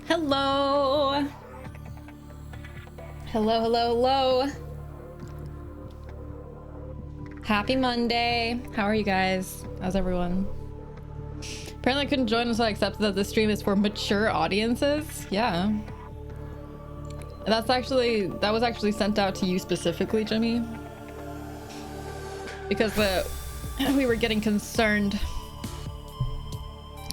Hello. Hello, hello, hello. Happy Monday. How are you guys? How's everyone? Apparently I couldn't join until I accepted that this stream is for mature audiences. Yeah. That was actually sent out to you specifically, Jimmy. Because we were getting concerned.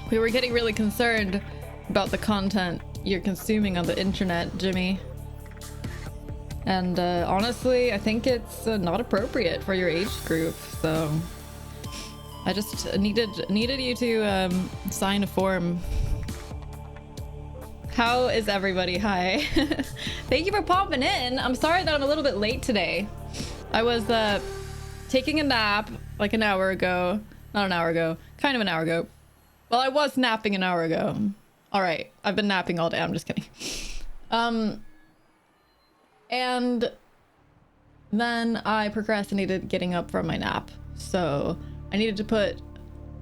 We were getting really concerned about the content you're consuming on the internet, Jimmy. And honestly, I think it's not appropriate for your age group, so I just needed you to sign a form. How is everybody? Hi. Thank you for popping in. I'm sorry that I'm a little bit late today. I was taking a nap like an hour ago. Not an hour ago, kind of an hour ago. Well, I was napping an hour ago. All right, I've been napping all day. I'm just kidding. And then I procrastinated getting up from my nap. So I needed to put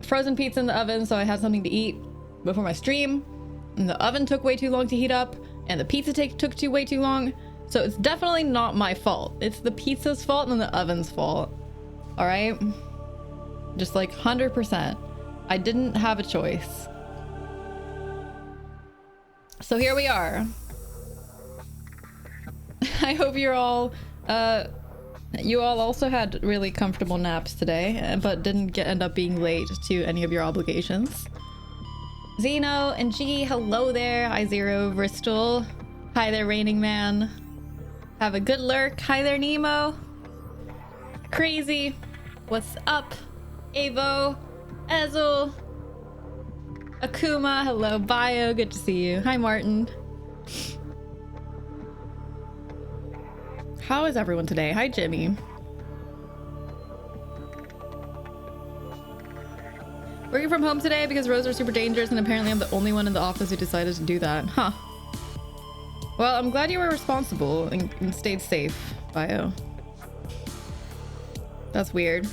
frozen pizza in the oven so I had something to eat before my stream. And the oven took way too long to heat up, and the pizza took way too long. So it's definitely not my fault. It's the pizza's fault and the oven's fault. All right? Just like 100%. I didn't have a choice. So here we are. I hope you're all, you all also had really comfortable naps today, but didn't end up being late to any of your obligations. Zeno and G, hello there. Hi Zero, Bristol. Hi there, Raining Man. Have a good lurk. Hi there, Nemo. Crazy. What's up? Avo. Ezel. Akuma, hello. Bio, good to see you. Hi, Martin. How is everyone today? Hi, Jimmy. Working from home today because roads are super dangerous, and apparently I'm the only one in the office who decided to do that. Huh. Well, I'm glad you were responsible and stayed safe, Bio. That's weird.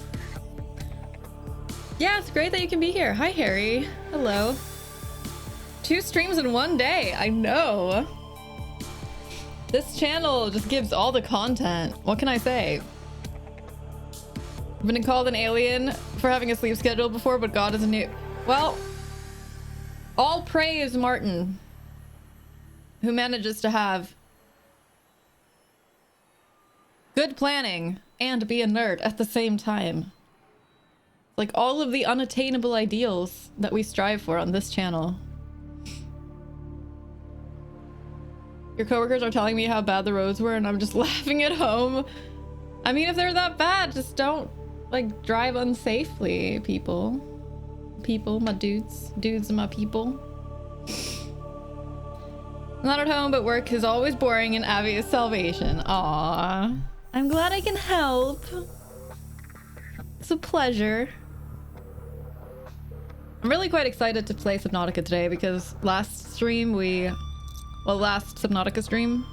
Yeah, it's great that you can be here. Hi, Harry. Hello. 2 streams in one day. I know. This channel just gives all the content. What can I say? I've been called an alien for having a sleep schedule before, but God is a new... Well, all praise Martin, who manages to have good planning and be a nerd at the same time. Like all of the unattainable ideals that we strive for on this channel. Your coworkers are telling me how bad the roads were, and I'm just laughing at home. I mean, if they're that bad, just don't like drive unsafely, people. People, my dudes and my people. Not at home, but work is always boring, and Abby is salvation. Aww. I'm glad I can help. It's a pleasure. I'm really quite excited to play Subnautica today because last Subnautica stream,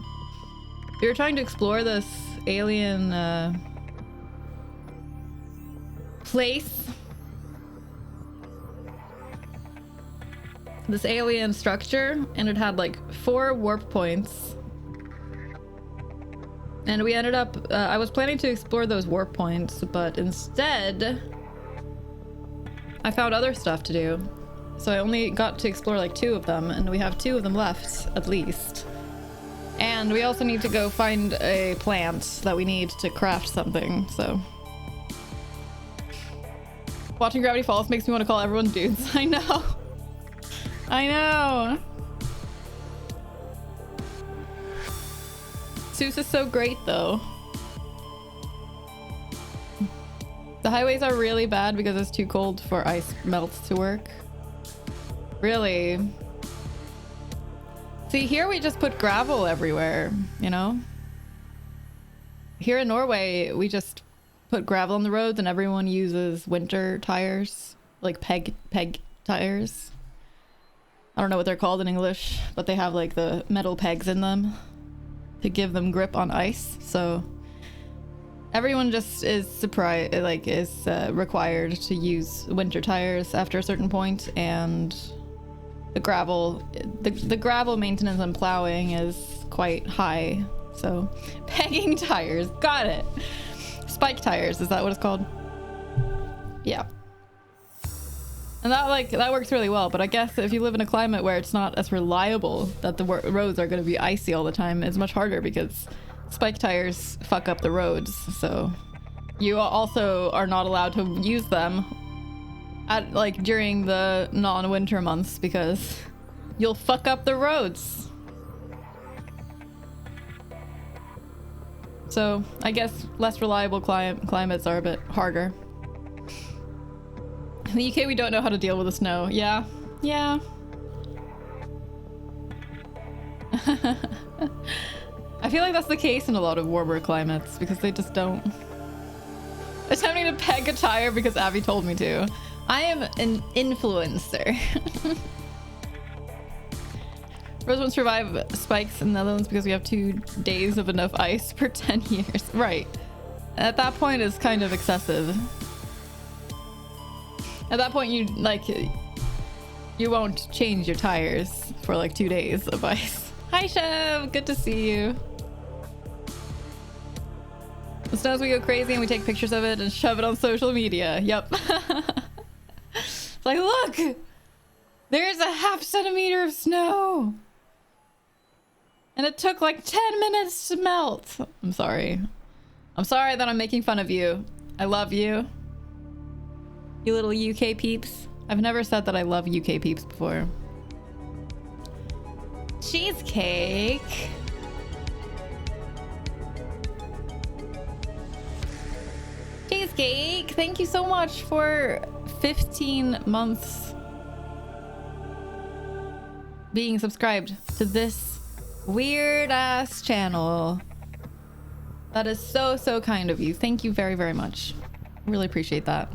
we were trying to explore this alien place. This alien structure, and it had like 4 warp points. And we ended up, I was planning to explore those warp points, but instead I found other stuff to do. So I only got to explore like 2 of them, and we have 2 of them left at least. And we also need to go find a plant that we need to craft something, so. Watching Gravity Falls makes me want to call everyone dudes. I know. I know. Seuss is so great though. The highways are really bad because it's too cold for ice melts to work. Really? See, here we just put gravel everywhere, you know? Here in Norway, we just put gravel on the roads and everyone uses winter tires, like peg tires. I don't know what they're called in English, but they have like the metal pegs in them to give them grip on ice. So everyone just is required to use winter tires after a certain point, and the gravel, the gravel maintenance and plowing is quite high. So pegging tires, got it. Spike tires, is that what it's called? Yeah. And that works really well, but I guess if you live in a climate where it's not as reliable that the roads are going to be icy all the time, it's much harder because spike tires fuck up the roads. So you also are not allowed to use them at like during the non-winter months because you'll fuck up the roads. So I guess less reliable climates are a bit harder. In the UK, we don't know how to deal with the snow. Yeah. Yeah. I feel like that's the case in a lot of warmer climates because they just don't. Attempting to peg a tire because Abby told me to. I am an influencer. Rose won't survive spikes in the Netherlands because we have 2 days of enough ice per 10 years. Right. At that point, it's kind of excessive. At that point, you won't change your tires for like 2 days of ice. Hi, Chev. Good to see you. The snows, we go crazy and we take pictures of it and shove it on social media. Yep. It's like, look, there's a ½ centimeter of snow. And it took like 10 minutes to melt. I'm sorry. I'm sorry that I'm making fun of you. I love you. You little UK peeps. I've never said that I love UK peeps before. Cheesecake. Cheesecake, thank you so much for 15 months being subscribed to this weird ass channel. That is so kind of you. Thank you very, very much. Really appreciate that.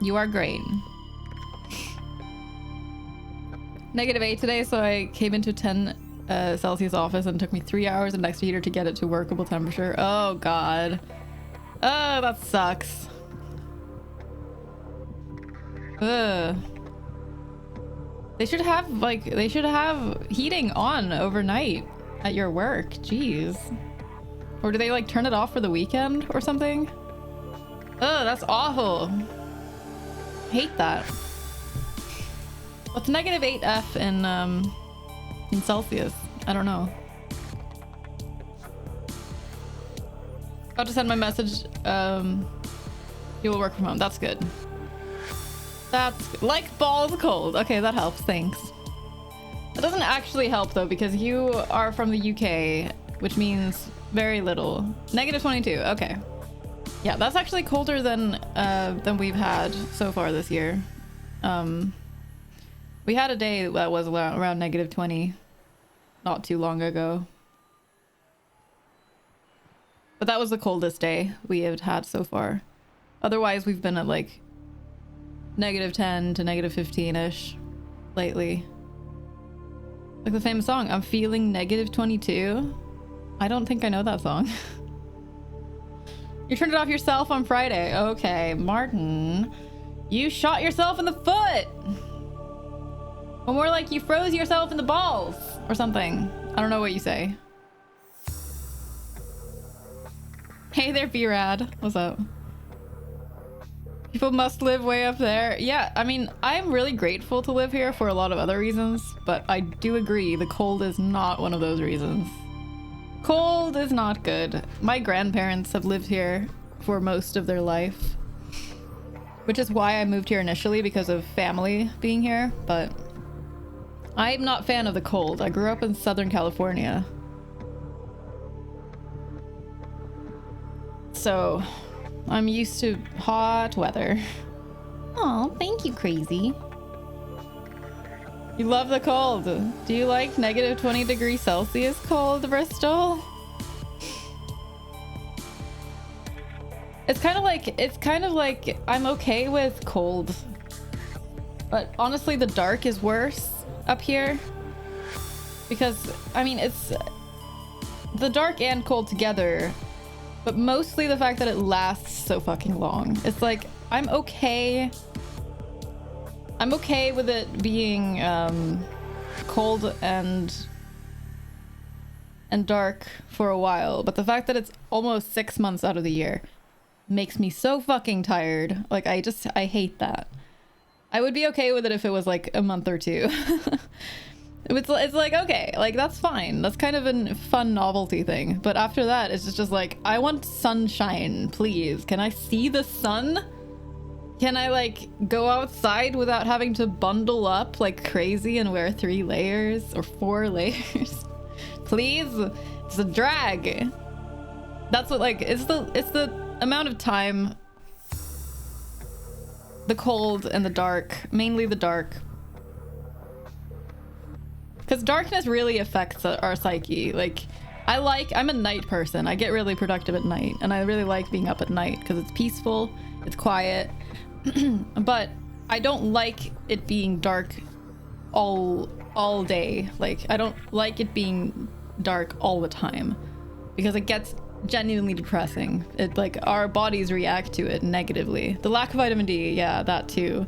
You are great. -8 today, so I came into 10 Celsius office and it took me 3 hours and next heater to get it to workable temperature. Oh god. Oh, that sucks. Ugh. They should have heating on overnight at your work. Jeez. Or do they like turn it off for the weekend or something? Oh, that's awful. Hate that. What's -8F in Celsius? I don't know. About to send my message. You will work from home. That's good. That's like balls cold. Okay, that helps. Thanks. That doesn't actually help though because you are from the UK, which means very little. -22. Okay. Yeah, that's actually colder than we've had so far this year. We had a day that was around -20 not too long ago. But that was the coldest day we have had so far. Otherwise, we've been at like -10 to -15-ish lately. Like the famous song, I'm feeling -22. I don't think I know that song. You turned it off yourself on Friday. Okay, Martin. You shot yourself in the foot! Or more like you froze yourself in the balls or something. I don't know what you say. Hey there, B-Rad. What's up? People must live way up there. Yeah, I mean, I'm really grateful to live here for a lot of other reasons, but I do agree the cold is not one of those reasons. Cold is not good. My grandparents have lived here for most of their life, which is why I moved here initially, because of family being here, but I'm not a fan of the cold. I grew up in Southern California. So I'm used to hot weather. Oh, thank you, Crazy. You love the cold. Do you like -20 degrees Celsius cold, Bristol? It's kind of like I'm okay with cold. But honestly, the dark is worse up here. Because, I mean, it's the dark and cold together. But mostly the fact that it lasts so fucking long. It's like, I'm okay I'm okay with it being cold and dark for a while, but the fact that it's almost 6 months out of the year makes me so fucking tired. Like, I hate that. I would be okay with it if it was like a month or two. It's like, okay, like that's fine. That's kind of a fun novelty thing. But after that, it's just like, I want sunshine, please. Can I see the sun? Can I like go outside without having to bundle up like crazy and wear 3 layers or 4 layers? Please? It's a drag. That's what, like, it's the amount of time, the cold and the dark, mainly the dark. Because darkness really affects our psyche. Like, I'm a night person. I get really productive at night, and I really like being up at night because it's peaceful, it's quiet. But I don't like it being dark all day. Like, I don't like it being dark all the time because it gets genuinely depressing. It, like, our bodies react to it negatively. The lack of vitamin D, yeah, that too.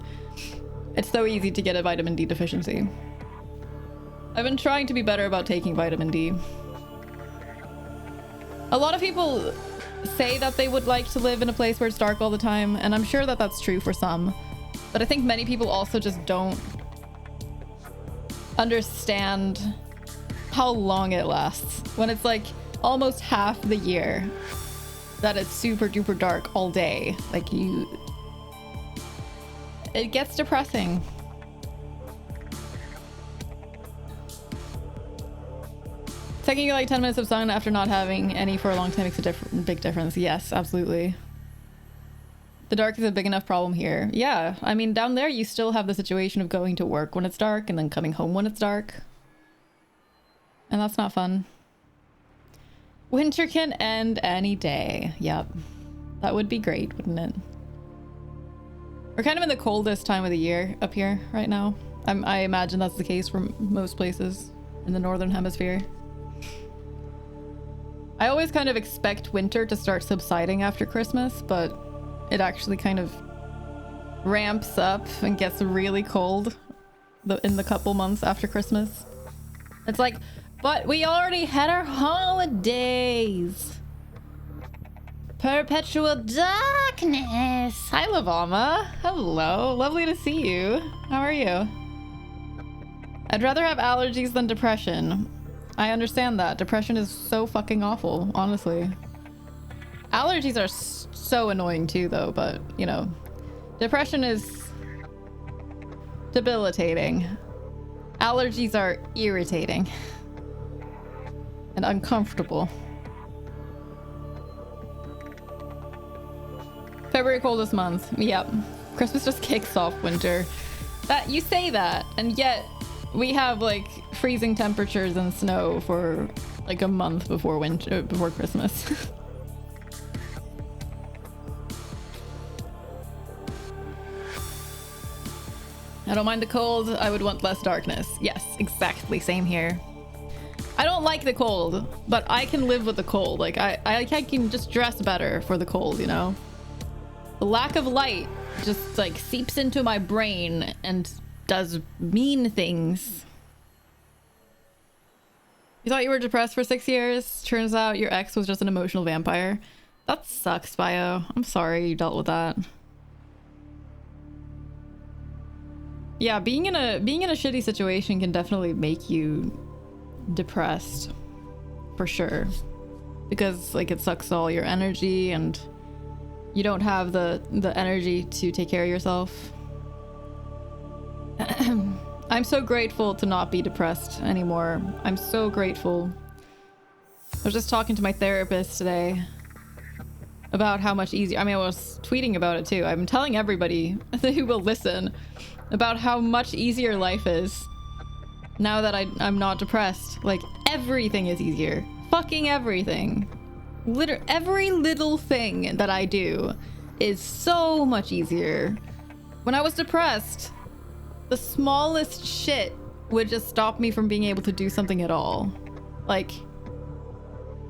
It's so easy to get a vitamin D deficiency. I've been trying to be better about taking vitamin D. A lot of people say that they would like to live in a place where it's dark all the time, and I'm sure that that's true for some. But I think many people also just don't understand how long it lasts. When it's like almost half the year that it's super duper dark all day. Like, it gets depressing. Taking like 10 minutes of sun after not having any for a long time makes a big difference. Yes, absolutely. The dark is a big enough problem here. Yeah, I mean, down there you still have the situation of going to work when it's dark and then coming home when it's dark. And that's not fun. Winter can end any day. Yep. That would be great, wouldn't it? We're kind of in the coldest time of the year up here right now. I imagine that's the case for most places in the northern hemisphere. I always kind of expect winter to start subsiding after Christmas, but it actually kind of ramps up and gets really cold in the couple months after Christmas. It's like, but we already had our holidays. Perpetual darkness. Hi, Lavama. Hello. Lovely to see you. How are you? I'd rather have allergies than depression. I understand that. Depression is so fucking awful, honestly. Allergies are so annoying too, though, but, you know, depression is debilitating. Allergies are irritating and uncomfortable. February coldest month. Yep. Christmas just kicks off winter. That you say that, and yet we have like freezing temperatures and snow for like a month before before Christmas. I don't mind the cold. I would want less darkness. Yes, exactly. Same here. I don't like the cold, but I can live with the cold. Like I can just dress better for the cold, you know? The lack of light just like seeps into my brain and does mean things. You thought you were depressed for 6 years? Turns out your ex was just an emotional vampire. That sucks, Bio. I'm sorry you dealt with that. Yeah, being in a shitty situation can definitely make you depressed, for sure, because like it sucks all your energy and you don't have the energy to take care of yourself. I'm so grateful to not be depressed anymore. I'm so grateful. I was just talking to my therapist today about how much easier, I mean, I was tweeting about it too. I'm telling everybody who will listen about how much easier life is now that I'm not depressed. Like, everything is easier. Fucking everything. Every little thing that I do is so much easier. When I was depressed, the smallest shit would just stop me from being able to do something at all. Like,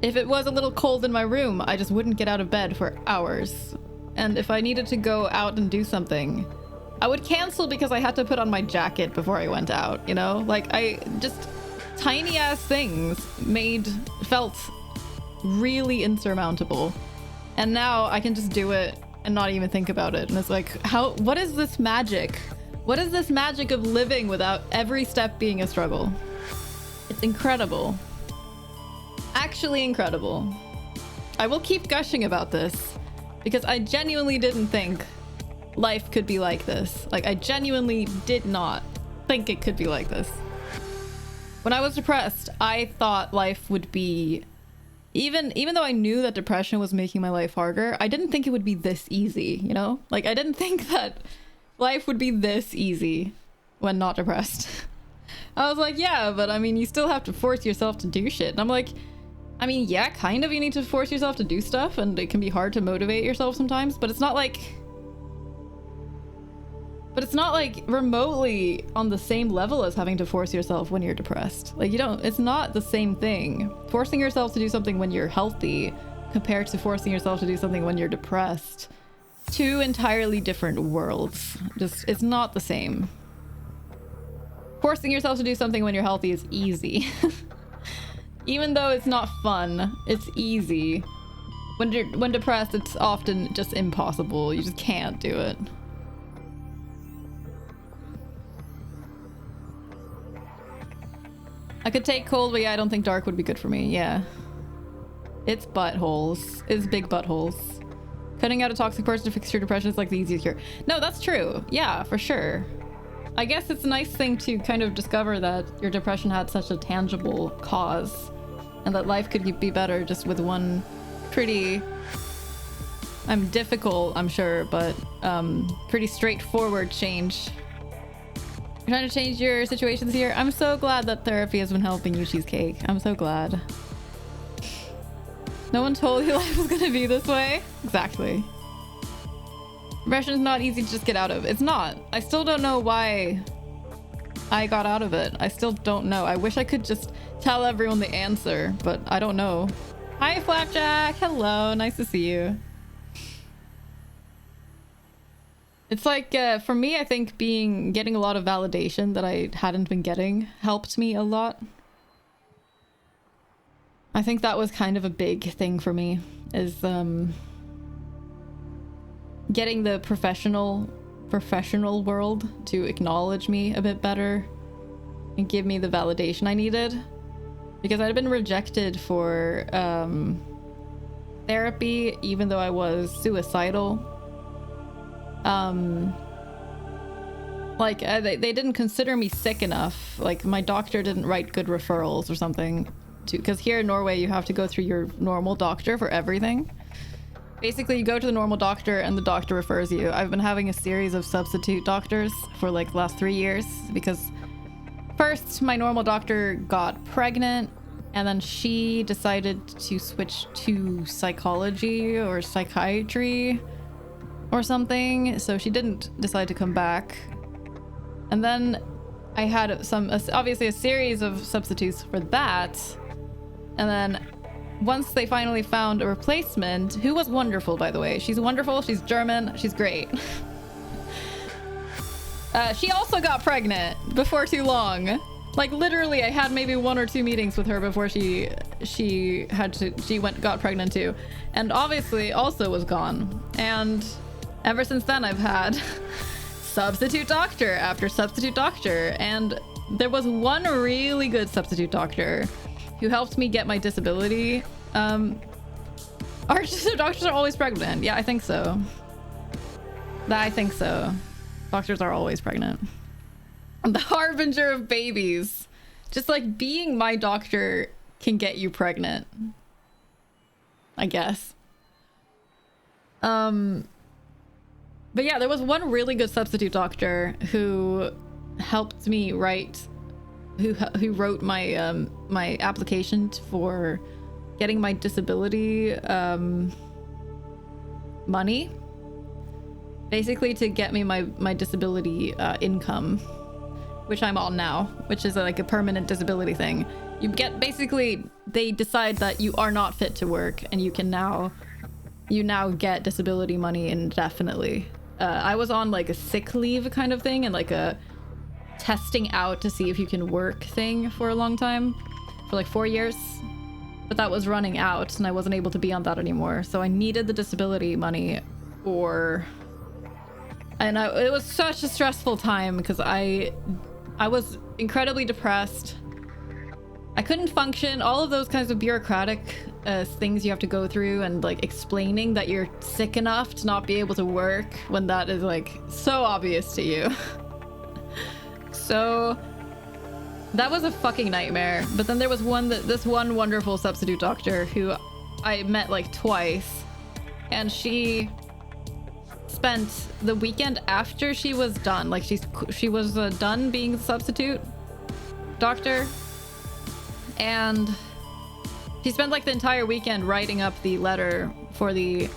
if it was a little cold in my room, I just wouldn't get out of bed for hours. And if I needed to go out and do something, I would cancel because I had to put on my jacket before I went out, you know? Like, I just tiny ass things felt really insurmountable. And now I can just do it and not even think about it. And it's like, what is this magic? What is this magic of living without every step being a struggle? It's incredible. Actually incredible. I will keep gushing about this because I genuinely didn't think life could be like this. Like, I genuinely did not think it could be like this. When I was depressed, I thought life would be, even though I knew that depression was making my life harder, I didn't think it would be this easy, you know? Like, I didn't think that life would be this easy when not depressed. I was like, yeah, but I mean, you still have to force yourself to do shit. And I'm like, I mean, yeah, kind of, you need to force yourself to do stuff, and it can be hard to motivate yourself sometimes, but it's not like remotely on the same level as having to force yourself when you're depressed. Like, it's not the same thing. Forcing yourself to do something when you're healthy compared to forcing yourself to do something when you're depressed. Two entirely different worlds. Just, it's not the same. Forcing yourself to do something when you're healthy is easy. Even though it's not fun, it's easy. When depressed, it's often just impossible. You just can't do it. I could take cold, but yeah, I don't think dark would be good for me. Yeah. It's buttholes. It's big buttholes. Cutting out a toxic person to fix your depression is like the easiest cure. No, that's true. Yeah, for sure. I guess it's a nice thing to kind of discover that your depression had such a tangible cause and that life could be better just with one pretty, difficult, I'm sure, but pretty straightforward change. You're trying to change your situation this year? I'm so glad that therapy has been helping you, Cheesecake. I'm so glad. No one told you life was gonna be this way? Exactly. Depression is not easy to just get out of. It's not. I still don't know why I got out of it. I still don't know. I wish I could just tell everyone the answer, but I don't know. Hi, Flapjack. Hello. Nice to see you. It's like, for me, I think getting a lot of validation that I hadn't been getting helped me a lot. I think that was kind of a big thing for me, is getting the professional world to acknowledge me a bit better and give me the validation I needed, because I'd been rejected for therapy even though I was suicidal. Like they didn't consider me sick enough. Like, my doctor didn't write good referrals or something, because here in Norway you have to go through your normal doctor for everything. Basically, you go to the normal doctor and the doctor refers you. I've been having a series of substitute doctors for like the last 3 years, because first my normal doctor got pregnant and then she decided to switch to psychology or psychiatry or something, so she didn't decide to come back. And then I had obviously a series of substitutes for that, and then once they finally found a replacement, who was wonderful, by the way. She's wonderful, she's German, she's great. She also got pregnant before too long. Like, literally, I had maybe 1 or 2 meetings with her before she got pregnant too. And obviously also was gone. And ever since then, I've had substitute doctor after substitute doctor. And there was one really good substitute doctor who helped me get my disability. Our doctors are always pregnant. Yeah, I think so. I think so. Doctors are always pregnant. The harbinger of babies. Just like being my doctor can get you pregnant, I guess. But yeah, there was one really good substitute doctor who helped me write, who wrote my my application for getting my disability money, basically to get me my disability income, which I'm on now, which is like a permanent disability thing. You get, basically they decide that you are not fit to work and you now get disability money indefinitely. I was on like a sick leave kind of thing and like a testing out to see if you can work thing for a long time, for like 4 years. But that was running out and I wasn't able to be on that anymore. So I needed the disability money or... And it was such a stressful time because I was incredibly depressed. I couldn't function. All of those kinds of bureaucratic things you have to go through and like explaining that you're sick enough to not be able to work when that is like so obvious to you. So that was a fucking nightmare. But then there was this one wonderful substitute doctor who I met like twice, and she spent the weekend after she was done, like she was done being the substitute doctor, and she spent like the entire weekend writing up the letter for the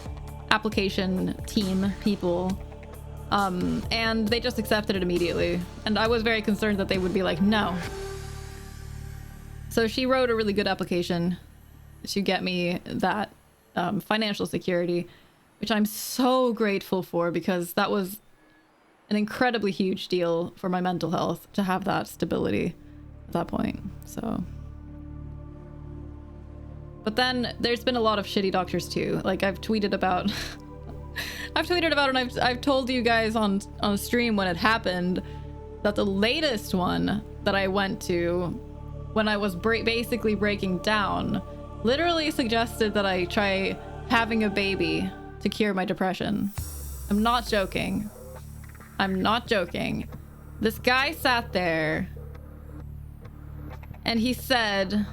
application team people, and they just accepted it immediately, and I was very concerned that they would be like no. So she wrote a really good application to get me that financial security, which I'm so grateful for, because that was an incredibly huge deal for my mental health to have that stability at that point. So, but then there's been a lot of shitty doctors too. Like I've tweeted about and I've told you guys on stream when it happened that the latest one that I went to when I was basically breaking down literally suggested that I try having a baby to cure my depression. I'm not joking. I'm not joking. This guy sat there and he said,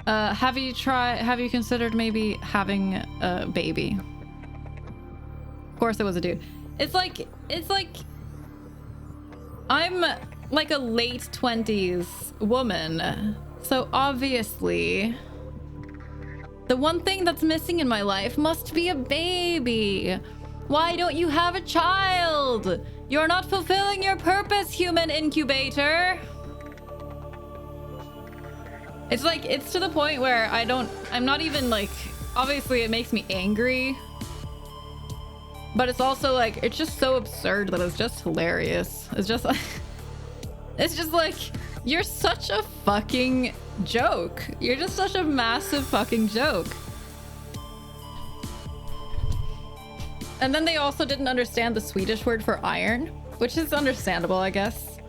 have you considered maybe having a baby? Of course it was a dude. It's like I'm like a late 20s woman. So obviously the one thing that's missing in my life must be a baby. Why don't you have a child? You're not fulfilling your purpose, human incubator. It's like, it's to the point where I'm not even like, obviously it makes me angry, but it's also like, it's just so absurd that it's just hilarious. It's just like, it's just like, you're such a fucking joke. You're just such a massive fucking joke. And then they also didn't understand the Swedish word for iron, which is understandable, I guess.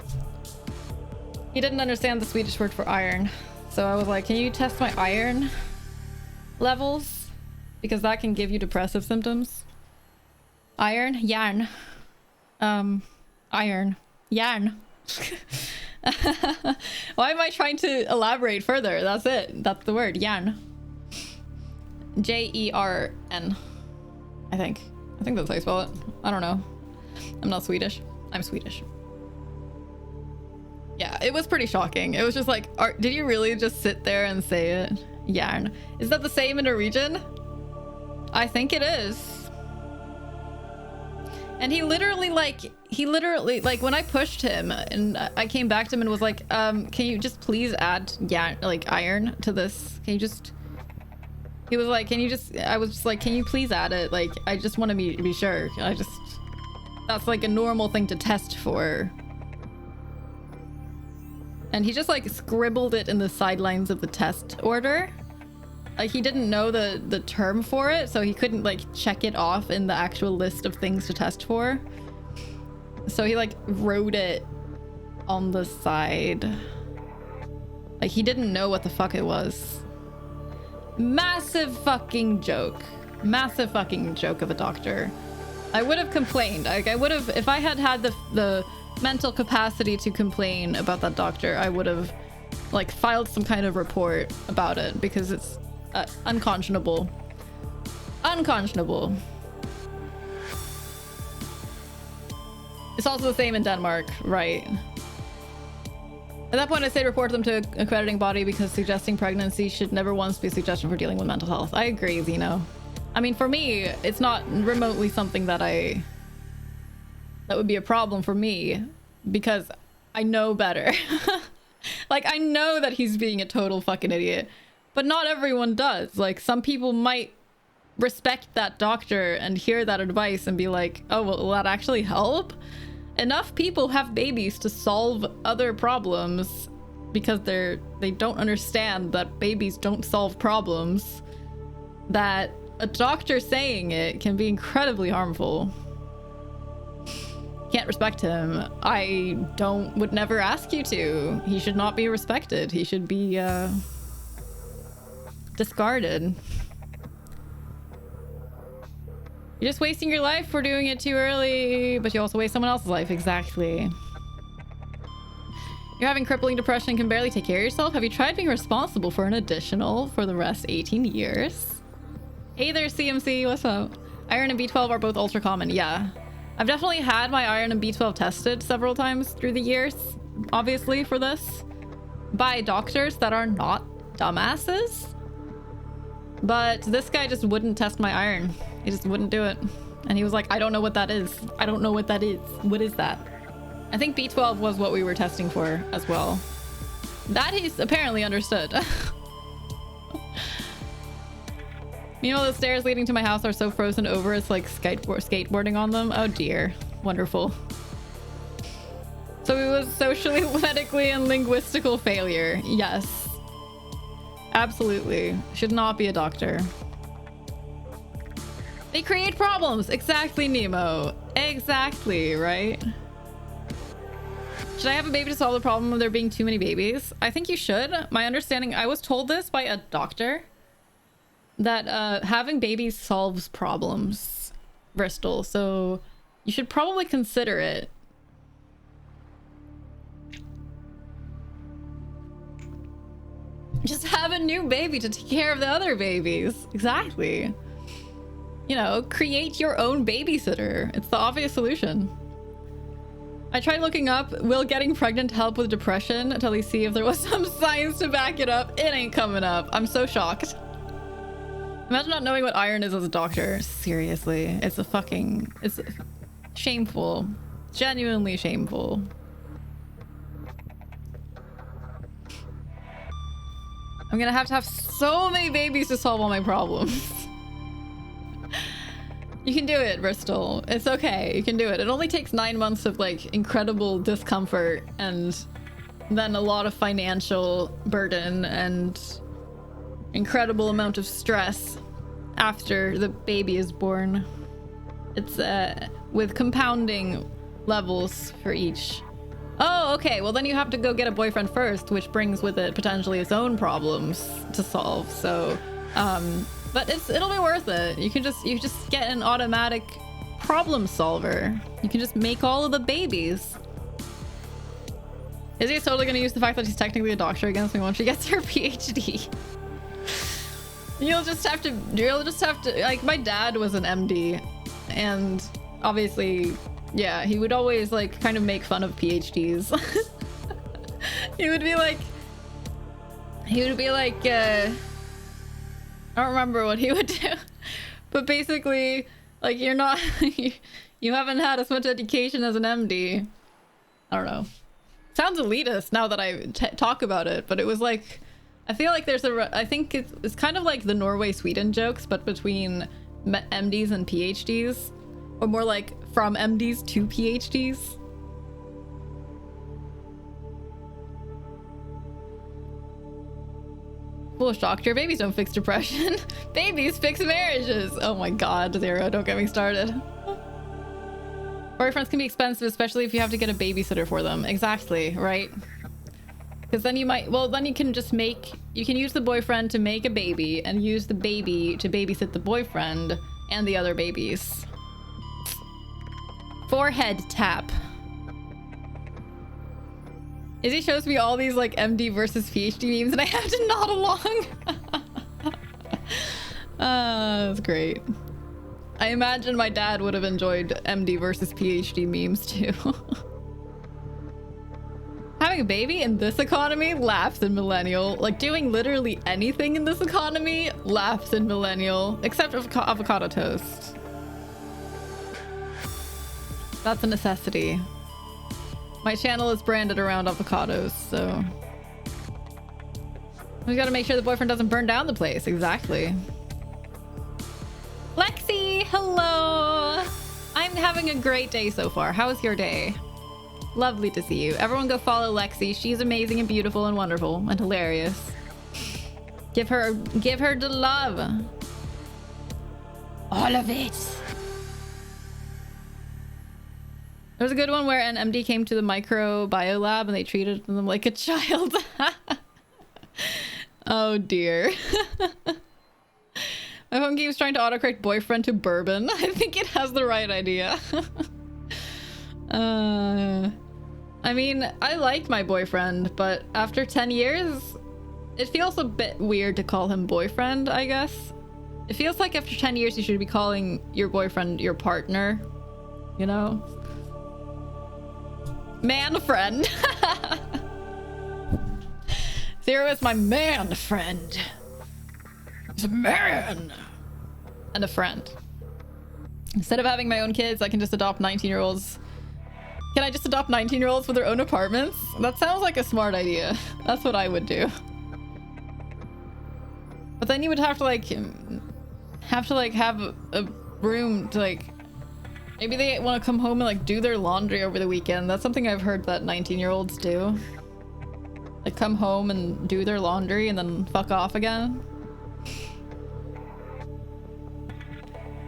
He didn't understand the Swedish word for iron. So I was like, can you test my iron levels? Because that can give you depressive symptoms. Iron? Yarn. Iron. Yarn. Why am I trying to elaborate further? That's it. That's the word. Yarn. J-E-R-N. I think that's how you spell it. I don't know. I'm not Swedish. I'm Swedish. Yeah, it was pretty shocking. It was just like, did you really just sit there and say it? Yarn. Is that the same in Norwegian? I think it is. And he literally like, when I pushed him and I came back to him and was like, can you just please add iron to this? Can you just, he was like, I was just like, can you please add it? Like, I just want to be sure. That's like a normal thing to test for. And he just like scribbled it in the sidelines of the test order. Like he didn't know the term for it, so he couldn't like check it off in the actual list of things to test for. So he like wrote it on the side. Like he didn't know what the fuck it was. Massive fucking joke. Massive fucking joke of a doctor. I would have complained. Like I would have, if I had the mental capacity to complain about that doctor, I would have like filed some kind of report about it, because it's unconscionable. Unconscionable. It's also the same in Denmark, right? At that point, I say report them to an accrediting body, because suggesting pregnancy should never once be a suggestion for dealing with mental health. I agree, Zeno. I mean, for me, it's not remotely something that would be a problem for me, because I know better. Like, I know that he's being a total fucking idiot, but not everyone does. Like, some people might respect that doctor and hear that advice and be like, oh, well, will that actually help? Enough people have babies to solve other problems because they don't understand that babies don't solve problems, that a doctor saying it can be incredibly harmful. Can't respect him. Would never ask you to. He should not be respected. He should be discarded. You're just wasting your life for doing it too early, but you also waste someone else's life. Exactly. You're having crippling depression and can barely take care of yourself. Have you tried being responsible for an additional for the rest 18 years? Hey there, CMC. What's up? Iron and B12 are both ultra common. Yeah. I've definitely had my iron and B12 tested several times through the years, obviously, for this, by doctors that are not dumbasses. But this guy just wouldn't test my iron. He just wouldn't do it. And he was like, I don't know what that is. I don't know what that is. What is that? I think B12 was what we were testing for as well. That he's apparently understood. You know, the stairs leading to my house are so frozen over, it's like skateboarding on them. Oh dear. Wonderful. So it was socially, medically, and linguistical failure. Yes. Absolutely. Should not be a doctor. They create problems. Exactly, Nemo. Exactly, right? Should I have a baby to solve the problem of there being too many babies? I think you should. My understanding, I was told this by a doctor, that having babies solves problems, Bristol. So you should probably consider it. Just have a new baby to take care of the other babies. Exactly. You know, create your own babysitter. It's the obvious solution. I tried looking up, will getting pregnant help with depression until I see if there was some science to back it up. It ain't coming up. I'm so shocked. Imagine not knowing what iron is as a doctor. Seriously, it's shameful. Genuinely shameful. I'm gonna have to have so many babies to solve all my problems. You can do it, Bristol. It's okay. You can do it. It only takes 9 months of like incredible discomfort and then a lot of financial burden and incredible amount of stress after the baby is born. It's with compounding levels for each. Oh, okay. Well, then you have to go get a boyfriend first, which brings with it potentially its own problems to solve. So, but it'll be worth it. You just get an automatic problem solver. You can just make all of the babies. Izzy's totally gonna use the fact that she's technically a doctor against me once she gets her PhD. You'll just have to, like, my dad was an MD, and obviously, yeah, he would always like kind of make fun of PhDs. he would be like, I don't remember what he would do, but basically, like, you're not, you haven't had as much education as an MD. I don't know. Sounds elitist now that I talk about it, but it was like, I feel like I think it's kind of like the Norway-Sweden jokes, but between MDs and PhDs, or more like from MDs to PhDs. Foolish doctor, babies don't fix depression. Babies fix marriages. Oh my god, Zero, don't get me started. Boyfriends can be expensive, especially if you have to get a babysitter for them. Exactly, right? Because then you might, well, then you can use the boyfriend to make a baby and use the baby to babysit the boyfriend and the other babies. Forehead tap. Izzy shows me all these like MD versus PhD memes and I have to nod along. That's great. I imagine my dad would have enjoyed MD versus PhD memes too. Having a baby in this economy laughs in millennial. Like doing literally anything in this economy laughs in millennial, except avocado toast. That's a necessity. My channel is branded around avocados, so we gotta make sure the boyfriend doesn't burn down the place. Exactly. hello. I'm having a great day so far. How was your day? Lovely to see you. Everyone go follow Lexi. She's amazing and beautiful and wonderful and hilarious. Give her the love. All of it. There's a good one where an MD came to the microbiolab lab and they treated them like a child. Oh dear. My phone keeps trying to autocorrect boyfriend to bourbon. I think it has the right idea. I mean, I like my boyfriend, but after 10 years, it feels a bit weird to call him boyfriend, I guess. It feels like after 10 years, you should be calling your boyfriend your partner, you know? Man friend. Zero is my man friend. He's a man. And a friend. Instead of having my own kids, I can just adopt 19-year-olds. Can I just adopt 19-year-olds with their own apartments? That sounds like a smart idea. That's what I would do. But then you would have to have a room to like, maybe they want to come home and like do their laundry over the weekend. That's something I've heard that 19-year-olds do. Like come home and do their laundry and then fuck off again.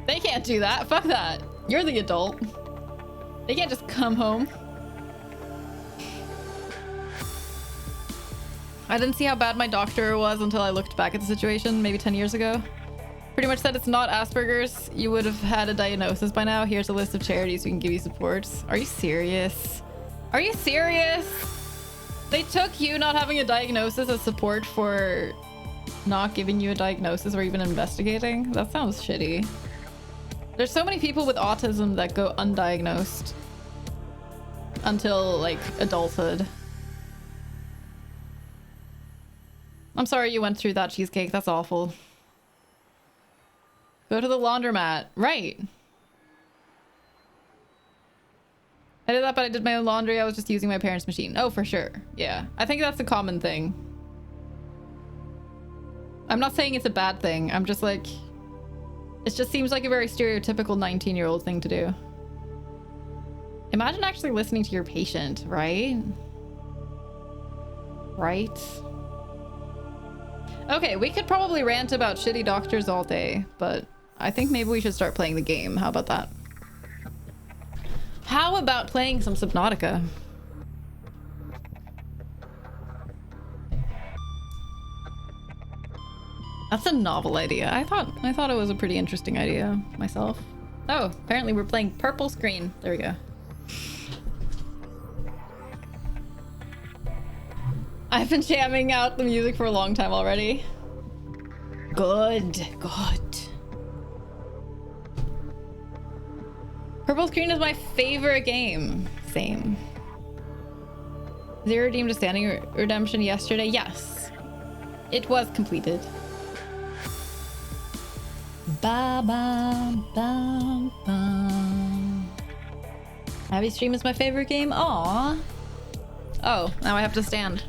They can't do that. Fuck that. You're the adult. They can't just come home. I didn't see how bad my doctor was until I looked back at the situation maybe 10 years ago. Pretty much said it's not Asperger's. You would have had a diagnosis by now. Here's a list of charities who can give you support. Are you serious? Are you serious? They took you not having a diagnosis as support for not giving you a diagnosis or even investigating? That sounds shitty. There's so many people with autism that go undiagnosed until like adulthood. I'm sorry you went through that, Cheesecake. That's awful. Go to the laundromat. Right. I did that, but I did my own laundry. I was just using my parents' machine. Oh, for sure. Yeah. I think that's a common thing. I'm not saying it's a bad thing. I'm just like... It just seems like a very stereotypical 19-year-old thing to do. Imagine actually listening to your patient, right? Right? Okay, we could probably rant about shitty doctors all day, but I think maybe we should start playing the game. How about that? How about playing some Subnautica? That's a novel idea. I thought it was a pretty interesting idea myself. Oh, apparently we're playing purple screen. There we go. I've been jamming out the music for a long time already. Good, good. Purple screen is my favorite game. Same. Zero redeemed a standing redemption yesterday. Yes, it was completed. Ba ba ba ba. Abby Stream is my favorite game. Aww. Oh, now I have to stand.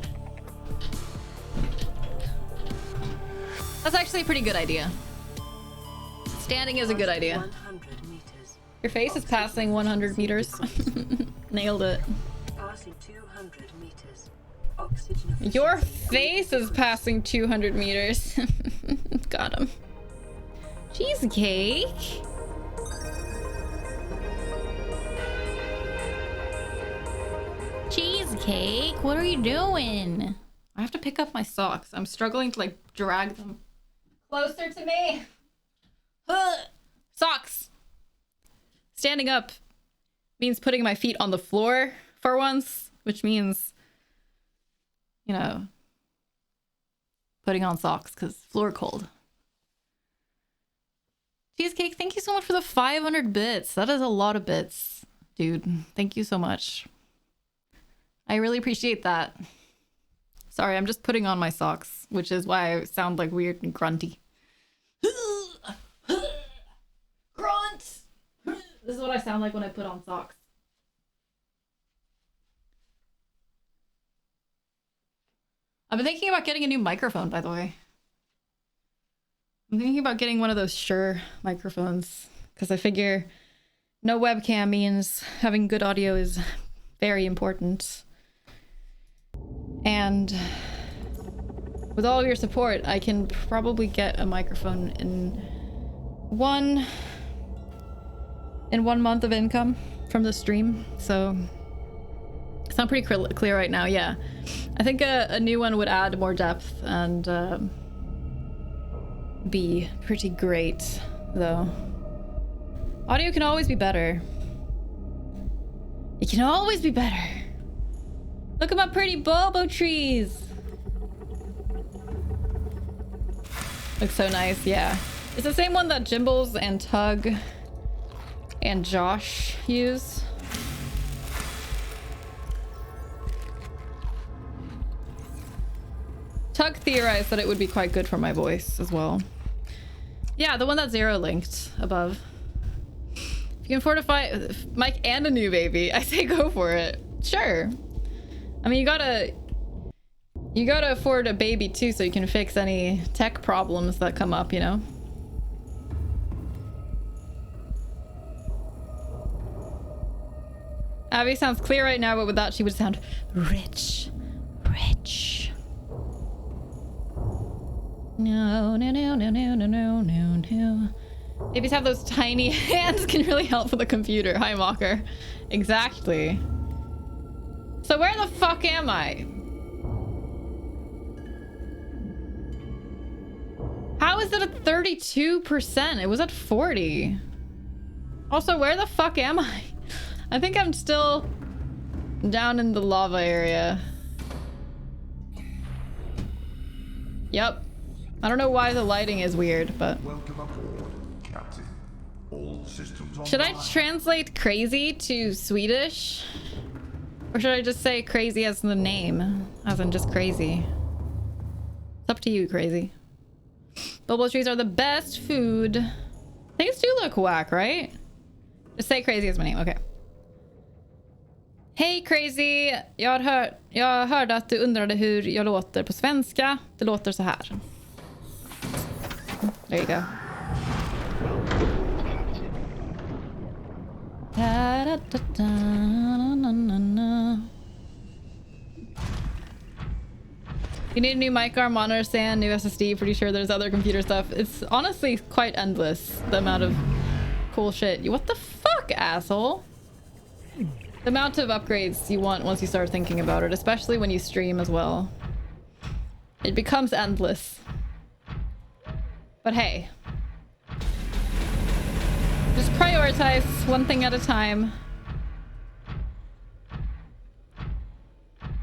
That's actually a pretty good idea. Standing is a good idea. Your face is passing 100 meters. Nailed it. Passing 200 meters. Oxygen. Your face is passing 200 meters. Got him. Cheesecake. Cheesecake, what are you doing? I have to pick up my socks. I'm struggling to like drag them closer to me. Socks. Standing up means putting my feet on the floor for once, which means, you know, putting on socks because floor cold. Cheesecake, thank you so much for the 500 bits. That is a lot of bits, dude. Thank you so much. I really appreciate that. Sorry, I'm just putting on my socks, which is why I sound like weird and grunty. Grunt! This is what I sound like when I put on socks. I've been thinking about getting a new microphone, by the way. I'm thinking about getting one of those Shure microphones. because I figure no webcam means having good audio is very important. And with all of your support, I can probably get a microphone in one month of income from the stream. So it's not pretty clear right now. Yeah, I think a new one would add more depth and be pretty great, though. Audio can always be better. It can always be better. Look at my pretty bobo trees. Looks so nice, yeah. It's the same one that Jimbles and Tug and Josh use. Tug theorized that it would be quite good for my voice as well. Yeah, the one that Zero linked above. If you can fortify Mike and a new baby, I say go for it. Sure. I mean, you gotta afford a baby too, so you can fix any tech problems that come up, you know? Abby sounds clear right now, but with that she would sound rich. Rich. No, no, no, no, no, no, no, no, no. Babies have those tiny hands, can really help with a computer. Hi, Mocker. Exactly. So where the fuck am I? How is it at 32%? It was at 40. Also, where the fuck am I? I think I'm still down in the lava area. Yep. I don't know why the lighting is weird, but... Welcome aboard, Captain. All systems online. Should I translate crazy to Swedish? Or should I just say crazy as the name? As in just crazy. It's up to you, crazy. Bubble trees are the best food. Things do look whack, right? Just say crazy as my name, okay. Hej crazy! Jag hörde att du undrade hur jag låter på svenska. Det låter så här. There you go. Da, da, da, da, na, na, na. You need a new mic arm, monitor stand, new SSD. Pretty sure there's other computer stuff. It's honestly quite endless, the amount of cool shit. What the fuck, asshole? The amount of upgrades you want once you start thinking about it, especially when you stream as well. It becomes endless. But hey. Just prioritize one thing at a time.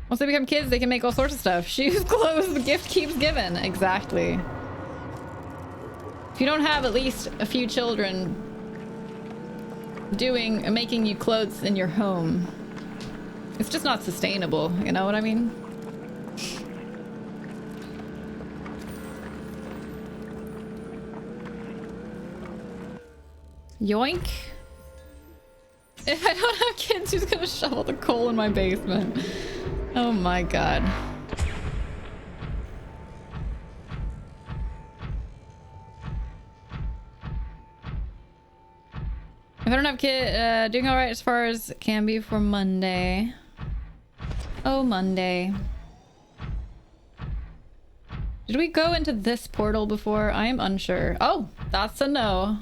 Once they become kids, they can make all sorts of stuff. Shoes, clothes, the gift keeps giving. Exactly. If you don't have at least a few children making you clothes in your home, it's just not sustainable. You know what I mean? Yoink. If I don't have kids, who's gonna shovel the coal in my basement? Oh my god. If I don't have kids, doing alright as far as it can be for Monday. Oh, Monday. Did we go into this portal before? I am unsure. Oh, that's a no.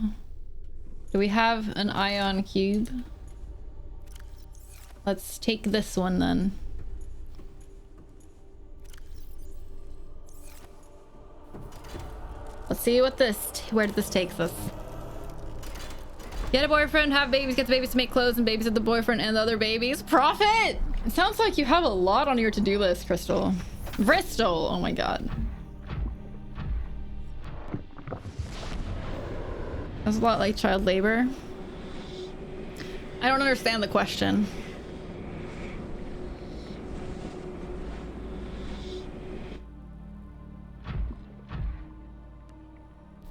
Do we have an ion cube? Let's take this one then. Let's see what where this takes us. Get a boyfriend, have babies, get the babies to make clothes, and babysit the boyfriend and the other babies. Profit! It sounds like you have a lot on your to-do list, Crystal. Bristol! Oh my god. That's a lot like child labor. I don't understand the question.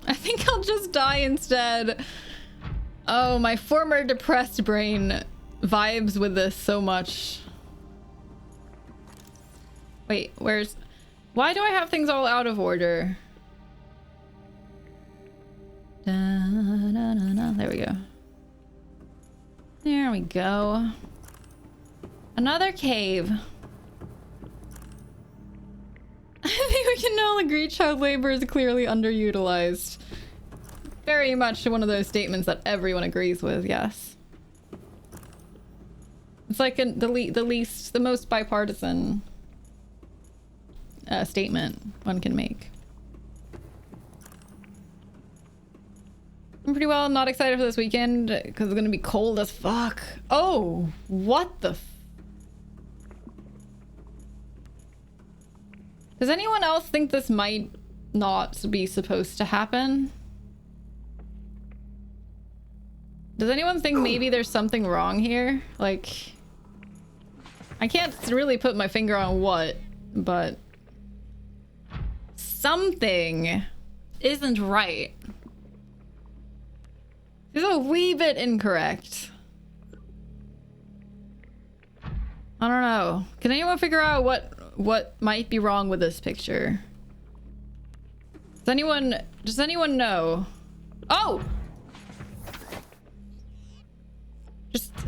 I think I'll just die instead. Oh, my former depressed brain vibes with this so much. Wait, why do I have things all out of order? Da, da, da, da. There we go. There we go. Another cave. I think we can all agree child labor is clearly underutilized. Very much one of those statements that everyone agrees with, yes. It's like the most bipartisan statement one can make. I'm pretty well not excited for this weekend because it's gonna be cold as fuck. Oh, what the Does anyone else think this might not be supposed to happen? Does anyone think maybe there's something wrong here? Like, I can't really put my finger on what, but something isn't right. It's a wee bit incorrect. I don't know. Can anyone figure out what might be wrong with this picture? Does anyone know? Oh!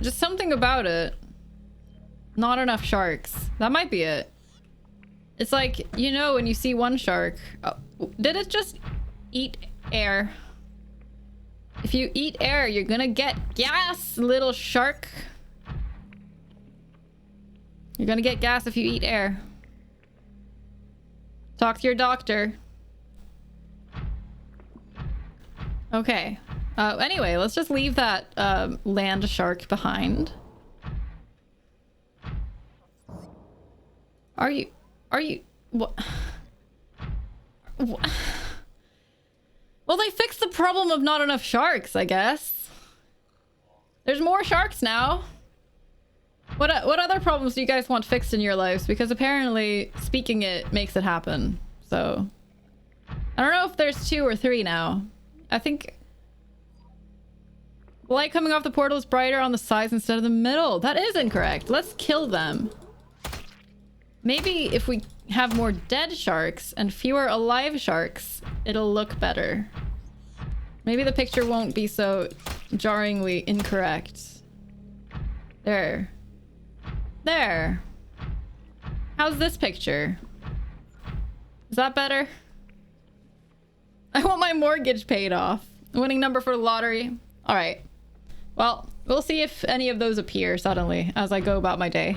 Just something about it. Not enough sharks. That might be it. It's like, you know, when you see one shark. Oh, did it just eat air? If you eat air, you're gonna get gas, little shark. You're gonna get gas if you eat air. Talk to your doctor. Okay. Anyway, let's just leave that land shark behind. Are you what? Well, they fixed the problem of not enough sharks, I guess. There's more sharks now. What other problems do you guys want fixed in your lives? Because apparently speaking it makes it happen. So I don't know if there's 2 or 3 now. I think the light coming off the portal is brighter on the sides instead of the middle. That is incorrect. Let's kill them. Maybe if we have more dead sharks and fewer alive sharks, it'll look better. Maybe the picture won't be so jarringly incorrect. There. There. How's this picture? Is that better? I want my mortgage paid off. Winning number for the lottery. All right. Well, we'll see if any of those appear suddenly as I go about my day.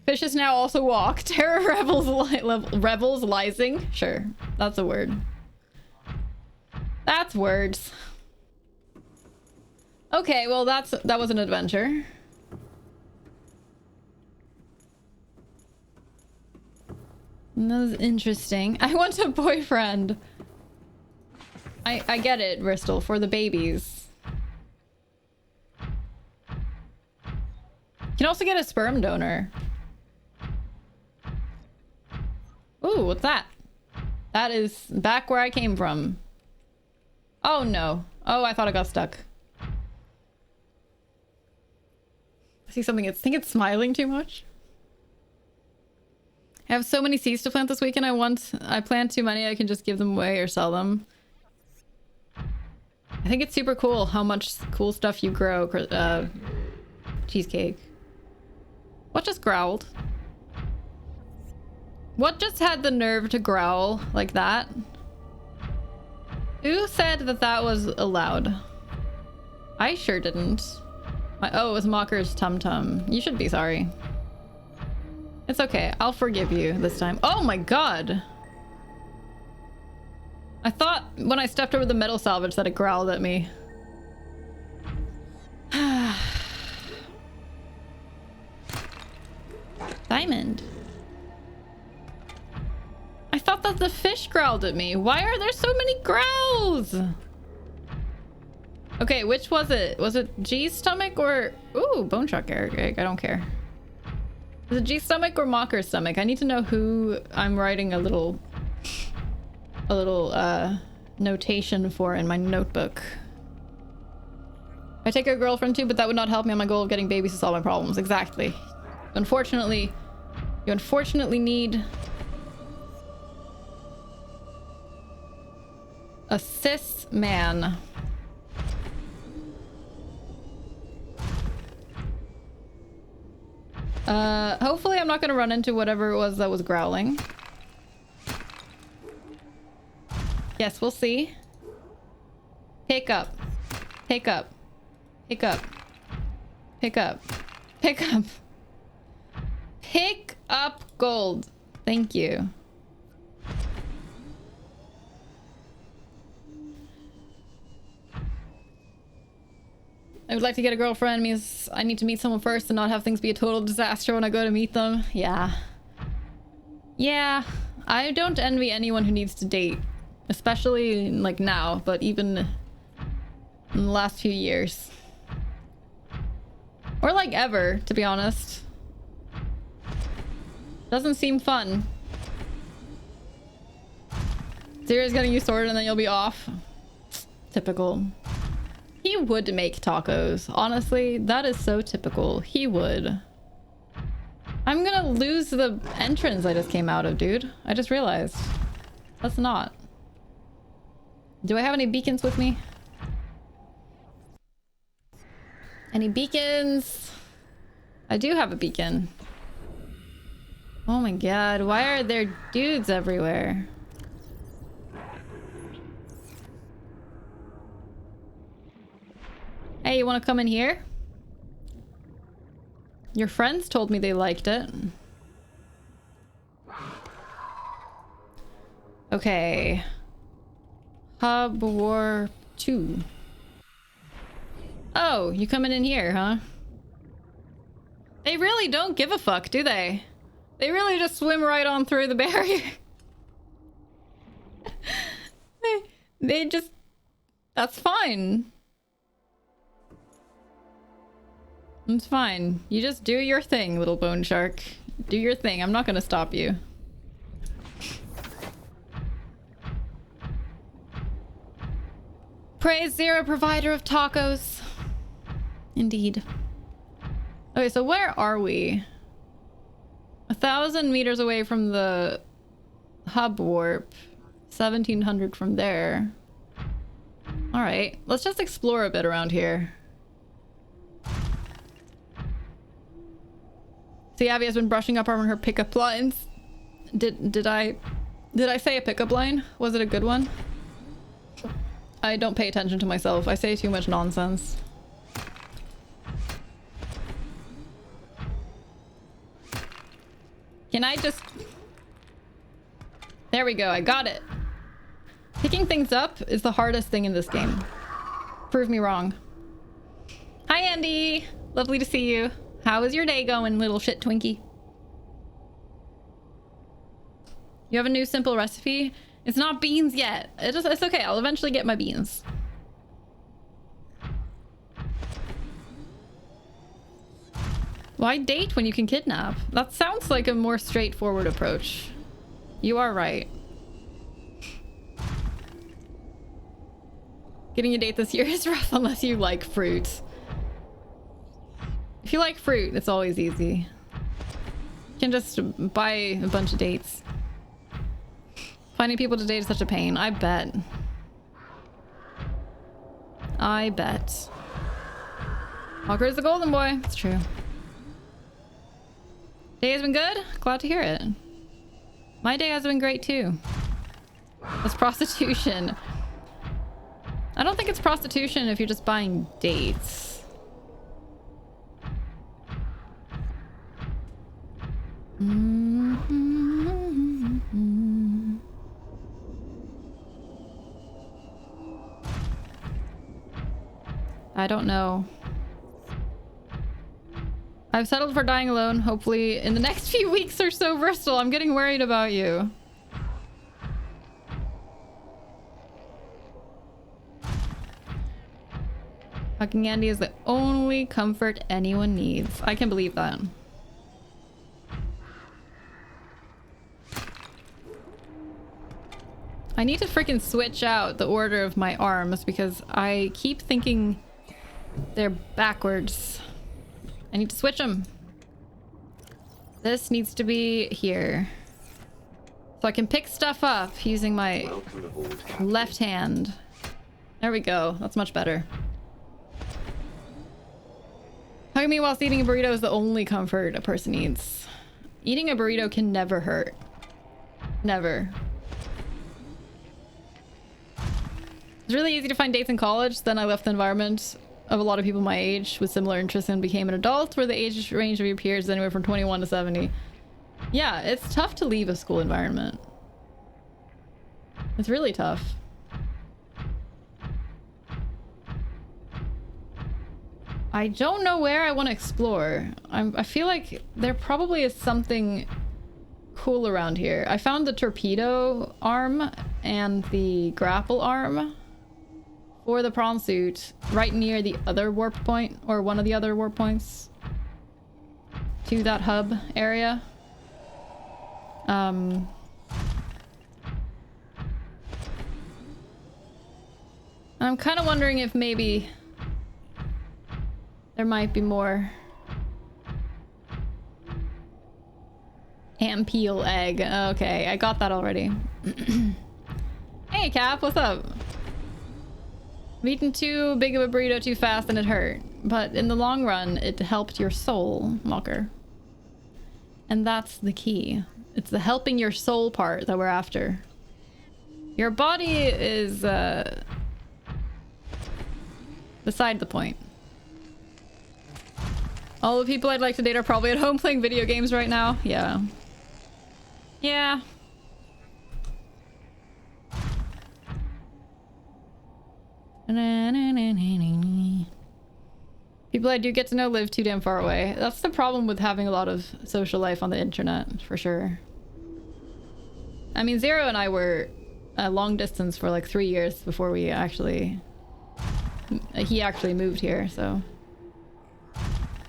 Fishes now also walk. Terror revels rising. Sure, that's a word. That's words. Okay, well that was an adventure. That was interesting. I want a boyfriend. I get it, Bristol, for the babies. You can also get a sperm donor. Ooh, what's that? That is back where I came from. Oh no. Oh, I thought I got stuck. I see something. I think it's smiling too much. I have so many seeds to plant this weekend. I plant too many. I can just give them away or sell them. I think it's super cool how much cool stuff you grow. Cheesecake. What just growled? What just had the nerve to growl like that? Who said that that was allowed? I sure didn't. Oh, it was Mocker's Tum Tum. You should be sorry. It's okay. I'll forgive you this time. Oh my god! I thought when I stepped over the metal salvage that it growled at me. Diamond. I thought that the fish growled at me. Why are there so many growls? Okay, which was it? Was it G's stomach or... Ooh, bone chuck egg. I don't care. Was it G's stomach or Mocker's stomach? I need to know who I'm writing a little notation for in my notebook. I take a girlfriend too, but that would not help me on my goal of getting babies to solve my problems. Exactly. Unfortunately, you unfortunately need... A cis man. Hopefully I'm not gonna run into whatever it was that was growling. Yes, we'll see. Pick up. Pick up. Pick up. Pick up. Pick up. Pick up gold. Thank you. I would like to get a girlfriend. Means I need to meet someone first and not have things be a total disaster when I go to meet them. Yeah. Yeah. I don't envy anyone who needs to date. Especially like now, but even in the last few years. Or like ever, to be honest. Doesn't seem fun. Zera's getting you sorted and then you'll be off. Typical. He would make tacos. Honestly, that is so typical. He would. I'm gonna lose the entrance I just came out of, dude. I just realized. Let's not. Do I have any beacons with me? Any beacons? I do have a beacon. Oh my god, why are there dudes everywhere? Hey, you want to come in here? Your friends told me they liked it. Okay. Hub War 2. Oh, you coming in here, huh? They really don't give a fuck, do they? They really just swim right on through the barrier. they just... That's fine. It's fine. You just do your thing, little bone shark. Do your thing. I'm not gonna stop you. Praise Zero, provider of tacos. Indeed. Okay, so where are we? 1,000 meters away from the hub warp. 1,700 from there. Alright, let's just explore a bit around here. See, Abby has been brushing up on her pickup lines. Did I say a pickup line? Was it a good one? I don't pay attention to myself. I say too much nonsense. Can I just... There we go, I got it. Picking things up is the hardest thing in this game. Prove me wrong. Hi, Andy. Lovely to see you. How is your day going, little shit Twinkie? You have a new simple recipe? It's not beans yet. It's okay. I'll eventually get my beans. Why date when you can kidnap? That sounds like a more straightforward approach. You are right. Getting a date this year is rough unless you like fruit. If you like fruit, it's always easy. You can just buy a bunch of dates. Finding people to date is such a pain. I bet. I bet. Walker is the golden boy. It's true. Day has been good? Glad to hear it. My day has been great too. It's prostitution. I don't think it's prostitution if you're just buying dates. I don't know. I've settled for dying alone, hopefully in the next few weeks or so, Bristol. I'm getting worried about you. Fucking Andy is the only comfort anyone needs. I can believe that. I need to freaking switch out the order of my arms because I keep thinking they're backwards. I need to switch them. This needs to be here. So I can pick stuff up using my Welcome aboard, Captain. left hand. There we go. That's much better. Hugging me whilst eating a burrito is the only comfort a person needs. Eating a burrito can never hurt. Never. It's really easy to find dates in college. Then I left the environment of a lot of people my age with similar interests and became an adult, where the age range of your peers is anywhere from 21 to 70. Yeah, it's tough to leave a school environment. It's really tough. I don't know where I want to explore. I feel like there probably is something cool around here. I found the torpedo arm and the grapple arm for the prawn suit right near the other warp point, or one of the other warp points to that hub area. I'm kind of wondering if maybe there might be more. Ham peel egg. Okay, I got that already. Hey Cap, what's up? I've eaten too big of a burrito too fast and it hurt. But in the long run, it helped your soul, Mocker. And that's the key. It's the helping your soul part that we're after. Your body is beside the point. All the people I'd like to date are probably at home playing video games right now. Yeah. Yeah. People I do get to know live too damn far away. That's the problem with having a lot of social life on the internet, for sure. I mean, Zero and I were long distance for like 3 years before we actually... he actually moved here, so...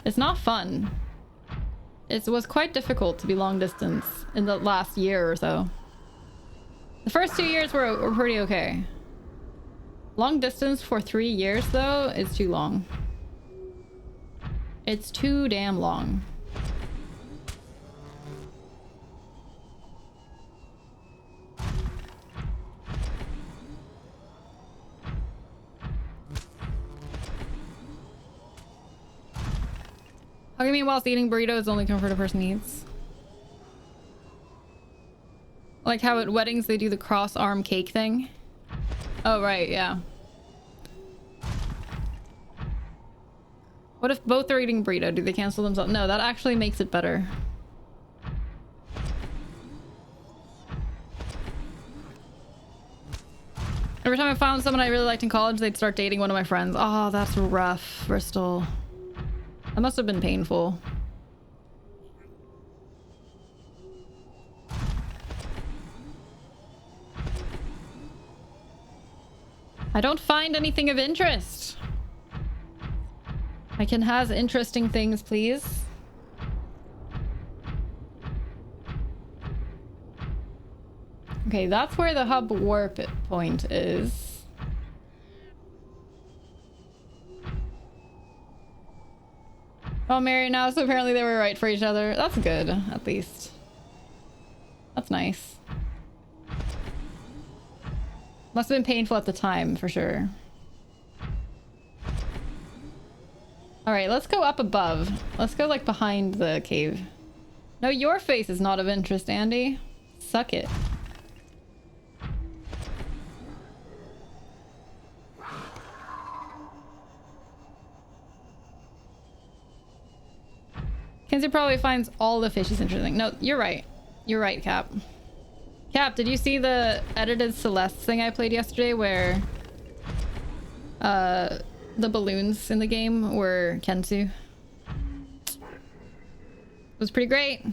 It's not fun. It was quite difficult to be long distance in the last year or so. The first 2 years were pretty okay. Long distance for 3 years, though, is too long. It's too damn long. Hugging me whilst eating burrito is the only comfort a person needs. Like how at weddings they do the cross-arm cake thing. Oh, right, yeah. What if both are eating burrito? Do they cancel themselves? No, that actually makes it better. Every time I found someone I really liked in college, they'd start dating one of my friends. Oh, that's rough, Bristol. That must have been painful. I don't find anything of interest. I can have interesting things, please. Okay, that's where the hub warp point is. Oh, married now, so apparently they were right for each other. That's good, at least. That's nice. Must have been painful at the time, for sure. Alright, let's go up above. Let's go, like, behind the cave. No, your face is not of interest, Andy. Suck it. Kenzie probably finds all the fishies interesting. No, you're right. You're right, Cap. Cap, did you see the edited Celeste thing I played yesterday where the balloons in the game were Kensu? It was pretty great.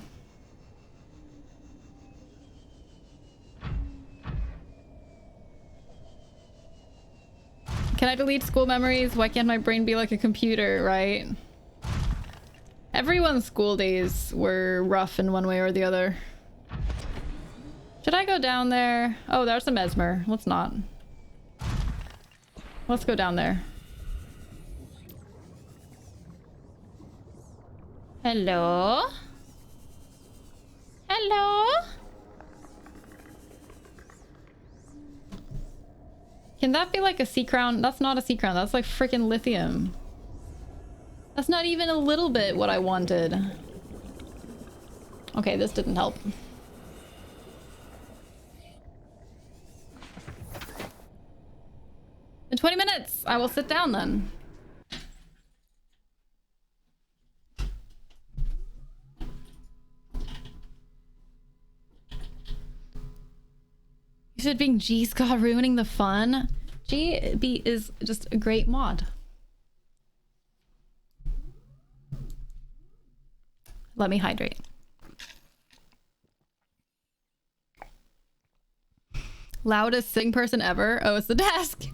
Can I delete school memories? Why can't my brain be like a computer, right? Everyone's school days were rough in one way or the other. Should I go down there? Oh, there's a mesmer. Let's not. Let's go down there. Hello? Hello? Can that be like a sea crown? That's not a sea crown. That's like freaking lithium. That's not even a little bit what I wanted. Okay, this didn't help. In 20 minutes, I will sit down then. You said being G Scott ruining the fun. GB is just a great mod. Let me hydrate. Loudest sing person ever. Oh, it's the desk.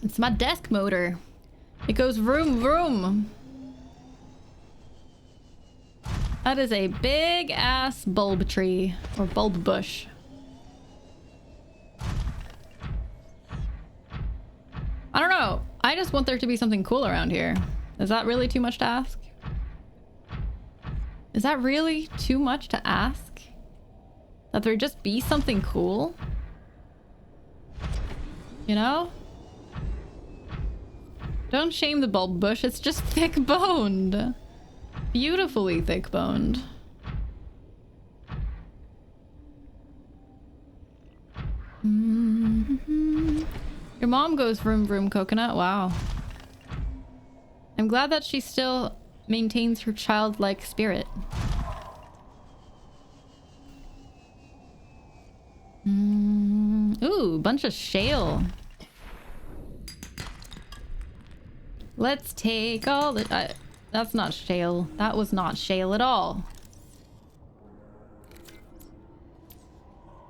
It's my desk motor. It goes vroom vroom. That is a big ass bulb tree or bulb bush. I don't know. I just want there to be something cool around here. Is that really too much to ask? Is that really too much to ask? That there just be something cool? You know? Don't shame the bulb bush. It's just thick boned. Beautifully thick boned. Your mom goes vroom vroom coconut. Wow. I'm glad that she still maintains her childlike spirit. Ooh, bunch of shale. Let's take all the... that's not shale. That was not shale at all.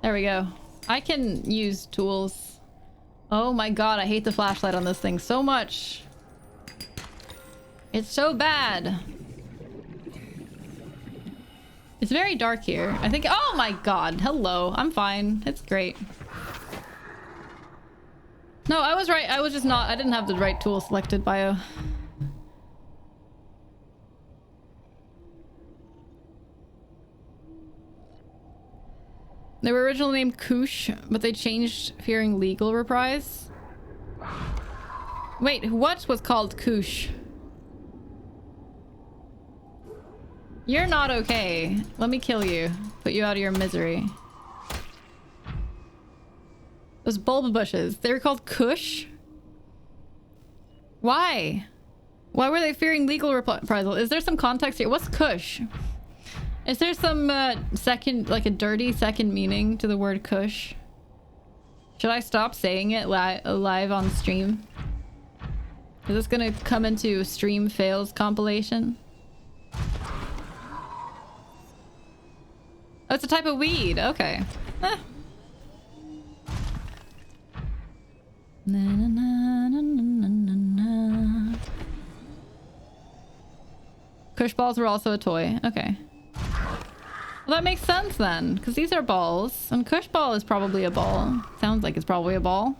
There we go. I can use tools. Oh my god, I hate the flashlight on this thing so much. It's so bad. It's very dark here. I think... oh my god. Hello. I'm fine. It's great. No, I was right. I was just not... I didn't have the right tool selected, bio. They were originally named Koosh, but they changed fearing legal reprise. Wait, what was called Koosh? You're not okay. Let me kill you. Put you out of your misery. Those bulb bushes. They were called Kush? Why? Why were they fearing legal reprisal? Is there some context here? What's Kush? Is there some second, like a dirty second meaning to the word Kush? Should I stop saying it live on stream? Is this gonna come into stream fails compilation? Oh, it's a type of weed. Okay. Eh. Na, na, na, na, na, na, na. Kush balls were also a toy. Okay. Well, that makes sense then, because these are balls, and Kush ball is probably a ball. Sounds like it's probably a ball.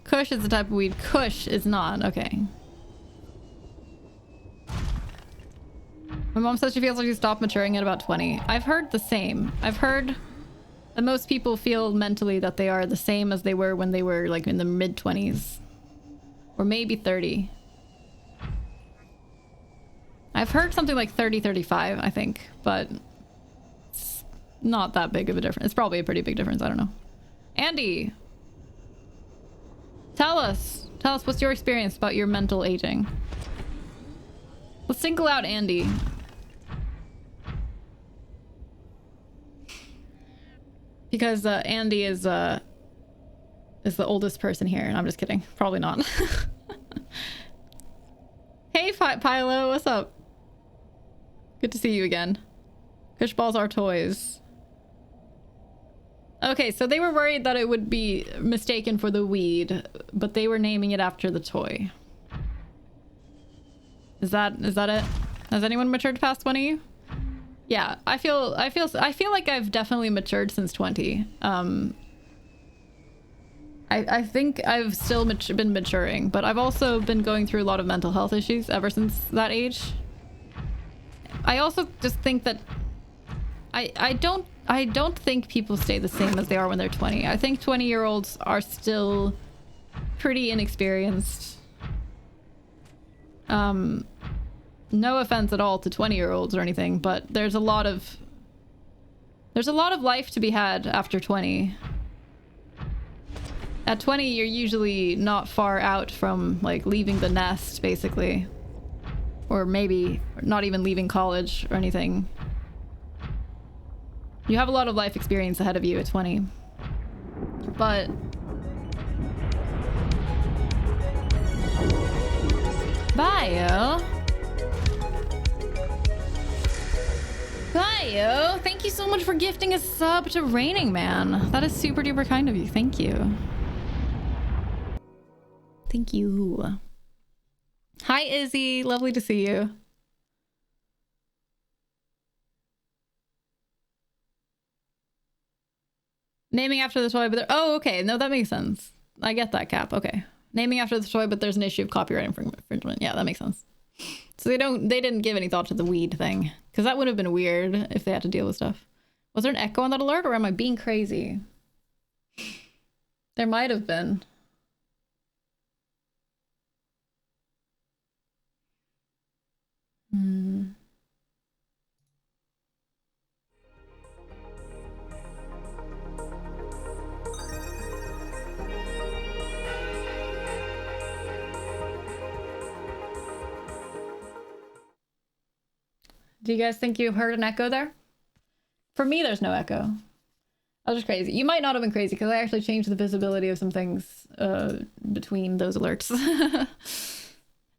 Kush is the type of weed. Kush is not. Okay. My mom says she feels like she stopped maturing at about 20. I've heard the same. I've heard that most people feel mentally that they are the same as they were when they were like in the mid-20s. Or maybe 30. I've heard something like 30, 35, I think. But it's not that big of a difference. It's probably a pretty big difference. I don't know. Andy! Tell us what's your experience about your mental aging? Let's single out Andy. Because Andy is the oldest person here. And I'm just kidding. Probably not. Hey, Pilo, what's up? Good to see you again. Kush balls are toys. Okay, so they were worried that it would be mistaken for the weed, but they were naming it after the toy. Is that it? Has anyone matured past 20? Yeah, I feel like I've definitely matured since 20. I think I've still been maturing, but I've also been going through a lot of mental health issues ever since that age. I also just think that I don't think people stay the same as they are when they're 20. I think 20-year-olds are still pretty inexperienced. No offense at all to 20-year-olds or anything, but there's a lot of life to be had after 20. At 20, you're usually not far out from like leaving the nest, basically. Or maybe not even leaving college or anything. You have a lot of life experience ahead of you at 20. But Bio. Bio, thank you so much for gifting a sub to Raining Man. That is super duper kind of you. Thank you. Thank you. Hi, Izzy. Lovely to see you. Naming after the toy, but there... Oh, okay. No, that makes sense. I get that, Cap. Okay. Naming after the toy, but there's an issue of copyright infringement. Yeah, that makes sense. So they didn't give any thought to the weed thing. Because that would have been weird if they had to deal with stuff. Was there an echo on that alert, or am I being crazy? There might have been. Do you guys think you heard an echo there? For me, there's no echo. I was just crazy. You might not have been crazy because I actually changed the visibility of some things between those alerts.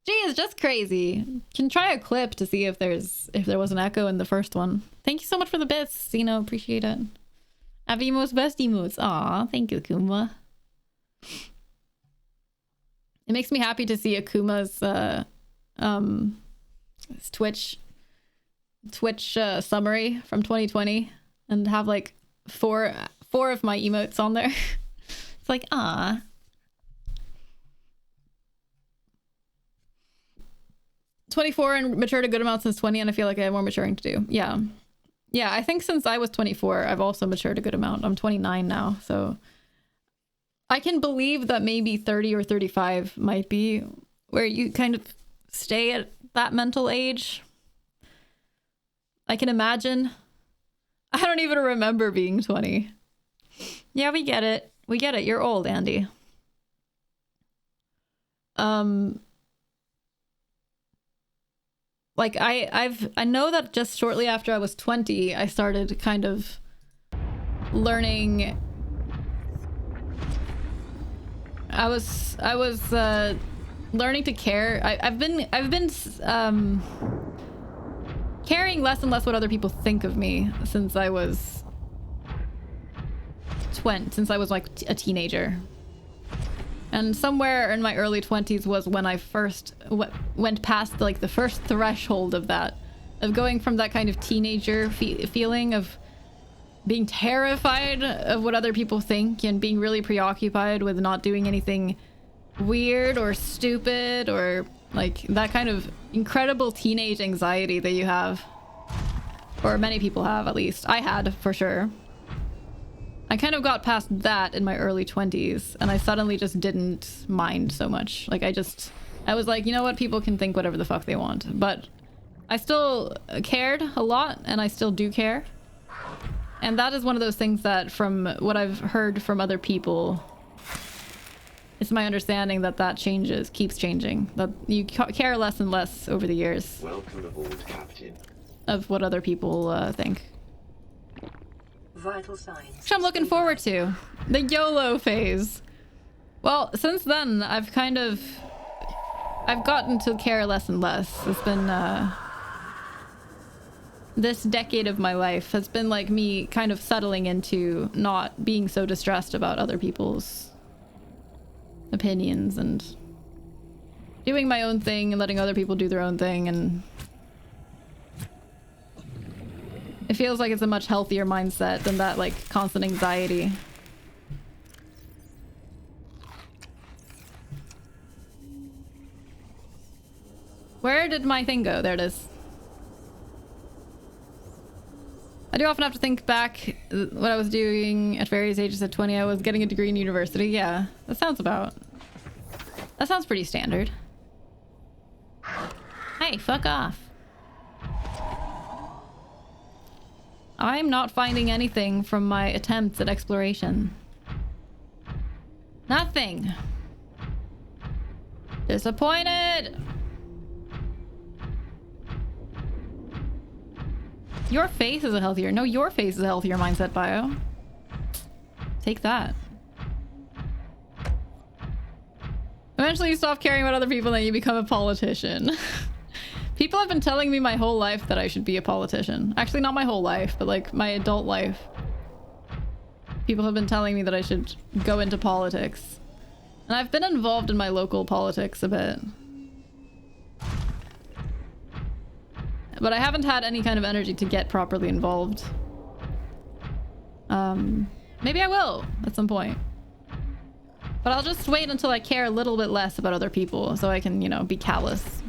Gee, it's just crazy. Can try a clip to see if there was an echo in the first one. Thank you so much for the bits, Sino. Appreciate it. Avimos best emotes. Aw, thank you, Kuma. It makes me happy to see Akuma's Twitch summary from 2020 and have like four of my emotes on there. It's like, ah. "24 and matured a good amount since 20, and I feel like I have more maturing to do." Yeah, I think since I was 24, I've also matured a good amount. I'm 29 now, so I can believe that maybe 30 or 35 might be where you kind of stay at that mental age. I can imagine. I don't even remember being 20. Yeah, we get it. We get it. You're old, Andy. Like I know that just shortly after I was 20, I started kind of learning. I was learning to care. I've been caring less and less what other people think of me since I was like a teenager. And somewhere in my early 20s was when I first went past like the first threshold of that, of going from that kind of teenager feeling of being terrified of what other people think and being really preoccupied with not doing anything weird or stupid or like that kind of incredible teenage anxiety that you have, or many people have, at least I had for sure. I kind of got past that in my early 20s and I suddenly just didn't mind so much. Like I was like, you know what, people can think whatever the fuck they want, but I still cared a lot and I still do care. And that is one of those things that, from what I've heard from other people, it's my understanding that that keeps changing. That you care less and less over the years. Welcome aboard, Captain. Of what other people think. Vital signs. Which I'm looking forward to. The YOLO phase. Well, since then, I've gotten to care less and less. It's been, this decade of my life has been like me kind of settling into not being so distressed about other people's opinions and doing my own thing and letting other people do their own thing, and it feels like it's a much healthier mindset than that like constant anxiety. Where did my thing go? There it is. I do often have to think back what I was doing at various ages. At 20, I was getting a degree in university. Yeah, that sounds pretty standard. Hey, fuck off. I'm not finding anything from my attempts at exploration. Nothing. Disappointed. Your face is a healthier. No, your face is a healthier mindset bio. Take that. Eventually you stop caring about other people and you become a politician. People have been telling me my whole life that I should be a politician. Actually, not my whole life, but like my adult life. People have been telling me that I should go into politics. And I've been involved in my local politics a bit. But I haven't had any kind of energy to get properly involved. Maybe I will at some point. But I'll just wait until I care a little bit less about other people so I can, you know, be callous.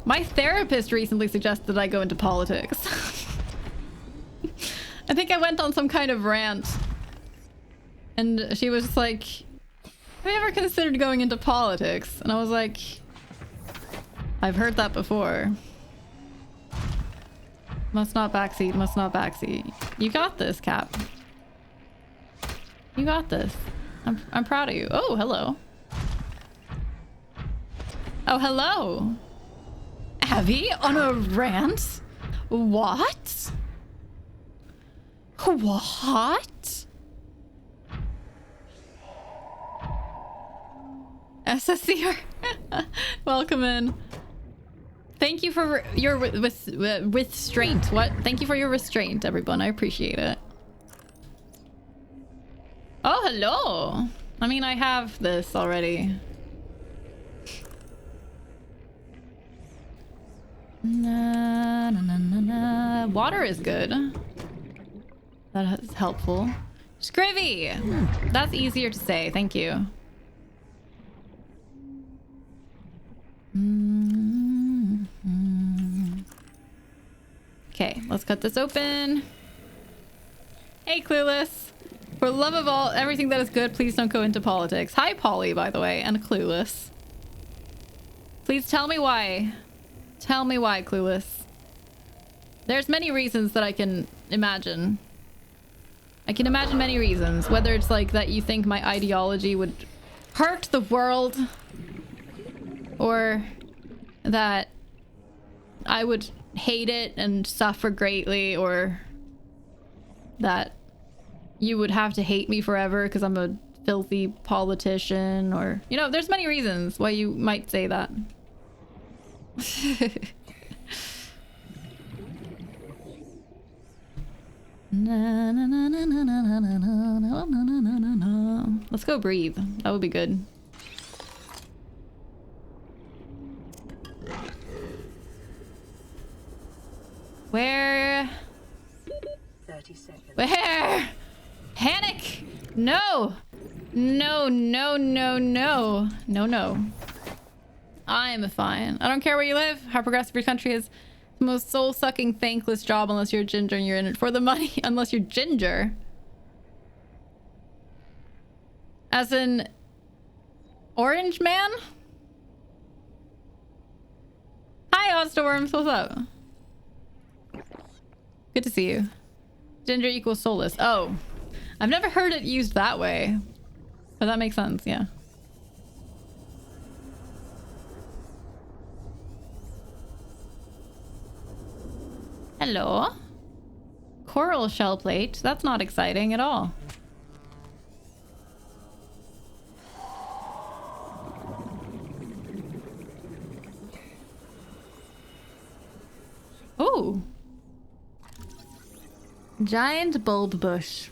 My therapist recently suggested that I go into politics. I think I went on some kind of rant. And she was just like, have you ever considered going into politics? And I was like, I've heard that before. Must not backseat, must not backseat. You got this, Cap. You got this. I'm proud of you. Oh, hello. Oh, hello. Abby on a rant? What? What? SSCR. Welcome in. Thank you for your restraint. What? Thank you for your restraint, everyone. I appreciate it. Oh, hello. I mean, I have this already. Na, na, na, na, na. Water is good. That is helpful. Scrivy! That's easier to say. Thank you. Okay, let's cut this open. Hey, Clueless. For love of all, everything that is good, please don't go into politics. Hi, Polly, by the way, and Clueless. Please tell me why. Tell me why, Clueless. There's many reasons that I can imagine. I can imagine many reasons. Whether it's like that you think my ideology would hurt the world, or that I would hate it and suffer greatly, or that you would have to hate me forever because I'm a filthy politician, or, you know, there's many reasons why you might say that. Na, na, na, na, na, na, na, na, na, na, na, na, na. Let's go breathe. That would be good. Where? 30 seconds. Where? Panic! No! No, no, no, no. No, no. I'm fine. I don't care where you live, how progressive your country is. The most soul-sucking, thankless job unless you're ginger and you're in it for the money. Unless you're ginger. As in... Orange Man? Hi, Odstorms. What's up? Good to see you. Ginger equals soulless. Oh. I've never heard it used that way. But that makes sense, yeah. Hello. Coral shell plate. That's not exciting at all. Oh. Giant bulb bush.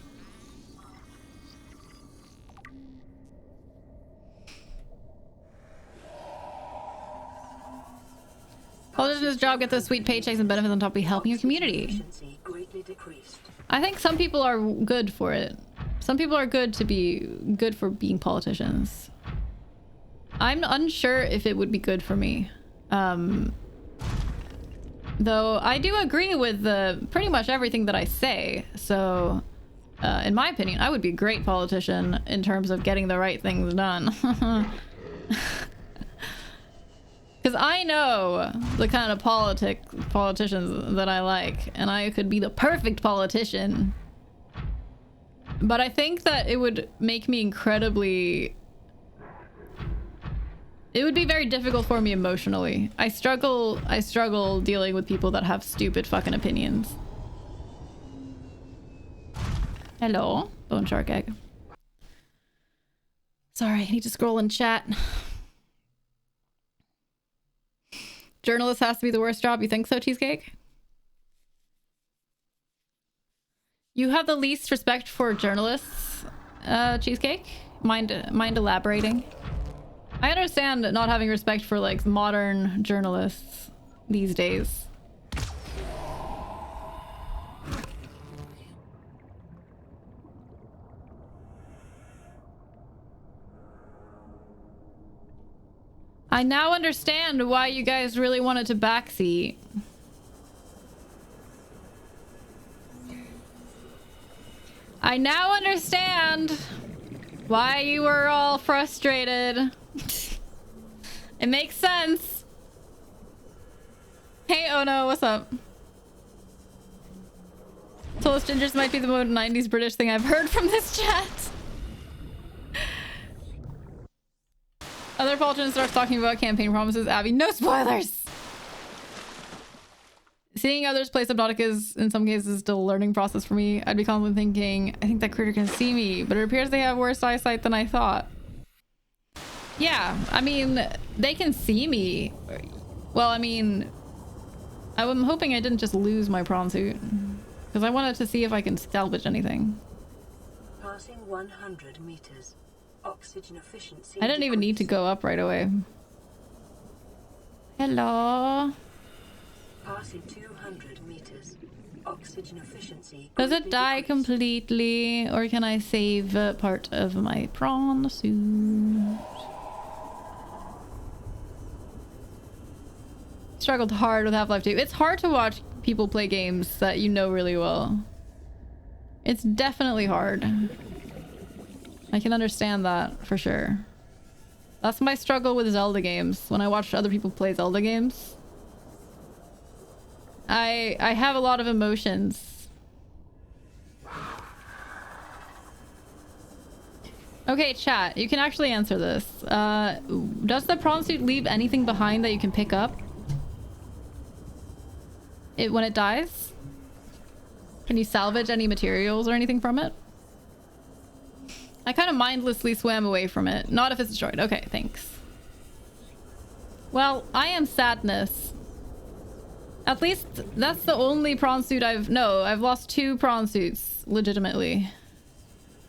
Politician's job, get those sweet paychecks and benefits on top of helping your community. I think some people are good for it. Some people are good to be good for being politicians. I'm unsure if it would be good for me. Though I do agree with pretty much everything that I say. So, in my opinion, I would be a great politician in terms of getting the right things done. Because I know the kind of politicians that I like, and I could be the perfect politician. But I think that it would make me incredibly... It would be very difficult for me emotionally. I struggle dealing with people that have stupid fucking opinions. Hello, bone shark egg. Sorry, I need to scroll in chat. Journalist has to be the worst job. You think so, Cheesecake? You have the least respect for journalists, Cheesecake? Mind elaborating? I understand not having respect for like modern journalists these days. I now understand why you guys really wanted to backseat. I now understand why you were all frustrated. It makes sense. Hey, oh no, what's up? Toast gingers might be the most 90s British thing I've heard from this chat. Other politicians start talking about campaign promises. Abby, no spoilers! Seeing others play Subnautica is, in some cases, still a learning process for me. I'd be constantly thinking, I think that critter can see me, but it appears they have worse eyesight than I thought. Yeah, I mean, they can see me. Well, I mean, I'm hoping I didn't just lose my prawn suit. Because I wanted to see if I can salvage anything. Passing 100 meters. Oxygen efficiency. I didn't even need to go up right away. Hello. Passing 200 meters. Oxygen efficiency. Does it die completely, or can I save part of my prawn suit? Struggled hard with Half-Life 2. It's hard to watch people play games that you know really well. It's definitely hard. I can understand that for sure. That's my struggle with Zelda games. When I watch other people play Zelda games, I have a lot of emotions. Okay, chat, you can actually answer this. Does the prawn suit leave anything behind that you can pick up? When it dies? Can you salvage any materials or anything from it? I kind of mindlessly swam away from it. Not if it's destroyed. Okay, thanks. Well, I am sadness. At least that's the only prawn suit I've lost 2 prawn suits legitimately.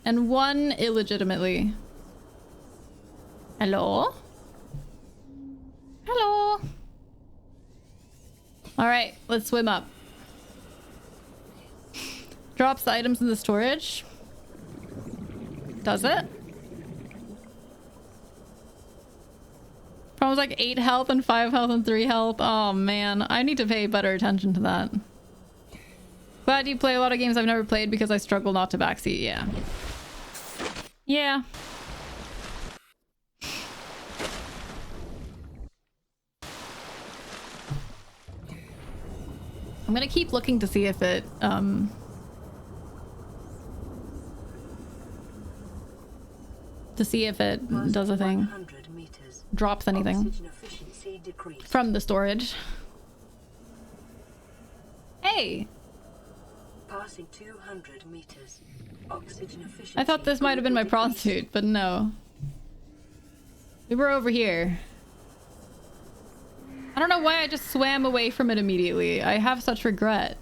And 1 illegitimately. Hello? Hello? Alright, let's swim up. Drops the items in the storage. Does it? Problems like 8 health and 5 health and 3 health. Oh man, I need to pay better attention to that. Glad you play a lot of games I've never played because I struggle not to backseat. Yeah. Yeah. I'm gonna keep looking to see if it does a thing. Drops anything from the storage. Hey! Passing 200 meters. Oxygen efficiency. I thought this might have been my prawn suit, but no. We were over here. I don't know why I just swam away from it immediately. I have such regret.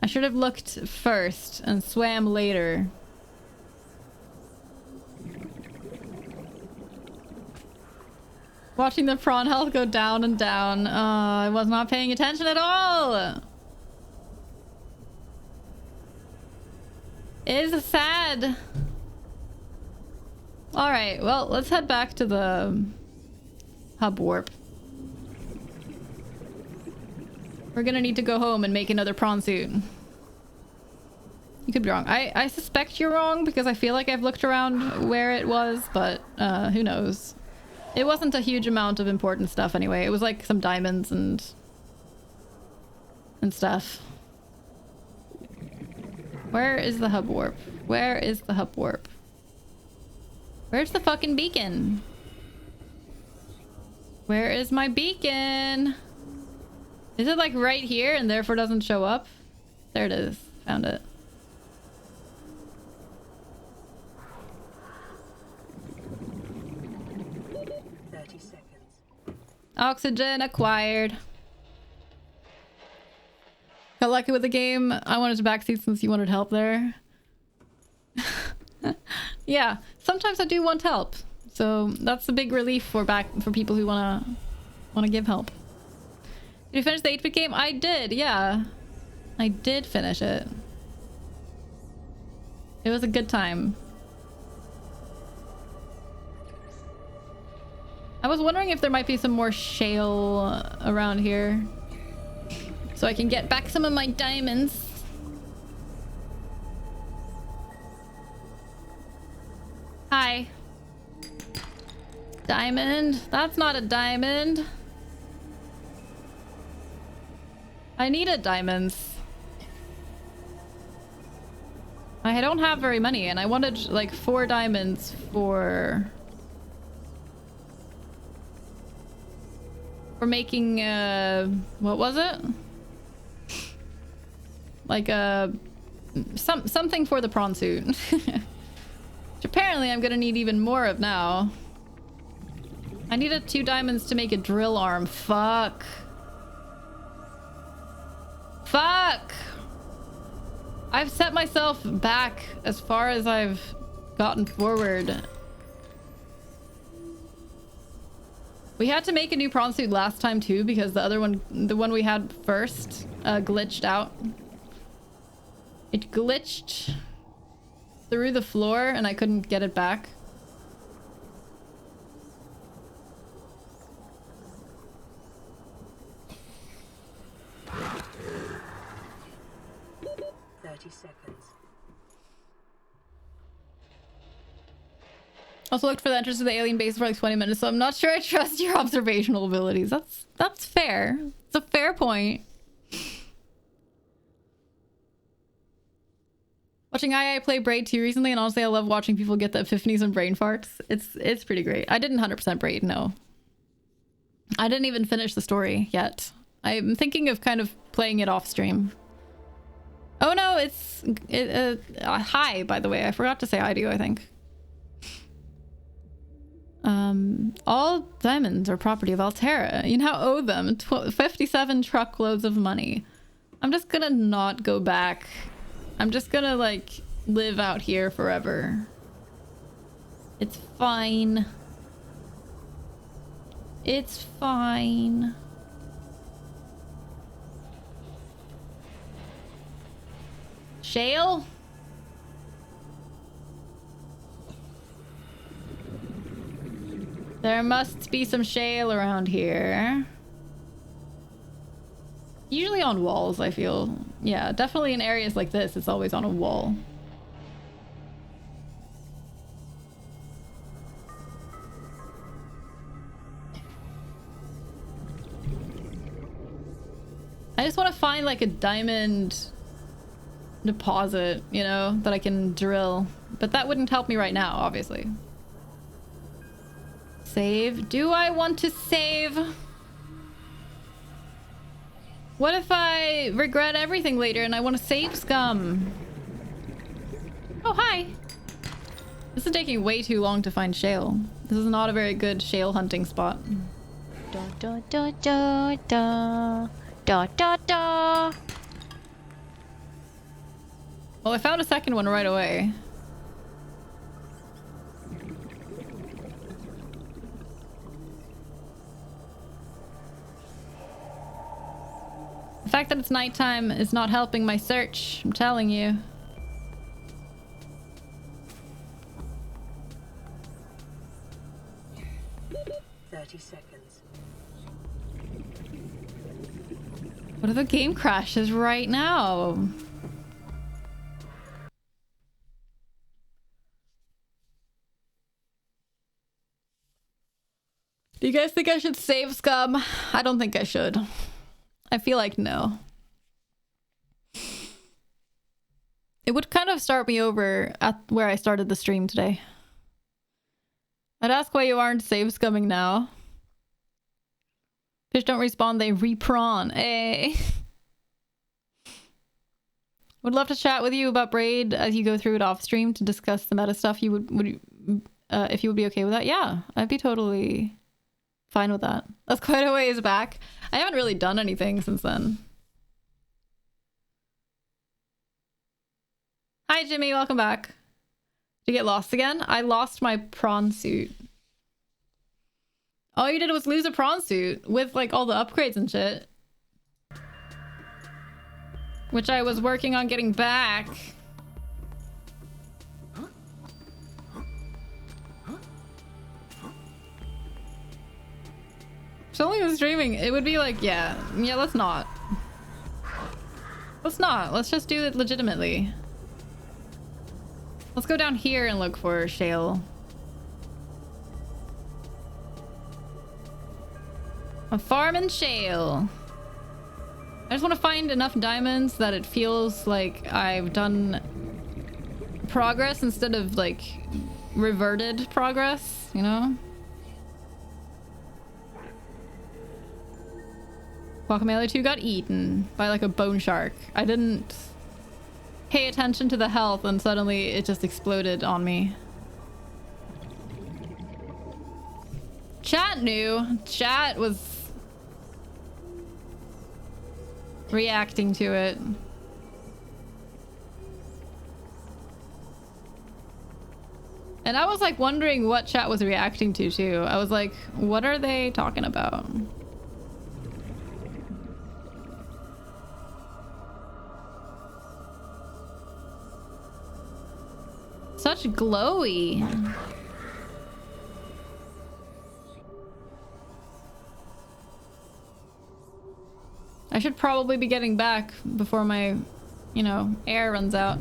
I should have looked first and swam later. Watching the prawn health go down and down. I was not paying attention at all. It is sad. Alright, well, let's head back to the hub warp. We're gonna need to go home and make another prawn suit. You could be wrong. I suspect you're wrong because I feel like I've looked around where it was, but who knows. It wasn't a huge amount of important stuff anyway. It was like some diamonds and stuff. Where is the hub warp? Where is the hub warp? Where's the fucking beacon? Where is my beacon? Is it like right here and therefore doesn't show up? There it is. Found it. Oxygen acquired. Got lucky with the game. I wanted to backseat since you wanted help there. Yeah, sometimes I do want help. So that's a big relief for people who wanna give help. Did you finish the 8-bit game? I did, yeah. I did finish it. It was a good time. I was wondering if there might be some more shale around here. So I can get back some of my diamonds. Hi. Diamond? That's not a diamond. I needed diamonds. I don't have very many and I wanted like 4 diamonds for making what was it? Like something for the prawn suit. Which apparently I'm gonna need even more of now. I needed 2 diamonds to make a drill arm. Fuck. Fuck! I've set myself back as far as I've gotten forward. We had to make a new prawn suit last time too because the other one, the one we had first, glitched out. It glitched through the floor and I couldn't get it back. Also looked for the entrance to the alien base for like 20 minutes, so I'm not sure I trust your observational abilities. That's fair. It's a fair point. Watching II play Braid 2 recently, and honestly I love watching people get the epiphanies and brain farts. It's pretty great. I didn't 100% Braid, no. I didn't even finish the story yet. I'm thinking of kind of playing it off stream. Oh no, it's... hi, by the way. I forgot to say hi to you, I think. All diamonds are property of Altera. You now owe them 57 truckloads of money. I'm just gonna not go back. I'm just gonna like live out here forever. It's fine. It's fine. Shale? There must be some shale around here. Usually on walls, I feel. Yeah, definitely in areas like this, it's always on a wall. I just want to find like a diamond deposit, you know, that I can drill. But that wouldn't help me right now, obviously. Save. Do I want to save? What if I regret everything later and I want to save scum? Oh, hi. This is taking way too long to find shale. This is not a very good shale hunting spot. Da da da da da da da da. Well, I found a second one right away. The fact that it's nighttime is not helping my search, I'm telling you. What if the game crashes right now? Do you guys think I should save scum? I don't think I should. I feel like no. It would kind of start me over at where I started the stream today. I'd ask why you aren't save scumming now. Fish don't respawn, they reprawn. Eh. Would love to chat with you about Braid as you go through it off stream to discuss the meta stuff. You if you would be okay with that? Yeah, I'd be totally fine with that. That's quite a ways back. I haven't really done anything since then. Hi Jimmy, welcome back. Did you get lost again? I lost my prawn suit. All you did was lose a prawn suit with like all the upgrades and shit. Which I was working on getting back. If only was streaming, it would be like, yeah, let's not. Let's not. Let's just do it legitimately. Let's go down here and look for shale. A farm and shale. I just want to find enough diamonds that it feels like I've done progress instead of like reverted progress, you know? Guacamole 2 got eaten by like a bone shark. I didn't pay attention to the health and suddenly it just exploded on me. Chat knew. Chat was reacting to it. And I was like wondering what chat was reacting to too. I was like, what are they talking about? Such glowy. I should probably be getting back before my, you know, air runs out.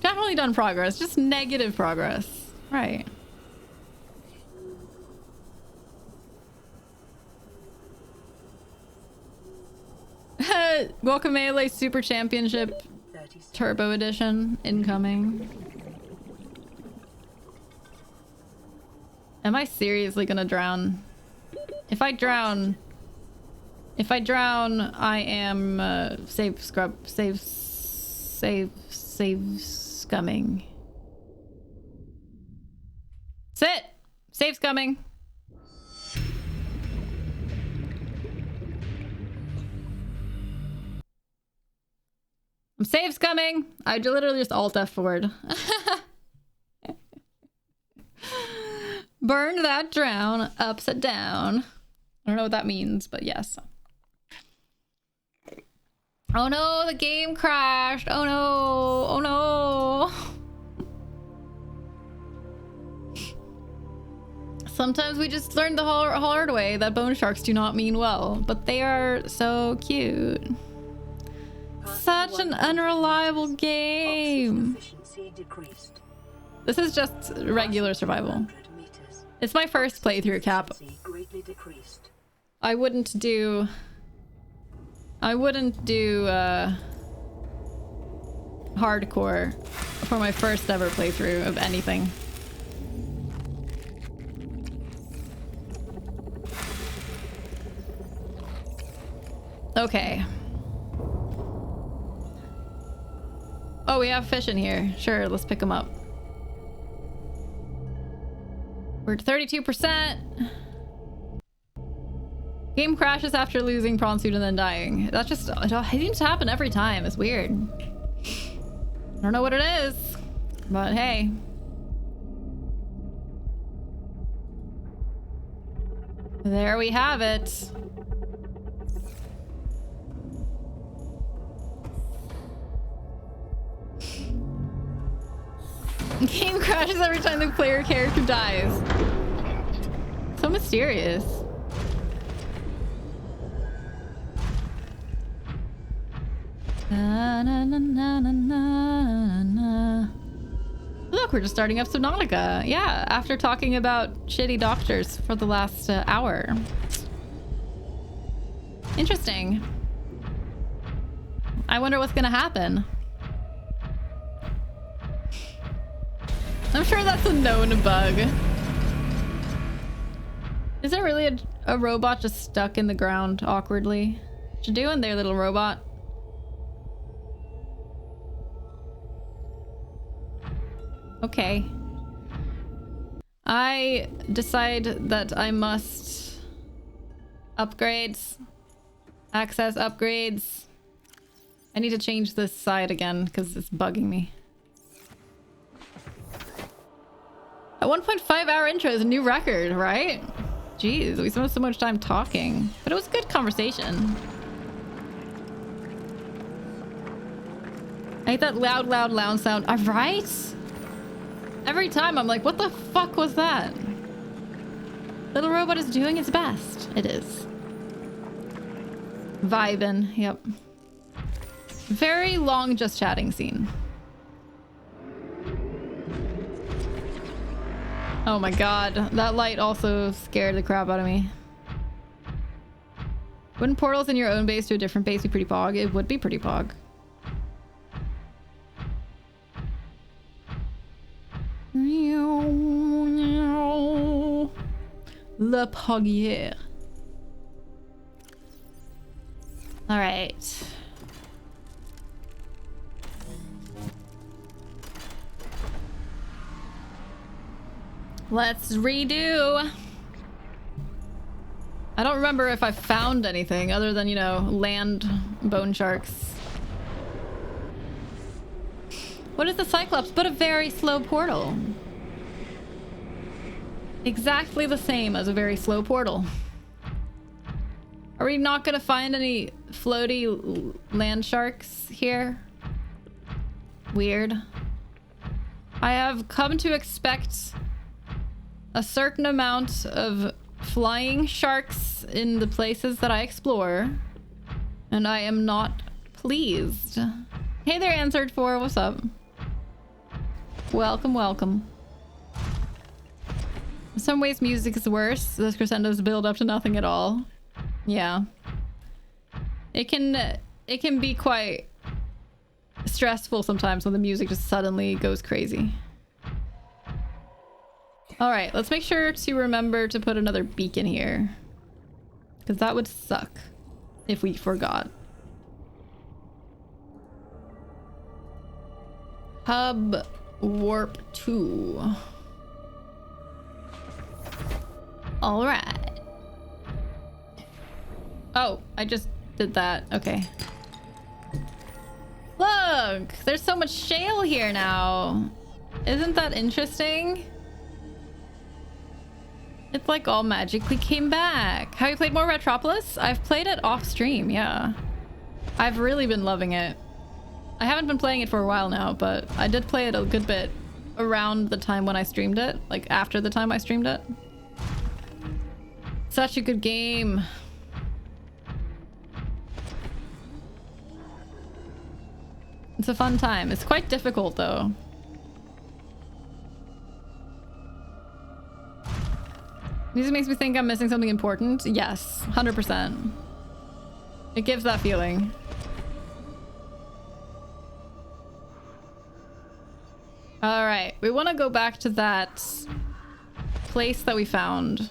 Definitely done progress, just negative progress. Right. Guacamole Super Championship Turbo Edition incoming. Am I seriously gonna drown? If I drown, I am save scumming. Sit! Save scumming. I'm save scumming. I literally just alt F forward. Burn that drown upside down. I don't know what that means, but yes. Oh no, the game crashed. Oh no. Oh no. Sometimes we just learn the hard way that bone sharks do not mean well, but they are so cute. Such an unreliable game. This is just regular survival. It's my first playthrough, Cap. I wouldn't do hardcore for my first ever playthrough of anything. Okay. Oh, we have fish in here. Sure, let's pick them up. We're at 32%. Game crashes after losing prawn suit and then dying. That just, it seems to happen every time. It's weird. I don't know what it is, but hey. There we have it. Game crashes every time the player character dies. So mysterious. Na, na, na, na, na, na, na. Look, we're just starting up Subnautica. Yeah, after talking about shitty doctors for the last hour. Interesting. I wonder what's gonna happen. I'm sure that's a known bug. Is there really a robot just stuck in the ground awkwardly? What you doing there, little robot? Okay. I decide that I must upgrades. Access upgrades. I need to change this side again because it's bugging me. A 1.5 hour intro is a new record, right? Jeez, we spent so much time talking. But it was a good conversation. I hate that loud sound. Right? Every time I'm like, what the fuck was that? Little robot is doing its best. It is. Vibin', yep. Very long just chatting scene. Oh my god, that light also scared the crap out of me. Wouldn't portals in your own base to a different base be pretty pog? It would be pretty pog. Le Pogier. All right. Let's redo. I don't remember if I found anything other than, you know, land bone sharks. What is the Cyclops but a very slow portal? Exactly the same as a very slow portal. Are we not gonna find any floaty land sharks here? Weird. I have come to expect a certain amount of flying sharks in the places that I explore, and I am not pleased. Hey there, Answered For. What's up? Welcome, welcome. In some ways, music is worse. Those crescendos build up to nothing at all. Yeah. It can be quite stressful sometimes when the music just suddenly goes crazy. All right, let's make sure to remember to put another beacon here, because that would suck if we forgot. Hub warp 2. All right. Oh, I just did that. Okay. Look, there's so much shale here now. Isn't that interesting? It's like all magically came back. Have you played more Retropolis? I've played it off stream, yeah. I've really been loving it. I haven't been playing it for a while now, but I did play it a good bit around the time when I streamed it. Like after the time I streamed it. Such a good game. It's a fun time. It's quite difficult though. Music makes me think I'm missing something important. Yes, 100%. It gives that feeling. All right, we want to go back to that place that we found.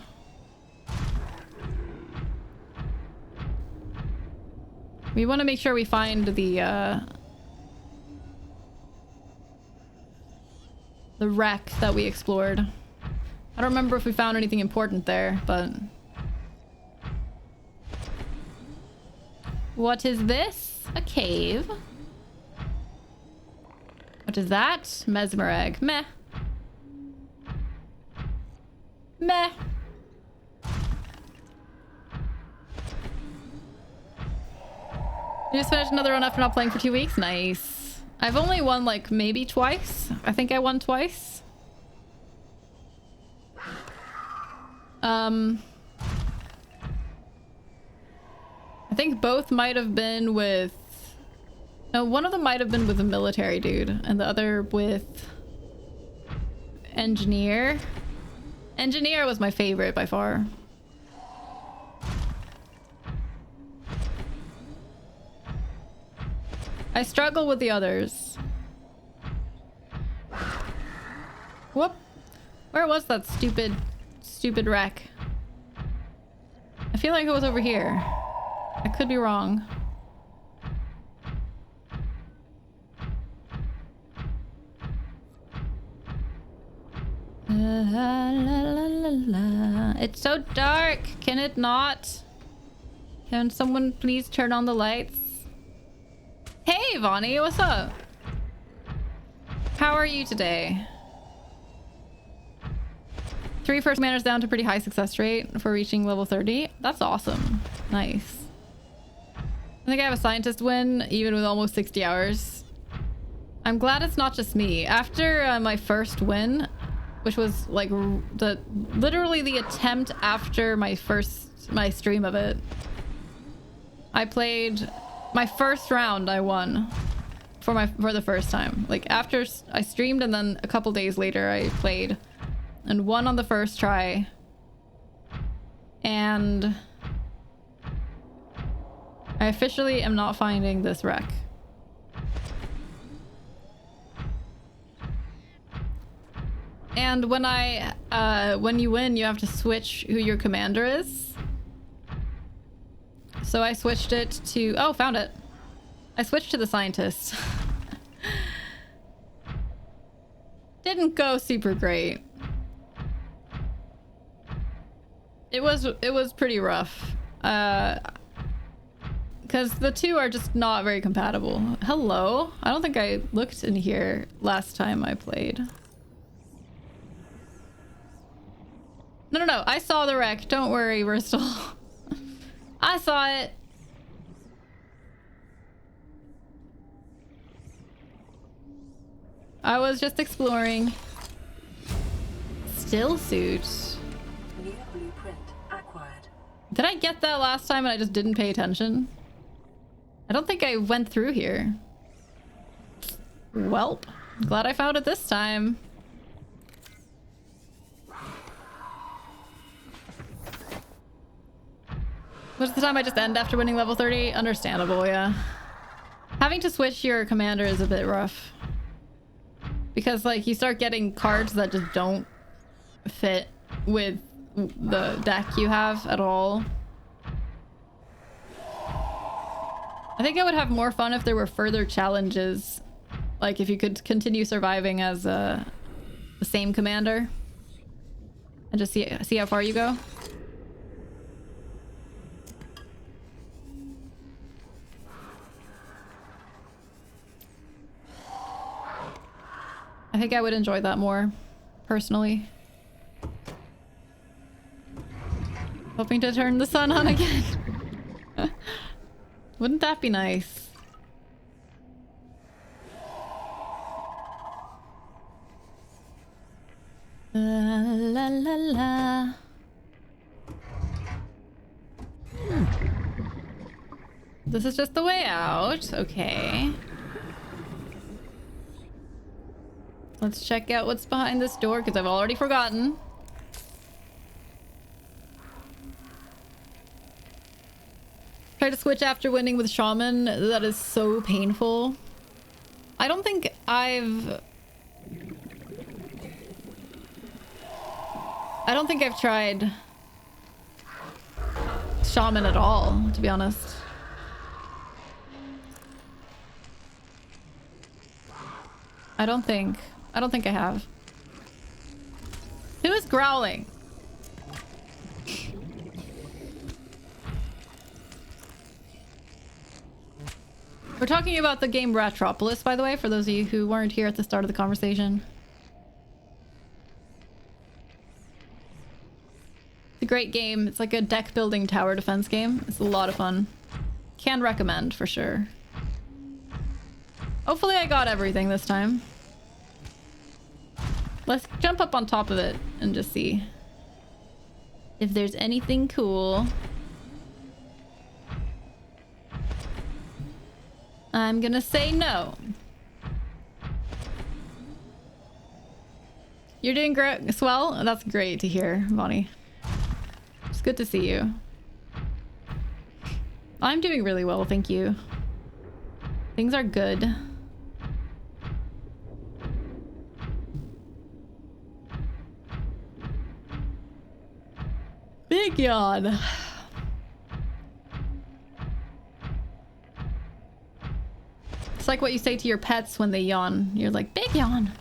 We want to make sure we find the wreck that we explored. I don't remember if we found anything important there, but... What is this? A cave. What is that? Mesmer egg. Meh. Meh. You just finished another run after not playing for 2 weeks? Nice. I've only won like maybe twice. I think I won twice. I think both might have been with No, one of them might have been with a military dude, and the other with engineer. Engineer was my favorite by far. I struggle with the others. Whoop. Where was that stupid wreck? I feel like it was over here. I could be wrong. La, la, la, la, la. It's so dark. Can it not? Can someone please turn on the lights? Hey, Vonnie, what's up? How are you today? 3 first commanders down to pretty high success rate for reaching level 30. That's awesome. Nice. I think I have a scientist win, even with almost 60 hours. I'm glad it's not just me. After my first win, which was like literally the attempt after my stream of it, I played my first round. I won for the first time. Like after I streamed, and then a couple days later I played and won on the first try. And I officially am not finding this wreck. And when you win, you have to switch who your commander is. So I switched it to... Oh, found it. I switched to the scientist. Didn't go super great. It was pretty rough. Because the two are just not very compatible. Hello? I don't think I looked in here last time I played. No. I saw the wreck. Don't worry, we're still... I saw it. I was just exploring. Still suit. New blueprint acquired. Did I get that last time and I just didn't pay attention? I don't think I went through here. Welp. Glad I found it this time. What's the time I just end after winning level 30? Understandable, yeah. Having to switch your commander is a bit rough. Because, like, you start getting cards that just don't fit with the deck you have at all. I think I would have more fun if there were further challenges. Like, if you could continue surviving as the same commander. And just see how far you go. I think I would enjoy that more, personally. Hoping to turn the sun on again. Wouldn't that be nice? La la la la. This is just the way out. Okay. Let's check out what's behind this door, because I've already forgotten. Try to switch after winning with Shaman. That is so painful. I don't think I've tried Shaman at all, to be honest. I don't think I have. Who is growling? We're talking about the game Ratropolis, by the way, for those of you who weren't here at the start of the conversation. It's a great game. It's like a deck building tower defense game. It's a lot of fun. Can recommend for sure. Hopefully I got everything this time. Let's jump up on top of it and just see if there's anything cool. I'm gonna say no. You're doing great, swell. That's great to hear, Bonnie. It's good to see you. I'm doing really well, thank you. Things are good. Big yawn. It's like what you say to your pets when they yawn. You're like, big yawn.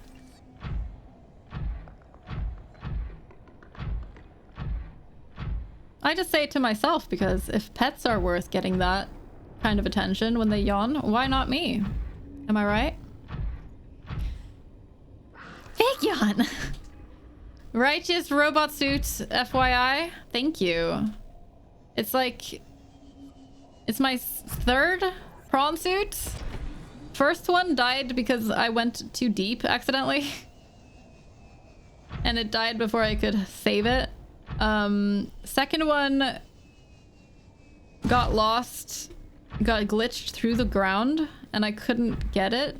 I just say it to myself because if pets are worth getting that kind of attention when they yawn, why not me? Am I right? Big yawn. Righteous robot suit, FYI. Thank you. It's like... It's my third prawn suit. First one died because I went too deep accidentally. And it died before I could save it. Second one got lost, got glitched through the ground, and I couldn't get it.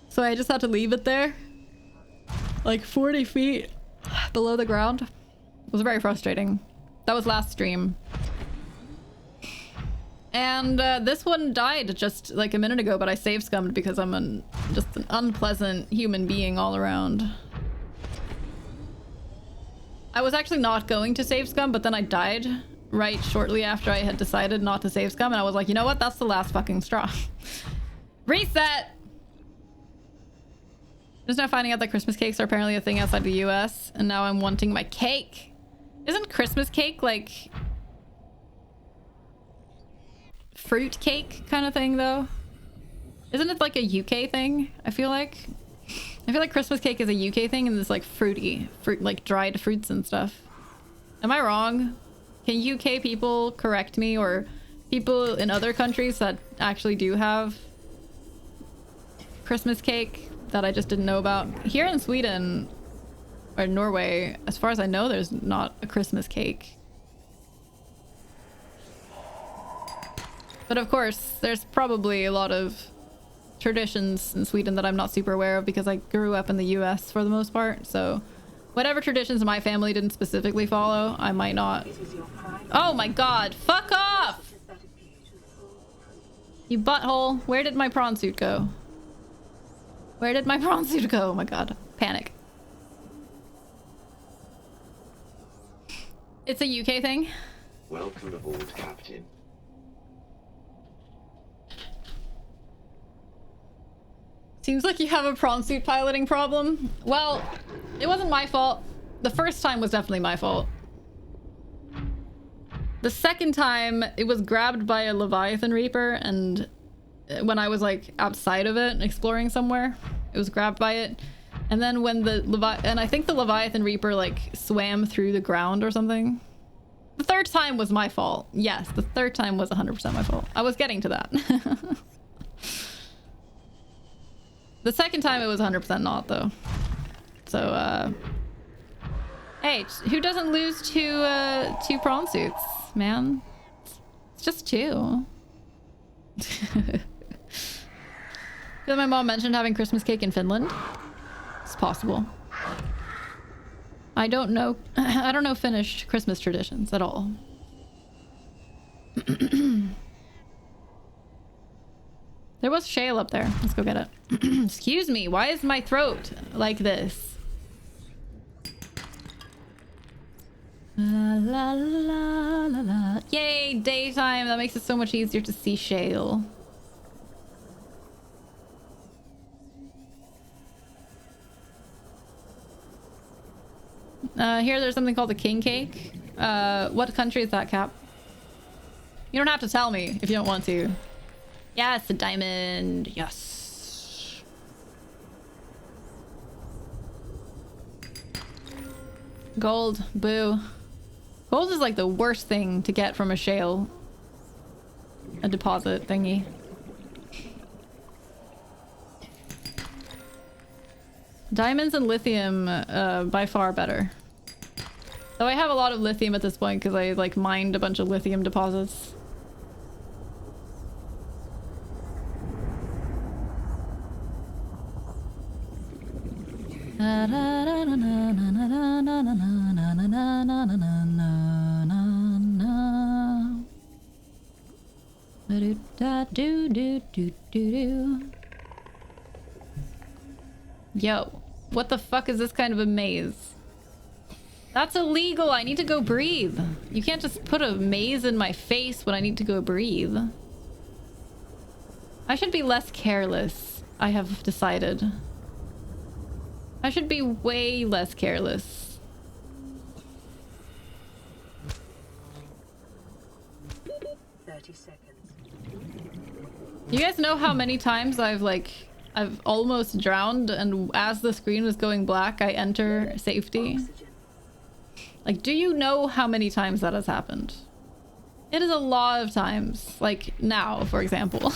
So I just had to leave it there, like 40 feet below the ground. It was very frustrating. That was last stream. And this one died just like a minute ago, but I save scummed because I'm just an unpleasant human being all around. I was actually not going to save scum, but then I died right shortly after I had decided not to save scum, and I was like, you know what? That's the last fucking straw. Reset! Just now finding out that Christmas cakes are apparently a thing outside the US, and now I'm wanting my cake. Isn't Christmas cake like... fruit cake kind of thing though? Isn't it like a UK thing? I feel like Christmas cake is a UK thing, and it's like fruit, like dried fruits and stuff. Am I wrong? Can UK people correct me, or people in other countries that actually do have Christmas cake that I just didn't know about? Here in Sweden or Norway, as far as I know, there's not a Christmas cake. But of course, there's probably a lot of traditions in Sweden that I'm not super aware of because I grew up in the US for the most part. So whatever traditions my family didn't specifically follow, I might not. Oh my god, fuck off! You butthole. Where did my prawn suit go? Where did my prawn suit go? Oh my god. Panic. It's a UK thing. Welcome aboard, Captain. Seems like you have a prawn suit piloting problem. Well, it wasn't my fault. The first time was definitely my fault. The second time, it was grabbed by a leviathan reaper, and when I was like outside of it, exploring somewhere, it was grabbed by it. And then when I think the leviathan reaper like swam through the ground or something. The third time was my fault. Yes, the third time was 100% my fault. I was getting to that. The second time it was 100% not though. So hey, who doesn't lose two prawn suits, man? It's just two. Feel my mom mentioned having Christmas cake in Finland. It's possible. I don't know Finnish Christmas traditions at all. There was shale up there. Let's go get it. Excuse me, why is my throat like this? La la la la la. Yay, daytime. That makes it so much easier to see shale. Here there's something called the king cake. What country is that, Cap? You don't have to tell me if you don't want to. Yes, a diamond. Yes. Gold. Boo. Gold is like the worst thing to get from a shale. A deposit thingy. Diamonds and lithium, by far better. Though I have a lot of lithium at this point because I like mined a bunch of lithium deposits. Yo, what the fuck is this kind of a maze? That's illegal. I need to go breathe. You can't just put a maze in my face when I need to go breathe. I should be less careless, I have decided. I should be way less careless. 30 seconds. You guys know how many times I've almost drowned, and as the screen was going black, I enter safety? Oxygen. Like, do you know how many times that has happened? It is a lot of times. Like, now, for example.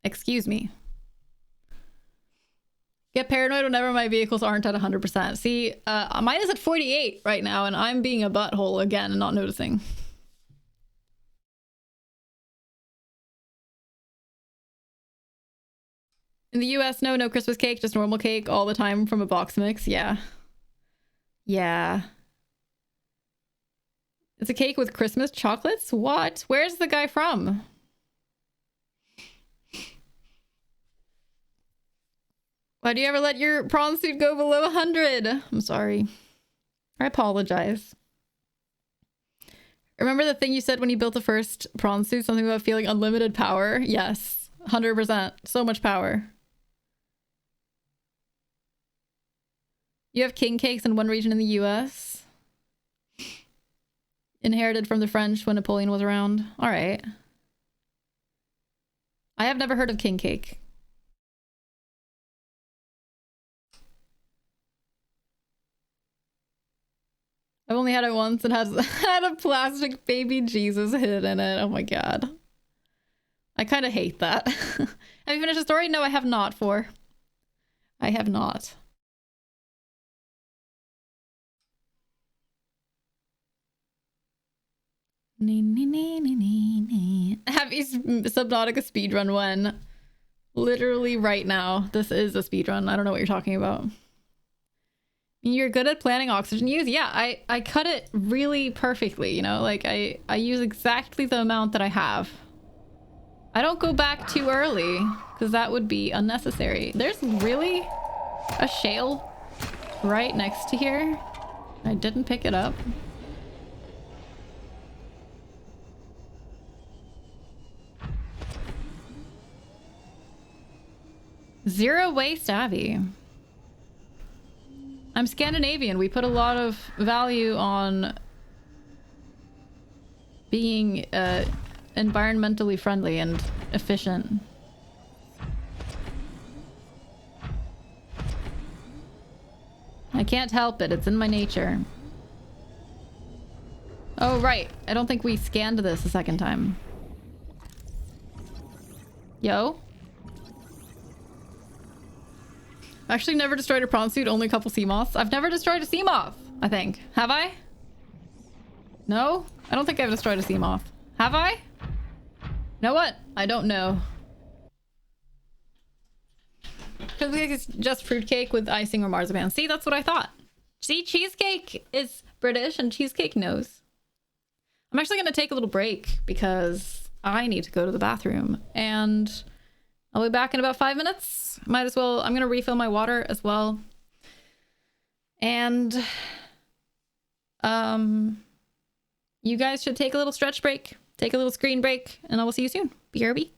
Excuse me. Get paranoid whenever my vehicles aren't at 100%. See, mine is at 48 right now, and I'm being a butthole again and not noticing. In the US, no Christmas cake, just normal cake all the time from a box mix. Yeah. Yeah. It's a cake with Christmas chocolates? What? Where's the guy from? Why do you ever let your prawn suit go below 100? I'm sorry. I apologize. Remember the thing you said when you built the first prawn suit? Something about feeling unlimited power? Yes. 100%. So much power. You have king cakes in one region in the US. Inherited from the French when Napoleon was around. All right. I have never heard of king cake. I've only had it once. It has had a plastic baby Jesus hidden in it. Oh my god. I kind of hate that. Have you finished the story? No, I have not, for. I have not. Happy Subnautica speedrun when? Literally right now. This is a speedrun. I don't know what you're talking about. You're good at planning oxygen use? Yeah, I cut it really perfectly, you know? Like, I use exactly the amount that I have. I don't go back too early, because that would be unnecessary. There's really a shale right next to here. I didn't pick it up. Zero waste, Abby. I'm Scandinavian. We put a lot of value on being environmentally friendly and efficient. I can't help it. It's in my nature. Oh, right. I don't think we scanned this a second time. Yo? I've actually never destroyed a prawn suit, only a couple sea moths. I've never destroyed a sea moth, I think. Have I? No? I don't think I've destroyed a sea moth. Have I? You know what? I don't know. Cheesecake is just fruitcake with icing or marzipan. See, that's what I thought. See, cheesecake is British and cheesecake knows. I'm actually going to take a little break because I need to go to the bathroom. And I'll be back in about 5 minutes. Might as well. I'm going to refill my water as well. And you guys should take a little stretch break. Take a little screen break. And I will see you soon. BRB.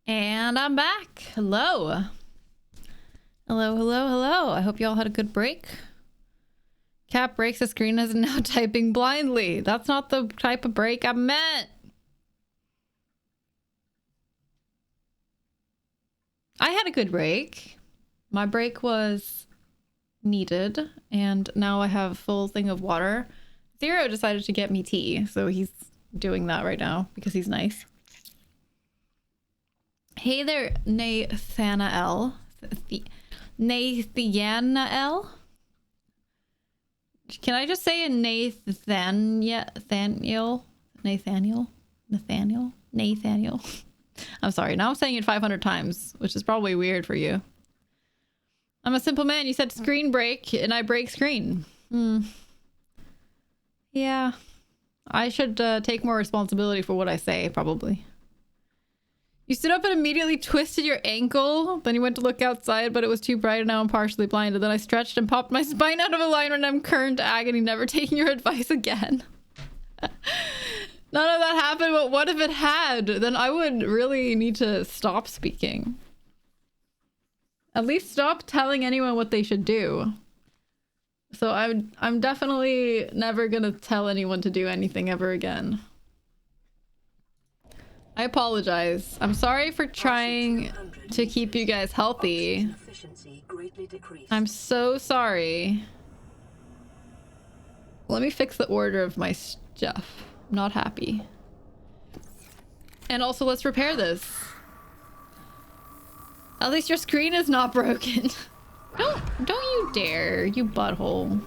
And I'm back. Hello. Hello, hello, hello. I hope you all had a good break. Cat breaks the screen as now typing blindly. That's not the type of break I meant. I had a good break. My break was needed, and now I have a full thing of water. Zero decided to get me tea, so he's doing that right now because he's nice. Hey there, Nathanael. Nathanael? Can I just say a Nathaniel? I'm sorry, now I'm saying it 500 times, which is probably weird for you. I'm a simple man. You said screen break, and I break screen. Yeah. I should take more responsibility for what I say, probably. You stood up and immediately twisted your ankle. Then you went to look outside, but it was too bright and now I'm partially blinded. Then I stretched and popped my spine out of alignment and I'm current agony, never taking your advice again. None of that happened, but what if it had? Then I would really need to stop speaking. At least stop telling anyone what they should do. So I'm definitely never gonna tell anyone to do anything ever again. I apologize. I'm sorry for trying to keep you guys healthy. I'm so sorry. Let me fix the order of my stuff. I'm not happy. And also, let's repair this. At least your screen is not broken. Don't you dare, you butthole.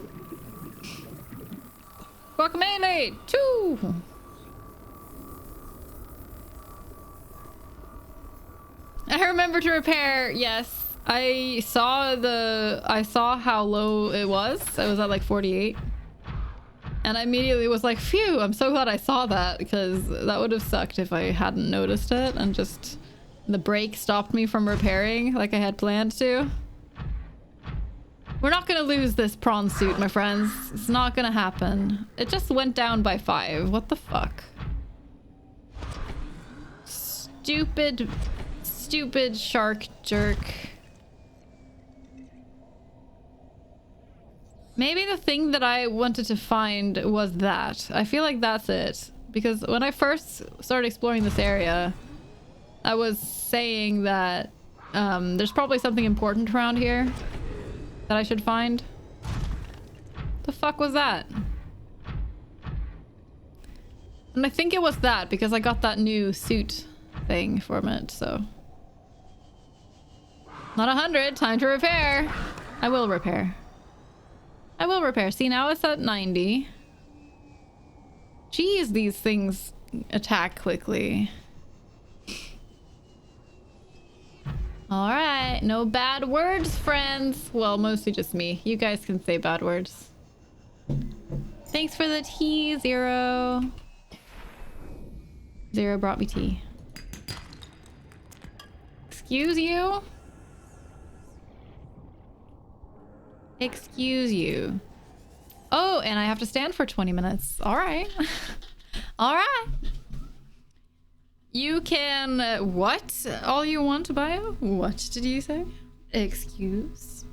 Guacamole 2. I remember to repair. Yes, I saw how low it was. It was at like 48. And I immediately was like, phew, I'm so glad I saw that, because that would have sucked if I hadn't noticed it and just the break stopped me from repairing like I had planned to. We're not gonna lose this prawn suit, my friends. It's not gonna happen. It just went down by 5. What the fuck? Stupid shark jerk. Maybe the thing that I wanted to find was that. I feel like that's it. Because when I first started exploring this area, I was saying that there's probably something important around here that I should find. The fuck was that? And I think it was that because I got that new suit thing from it, so. Not 100, time to repair. I will repair. I will repair. See, now it's at 90. Jeez, these things attack quickly. Alright, no bad words, friends. Well, mostly just me. You guys can say bad words. Thanks for the tea, Zero. Zero brought me tea. Excuse you? Excuse you. Oh, and I have to stand for 20 minutes. All right. All right. You can... what? All you want, bio? What did you say? Excuse?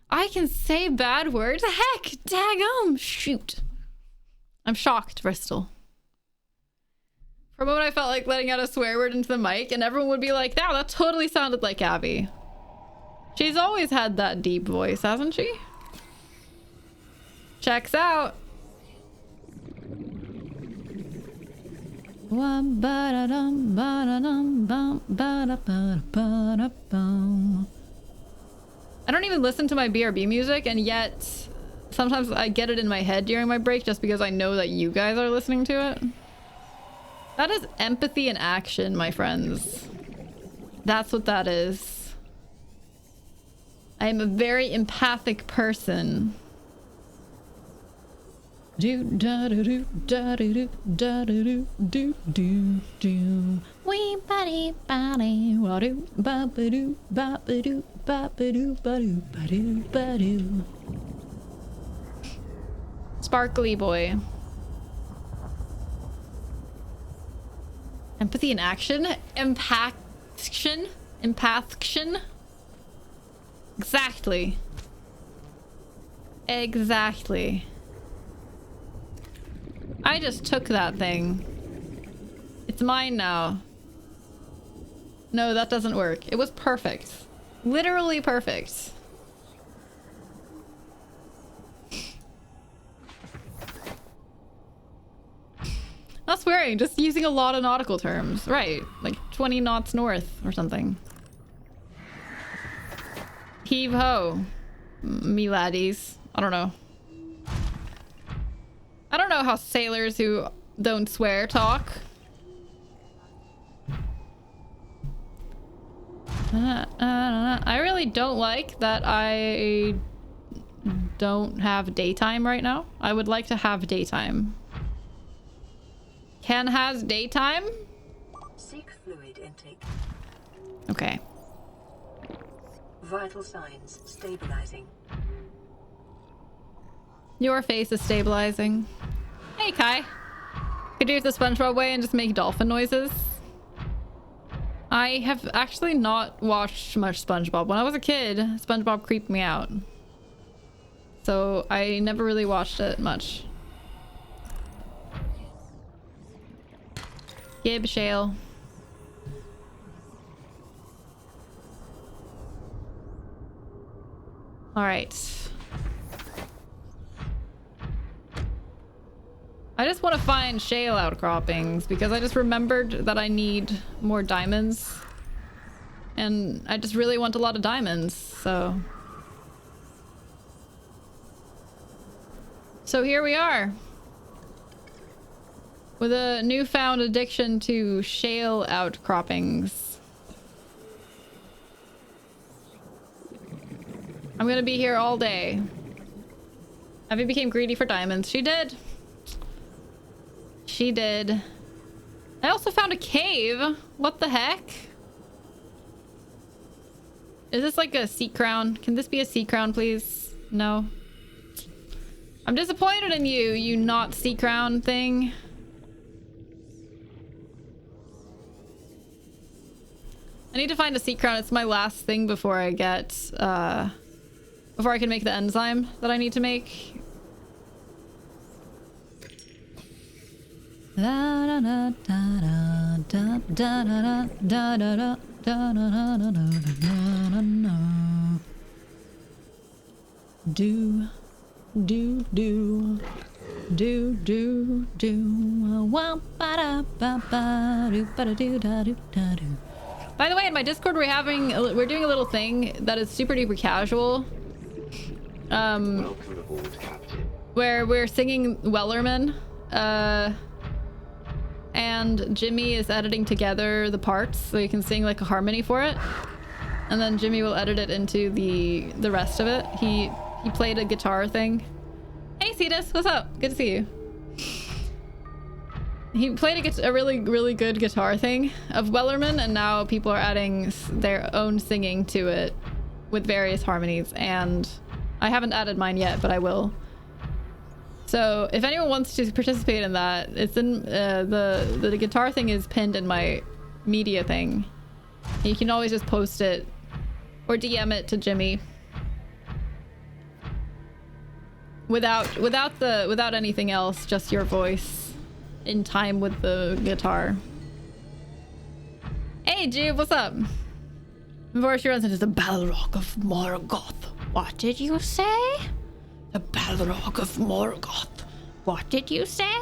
I can say bad words? Heck, daggum! Shoot. I'm shocked, Bristol. For a moment I felt like letting out a swear word into the mic and everyone would be like, "Wow, that totally sounded like Abby." She's always had that deep voice, hasn't she? Checks out. I don't even listen to my BRB music, and yet sometimes I get it in my head during my break just because I know that you guys are listening to it. That is empathy in action, my friends. That's what that is. I am a very empathic person. Do da do do da do do da do do do do do. Wee buddy buddy wa do ba ba do ba ba do ba ba do ba do ba do ba do. Sparkly boy. Empathy in action? Empaction? Empathction? Exactly. Exactly. I just took that thing. It's mine now. No, that doesn't work. It was perfect. Literally perfect. Not swearing, just using a lot of nautical terms. Right, like 20 knots north or something. Heave ho, me laddies. I don't know. I don't know how sailors who don't swear talk. I really don't like that I don't have daytime right now. I would like to have daytime. Ken has daytime? Seek fluid intake. Okay. Vital signs stabilizing. Your face is stabilizing. Hey, Kai. Could do it the SpongeBob way and just make dolphin noises. I have actually not watched much SpongeBob. When I was a kid, SpongeBob creeped me out. So I never really watched it much. Gib shale. All right. I just want to find shale outcroppings because I just remembered that I need more diamonds. And I just really want a lot of diamonds, so... So here we are. With a newfound addiction to shale outcroppings. I'm gonna be here all day. Abby became greedy for diamonds. She did. She did. I also found a cave. What the heck? Is this like a sea crown? Can this be a sea crown, please? No. I'm disappointed in you, you not sea crown thing. I need to find a sea crown. It's my last thing before I get, before I can make the enzyme that I need to make. Do do do do do do. By the way, in my Discord we're doing a little thing that is super duper casual. Welcome aboard, Captain. Where we're singing Wellerman, and Jimmy is editing together the parts so you can sing like a harmony for it, and then Jimmy will edit it into the rest of it. He played a guitar thing. Hey Cetus, what's up? Good to see you. He played a really good guitar thing of Wellerman, and now people are adding their own singing to it with various harmonies, and I haven't added mine yet, but I will. So if anyone wants to participate in that, it's in the guitar thing is pinned in my media thing. You can always just post it or DM it to Jimmy without anything else, just your voice in time with the guitar. Hey Jude, what's up? Before she runs into the Balrog of Morgoth. What did you say? The Balrog of Morgoth. What did you say?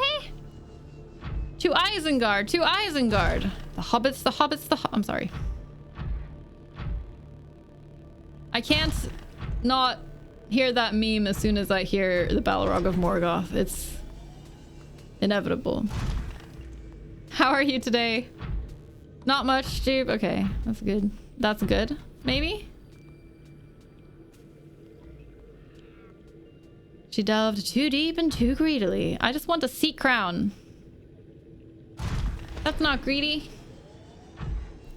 To Isengard, to Isengard. The hobbits, the hobbits, I'm sorry. I can't not hear that meme as soon as I hear the Balrog of Morgoth. It's inevitable. How are you today? Not much, Jupe. Okay, that's good. That's good. Maybe? She delved too deep and too greedily. I just want a seat crown. That's not greedy.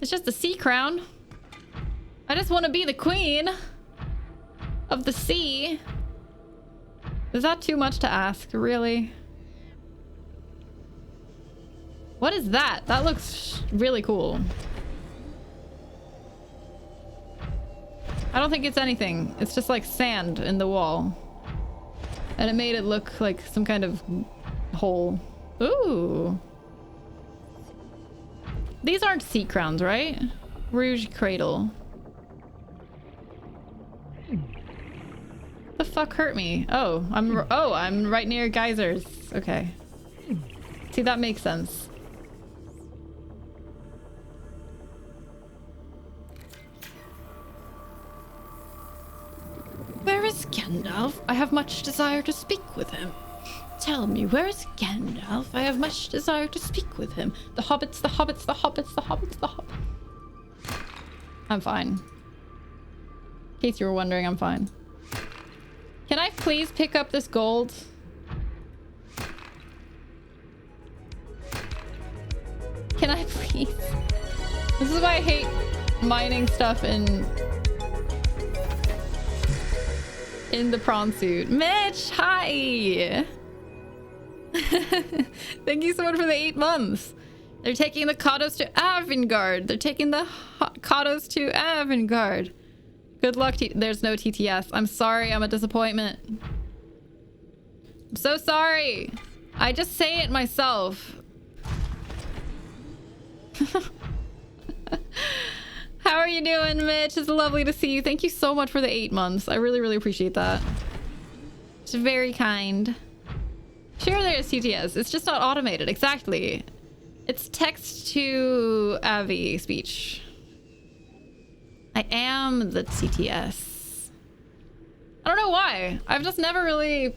It's just a sea crown. I just want to be the queen of the sea. Is that too much to ask? Really? What is that? That looks really cool. I don't think it's anything. It's just like sand in the wall. And it made it look like some kind of hole. Ooh. These aren't sea crowns, right? Rouge Cradle. The fuck hurt me? Oh, I'm right near geysers. Okay. See, that makes sense. Where is Gandalf? I have much desire to speak with him. Tell me, where is Gandalf? I have much desire to speak with him. The hobbits, the hobbits, the hobbits, the hobbits, the hobbits. I'm fine. In case you were wondering, I'm fine. Can I please pick up this gold? Can I please? This is why I hate mining stuff in the prawn suit. Mitch, hi! Thank you so much for the 8 months. They're taking the Kados to Avangard. They're taking the Kados to Avangard. Good luck. There's no TTS. I'm sorry. I'm a disappointment. I'm so sorry. I just say it myself. How are you doing, Mitch? It's lovely to see you. Thank you so much for the 8 months. I really, really appreciate that. It's very kind. Sure, there's TTS. It's just not automated. Exactly. It's text to Avi speech. I am the TTS. I don't know why. I've just never really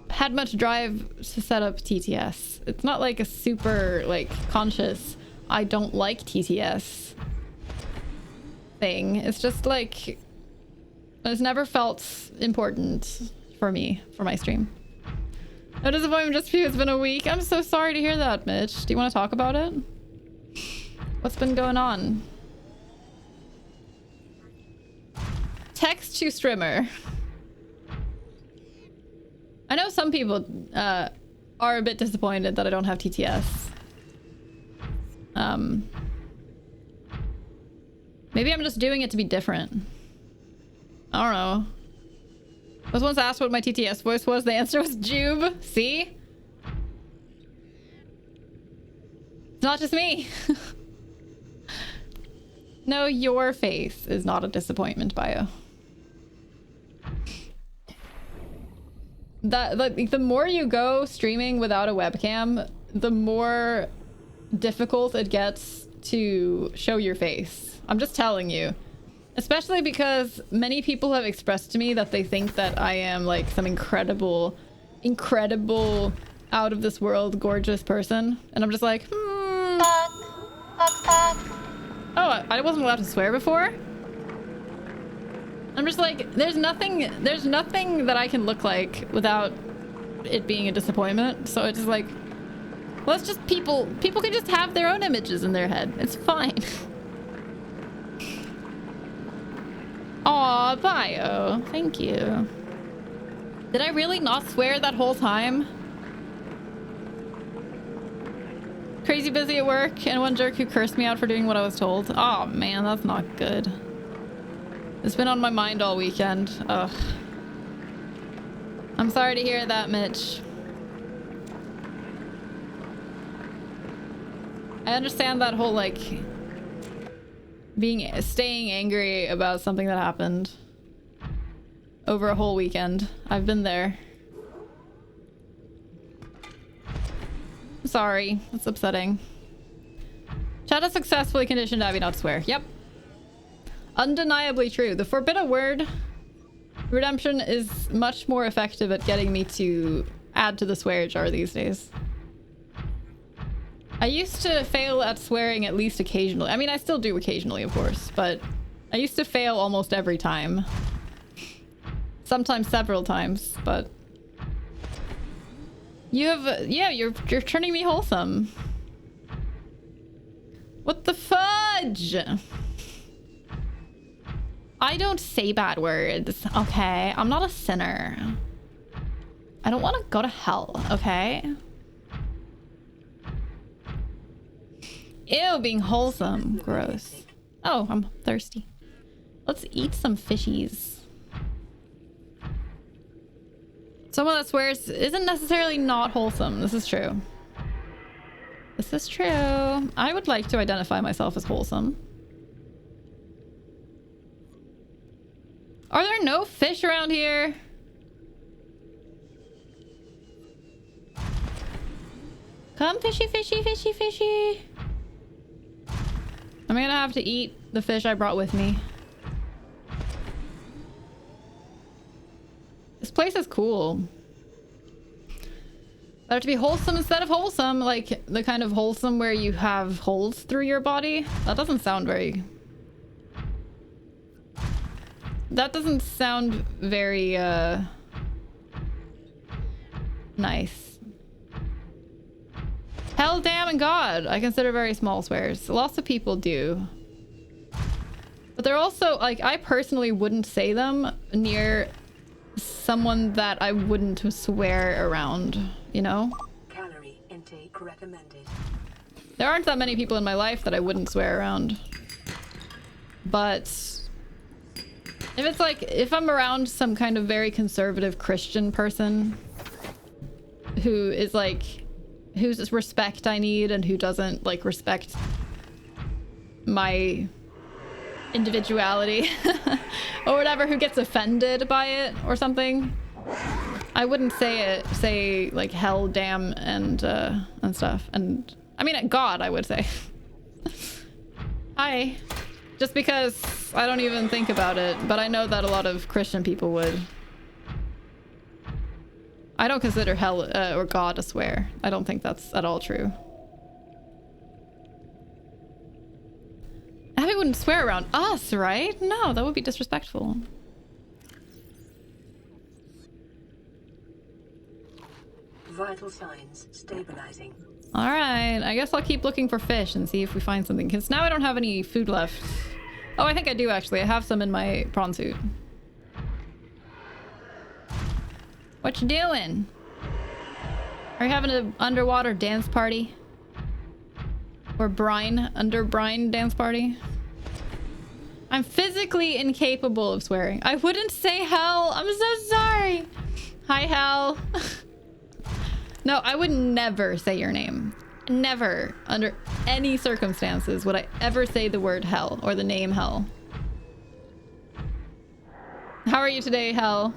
had much drive to set up TTS. It's not like a super, like, conscious, I don't like TTS thing. It's just like, it's never felt important for me, for my stream. No disappointment just because it's been a week. I'm so sorry to hear that, Mitch. Do you want to talk about it? What's been going on? Text to streamer. I know some people are a bit disappointed that I don't have TTS. Maybe I'm just doing it to be different. I don't know. I was once asked what my TTS voice was. The answer was Jube. See? It's not just me. No, your face is not a disappointment, Bio. Like, the more you go streaming without a webcam, the more difficult it gets to show your face. I'm just telling you. Especially because many people have expressed to me that they think that I am like some incredible, out of this world, gorgeous person. And I'm just like, Fuck. Fuck, fuck. Oh, I wasn't allowed to swear before? I'm just like, there's nothing that I can look like without it being a disappointment. So it's just like, well, it's just people can just have their own images in their head. It's fine. Aw, Bio. Thank you. Did I really not swear that whole time? Crazy busy at work and one jerk who cursed me out for doing what I was told. Oh man, that's not good. It's been on my mind all weekend. Ugh. I'm sorry to hear that, Mitch. I understand that whole, like, staying angry about something that happened over a whole weekend. I've been there. I'm sorry. It's upsetting. Chat has successfully conditioned Abby not to swear. Yep. Undeniably true. The forbidden word redemption is much more effective at getting me to add to the swear jar these days. I used to fail at swearing at least occasionally. I mean, I still do occasionally, of course, but I used to fail almost every time. Sometimes several times, but you have, yeah, you're turning me wholesome. What the fudge? I don't say bad words, okay? I'm not a sinner. I don't want to go to hell, okay? Ew, being wholesome. Gross. Oh, I'm thirsty. Let's eat some fishies. Someone that swears isn't necessarily not wholesome. This is true. This is true. I would like to identify myself as wholesome. Are there no fish around here? Come fishy, fishy, fishy, fishy. I'm gonna have to eat the fish I brought with me. This place is cool. I have to be wholesome instead of wholesome, like the kind of wholesome where you have holes through your body. That doesn't sound very... That doesn't sound very, nice. Hell, damn, and God. I consider very small swears. Lots of people do. But they're also, like, I personally wouldn't say them near someone that I wouldn't swear around, you know? Calorie intake recommended. There aren't that many people in my life that I wouldn't swear around. But if it's like, if I'm around some kind of very conservative Christian person who is like, whose respect I need and who doesn't like respect my individuality or whatever, who gets offended by it or something, I wouldn't say like hell, damn, and stuff. And I mean, God, I would say. Hi. Just because I don't even think about it, but I know that a lot of Christian people would. I don't consider hell or God a swear. I don't think that's at all true. Abby wouldn't swear around us, right? No, that would be disrespectful. Vital signs stabilizing. All right, I guess I'll keep looking for fish and see if we find something, because now I don't have any food left. Oh, I think I do actually. I have some in my prawn suit. What you doing? Are you having an underwater dance party? Or under brine dance party? I'm physically incapable of swearing. I wouldn't say hell. I'm so sorry. Hi, hell. No, I would never say your name. Never, under any circumstances, would I ever say the word hell or the name hell. How are you today, hell?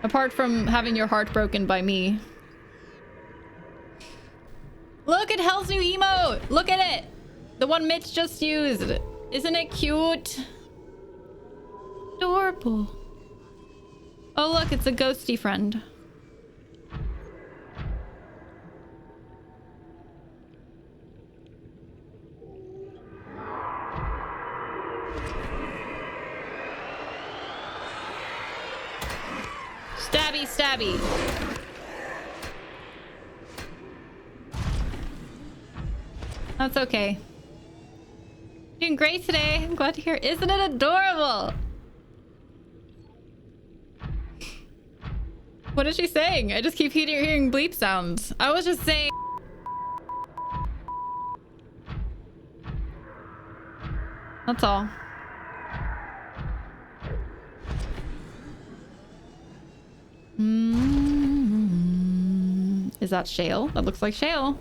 Apart from having your heart broken by me. Look at Hell's new emote! Look at it! The one Mitch just used. Isn't it cute? Adorable. Oh look, it's a ghosty friend. Stabby, stabby. That's okay. Doing great today. I'm glad to hear. Isn't it adorable? What is she saying? I just keep hearing bleep sounds. I was just saying. That's all. Is that shale? That looks like shale.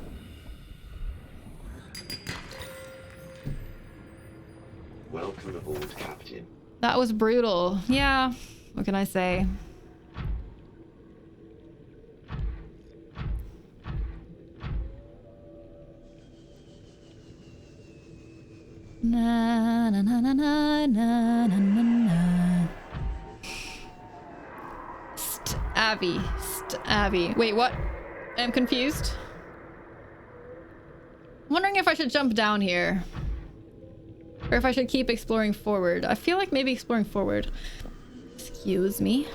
Welcome aboard, Captain. That was brutal. Yeah. What can I say? Na na na na na na na na. Abby. Wait, what? I'm confused. I'm wondering if I should jump down here. Or if I should keep exploring forward. I feel like maybe exploring forward. Excuse me.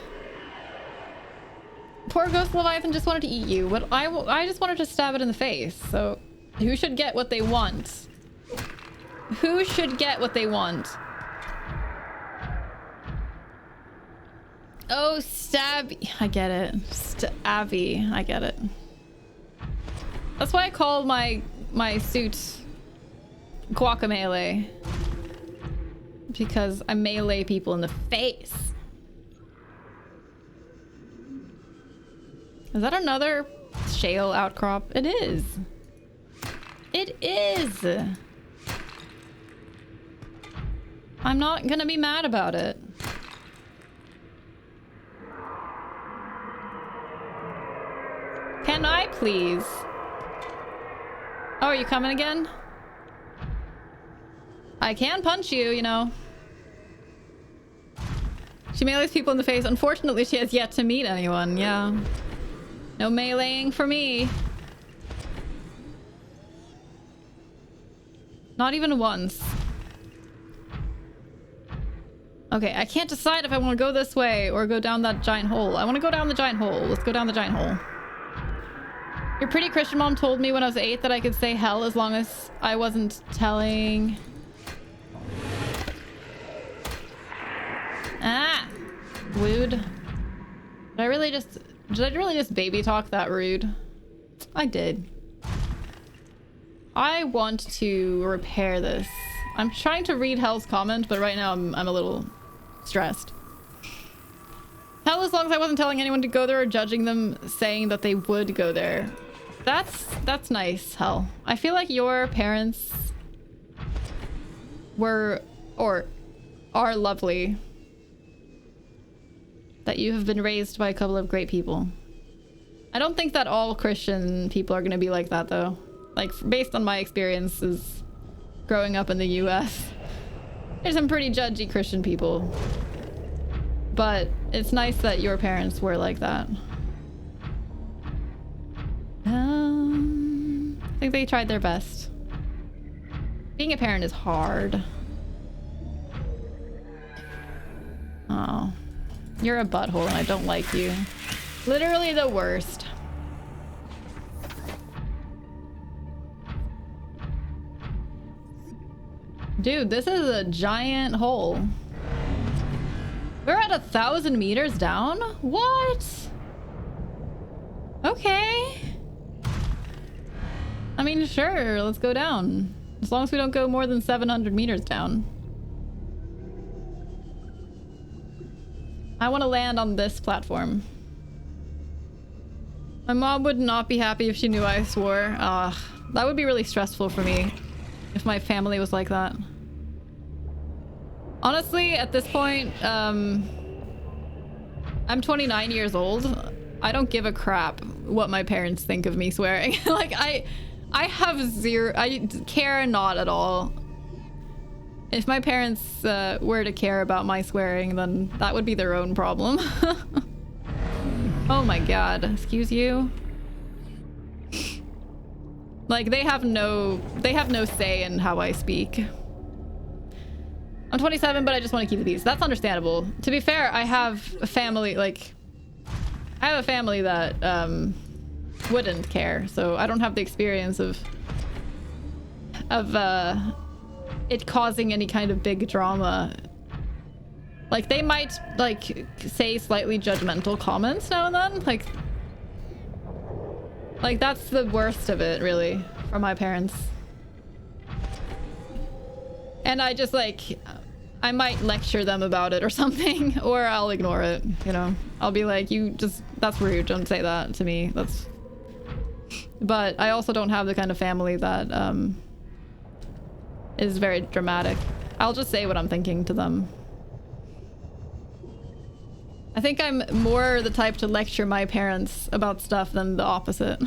Poor ghost leviathan just wanted to eat you. But I just wanted to stab it in the face. So who should get what they want? Who should get what they want? Oh, stabby. I get it. Stabby. I get it. That's why I call my suit guacamole. Because I melee people in the face. Is that another shale outcrop? It is. It is. I'm not gonna be mad about it. Can I please? Oh, are you coming again? I can punch you, you know. She melees people in the face. Unfortunately, she has yet to meet anyone. Yeah. No meleeing for me. Not even once. Okay, I can't decide if I want to go this way or go down that giant hole. I want to go down the giant hole. Let's go down the giant hole. Your pretty Christian mom told me when I was 8 that I could say hell as long as I wasn't telling... Ah! Rude. Did I really just baby talk that rude? I did. I want to repair this. I'm trying to read Hell's comment, but right now I'm a little stressed. Hell as long as I wasn't telling anyone to go there or judging them saying that they would go there. That's nice, Hell. I feel like your parents were or are lovely. That you have been raised by a couple of great people. I don't think that all Christian people are going to be like that, though. Like, based on my experiences growing up in the US, there's some pretty judgy Christian people. But it's nice that your parents were like that. I think they tried their best. Being a parent is hard. Oh. You're a butthole and I don't like you. Literally the worst. Dude, this is a giant hole. We're at 1,000 meters down? What? Okay. I mean, sure, let's go down. As long as we don't go more than 700 meters down. I want to land on this platform. My mom would not be happy if she knew I swore. That would be really stressful for me if my family was like that. Honestly, at this point, I'm 29 years old. I don't give a crap what my parents think of me swearing. Like, I have zero... I care not at all. If my parents were to care about my swearing, then that would be their own problem. Oh my god. Excuse you? Like, they have no say in how I speak. I'm 27, but I just want to keep the peace. That's understandable. To be fair, I have a family, like... I have a family that wouldn't care, so I don't have the experience of it causing any kind of big drama. Like, they might, like, say slightly judgmental comments now and then. Like that's the worst of it, really, from my parents. And I just, like, I might lecture them about it or something, or I'll ignore it, you know? I'll be like, that's rude, don't say that to me. But I also don't have the kind of family that, is very dramatic. I'll just say what I'm thinking to them. I think I'm more the type to lecture my parents about stuff than the opposite.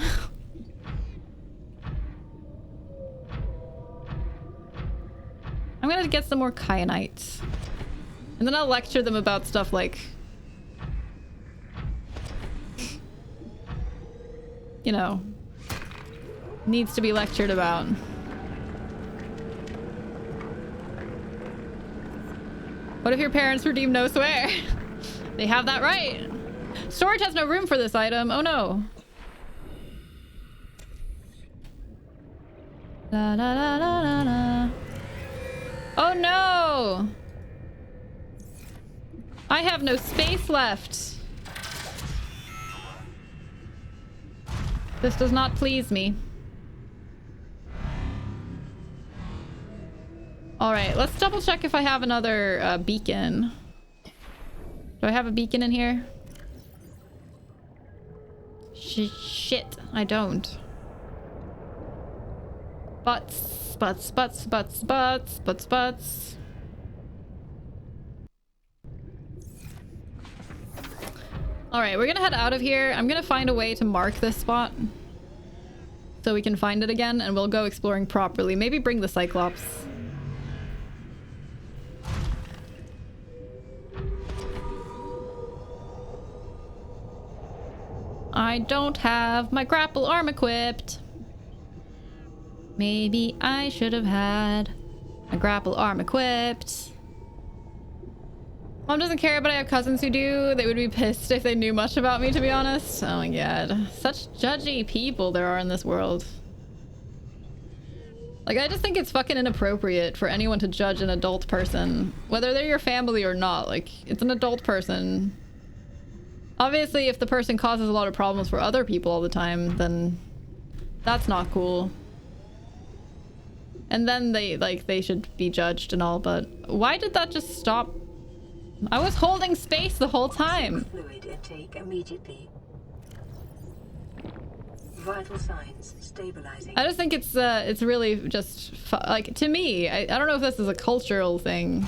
I'm gonna get some more kyanite. And then I'll lecture them about stuff like... you know... needs to be lectured about. What if your parents redeem no swear? They have that right. Storage has no room for this item. Oh no. La la la la la la. Oh no! I have no space left. This does not please me. Alright, let's double check if I have another beacon. Do I have a beacon in here? Shit, I don't. Butts, butts, butts, butts, butts, butts, butts. All right, we're gonna head out of here. I'm gonna find a way to mark this spot so we can find it again, and we'll go exploring properly. Maybe bring the Cyclops. I don't have my grapple arm equipped. Maybe I should have had my grapple arm equipped. Mom doesn't care, but I have cousins who do. They would be pissed if they knew much about me, to be honest. Oh my god. Such judgy people there are in this world. Like, I just think it's fucking inappropriate for anyone to judge an adult person, whether they're your family or not. Like, it's an adult person. Obviously, if the person causes a lot of problems for other people all the time, then that's not cool. And then they should be judged and all, but why did that just stop? I was holding space the whole time. Fluid intake immediately. Vital signs stabilizing. I just think it's really just like, to me, I don't know if this is a cultural thing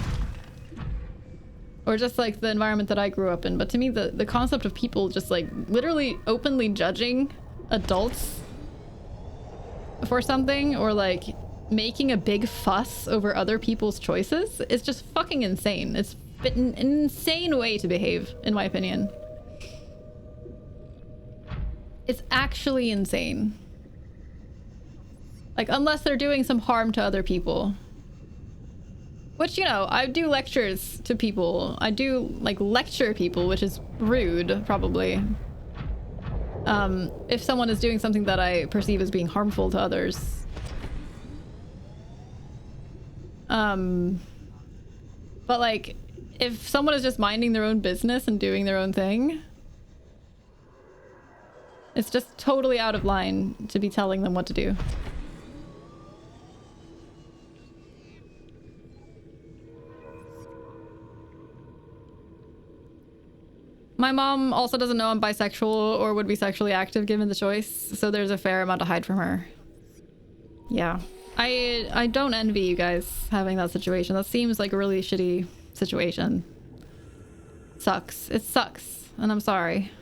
or just like the environment that I grew up in, but to me the concept of people just like literally openly judging adults for something, or like making a big fuss over other people's choices, is just fucking insane. It's an insane way to behave, in my opinion. It's actually insane. Like, unless they're doing some harm to other people. Which, you know, I do lectures to people. I do, like, lecture people, which is rude, probably. If someone is doing something that I perceive as being harmful to others. But, like, if someone is just minding their own business and doing their own thing, it's just totally out of line to be telling them what to do. My mom also doesn't know I'm bisexual or would be sexually active given the choice, so there's a fair amount to hide from her. Yeah. I don't envy you guys having that situation. That seems like a really shitty situation. Sucks. It sucks. And I'm sorry.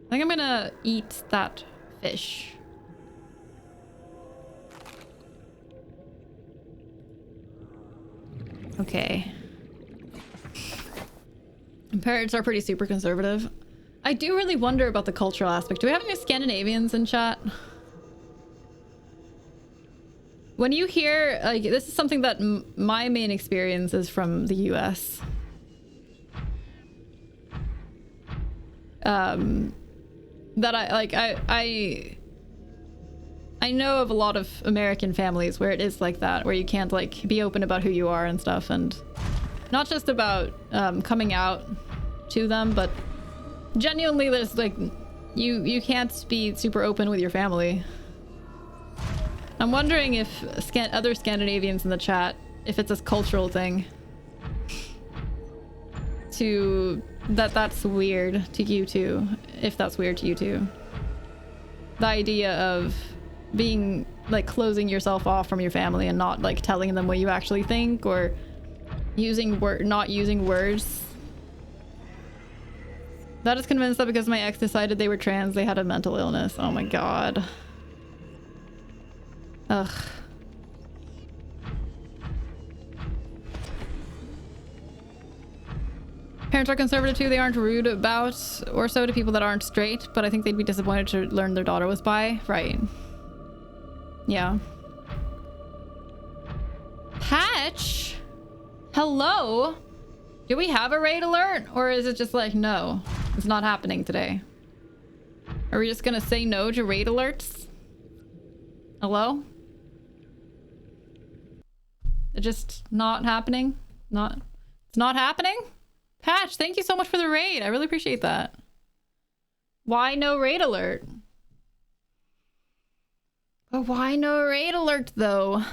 I think I'm gonna eat that fish. Okay. Parents are pretty super conservative. I do really wonder about the cultural aspect. Do we have any Scandinavians in chat? When you hear, like, this is something that my main experience is from the US. That I know of a lot of American families where it is like that, where you can't, like, be open about who you are and stuff, and not just about coming out to them, but genuinely there's, like, you can't be super open with your family. I'm wondering if other Scandinavians in the chat, if it's a cultural thing, that's weird to you too, if that's weird to you too. The idea of being, like, closing yourself off from your family and not, like, telling them what you actually think, or not using words. That is convinced that because my ex decided they were trans, they had a mental illness. Oh my god. Ugh. Parents are conservative too. They aren't rude about or so to people that aren't straight, but I think they'd be disappointed to learn their daughter was bi. Right. Yeah. Patch? Hello? Do we have a raid alert? Or is it just like, no, it's not happening today? Are we just gonna say no to raid alerts? Hello? It's just not happening? It's not happening? Patch, thank you so much for the raid. I really appreciate that. Why no raid alert? But why no raid alert though?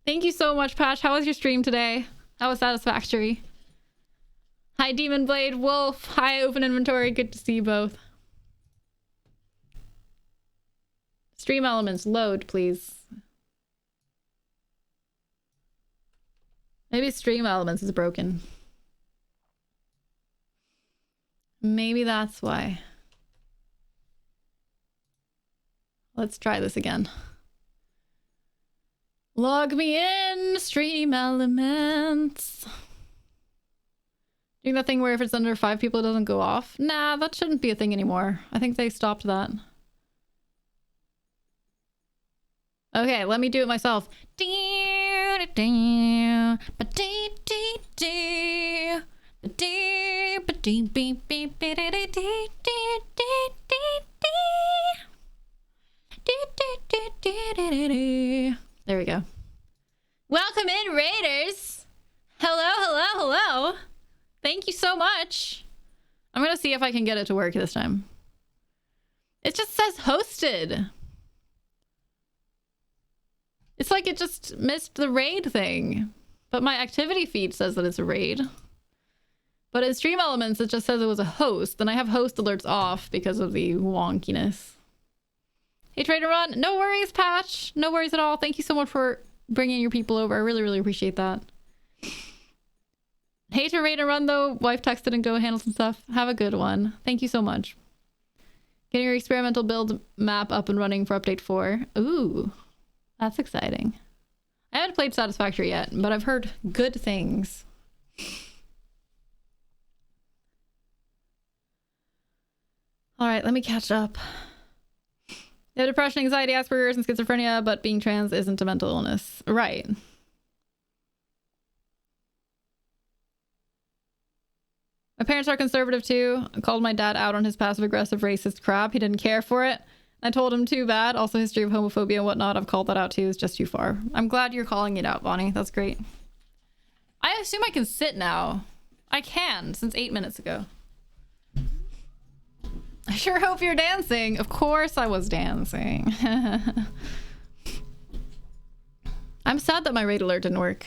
Thank you so much, Patch. How was your stream today? That was satisfactory. Hi, Demon Blade, Wolf. Hi, Open Inventory. Good to see you both. Stream elements, load, please. Maybe stream elements is broken. Maybe that's why. Let's try this again. Log me in, stream elements. Doing that thing where if it's under 5 people, it doesn't go off? Nah, that shouldn't be a thing anymore. I think they stopped that. Okay, let me do it myself. There we go. Welcome in, Raiders! Hello, hello, hello! Thank you so much! I'm gonna see if I can get it to work this time. It just says hosted. It's like it just missed the raid thing. But my activity feed says that it's a raid. But in Stream Elements, it just says it was a host. And I have host alerts off because of the wonkiness. Hey, Trader Run. No worries, Patch. No worries at all. Thank you so much for bringing your people over. I really, really appreciate that. Hey to Raid and Run, though. Wife texted and go handle some stuff. Have a good one. Thank you so much. Getting your experimental build map up and running for update 4. Ooh. That's exciting. I haven't played Satisfactory yet, but I've heard good things. All right, let me catch up. They have depression, anxiety, Asperger's, and schizophrenia, but being trans isn't a mental illness. Right. My parents are conservative too. I called my dad out on his passive-aggressive racist crap. He didn't care for it. I told him too bad. Also, history of homophobia and whatnot. I've called that out too. It's just too far. I'm glad you're calling it out, Bonnie. That's great. I assume I can sit now. I can, since 8 minutes ago. I sure hope you're dancing. Of course I was dancing. I'm sad that my raid alert didn't work.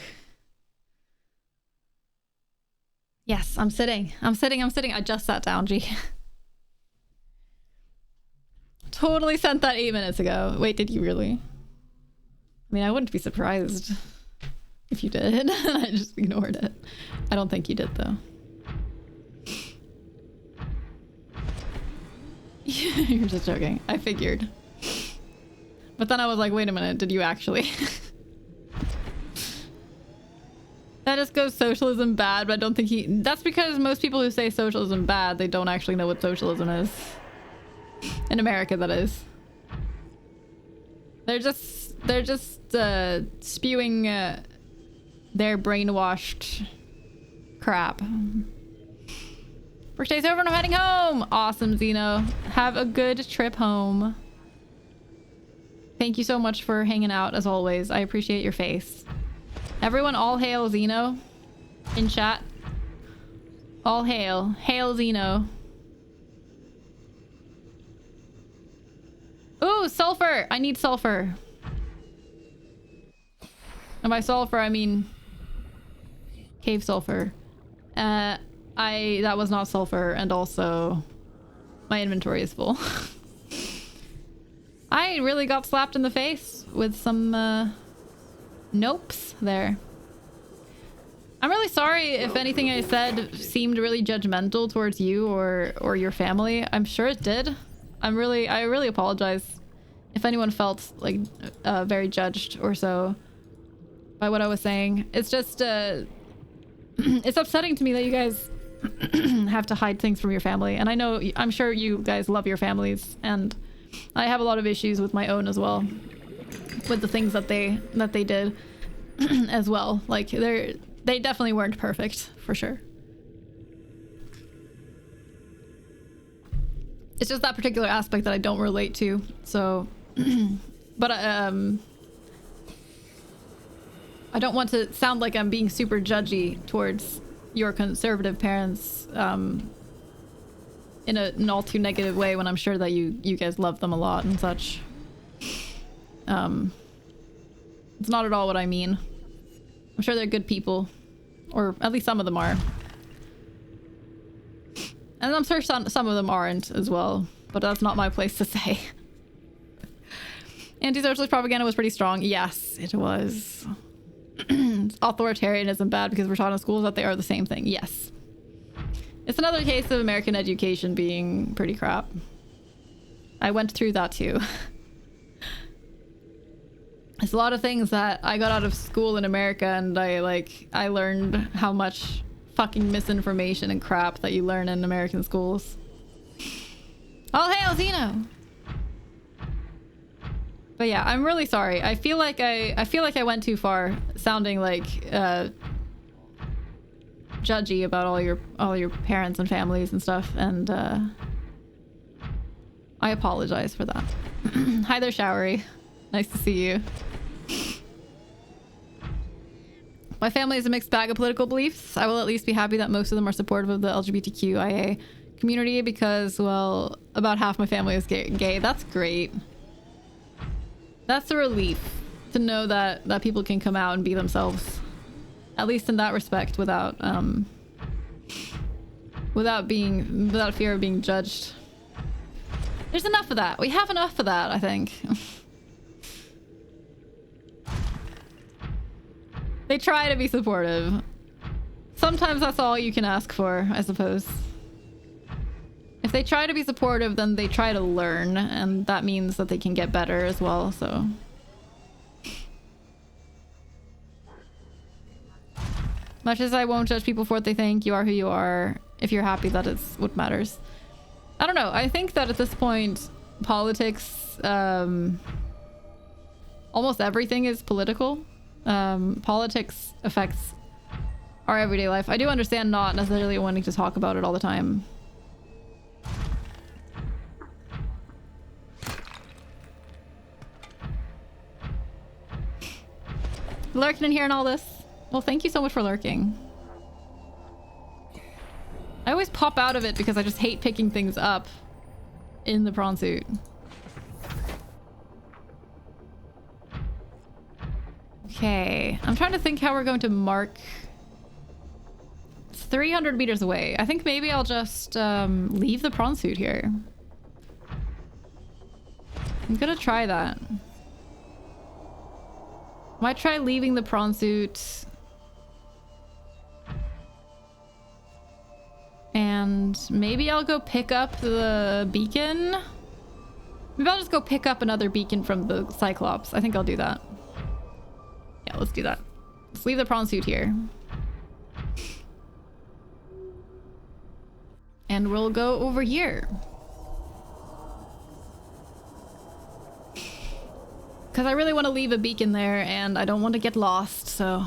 Yes, I'm sitting. I'm sitting. I just sat down, G. Totally sent that 8 minutes ago. Wait, did you really? I mean, I wouldn't be surprised if you did. I just ignored it. I don't think you did, though. You're just joking. I figured. But then I was like, wait a minute, did you actually? That just goes socialism bad, but I don't think he... That's because most people who say socialism bad, they don't actually know what socialism is. In America, that is. They're just spewing their brainwashed crap. First day's over and I'm heading home. Awesome, Zeno. Have a good trip home. Thank you so much for hanging out as always. I appreciate your face. Everyone, all hail Zeno in chat. All hail. Hail Zeno. Ooh, sulfur! I need sulfur. And by sulfur, I mean cave sulfur. That was not sulfur, and also my inventory is full. I really got slapped in the face with some nopes there. I'm really sorry if anything I said seemed really judgmental towards you or your family. I'm sure it did. I really apologize if anyone felt like very judged or so by what I was saying. It's just it's upsetting to me that you guys have to hide things from your family, and I'm sure you guys love your families, and I have a lot of issues with my own as well, with the things that they did as well. Like they definitely weren't perfect, for sure. It's just that particular aspect that I don't relate to. So, but I don't want to sound like I'm being super judgy towards your conservative parents in an all too negative way when I'm sure that you guys love them a lot and such. It's not at all what I mean. I'm sure they're good people, or at least some of them are. And I'm sure some of them aren't as well, but that's not my place to say. Anti-socialist propaganda was pretty strong. Yes, it was. Authoritarianism bad because we're taught in schools that they are the same thing. Yes. It's another case of American education being pretty crap. I went through that too. There's a lot of things that I got out of school in America, and I learned how much fucking misinformation and crap that you learn in American schools. Oh, hey, Alzino! But yeah, I'm really sorry. I feel like I went too far, sounding like judgy about all your parents and families and stuff, and I apologize for that. Hi there, Showery. Nice to see you. My family is a mixed bag of political beliefs. I will at least be happy that most of them are supportive of the LGBTQIA community because, well, about half my family is gay. That's great. That's a relief to know that people can come out and be themselves, at least in that respect, without fear of being judged. There's enough of that. We have enough of that, I think. They try to be supportive. Sometimes that's all you can ask for, I suppose. If they try to be supportive, then they try to learn, and that means that they can get better as well, so. Much as I won't judge people for what they think, you are who you are. If you're happy, that is what matters. I don't know. I think that at this point, politics, almost everything is political. Politics affects our everyday life. I do understand not necessarily wanting to talk about it all the time. Lurking in here and all this. Well, thank you so much for lurking. I always pop out of it because I just hate picking things up in the prawn suit. Okay, I'm trying to think how we're going to mark. It's 300 meters away. I think maybe I'll just leave the prawn suit here. I'm gonna try that. Might try leaving the prawn suit. And maybe I'll go pick up the beacon. Maybe I'll just go pick up another beacon from the Cyclops. I think I'll do that. Yeah, let's do that. Let's leave the prawn suit here. And we'll go over here. Because I really want to leave a beacon there and I don't want to get lost, so...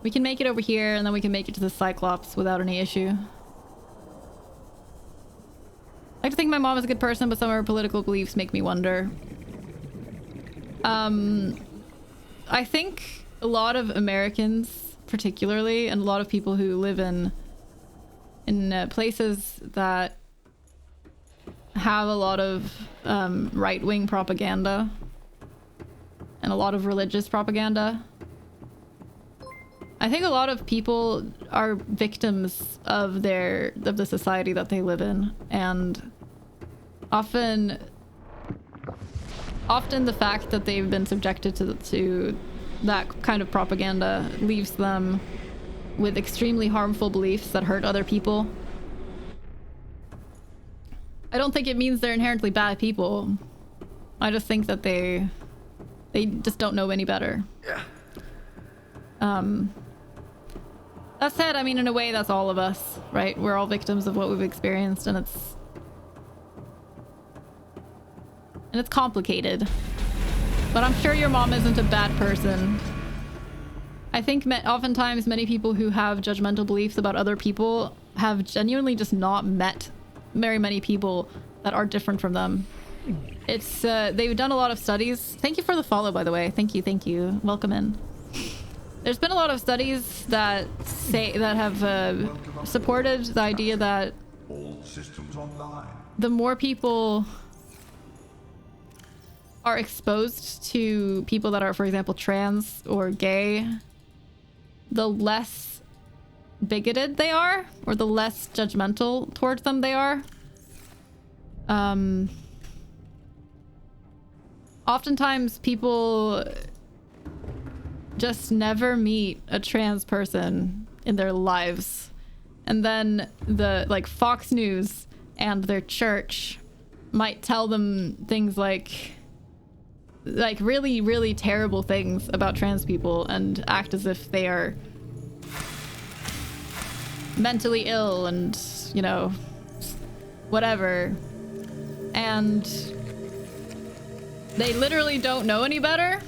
We can make it over here and then we can make it to the Cyclops without any issue. I like to think my mom is a good person, but some of her political beliefs make me wonder. I think a lot of Americans, particularly, and a lot of people who live in places that have a lot of right-wing propaganda and a lot of religious propaganda. I think a lot of people are victims of the society that they live in, and often the fact that they've been subjected to that kind of propaganda leaves them with extremely harmful beliefs that hurt other people. I don't think it means they're inherently bad people. I just think that they just don't know any better. Yeah. That said, I mean, in a way, that's all of us, right? We're all victims of what we've experienced, and it's complicated. But I'm sure your mom isn't a bad person. I think oftentimes many people who have judgmental beliefs about other people have genuinely just not met very many people that are different from them. It's they've done a lot of studies. Thank you for the follow, by the way. Thank you. Welcome in. There's been a lot of studies that have supported the idea that All systems online. the more people are exposed to people that are, for example, trans or gay, the less bigoted they are, or the less judgmental towards them they are. Oftentimes people just never meet a trans person in their lives, And then the like Fox News and their church might tell them things like really, really terrible things about trans people and act as if they are mentally ill and, you know, whatever. And they literally don't know any better.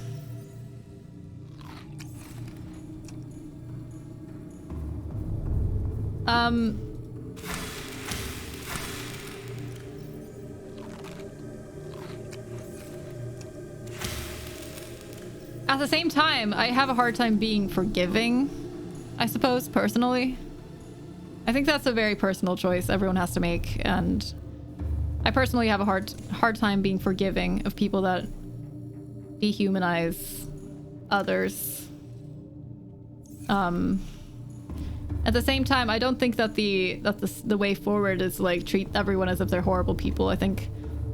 At the same time, I have a hard time being forgiving, I suppose, personally. I think that's a very personal choice everyone has to make, and I personally have a hard time being forgiving of people that dehumanize others. At the same time, I don't think that the way forward is like treat everyone as if they're horrible people. I think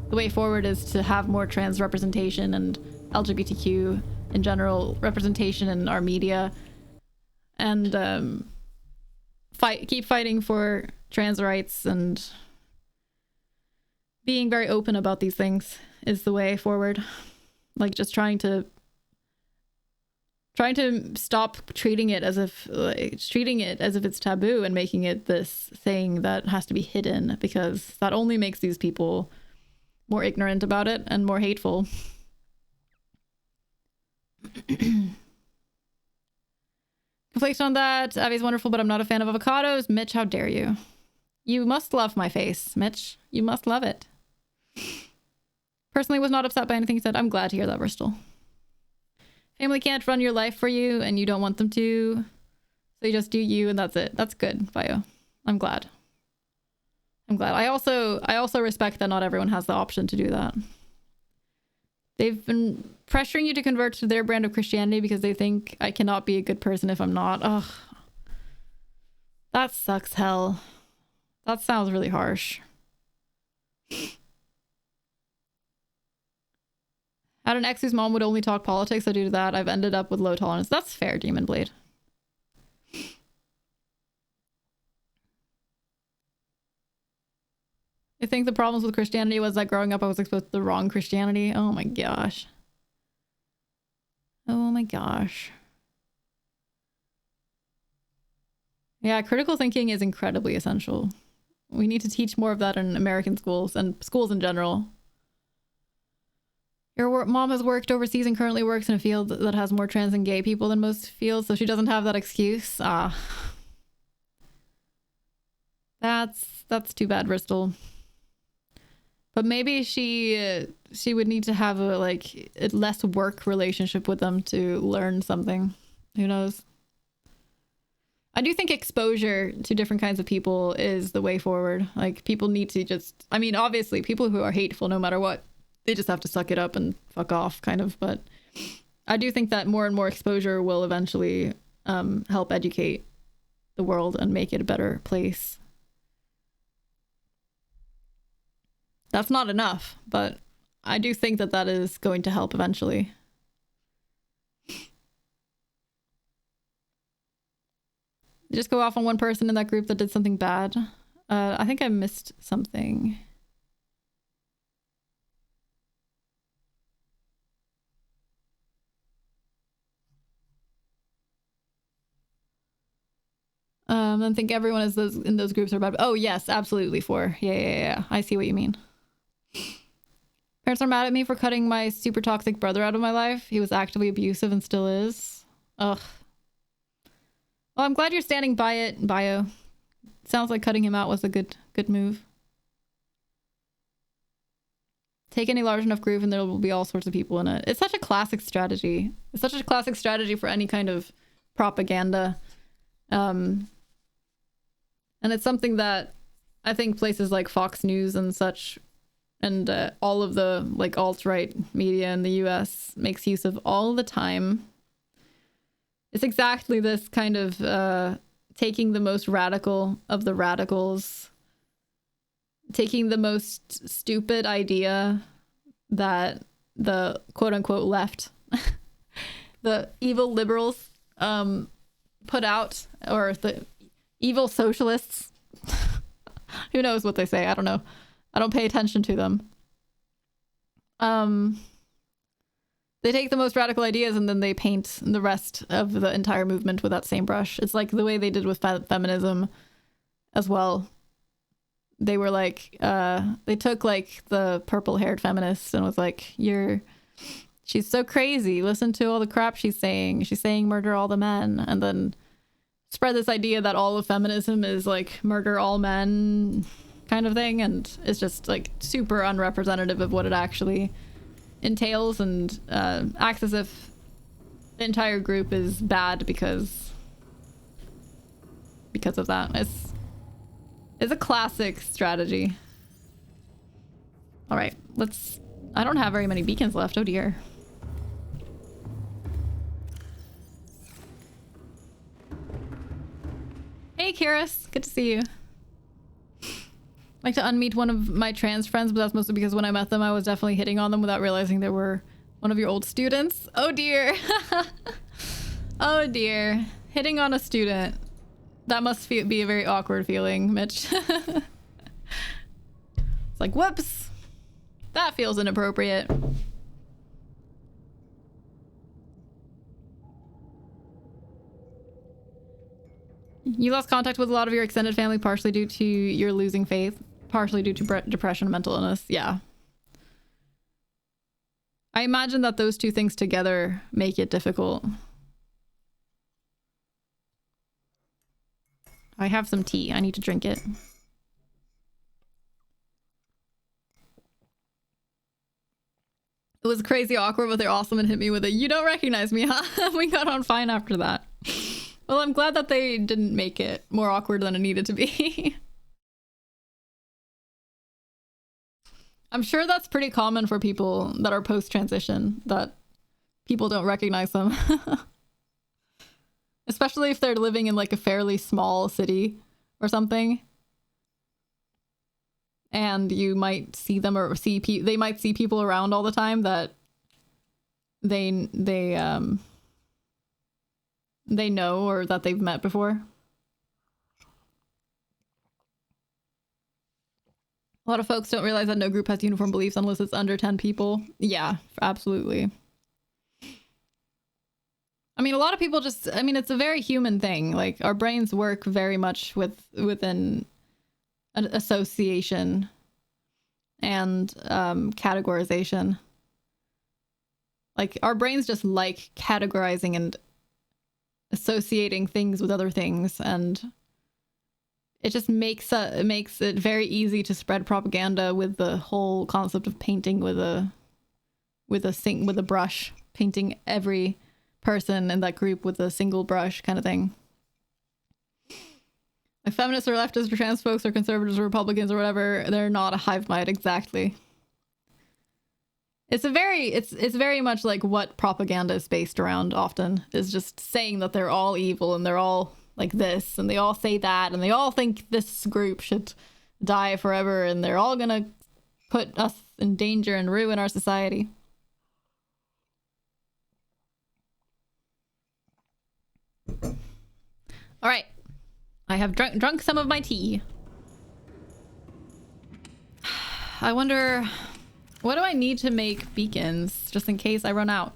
the way forward is to have more trans representation and LGBTQ in general representation in our media, and keep fighting for trans rights, and being very open about these things is the way forward. Like just trying to stop treating it as if it's taboo and making it this thing that has to be hidden, because that only makes these people more ignorant about it and more hateful. Confliction on that. Abby's wonderful, but I'm not a fan of avocados. Mitch, how dare you? You must love my face, Mitch. You must love it. Personally was not upset by anything he said. I'm glad to hear that, Bristol. Family can't run your life for you, and you don't want them to. So you just do you, and that's it. That's good, Bio. I'm glad. I also respect that not everyone has the option to do that. They've been pressuring you to convert to their brand of Christianity because they think I cannot be a good person if I'm not. Ugh. That sucks hell. That sounds really harsh. Had an ex whose mom would only talk politics, so due to that, I've ended up with low tolerance. That's fair, Demon Blade. I think the problems with Christianity was that growing up I was exposed to the wrong Christianity. Oh my gosh. Oh my gosh. Yeah, critical thinking is incredibly essential. We need to teach more of that in American schools and schools in general. Your mom has worked overseas and currently works in a field that has more trans and gay people than most fields, so she doesn't have that excuse. Ah. That's too bad, Bristol. But maybe she would need to have a less work relationship with them to learn something. Who knows? I do think exposure to different kinds of people is the way forward. Like, people need to just, I mean, obviously people who are hateful no matter what, they just have to suck it up and fuck off, kind of. But I do think that more and more exposure will eventually help educate the world and make it a better place. That's not enough, but I do think that that is going to help eventually. Just go off on one person in that group that did something bad. I think I missed something. And think everyone is in those groups are bad. Oh yes, absolutely. Yeah. I see what you mean. Parents are mad at me for cutting my super toxic brother out of my life. He was actively abusive and still is. Ugh. Well, I'm glad you're standing by it, Bio. Sounds like cutting him out was a good move. Take any large enough group and there will be all sorts of people in it. It's such a classic strategy. It's such a classic strategy for any kind of propaganda. And it's something that I think places like Fox News and such, and all of the like alt-right media in the US makes use of all the time. It's exactly this kind of taking the most radical of the radicals, taking the most stupid idea that the quote-unquote left, the evil liberals put out, or the Evil socialists. Who knows what they say? I don't know. I don't pay attention to them. They take the most radical ideas and then they paint the rest of the entire movement with that same brush. It's like the way they did with feminism as well. They were like, they took like the purple-haired feminist and was like, she's so crazy. Listen to all the crap she's saying. She's saying murder all the men. And then spread this idea that all of feminism is like murder all men kind of thing. And it's just like super unrepresentative of what it actually entails, and acts as if the entire group is bad because of that. It's a classic strategy. All right, I don't have very many beacons left. Oh dear. Hey Kiris, good to see you. Like to unmeet one of my trans friends, but that's mostly because when I met them, I was definitely hitting on them without realizing they were one of your old students. Oh dear. Oh dear. Hitting on a student. That must be a very awkward feeling, Mitch. It's like, whoops. That feels inappropriate. You lost contact with a lot of your extended family partially due to your losing faith, partially due to depression and mental illness. Yeah. I imagine that those two things together make it difficult. I have some tea. I need to drink it. It was crazy awkward, but they're awesome and hit me with a, "You don't recognize me, huh?" We got on fine after that. Well, I'm glad that they didn't make it more awkward than it needed to be. I'm sure that's pretty common for people that are post-transition, that people don't recognize them. Especially if they're living in like a fairly small city or something. And you might see them or they might see people around all the time that they know or that they've met before. A lot of folks don't realize that no group has uniform beliefs unless it's under 10 people. Yeah, absolutely. I mean, a lot of people just, I mean, it's a very human thing. Like, our brains work very much within an association and categorization. Like, our brains just like categorizing and associating things with other things, and it just makes it very easy to spread propaganda with the whole concept of painting with a brush, painting every person in that group with a single brush kind of thing. Like, feminists or leftists or trans folks or conservatives or Republicans or whatever, they're not a hive mind. Exactly. It's very much like what propaganda is based around often, is just saying that they're all evil and they're all like this and they all say that and they all think this group should die forever and they're all gonna put us in danger and ruin our society. All right, I have drunk some of my tea. I wonder, what do I need to make beacons just in case I run out?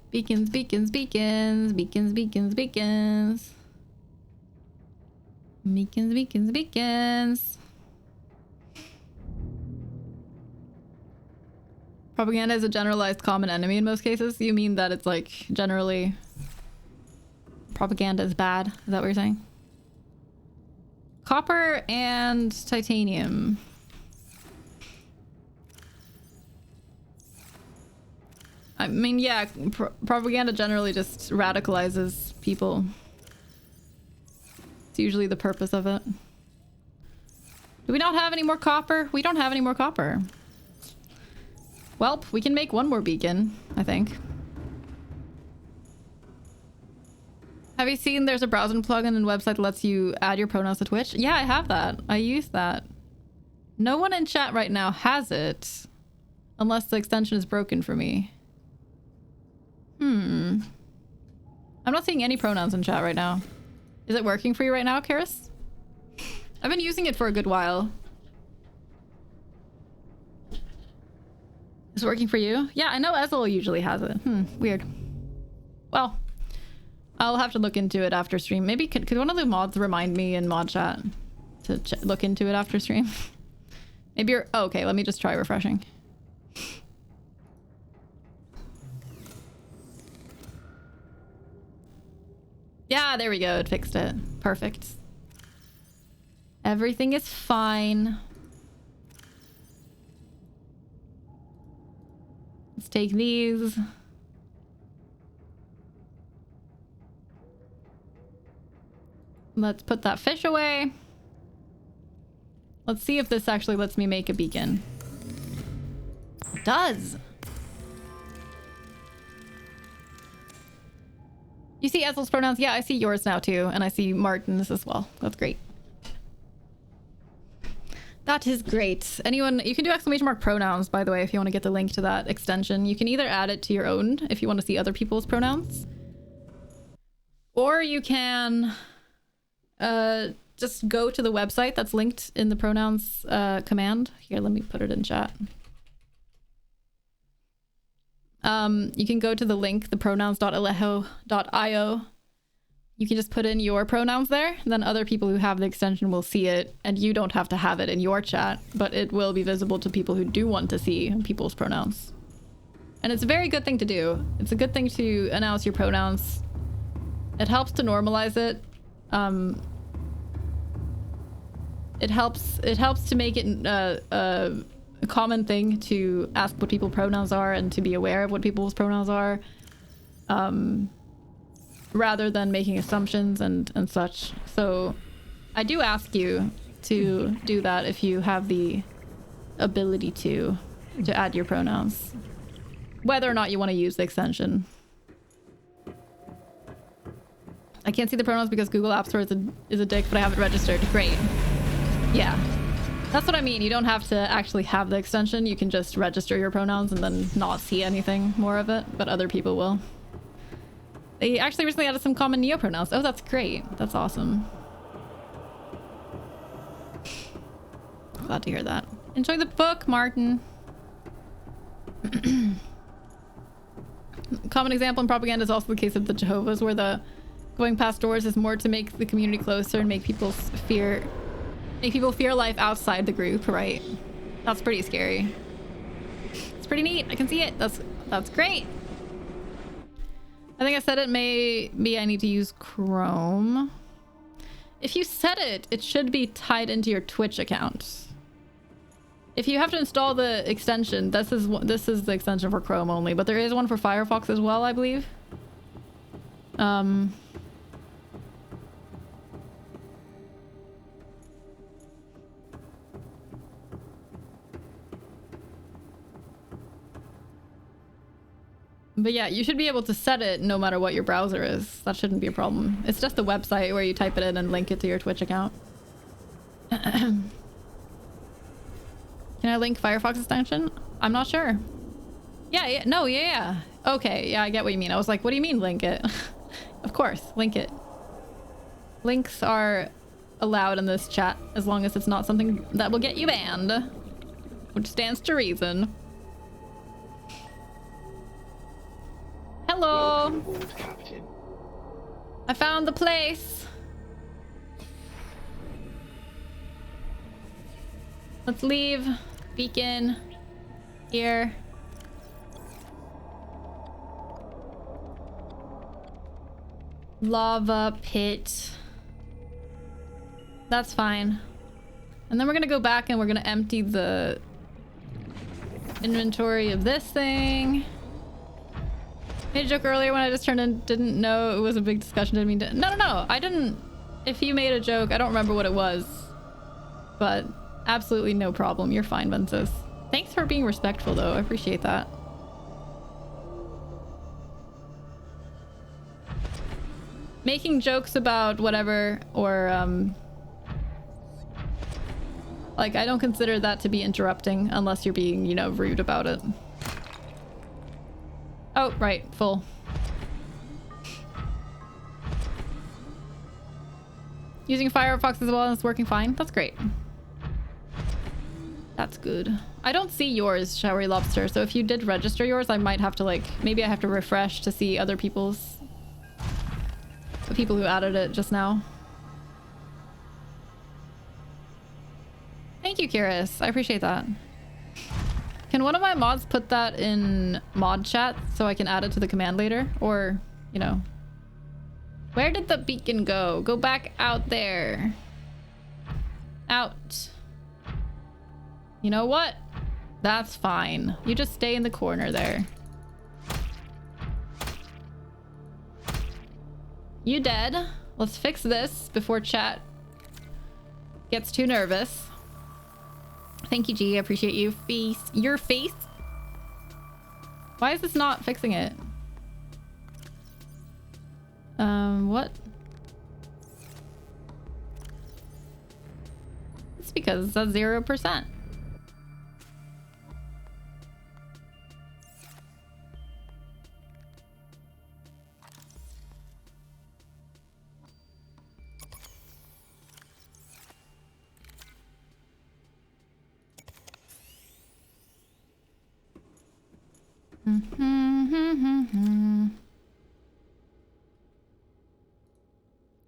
Beacons, beacons, beacons, beacons, beacons, beacons. Beacons, beacons, beacons. Propaganda is a generalized common enemy in most cases. You mean that it's like generally propaganda is bad? Is that what you're saying? Copper and titanium. I mean, yeah, propaganda generally just radicalizes people. It's usually the purpose of it. Do we not have any more copper? We don't have any more copper. Welp, we can make one more beacon, I think. Have you seen there's a browser plugin and website that lets you add your pronouns to Twitch? Yeah, I have that. I use that. No one in chat right now has it. Unless the extension is broken for me. I'm not seeing any pronouns in chat right now. Is it working for you right now, Karis? I've been using it for a good while. Is it working for you? Yeah, I know Ezel usually has it. Weird. Well, I'll have to look into it after stream. Maybe could one of the mods remind me in mod chat to look into it after stream? Maybe you're... Oh, okay, let me just try refreshing. Yeah, there we go. It fixed it. Perfect. Everything is fine. Let's take these. Let's put that fish away. Let's see if this actually lets me make a beacon. It does. You see Ethel's pronouns? Yeah, I see yours now too. And I see Martin's as well. That's great. That is great. Anyone, you can do ! pronouns, by the way, if you want to get the link to that extension. You can either add it to your own if you want to see other people's pronouns. Or you can just go to the website that's linked in the pronouns command. Here, let me put it in chat. You can go to the link, the pronouns.alejo.io. You can just put in your pronouns there, and then other people who have the extension will see it, and you don't have to have it in your chat, but it will be visible to people who do want to see people's pronouns. And it's a very good thing to do. It's a good thing to announce your pronouns. It helps to normalize it. It helps to make it a common thing to ask what people's pronouns are and to be aware of what people's pronouns are, rather than making assumptions and such. So I do ask you to do that if you have the ability to add your pronouns, whether or not you want to use the extension. I can't see the pronouns because Google App Store is a dick, but I have it registered. Great. Yeah. That's what I mean. You don't have to actually have the extension. You can just register your pronouns and then not see anything more of it, but other people will. They actually recently added some common neopronouns. Oh, that's great. That's awesome. Glad to hear that. Enjoy the book, Martin. Common example in propaganda is also the case of the Jehovah's, where the going past doors is more to make the community closer and make people fear life outside the group, right? That's pretty scary. It's pretty neat. I can see it. That's great. I think I said it. Maybe I need to use Chrome. If you set it, it should be tied into your Twitch account. If you have to install the extension, this is the extension for Chrome only, but there is one for Firefox as well, I believe. But yeah, you should be able to set it no matter what your browser is. That shouldn't be a problem. It's just the website where you type it in and link it to your Twitch account. Can I link Firefox extension? I'm not sure. Yeah. No, yeah. Okay, yeah, I get what you mean. I was like, what do you mean link it? Of course, link it. Links are allowed in this chat as long as it's not something that will get you banned, which stands to reason. Hello. Welcome aboard, Captain. I found the place. Let's leave. Beacon. Here. Lava pit. That's fine. And then we're gonna go back and we're gonna empty the inventory of this thing. Made a joke earlier when I just turned in, didn't know it was a big discussion. Didn't mean to. No. I didn't. If you made a joke, I don't remember what it was. But absolutely no problem. You're fine, Ventus. Thanks for being respectful, though. I appreciate that. Making jokes about whatever, or, like, I don't consider that to be interrupting unless you're being, you know, rude about it. Oh, right. Full. Using Firefox as well and it's working fine. That's great. That's good. I don't see yours, Showery Lobster, so if you did register yours, I might have to like, maybe I have to refresh to see other people's, the people who added it just now. Thank you, Kiris. I appreciate that. Can one of my mods put that in mod chat so I can add it to the command later? Or, you know, where did the beacon go? Go back out there. Out. You know what? That's fine. You just stay in the corner there. You dead. Let's fix this before chat gets too nervous. Thank you, G. I appreciate you. Your face. Why is this not fixing it? What? It's because it's at 0%.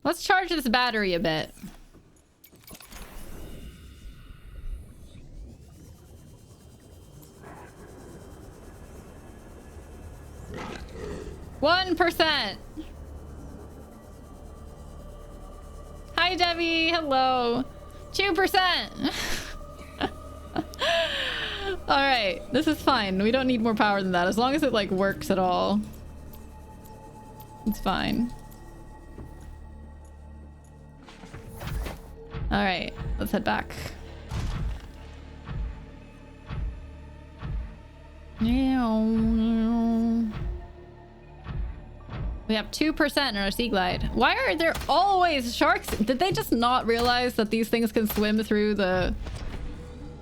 Let's charge this battery a bit. %. Hi, Debbie. Hello. 2%. All right, this is fine. We don't need more power than that. As long as it like works at all, it's fine. All right, let's head back. We have 2% in our sea glide. Why are there always sharks? Did they just not realize that these things can swim through the...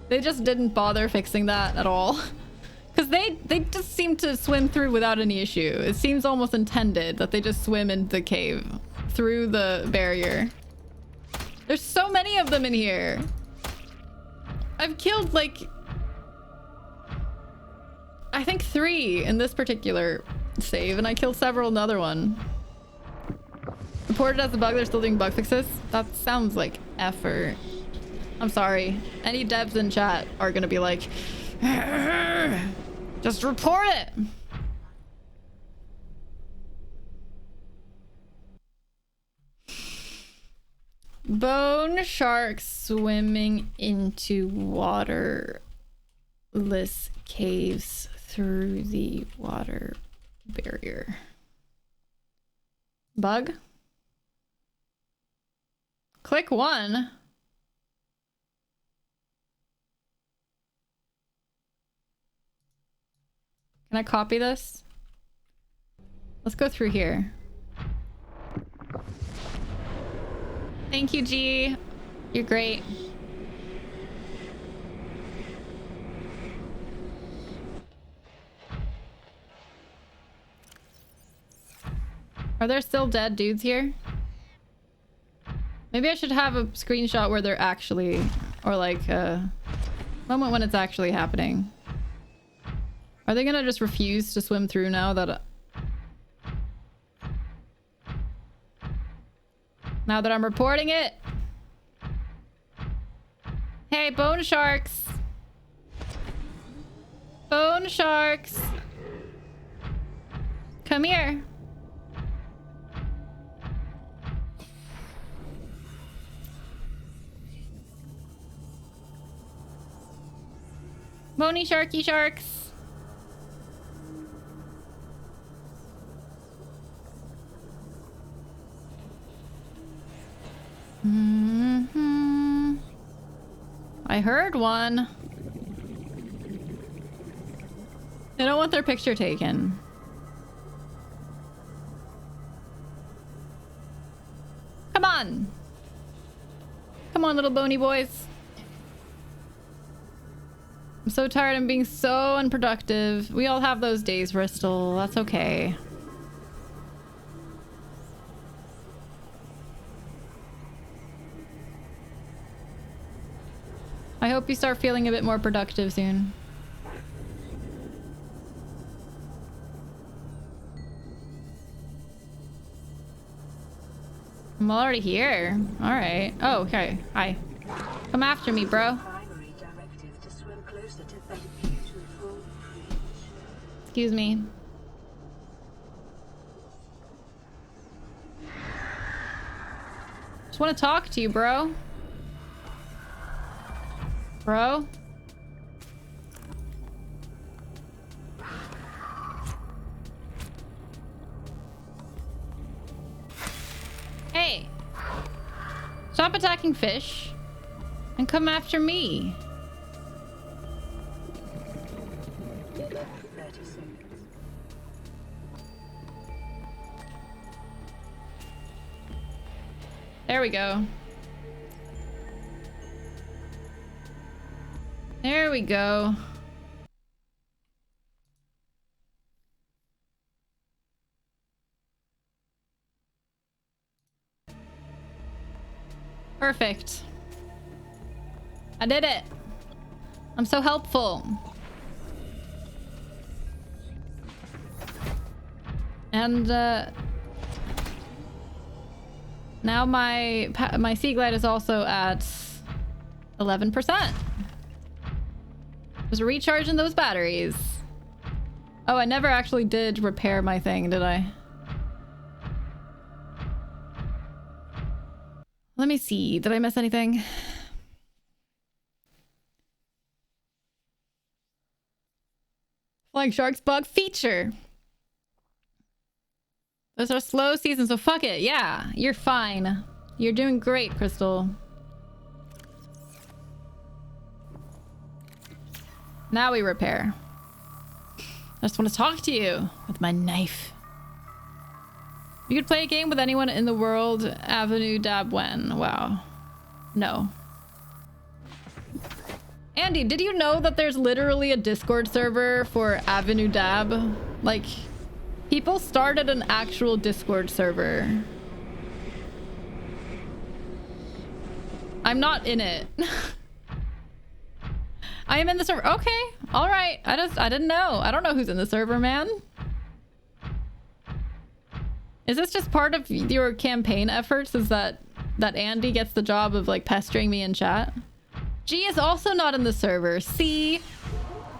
They just didn't bother fixing that at all. Because they just seem to swim through without any issue. It seems almost intended that they just swim into the cave through the barrier. There's so many of them in here. I've killed like... I think 3 in this particular save, and I killed several in the other one. Reported as a bug, they're still doing bug fixes? That sounds like effort. I'm sorry. Any devs in chat are gonna be like, just report it! Bone sharks swimming into waterless caves through the water barrier. Bug? Click 1. Can I copy this? Let's go through here. Thank you, G. You're great. Are there still dead dudes here? Maybe I should have a screenshot where they're actually, or like a moment when it's actually happening. Are they gonna just refuse to swim through now that I'm reporting it? Hey, bone sharks. Bone sharks. Come here. Bony sharky sharks. I heard one. They don't want their picture taken. Come on. Come on, little bony boys. I'm so tired of being so unproductive. We all have those days, Bristol. That's okay. I hope you start feeling a bit more productive soon. I'm already here. Alright. Oh, okay. Hi. Come after me, bro. Primary directive to swim closer to 30 feet to full reach. Excuse me. Just want to talk to you, bro. Bro? Hey! Stop attacking fish and come after me. 30 seconds. There we go. There we go. Perfect. I did it. I'm so helpful. And now my sea glide is also at 11%. Just recharging those batteries. Oh, I never actually did repair my thing, did I? Let me see. Did I miss anything? Flying Sharks bug feature. Those are slow seasons, so fuck it. Yeah, you're fine. You're doing great, Crystal. Now we repair. I just want to talk to you with my knife. You could play a game with anyone in the world. Avenue Dab when? Wow. No. Andy, did you know that there's literally a Discord server for Avenue Dab? Like, people started an actual Discord server. I'm not in it. I am in the server. Okay. All right. I didn't know. I don't know who's in the server, man. Is this just part of your campaign efforts? Is that Andy gets the job of like pestering me in chat? G is also not in the server. See?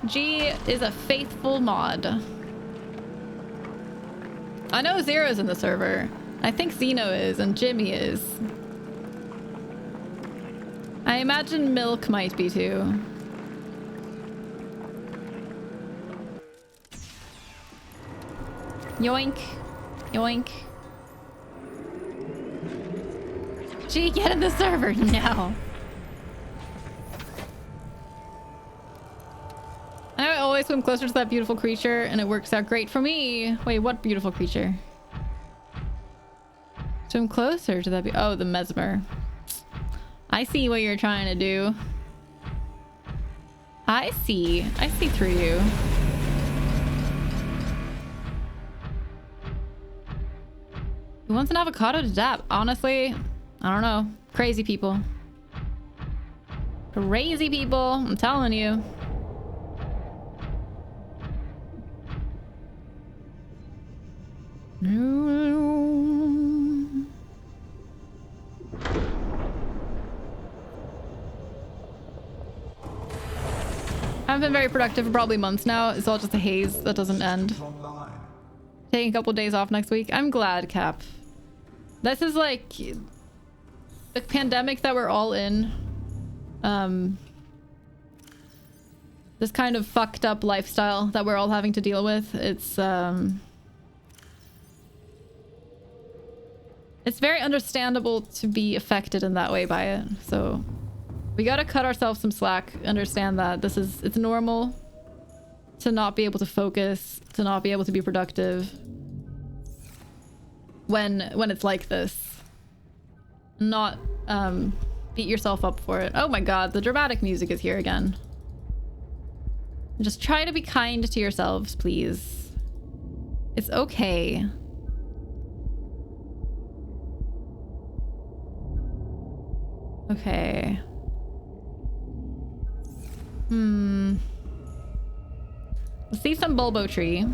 G is a faithful mod. I know Zero's in the server. I think Zeno is and Jimmy is. I imagine Milk might be too. Yoink. Yoink. Gee, get in the server now. I always swim closer to that beautiful creature and it works out great for me. Wait, what beautiful creature? Swim closer to that oh, the mesmer. I see what you're trying to do. I see through you. Who wants an avocado to dab? Honestly, I don't know. Crazy people. Crazy people, I'm telling you. I haven't been very productive for probably months now. It's all just a haze that doesn't end. Taking a couple days off next week. I'm glad, Cap. This is like the pandemic that we're all in. This kind of fucked up lifestyle that we're all having to deal with. It's very understandable to be affected in that way by it. So we gotta cut ourselves some slack. Understand that it's normal to not be able to focus, to not be able to be productive when it's like this. Not beat yourself up for it. Oh my god, the dramatic music is here again. Just try to be kind to yourselves, please. It's okay. Okay. Let's see some bulbo tree.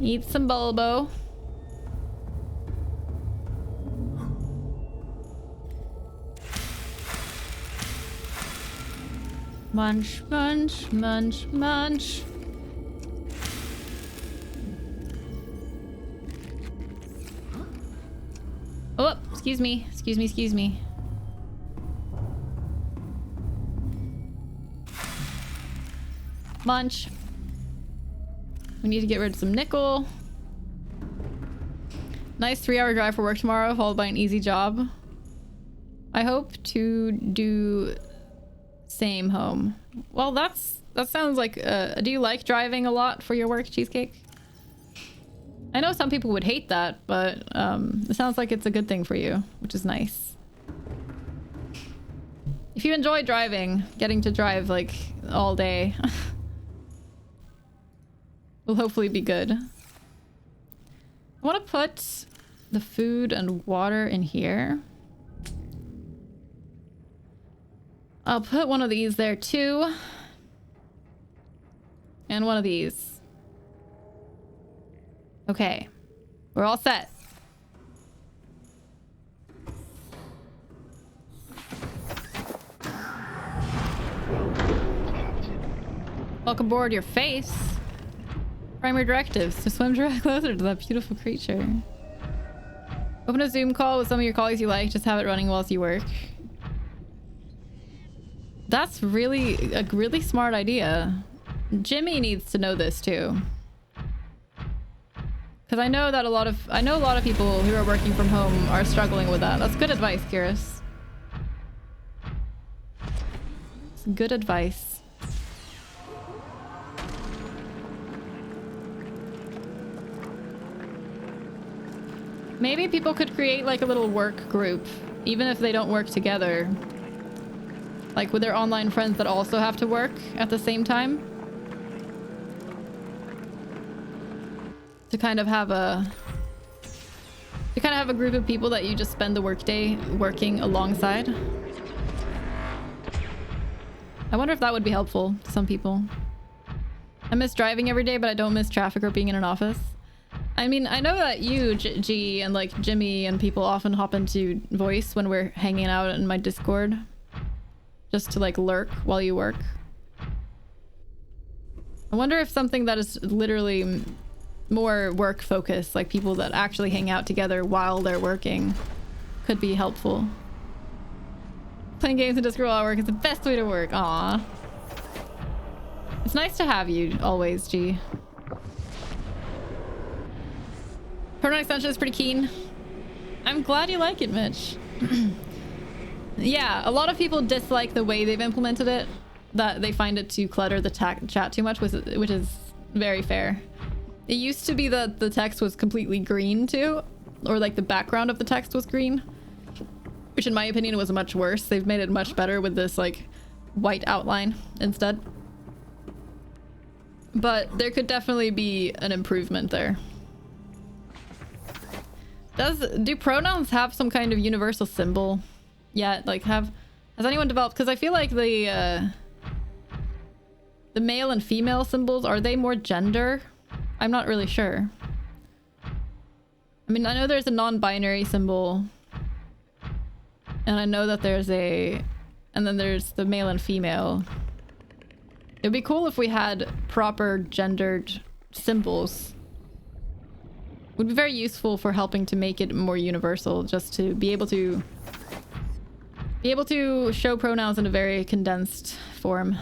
Eat some bulbo. Munch, munch, munch, munch. Oh, excuse me, excuse me, excuse me. Munch. We need to get rid of some nickel. Nice 3-hour drive for work tomorrow, followed by an easy job. I hope to do same home. Well, that sounds like, do you like driving a lot for your work, Cheesecake? I know some people would hate that, but it sounds like it's a good thing for you, which is nice. If you enjoy driving, getting to drive like all day will hopefully be good. I want to put the food and water in here. I'll put one of these there too. And one of these. Okay. We're all set. Welcome aboard your face. Primary directives to swim closer to that beautiful creature. Open a Zoom call with some of your colleagues you like. Just have it running whilst you work. That's really a really smart idea. Jimmy needs to know this too. Because I know that a lot of people who are working from home are struggling with that. That's good advice, Kiris. It's good advice. Maybe people could create like a little work group, even if they don't work together. Like with their online friends that also have to work at the same time. To kind of have a group of people that you just spend the workday working alongside. I wonder if that would be helpful to some people. I miss driving every day, but I don't miss traffic or being in an office. I mean, I know that you, G, and like Jimmy and people often hop into voice when we're hanging out in my Discord. Just to like lurk while you work. I wonder if something that is literally more work focused, like people that actually hang out together while they're working, could be helpful. Playing games in Discord while I work is the best way to work. Aww. It's nice to have you always, G. Pronoun extension is pretty keen. I'm glad you like it, Mitch. Yeah, a lot of people dislike the way they've implemented it. That they find it to clutter the chat too much, which is very fair. It used to be that the text was completely green too, or like the background of the text was green, which in my opinion was much worse. They've made it much better with this like white outline instead. But there could definitely be an improvement there. Do pronouns have some kind of universal symbol yet? Like has anyone developed? Because I feel like the male and female symbols, are they more gender? I'm not really sure. I mean, I know there's a non-binary symbol. And I know that there's and then there's the male and female. It'd be cool if we had proper gendered symbols. Would be very useful for helping to make it more universal, just to be able to show pronouns in a very condensed form.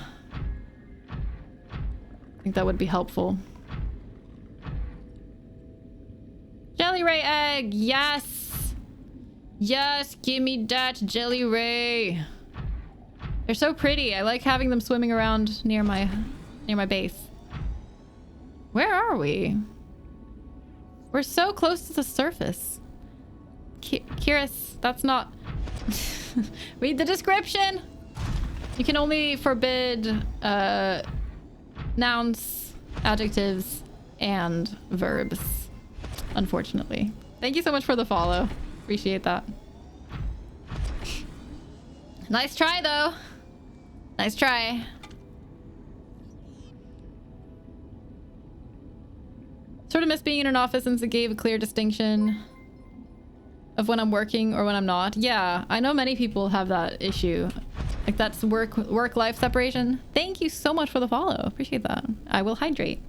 I think that would be helpful. Jelly Ray egg, yes! Yes, give me that Jelly Ray. They're so pretty. I like having them swimming around near my base. Where are we? We're so close to the surface. Kiris, that's not... Read the description! You can only forbid nouns, adjectives, and verbs, unfortunately. Thank you so much for the follow. Appreciate that. Nice try, though. Nice try. Sort of miss being in an office since it gave a clear distinction of when I'm working or when I'm not. Yeah, I know many people have that issue. Like that's work-life separation. Thank you so much for the follow. Appreciate that. I will hydrate.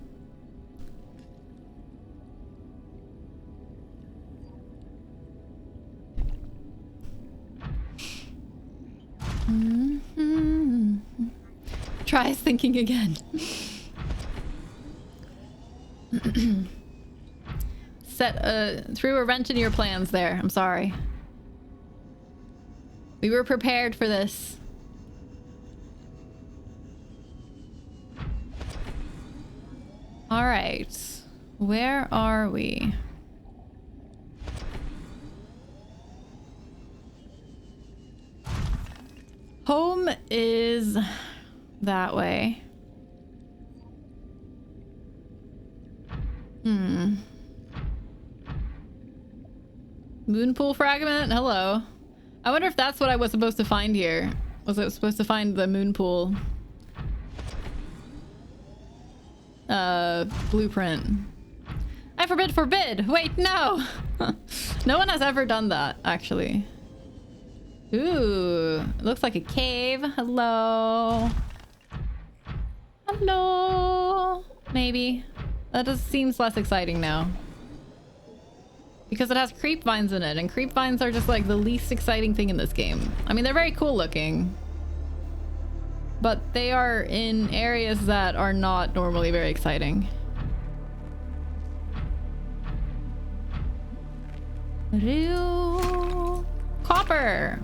Tries thinking again. Threw a wrench in your plans there. I'm sorry. We were prepared for this. All right. Where are we? Home is that way. Moonpool fragment? Hello. I wonder if that's what I was supposed to find here. Was I supposed to find the moonpool blueprint? I forbid! Wait, no! No one has ever done that, actually. Ooh, it looks like a cave. Hello. Hello. Maybe. That just seems less exciting now. Because it has creep vines in it, and creep vines are just like the least exciting thing in this game. I mean, they're very cool looking. But they are in areas that are not normally very exciting. Copper!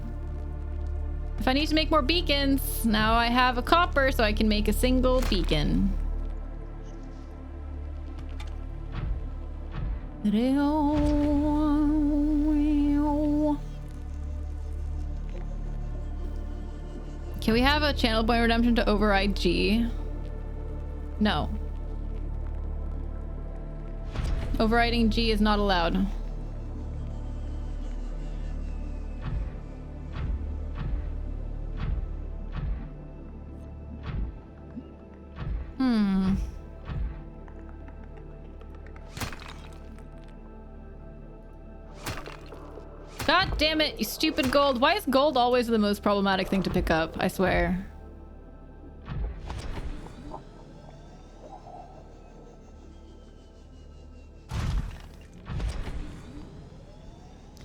If I need to make more beacons, now I have a copper so I can make a single beacon. Can we have a channel point redemption to override G? No. Overriding G is not allowed. God damn it, you stupid gold. Why is gold always the most problematic thing to pick up? I swear.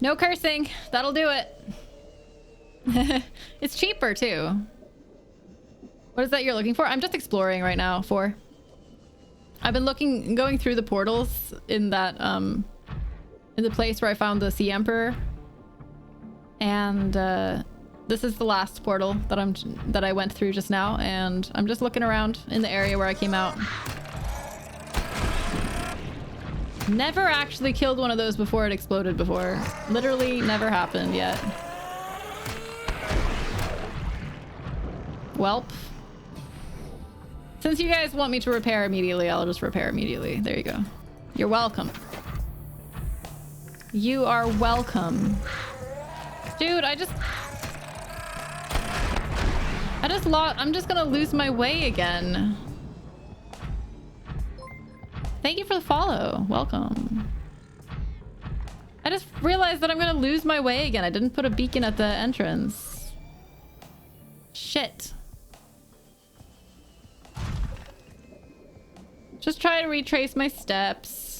No cursing. That'll do it. It's cheaper too. What is that you're looking for? I'm just exploring right now for. I've been going through the portals in that, in the place where I found the Sea Emperor. And this is the last portal that I went through just now, and I'm just looking around in the area where I came out. Never actually killed one of those before it exploded before. Literally never happened yet. Welp. Since you guys want me to repair immediately, I'll just repair immediately. There you go. You're welcome. You are welcome. Dude, I'm just gonna lose my way again. Thank you for the follow. Welcome. I just realized that I'm gonna lose my way again. I didn't put a beacon at the entrance. Shit. Just try to retrace my steps.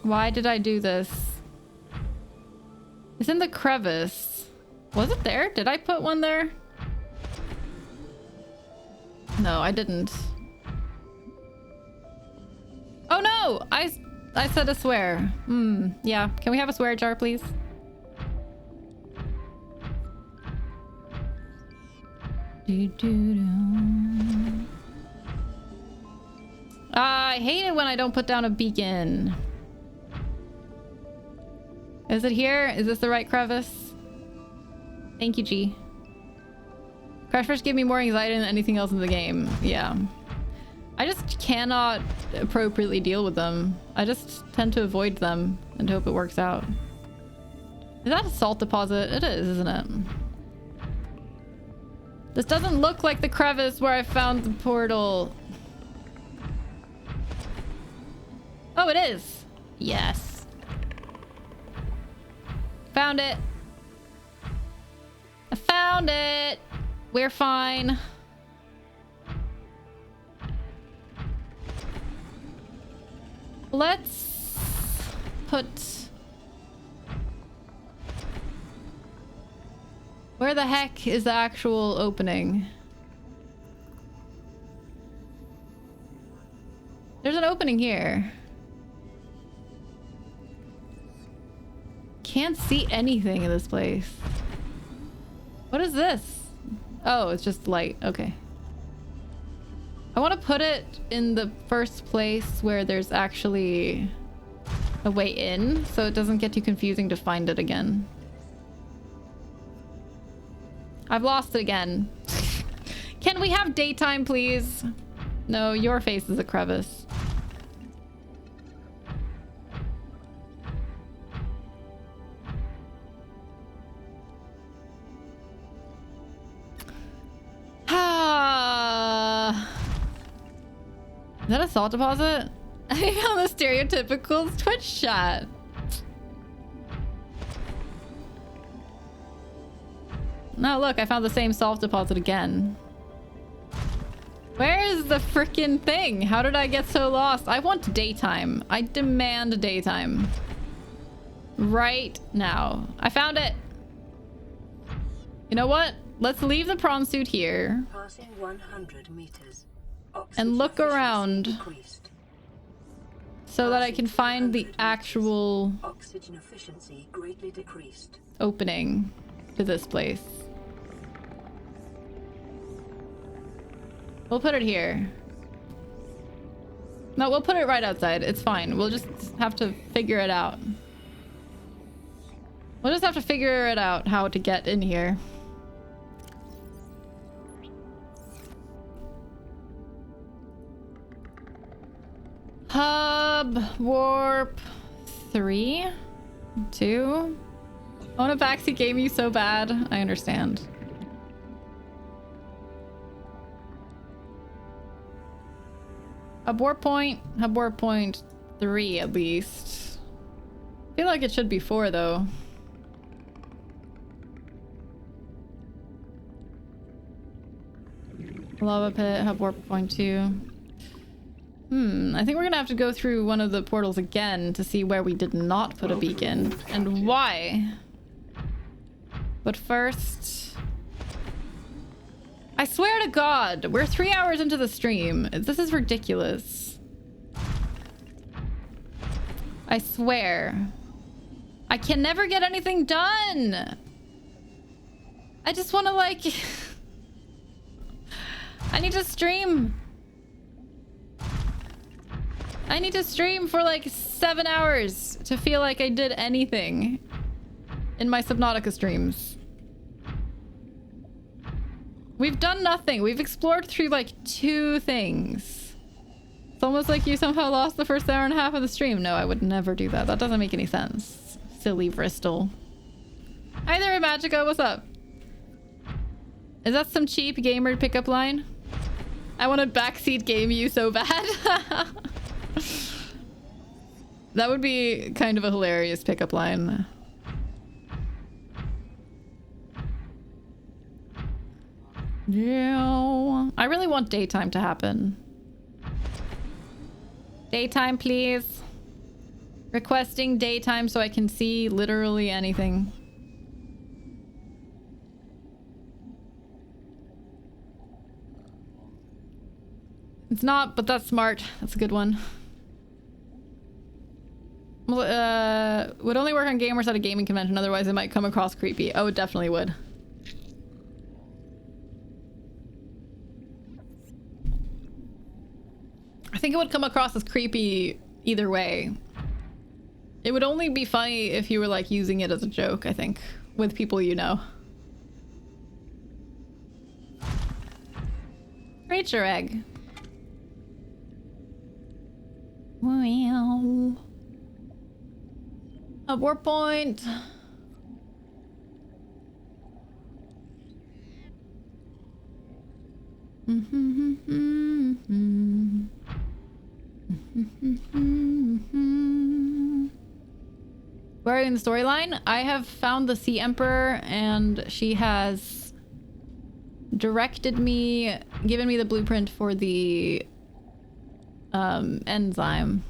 Why did I do this? It's in the crevice. Was it there? Did I put one there? No, I didn't. Oh no! I said a swear. Yeah. Can we have a swear jar, please? I hate it when I don't put down a beacon. Is it here? Is this the right crevice? Thank you, G. Crash Fish give me more anxiety than anything else in the game. Yeah. I just cannot appropriately deal with them. I just tend to avoid them and hope it works out. Is that a salt deposit? It is, isn't it? This doesn't look like the crevice where I found the portal. Oh, it is. Yes. Found it. I found it. We're fine. Let's put... Where the heck is the actual opening? There's an opening here. Can't see anything in this place. What is this? Oh, it's just light. Okay. I want to put it in the first place where there's actually a way in, so it doesn't get too confusing to find it again. I've lost it again. Can we have daytime, please? No, your face is a crevice. Is that a salt deposit? I found the stereotypical Twitch shot. No, look, I found the same salt deposit again. Where is the freaking thing? How did I get so lost? I want daytime. I demand daytime. Right now. I found it. You know what? Let's leave the prawn suit here. Passing 100 meters. And look around Decreased. so that I can find the actual Oxygen efficiency greatly decreased. opening to this place. We'll put it here. No, we'll put it right outside. It's fine. We'll just have to figure it out. We'll just have to figure it out how to get in here. Hub warp 3 2. I want a backseat game you so bad. I understand. Hub warp point 3 at least. I feel like it should be 4 though. Lava pit, hub warp point 2. I think we're gonna have to go through one of the portals again to see where we did not put a beacon and why. But first, I swear to God, we're 3 hours into the stream. This is ridiculous. I swear. I can never get anything done. I just want to like... I need to stream. I need to stream for like 7 hours to feel like I did anything in my Subnautica streams. We've done nothing. We've explored through like 2 things. It's almost like you somehow lost the first hour and a half of the stream. No, I would never do that. That doesn't make any sense. Silly Bristol. Hi there, Magica. What's up? Is that some cheap gamer pickup line? I want to backseat game you so bad. That would be kind of a hilarious pickup line. Yeah. I really want daytime to happen. Daytime, please. Requesting daytime so I can see literally anything. It's not, but that's smart. That's a good one. Would only work on gamers at a gaming convention, otherwise it might come across creepy. Oh, it definitely would. I think it would come across as creepy either way. It would only be funny if you were like using it as a joke, I think, with people you know. Creature egg. Wow. A warp point. Where are you in the storyline? I have found the Sea Emperor and she has directed me, given me the blueprint for the enzyme.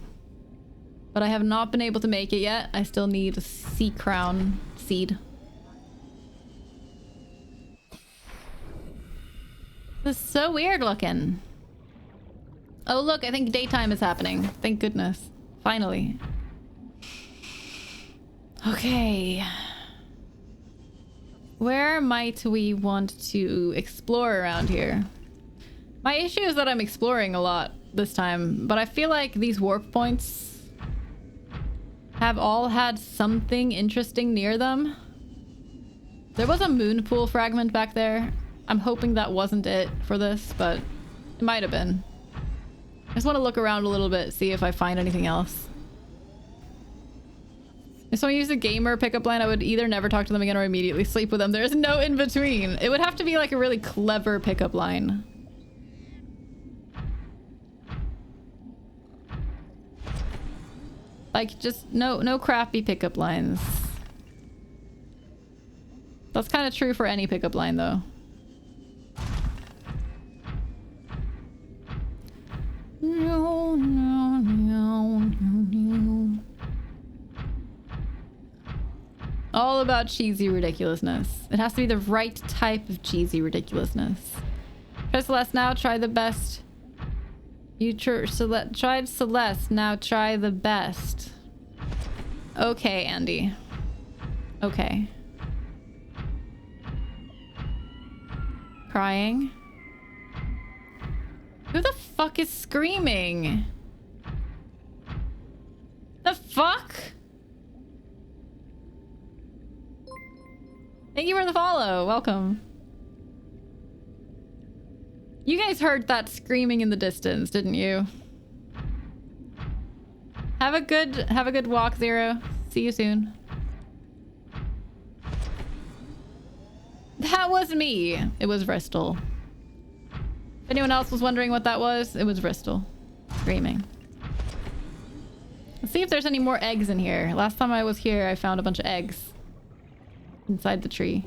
But I have not been able to make it yet. I still need a sea crown seed. This is so weird looking. Oh look, I think daytime is happening. Thank goodness. Finally. Okay. Where might we want to explore around here? My issue is that I'm exploring a lot this time, but I feel like these warp points have all had something interesting near them. There was a moon pool fragment back there. I'm hoping that wasn't it for this, but it might have been. I just want to look around a little bit, see if I find anything else. If someone used a gamer pickup line, I would either never talk to them again or immediately sleep with them. There's no in between. It would have to be like a really clever pickup line. Like just no crappy pickup lines. That's kind of true for any pickup line though. No, no, no, no. All about cheesy ridiculousness. It has to be the right type of cheesy ridiculousness. Try Celeste now, try the best. You tried Celeste, now try the best. Okay, Andy. Okay. Crying. Who the fuck is screaming? The fuck? Thank you for the follow. Welcome. You guys heard that screaming in the distance, didn't you? Have a good walk, Zero. See you soon. That was me. It was Bristol. If anyone else was wondering what that was, it was Bristol screaming. Let's see if there's any more eggs in here. Last time I was here, I found a bunch of eggs inside the tree.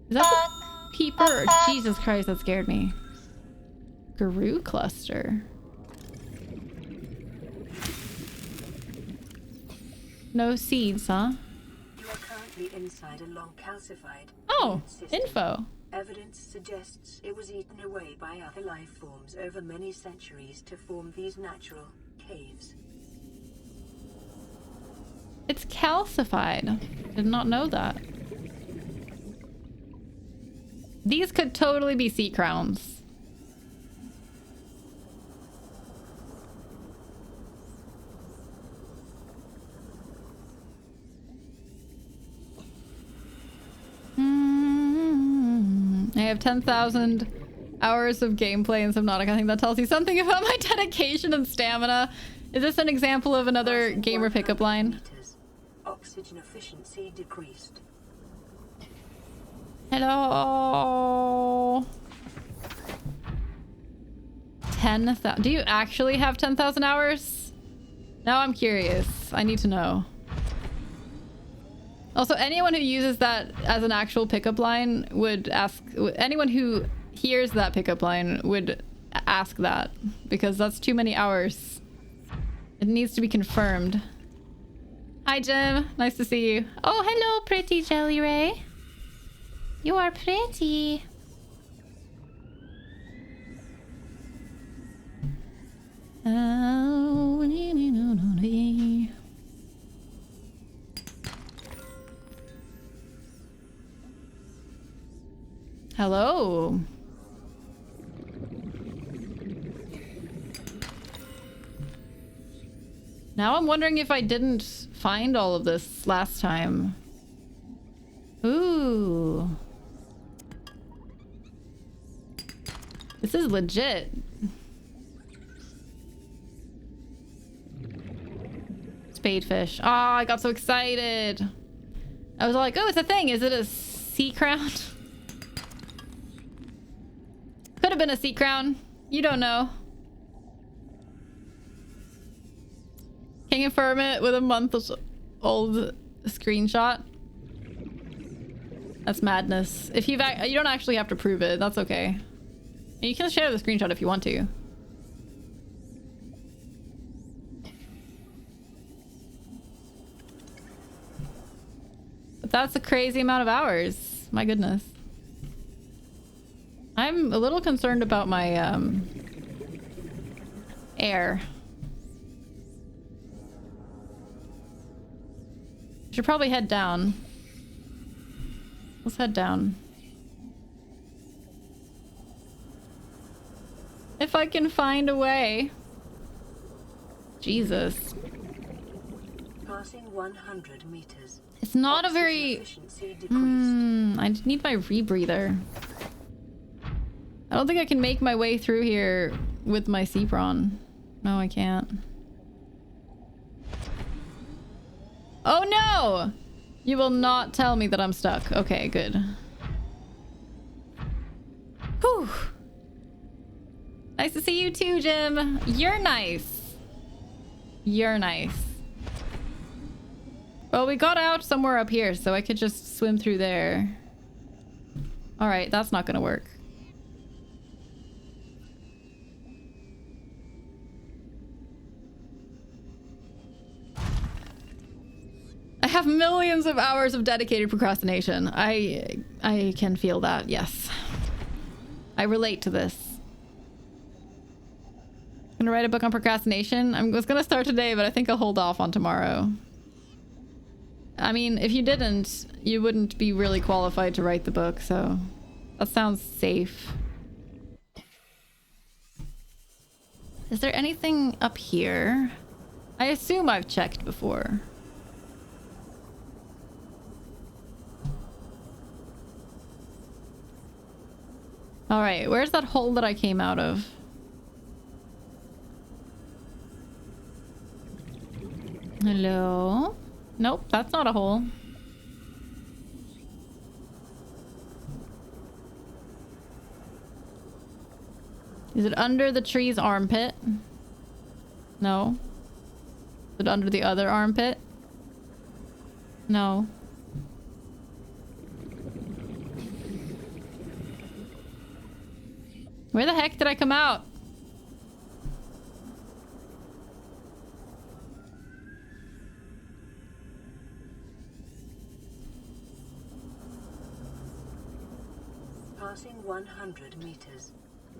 Is that the peeper? Jesus Christ, that scared me. Guru cluster. No seeds, huh? You are currently inside a long calcified Oh, system. info. Evidence suggests it was eaten away by other life forms over many centuries to form these natural caves. It's calcified. Did not know that. These could totally be sea crowns. I have 10,000 hours of gameplay in Subnautica. I think that tells you something about my dedication and stamina. Is this an example of another gamer pickup line? Meters. Oxygen efficiency decreased. Hello. 10,000. Do you actually have 10,000 hours? Now I'm curious. I need to know. Also, anyone who uses that as an actual pickup line would ask... Anyone who hears that pickup line would ask that. Because that's too many hours. It needs to be confirmed. Hi, Jim. Nice to see you. Oh, hello, pretty Jelly Ray. You are pretty. Oh, hello. Now I'm wondering if I didn't find all of this last time. Ooh. This is legit. Spadefish. Oh, I got so excited. I was like, oh, it's a thing. Is it a sea crown? Could have been a sea crown. You don't know. Can you confirm it with a month-old screenshot? That's madness. If you don't actually have to prove it, that's okay. And you can share the screenshot if you want to. But that's a crazy amount of hours. My goodness. I'm a little concerned about my air. Should probably head down. Let's head down. If I can find a way. Jesus. Passing 100 meters. It's not a very... I need my rebreather. I don't think I can make my way through here with my sea prawn. No, I can't. Oh no! You will not tell me that I'm stuck. Okay, good. Whew. Nice to see you too, Jim. You're nice. You're nice. Well, we got out somewhere up here, so I could just swim through there. Alright, that's not gonna work. I have millions of hours of dedicated procrastination. I can feel that, yes. I relate to this. I'm gonna write a book on procrastination. I was gonna start today, but I think I'll hold off on tomorrow. I mean, if you didn't, you wouldn't be really qualified to write the book, so that sounds safe. Is there anything up here? I assume I've checked before. Alright, where's that hole that I came out of? Hello? Nope, that's not a hole. Is it under the tree's armpit? No. Is it under the other armpit? No. Where the heck did I come out? Passing 100 meters.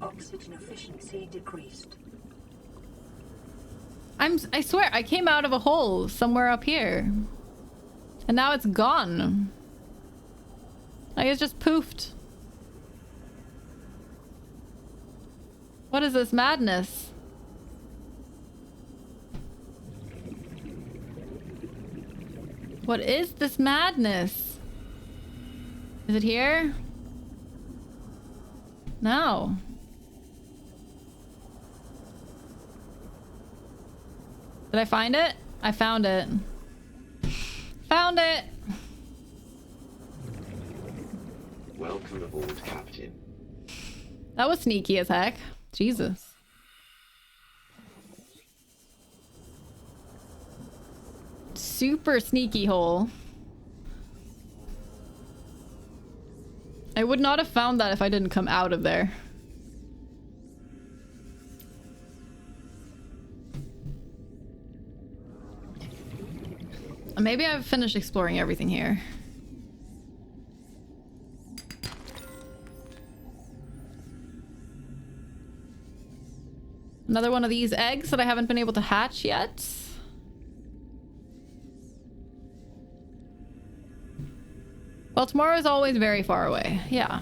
Oxygen efficiency decreased. I swear, I came out of a hole somewhere up here. And now it's gone. Like it's just poofed. What is this madness? What is this madness? Is it here? No. Did I find it? I found it. Found it! Welcome aboard, Captain. That was sneaky as heck. Jesus. Super sneaky hole. I would not have found that if I didn't come out of there. Maybe I've finished exploring everything here. Another one of these eggs that I haven't been able to hatch yet. Well, tomorrow is always very far away. Yeah.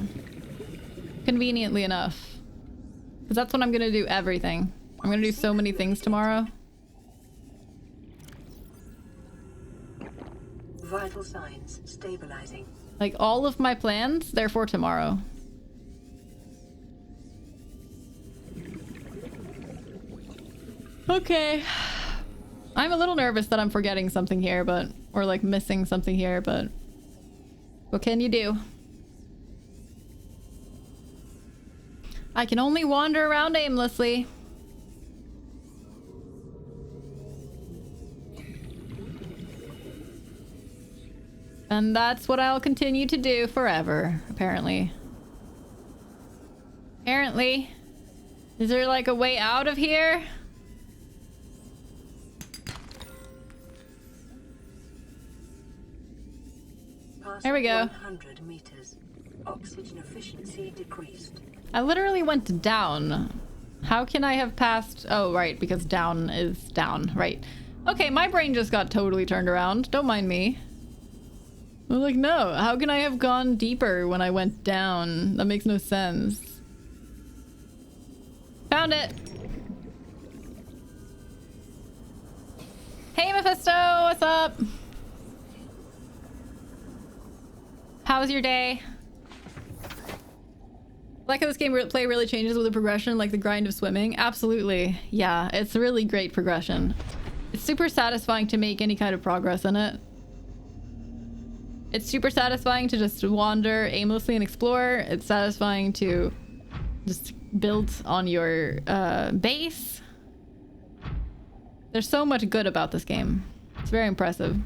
Conveniently enough. Because that's when I'm gonna do everything. I'm gonna do so many things tomorrow. Vital signs stabilizing. Like all of my plans, they're for tomorrow. Okay. I'm a little nervous that I'm forgetting something here, but... Or like missing something here, but... What can you do? I can only wander around aimlessly. And that's what I'll continue to do forever, apparently. Apparently. Is there like a way out of here? There we go. 100 meters. Oxygen efficiency decreased. I literally went down. How can I have passed? Oh, right, because down is down. Right. Okay, my brain just got totally turned around. Don't mind me. I'm like, no, how can I have gone deeper when I went down? That makes no sense. Found it. Hey, Mephisto, what's up? How was your day? I like how this play really changes with the progression, like the grind of swimming. Absolutely. Yeah, it's a really great progression. It's super satisfying to make any kind of progress in it. It's super satisfying to just wander aimlessly and explore. It's satisfying to just build on your base. There's so much good about this game. It's very impressive.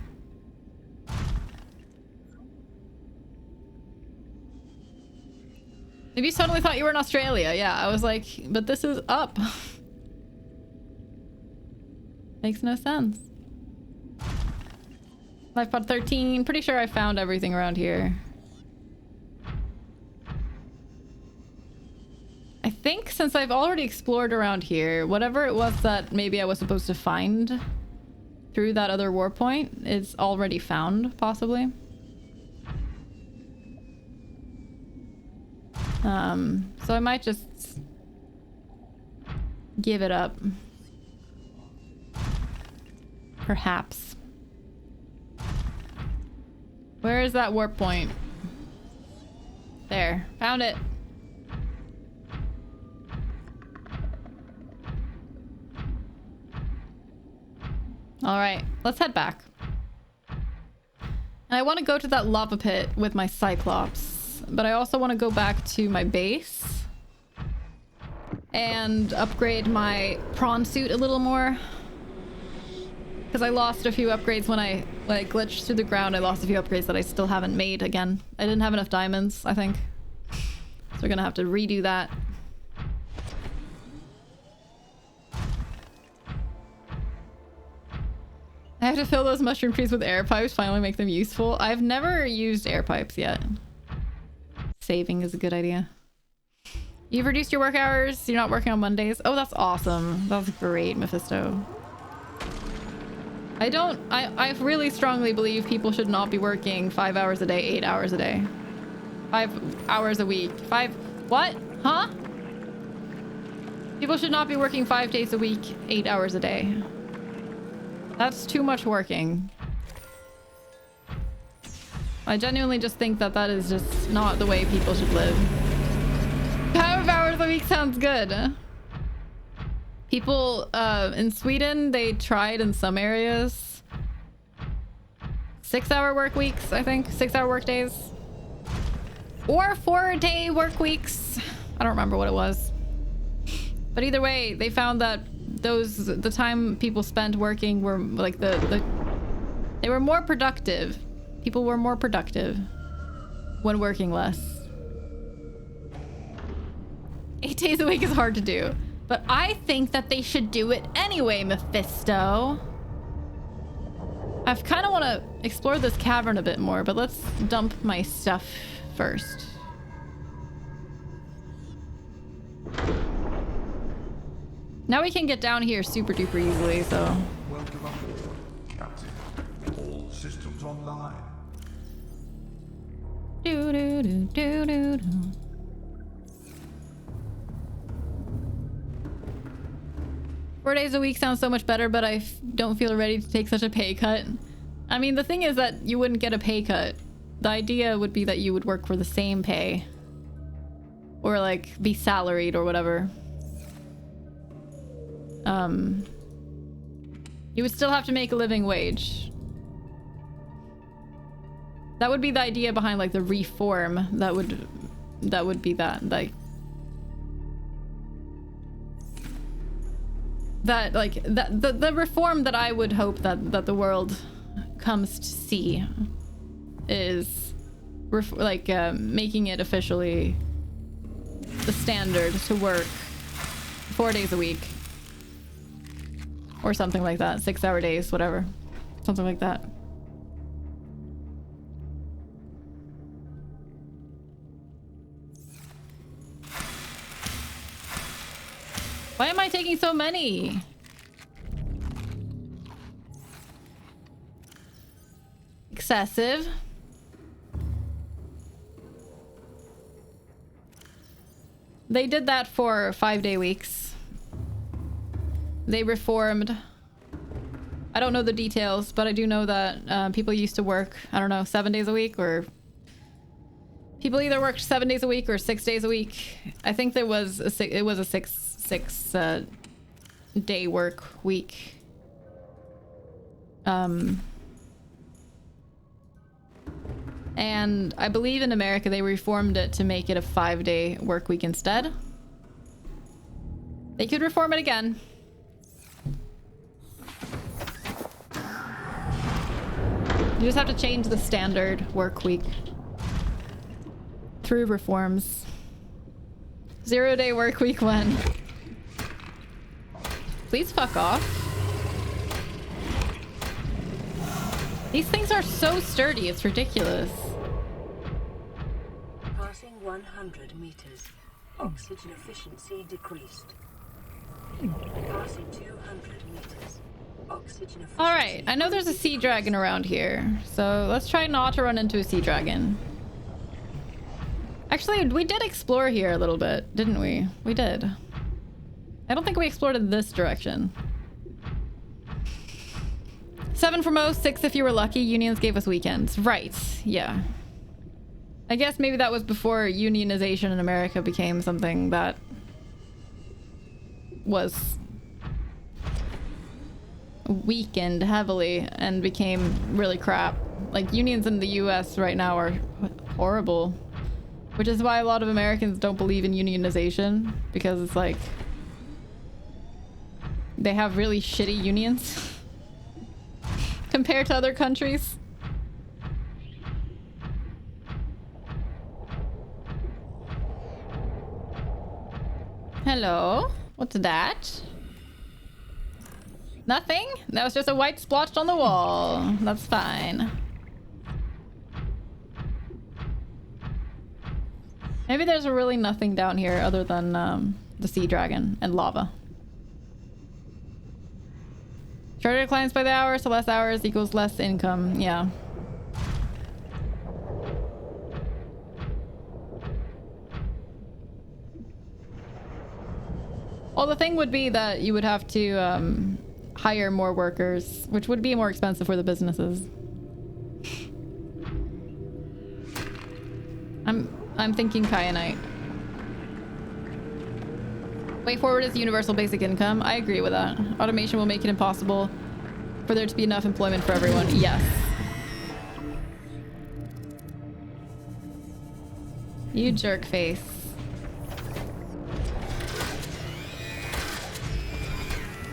Maybe you suddenly thought you were in Australia. Yeah, I was like, but this is up. Makes no sense. Life pod 13. Pretty sure I found everything around here. I think since I've already explored around here, whatever it was that maybe I was supposed to find through that other warp point is already found, possibly. So I might just give it up. Perhaps. Where is that warp point? There. Found it. Alright, let's head back. And I want to go to that lava pit with my Cyclops, but I also want to go back to my base and upgrade my prawn suit a little more. Because I lost a few upgrades when I like glitched through the ground. I lost a few upgrades that I still haven't made again. I didn't have enough diamonds, I think. So we're gonna have to redo that. I have to fill those mushroom trees with air pipes, finally make them useful. I've never used air pipes yet. Saving is a good idea. You've reduced your work hours. You're not working on Mondays. Oh, that's awesome. That's great, Mephisto. I really strongly believe people should not be working 5 hours a day, 8 hours a day. 5 hours a week. What? Huh? People should not be working 5 days a week, 8 hours a day. That's too much working. I genuinely just think that that is just not the way people should live. 5 hours a week sounds good. People in Sweden, they tried in some areas 6-hour work weeks, I think. 6-hour work days. Or 4-day work weeks. I don't remember what it was. But either way, they found that the time people spent working were like they were more productive. People were more productive when working less. 8 days a week is hard to do. But I think that they should do it anyway, Mephisto. I kind of want to explore this cavern a bit more, but let's dump my stuff first. Now we can get down here super duper easily, so. Welcome aboard, Captain. All systems online. Do do do do do do. 4 days a week sounds so much better, but I don't feel ready to take such a pay cut. I mean, the thing is that you wouldn't get a pay cut. The idea would be that you would work for the same pay. Or like be salaried or whatever. You would still have to make a living wage. That would be the idea behind like the reform. That would be that, like the reform that I would hope that the world comes to see is making it officially the standard to work 4 days a week or something like that, 6-hour days, whatever, something like that. Why am I taking so many? Excessive. They did that for 5-day weeks. They reformed. I don't know the details, but I do know that people used to work, I don't know, 7 days a week, or people either worked 7 days a week or 6 days a week. I think there was a six day work week. And I believe in America they reformed it to make it a 5-day work week instead. They could reform it again. You just have to change the standard work week through reforms. 0-day work week when? Please fuck off. These things are so sturdy, it's ridiculous. Passing 100 meters. Oxygen efficiency decreased. Passing 200 meters. Oxygen efficiency. Alright, I know there's a sea dragon around here, so let's try not to run into a sea dragon. Actually, we did explore here a little bit, didn't we? We did. I don't think we explored in this direction. 7 for most, 6 if you were lucky. Unions gave us weekends. Right, yeah. I guess maybe that was before unionization in America became something that was weakened heavily and became really crap. Like, unions in the US right now are horrible. Which is why a lot of Americans don't believe in unionization, because it's like they have really shitty unions compared to other countries. Hello? What's that? Nothing? That was just a white splotched on the wall. That's fine. Maybe there's really nothing down here other than the sea dragon and lava. Shorter declines by the hour, so less hours equals less income. Yeah. Well, the thing would be that you would have to hire more workers, which would be more expensive for the businesses. I'm thinking kyanite. Way forward is universal basic income. I agree with that. Automation will make it impossible for there to be enough employment for everyone. Yes. You jerk face.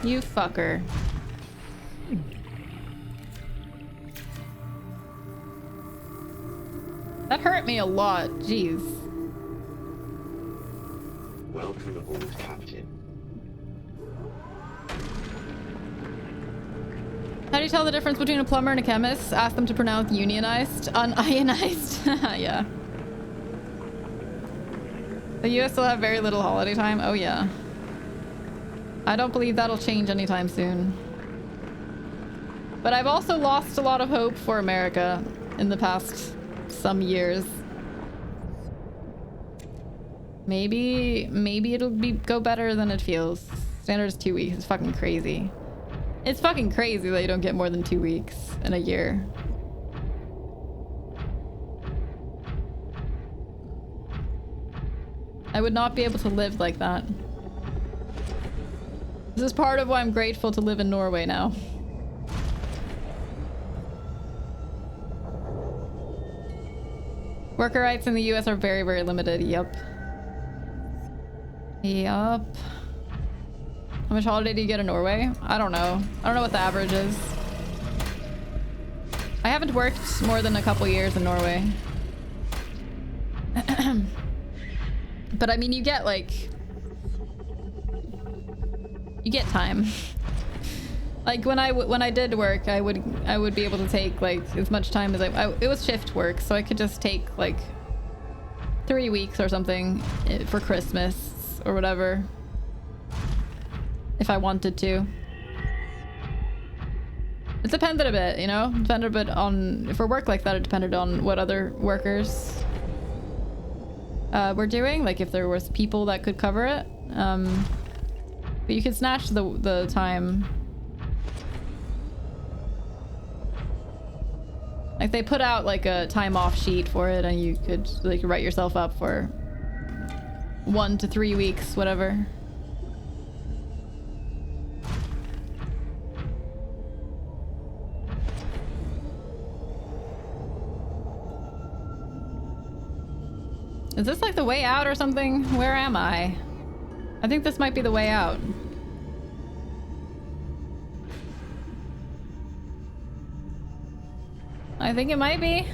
You fucker. That hurt me a lot. Jeez. Welcome aboard, Captain. How do you tell the difference between a plumber and a chemist? Ask them to pronounce unionized. Unionized. Yeah. The US still have very little holiday time. Oh yeah. I don't believe that'll change anytime soon. But I've also lost a lot of hope for America in the past some years. Maybe it'll go better than it feels. Standard is 2 weeks. It's fucking crazy. It's fucking crazy that you don't get more than 2 weeks in a year. I would not be able to live like that. This is part of why I'm grateful to live in Norway now. Worker rights in the US are very, very limited. Yep. Yup. How much holiday do you get in Norway? I don't know. I don't know what the average is. I haven't worked more than a couple years in Norway. But I mean, you get like... You get time. Like when I did work, I would be able to take like as much time as it was shift work, so I could just take like 3 weeks or something for Christmas or whatever. If I wanted to. It depended a bit, you know? It depended a bit on... For work like that, it depended on what other workers were doing. Like if there was people that could cover it. But you could snatch the time. Like they put out like a time off sheet for it and you could like write yourself up for 1 to 3 weeks, whatever. Is this like the way out or something? Where am I? I think this might be the way out. I think it might be.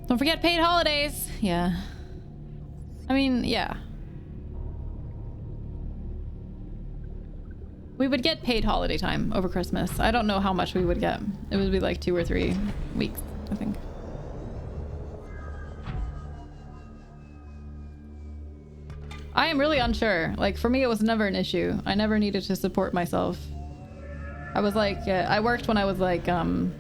Don't forget paid holidays. Yeah. I mean, yeah. We would get paid holiday time over Christmas. I don't know how much we would get. It would be like 2 or 3 weeks, I think. I am really unsure. Like, for me, it was never an issue. I never needed to support myself. I was like, I worked when I was like 21,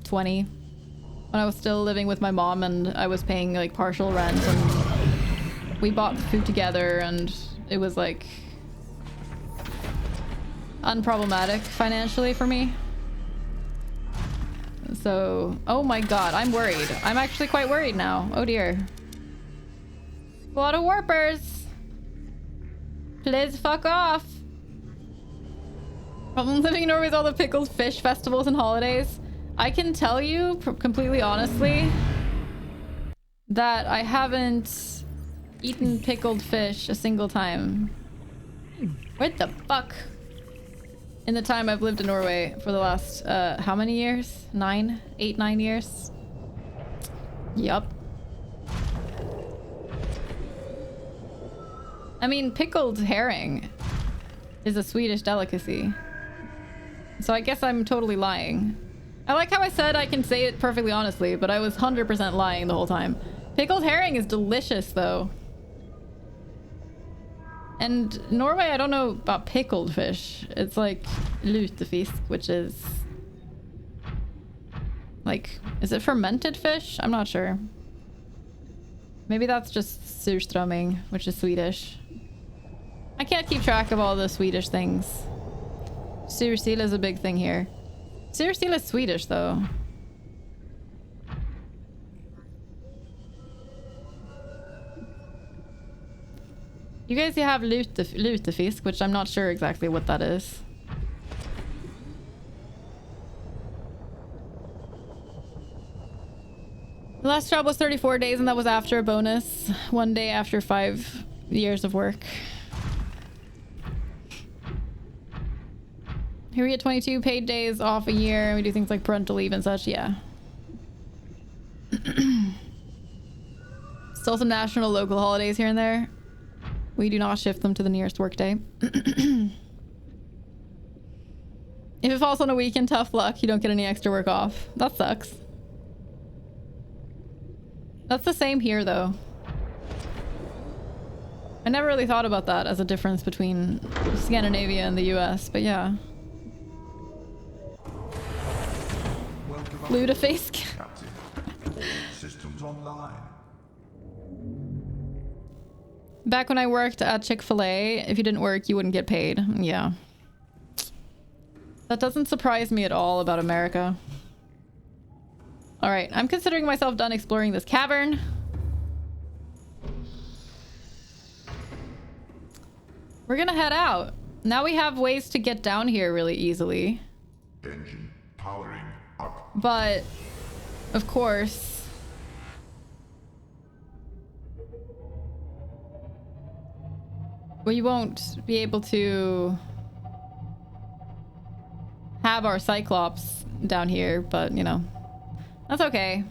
20. When I was still living with my mom and I was paying like partial rent and we bought food together and it was like unproblematic financially for me. So, oh my god, I'm worried. I'm actually quite worried now. Oh dear. A lot of warpers. Please fuck off. Problem living in Norway is all the pickled fish festivals and holidays. I can tell you completely honestly that I haven't eaten pickled fish a single time. What the fuck? In the time I've lived in Norway for the last, how many years? 8, 9 years? Yup. I mean, pickled herring is a Swedish delicacy. So I guess I'm totally lying. I like how I said I can say it perfectly honestly, but I was 100% lying the whole time. Pickled herring is delicious, though. And Norway, I don't know about pickled fish. It's like lutefisk, which is... like, is it fermented fish? I'm not sure. Maybe that's just surströmming, which is Swedish. I can't keep track of all the Swedish things. Sursill is a big thing here. Sursill is Swedish, though. You guys have lutefisk, which I'm not sure exactly what that is. The last job was 34 days and that was after a bonus. 1 day after 5 years of work. Here we get 22 paid days off a year and we do things like parental leave and such, yeah. Still some national local holidays here and there. We do not shift them to the nearest workday. If it falls on a weekend, tough luck. You don't get any extra work off. That sucks. That's the same here, though. I never really thought about that as a difference between Scandinavia and the US, but yeah. Lutefisk. Captain, all systems online. Back when I worked at Chick-fil-A, if you didn't work, you wouldn't get paid. Yeah. That doesn't surprise me at all about America. Alright, I'm considering myself done exploring this cavern. We're gonna head out. Now we have ways to get down here really easily. Engine powering up. But, of course, we won't be able to have our Cyclops down here, but, you know, that's okay.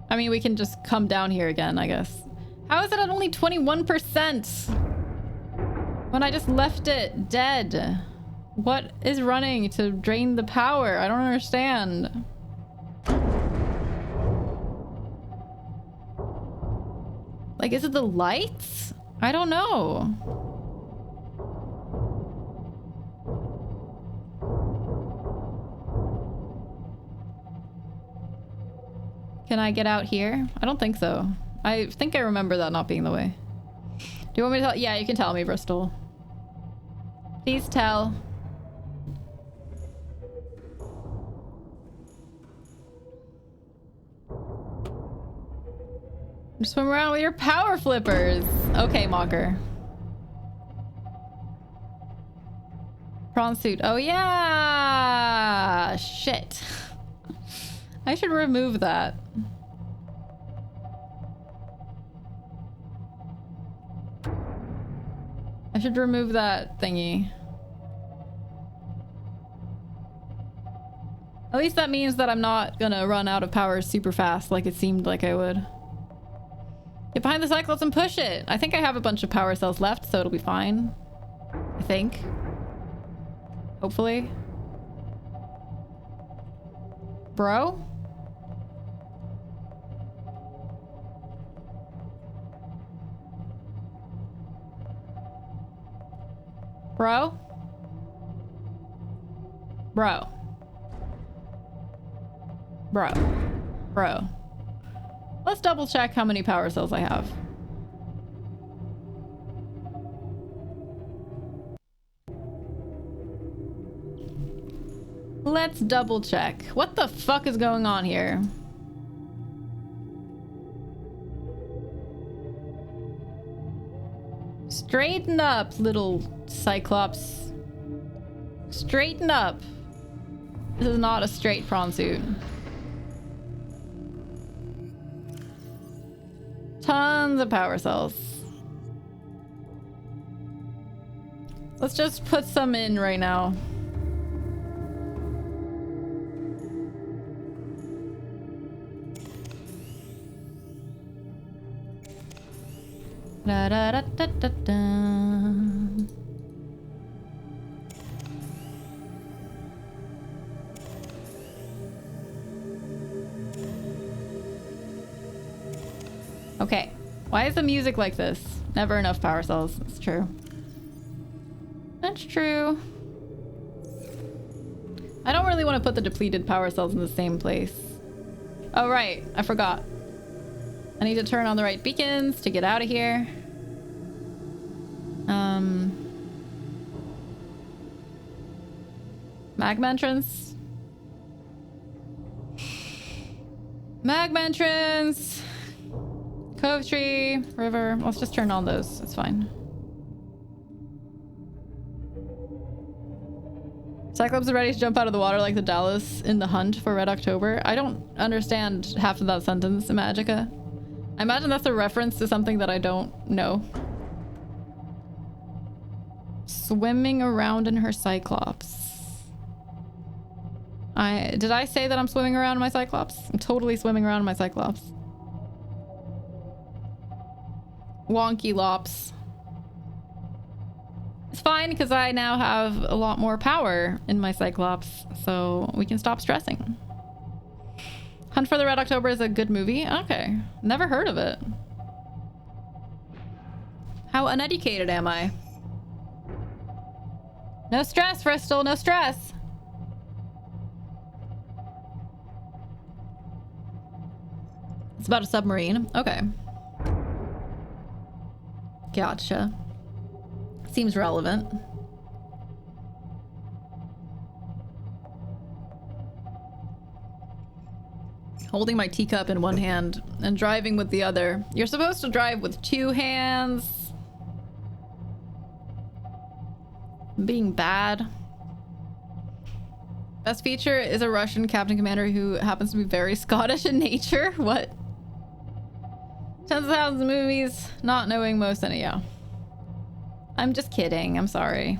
I mean, we can just come down here again, I guess. How is it at only 21%? When I just left it dead? What is running to drain the power? I don't understand. Like, is it the lights? I don't know. Can I get out here? I don't think so. I think I remember that not being the way. Do you want me to tell? Yeah, you can tell me, Bristol. Please tell. Swim around with your power flippers. Okay, Mocker. Prawn suit. Oh, yeah. Shit. I should remove that. I should remove that thingy. At least that means that I'm not gonna run out of power super fast like it seemed like I would. Get behind the Cyclops and push it. I think I have a bunch of power cells left, so it'll be fine. I think. Hopefully. Bro? Bro? Bro. Bro. Bro. Let's double check how many power cells I have. Let's double check. What the fuck is going on here? Straighten up, little Cyclops. Straighten up. This is not a straight prawn suit. Tons of power cells. Let's just put some in right now. Da da da da da da. Okay. Why is the music like this? Never enough power cells. That's true. That's true. I don't really want to put the depleted power cells in the same place. Oh, right. I forgot. I need to turn on the right beacons to get out of here. Magma entrance. Magma entrance. Cove tree, river. Let's just turn on those. It's fine. Cyclops is ready to jump out of the water like the Dallas in the hunt for Red October. I don't understand half of that sentence, Magica. I imagine that's a reference to something that I don't know. Swimming around in her Cyclops. Did I say that I'm swimming around in my Cyclops? I'm totally swimming around in my Cyclops. Wonky lops. It's fine because I now have a lot more power in my Cyclops, so we can stop stressing. Hunt for the Red October is a good movie? Okay. Never heard of it. How uneducated am I? No stress, Bristol, no stress. It's about a submarine. Okay. Gotcha. Seems relevant. Holding my teacup in one hand and driving with the other. You're supposed to drive with two hands. being bad. Best feature is a Russian captain commander who happens to be very Scottish in nature. What? Tens of thousands of movies, not knowing most any. Yeah. I'm just kidding. I'm sorry.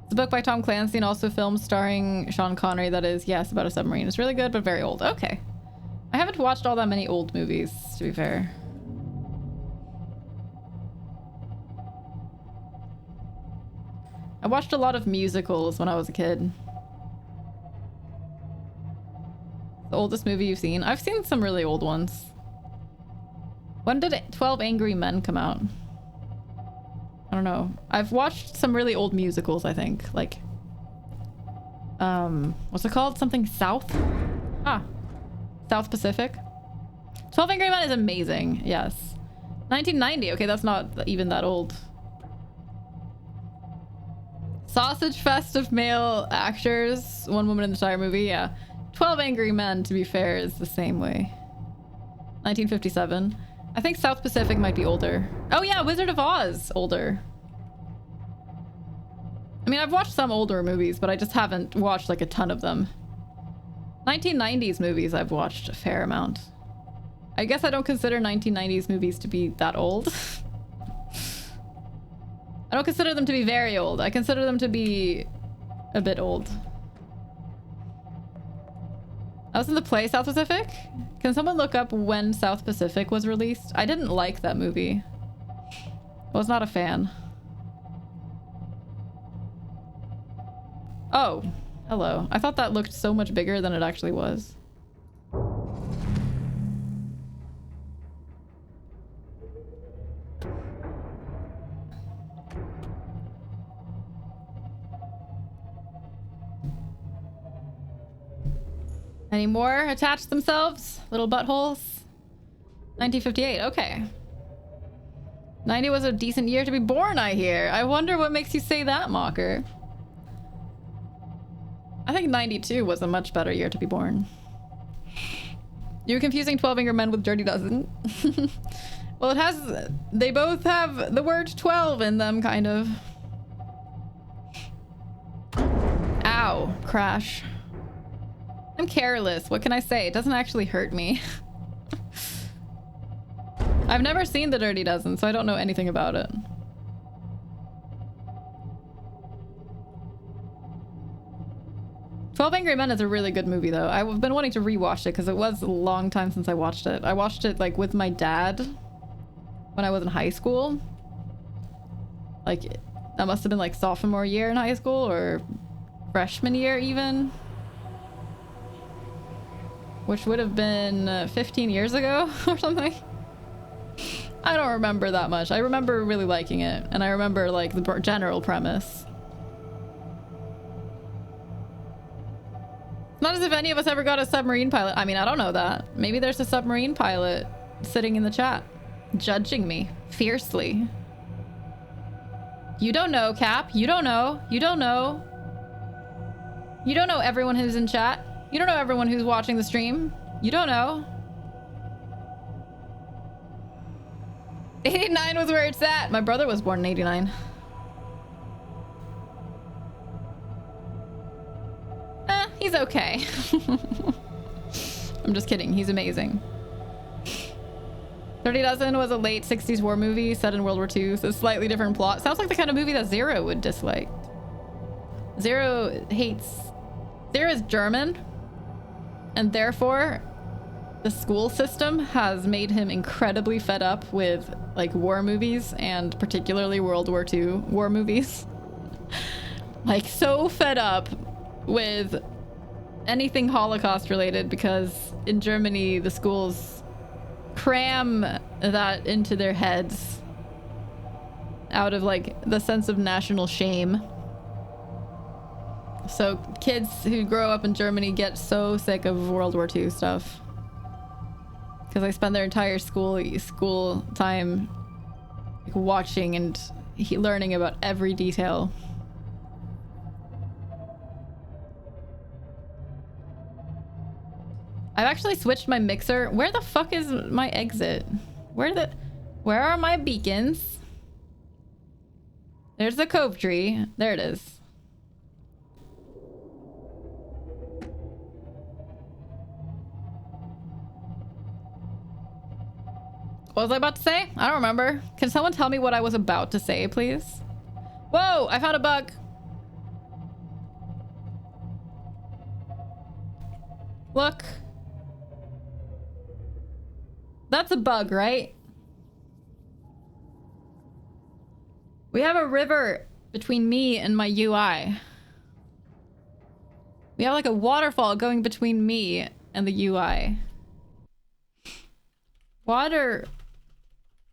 It's a book by Tom Clancy and also film starring Sean Connery that is, yes, about a submarine. It's really good, but very old. Okay. I haven't watched all that many old movies, to be fair. I watched a lot of musicals when I was a kid. The oldest movie you've seen? I've seen some really old ones. When did 12 Angry Men come out? I don't know. I've watched some really old musicals, I think. Like, what's it called? Something South? Ah, South Pacific. 12 Angry Men is amazing. Yes. 1990. Okay, that's not even that old. Sausage Fest of male actors. One woman in the entire movie. Yeah. 12 Angry Men, to be fair, is the same way. 1957. I think South Pacific might be older. Oh yeah, Wizard of Oz, older. I mean, I've watched some older movies, but I just haven't watched like a ton of them. 1990s movies I've watched a fair amount. I guess I don't consider 1990s movies to be that old. I don't consider them to be very old. I consider them to be a bit old. I was in the play South Pacific. Can someone look up when South Pacific was released? I didn't like that movie. I was not a fan. Oh, hello. I thought that looked so much bigger than it actually was. Any more attached themselves? Little buttholes? 1958, okay. 90 was a decent year to be born, I hear. I wonder what makes you say that, Mocker. I think 92 was a much better year to be born. You're confusing 12 Angry Men with Dirty Dozen. Well, it has... They both have the word 12 in them, kind of. Ow. Crash. I'm careless. What can I say? It doesn't actually hurt me. I've never seen The Dirty Dozen, so I don't know anything about it. "12 Angry Men" is a really good movie, though. I've been wanting to rewatch it because it was a long time since I watched it. I watched it like with my dad when I was in high school. Like, that must have been like sophomore year in high school or freshman year even. Which would have been 15 years ago or something. I don't remember that much. I remember really liking it. And I remember like the general premise. Not as if any of us ever got a submarine pilot. I mean, I don't know that. Maybe there's a submarine pilot sitting in the chat, judging me fiercely. You don't know, Cap. You don't know. You don't know. You don't know everyone who's in chat. You don't know everyone who's watching the stream. You don't know. 89 was where it's at. My brother was born in 89. He's okay. I'm just kidding. He's amazing. 30 Dozen was a late 60s war movie set in World War II, so slightly different plot. Sounds like the kind of movie that Zero would dislike. Zero is German, and therefore the school system has made him incredibly fed up with like war movies, and particularly World War II war movies. Like, so fed up with anything Holocaust related, because in Germany the schools cram that into their heads out of like the sense of national shame. So kids who grow up in Germany get so sick of World War II stuff because they spend their entire school time like watching and learning about every detail. I've actually switched my mixer. Where the fuck is my exit? Where are my beacons? There's the cove tree. There it is. What was I about to say? I don't remember. Can someone tell me what I was about to say, please? Whoa, I found a bug. Look. That's a bug, right? We have a river between me and my UI. We have like a waterfall going between me and the UI.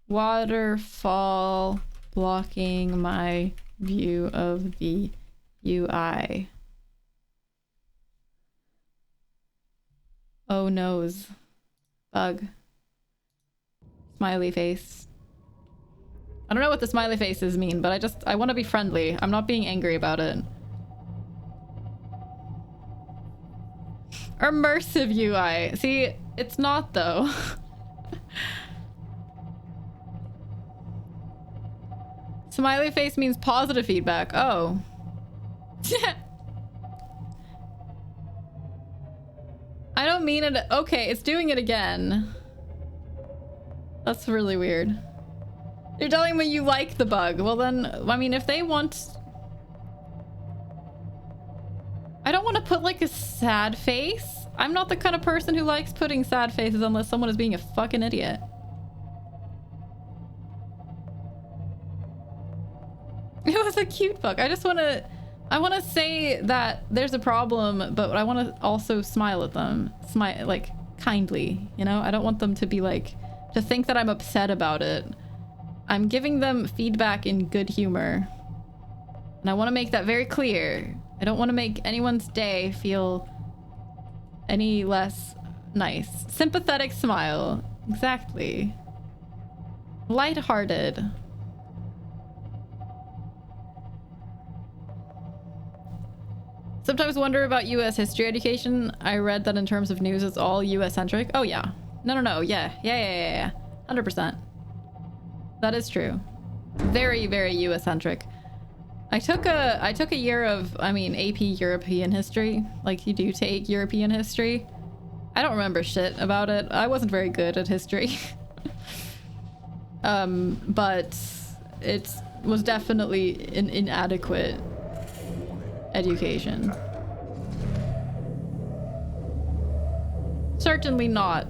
Waterfall blocking my view of the UI. Oh noes. Bug. Smiley face. I don't know what the smiley faces mean, but I want to be friendly. I'm not being angry about it. Immersive UI. See, it's not though. Smiley face means positive feedback. Oh. I don't mean it. Okay, it's doing it again. That's really weird. You're telling me you like the bug. Well then, I mean, if they want... I don't want to put like a sad face. I'm not the kind of person who likes putting sad faces unless someone is being a fucking idiot. It was a cute bug. I want to say that there's a problem, but I want to also smile at them. Smile, like, kindly, you know? I don't want them to be like, to think that I'm upset about it. I'm giving them feedback in good humor. And I want to make that very clear. I don't want to make anyone's day feel any less nice. Sympathetic smile. Exactly. Lighthearted. Sometimes wonder about US history education. I read that in terms of news, it's all US centric. Oh yeah. No. Yeah. 100%. That is true. Very, very US centric. I took a year of, I mean, AP European history. Like you do take European history. I don't remember shit about it. I wasn't very good at history. But it was definitely an inadequate education. Certainly not.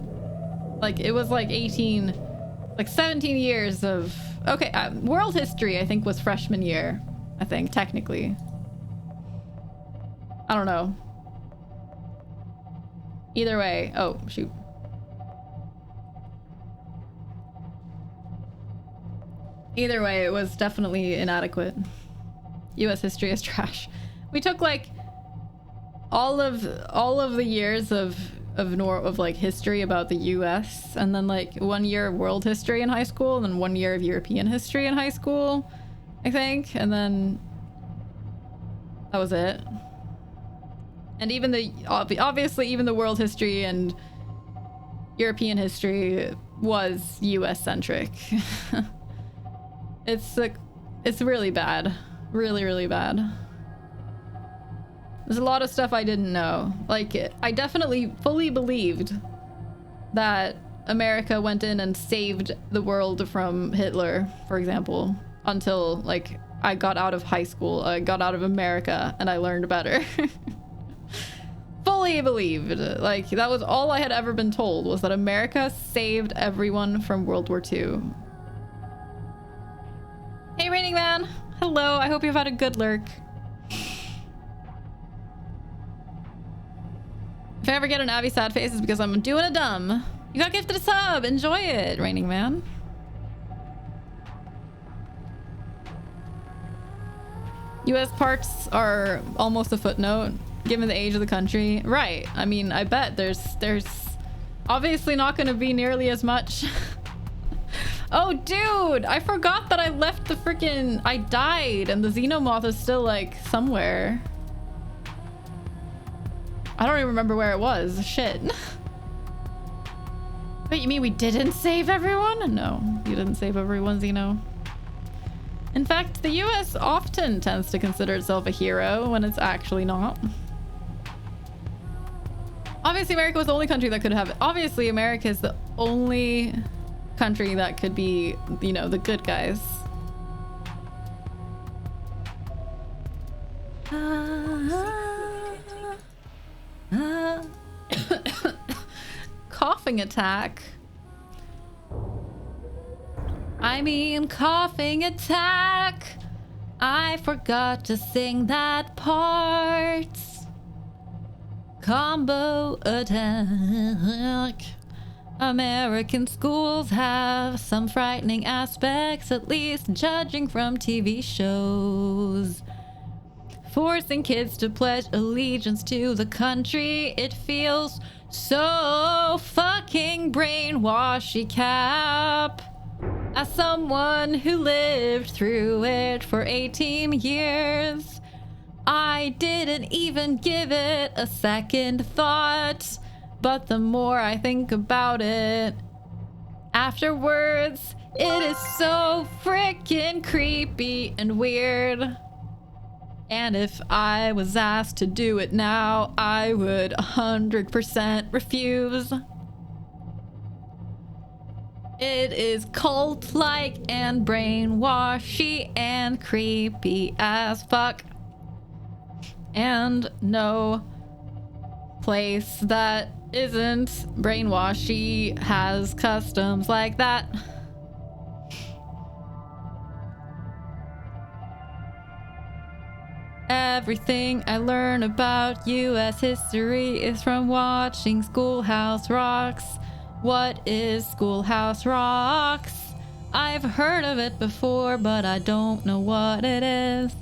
Like it was like 17 years of, okay, world history I think was freshman year, I think, technically. I don't know. Either way, oh shoot. Either way, it was definitely inadequate. US history is trash. We took like all of the years of like history about the US, and then like 1 year of world history in high school, and then 1 year of European history in high school, I think, and then that was it. And even the obviously even the world history and European history was US centric. It's really bad. Really, really bad. There's a lot of stuff I didn't know. Like, I definitely fully believed that America went in and saved the world from Hitler, for example, until, like, I got out of high school. I got out of America, and I learned better. Fully believed. Like, that was all I had ever been told, was that America saved everyone from World War II. Hey, Raining Man! Hello, I hope you've had a good lurk. If I ever get an Abby sad face, it's because I'm doing a dumb. You got gifted a sub! Enjoy it, Raining Man. US parts are almost a footnote, given the age of the country. Right, I mean, I bet there's obviously not gonna be nearly as much. Oh, dude, I forgot that I left the freaking... I died, and the xenomorph is still, like, somewhere. I don't even remember where it was. Shit. Wait, you mean we didn't save everyone? No, you didn't save everyone, Xeno. In fact, the US often tends to consider itself a hero when it's actually not. Obviously, America was the only country that could have it. Obviously, America is the only country that could be, you know, the good guys. Coughing attack. I mean, coughing attack. I forgot to sing that part. Combo attack. American schools have some frightening aspects, at least judging from TV shows. Forcing kids to pledge allegiance to the country, it feels so fucking brainwashy, Cap. As someone who lived through it for 18 years, I didn't even give it a second thought. But the more I think about it afterwards, it is so freaking creepy and weird. And if I was asked to do it now, I would 100% refuse. It is cult-like and brainwashy and creepy as fuck. And no place that isn't brainwashy has customs like that. Everything I learn about US history is from watching Schoolhouse Rocks. What is Schoolhouse Rocks? I've heard of it before, but I don't know what it is.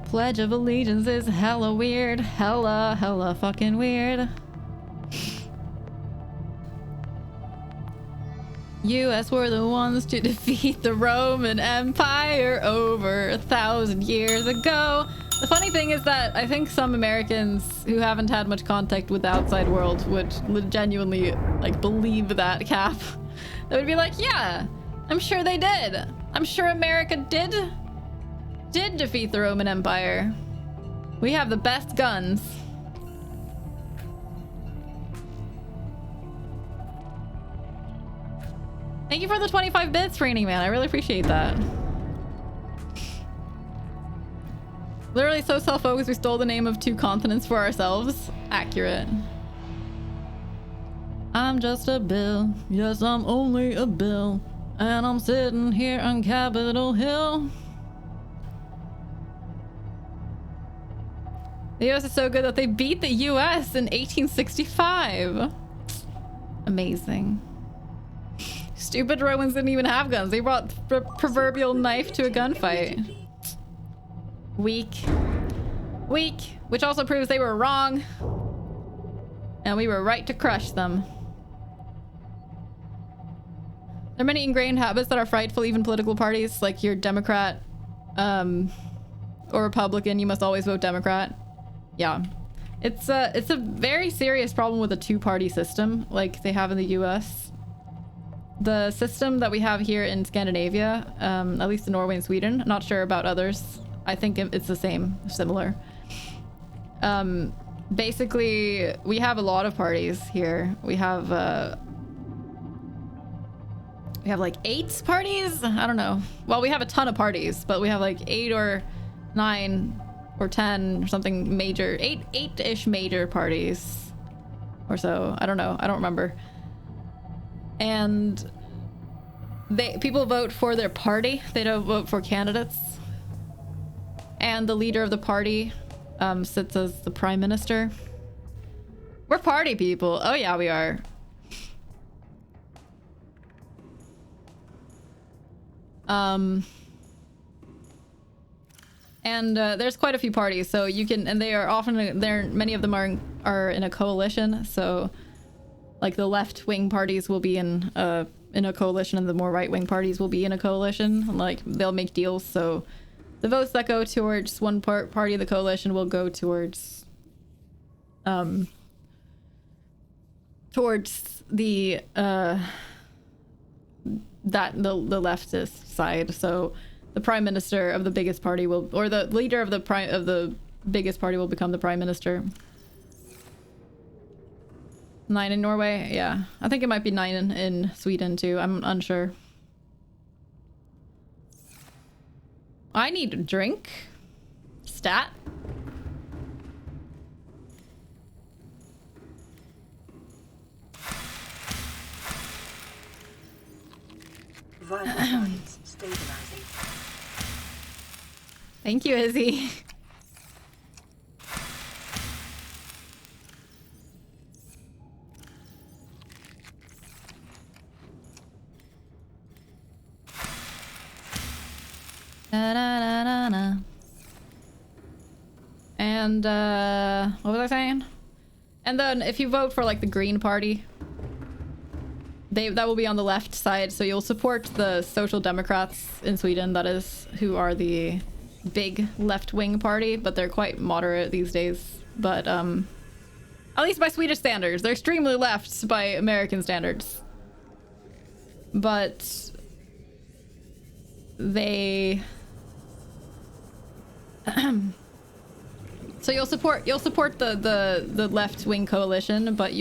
Pledge of Allegiance is hella weird. Hella fucking weird. US were the ones to defeat the Roman Empire over 1,000 years ago. The funny thing is that I think some Americans who haven't had much contact with the outside world would genuinely like believe that, Cap. They would be like, yeah, I'm sure they did. I'm sure America did defeat the Roman Empire. We have the best guns. Thank you for the 25 bits, Rainy Man. I really appreciate that. Literally so self-focused, we stole the name of 2 continents for ourselves. Accurate. I'm just a bill. Yes, I'm only a bill. And I'm sitting here on Capitol Hill. The US is so good that they beat the US in 1865. Amazing. Stupid Romans didn't even have guns. They brought the proverbial knife to a gunfight. Weak. Weak. Which also proves they were wrong. And we were right to crush them. There are many ingrained habits that are frightful, even political parties. Like you're Democrat or Republican, you must always vote Democrat. Yeah. It's a very serious problem with a 2-party system like they have in the US. The system that we have here in Scandinavia, at least in Norway and Sweden, not sure about others. I think it's the same, similar. Basically, we have a lot of parties here. We have like 8 parties? I don't know. Well, we have a ton of parties, but we have like 8 or 9 or 10 or something major. 8-ish major parties or so. I don't know. I don't remember. And people vote for their party. They don't vote for candidates. And the leader of the party sits as the prime minister. We're party people. Oh yeah, we are. And there's quite a few parties, so you can, and they are often many of them are in a coalition. So like the left-wing parties will be in a coalition, and the more right-wing parties will be in a coalition. Like they'll make deals, so the votes that go towards one party of the coalition will go towards towards the the leftist side. So the prime minister of the biggest party will, or the leader of the biggest party will become the prime minister. 9 in Norway, yeah. I think it might be 9 in Sweden too. I'm unsure. I need a drink. Stat. Vital signs stabilizing. Thank you, Izzy. Da-da-da-da-da. And what was I saying? And then if you vote for like the Green Party, that will be on the left side, so you'll support the Social Democrats in Sweden, that is, who are the big left-wing party, but they're quite moderate these days. But at least by Swedish standards, they're extremely left by American standards. But they so you'll support the left-wing coalition, but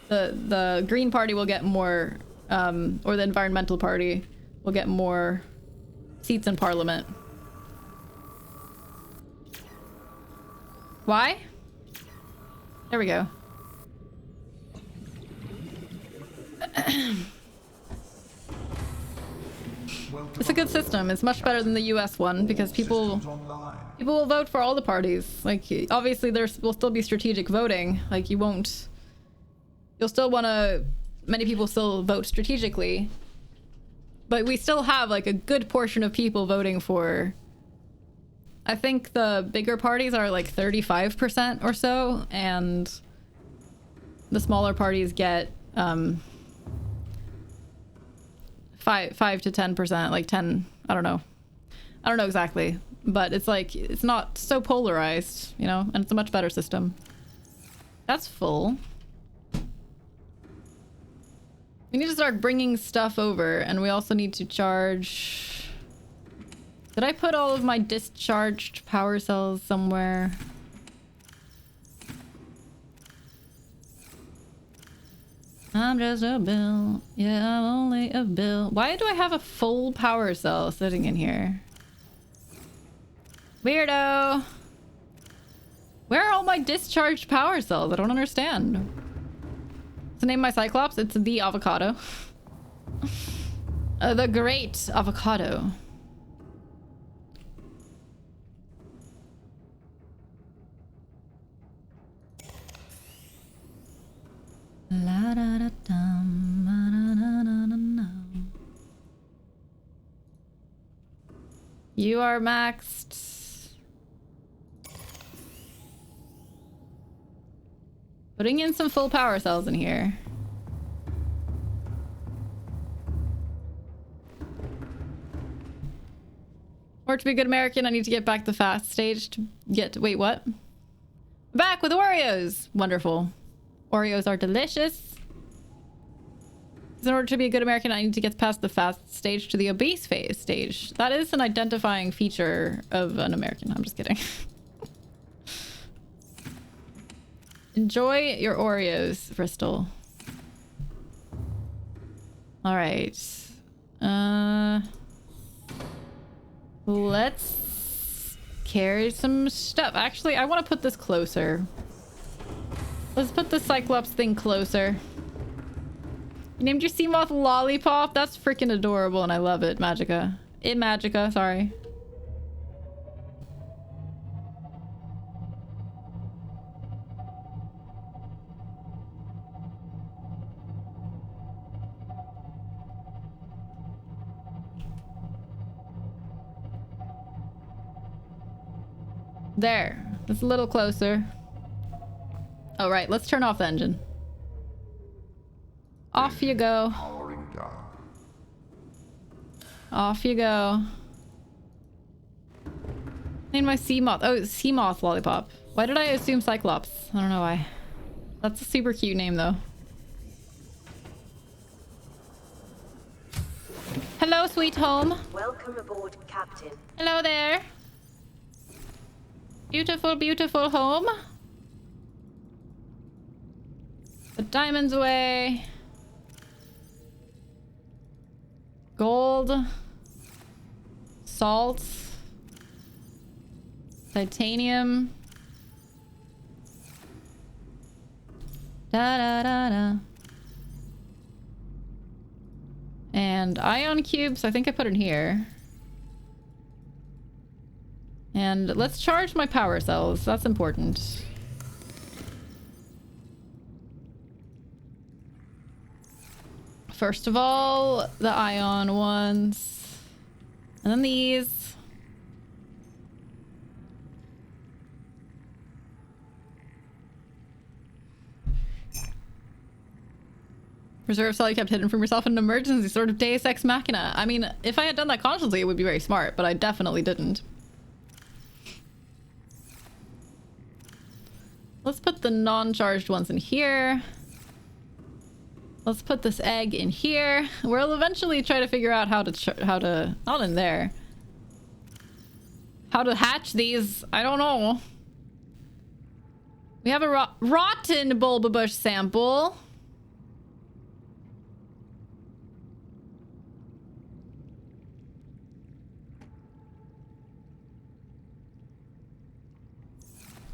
the Green Party will get more, or the Environmental Party will get more seats in Parliament. Why? There we go. It's a good system. It's much better than the US one because people will vote for all the parties. Like, obviously there will still be strategic voting. Like, you'll still want to, many people still vote strategically, but we still have like a good portion of people voting for, I think the bigger parties are like 35% or so, and the smaller parties get 5 to 10%, like 10, I don't know exactly, but it's like, it's not so polarized, you know, and it's a much better system. That's full. We need to start bringing stuff over, and we also need to charge... Did I put all of my discharged power cells somewhere? I'm just a bill. Yeah, I'm only a bill. Why do I have a full power cell sitting in here? Weirdo! Where are all my discharged power cells? I don't understand. To name my Cyclops, it's the avocado. The great avocado. La da da dum, da da da da da. You are maxed. Putting in some full power cells in here. Or to be a good American, I need to get back the fast stage to get... Wait, what? Back with Oreos! Wonderful. Oreos are delicious. In order to be a good American, I need to get past the fast stage to the obese phase stage. That is an identifying feature of an American. I'm just kidding. Enjoy your Oreos, Bristol. All right. Let's carry some stuff. Actually, I want to put this closer. Let's put the Cyclops thing closer. You named your sea moth Lollipop? That's freaking adorable and I love it, Magica. Magica, sorry. There. It's a little closer. Oh, right. Let's turn off the engine. Off you go. Powering down. Off you go. Name my sea moth. Oh, sea moth Lollipop. Why did I assume Cyclops? I don't know why. That's a super cute name, though. Hello, sweet home. Welcome aboard, Captain. Hello there. Beautiful, beautiful home. Put diamonds away. Gold. Salt. Titanium. Da da da da. And ion cubes, I think I put in here. And let's charge my power cells. That's important. First of all, the ion ones. And then these. Reserve cell you kept hidden from yourself in an emergency, sort of Deus Ex Machina. I mean, if I had done that consciously, it would be very smart, but I definitely didn't. Let's put the non-charged ones in here. Let's put this egg in here. We'll eventually try to figure out how to not in there. How to hatch these. I don't know. We have a rotten bulba bush sample.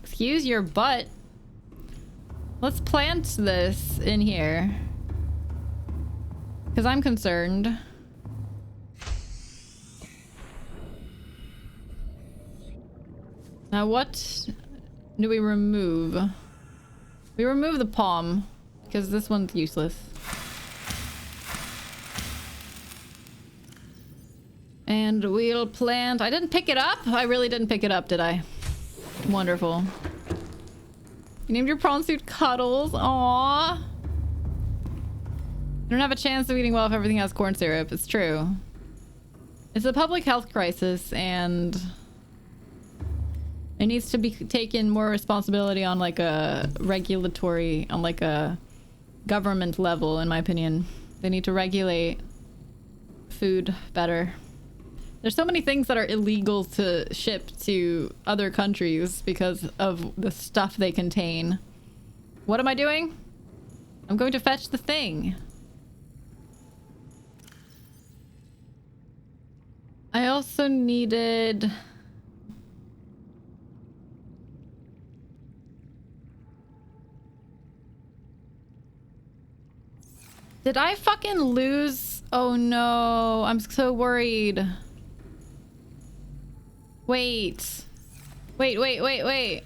Excuse your butt. Let's plant this in here. Because I'm concerned. Now what do we remove? We remove the palm. Because this one's useless. And we'll plant... I didn't pick it up? I really didn't pick it up, did I? Wonderful. You named your prawn suit Cuddles. Aww. You don't have a chance of eating well if everything has corn syrup. It's true. It's a public health crisis and it needs to be taken more responsibility on like a regulatory, on like a government level, in my opinion. They need to regulate food better. There's so many things that are illegal to ship to other countries because of the stuff they contain. What am I doing? I'm going to fetch the thing. I also needed... Did I fucking lose? Oh no, I'm so worried. Wait. Wait. Wait.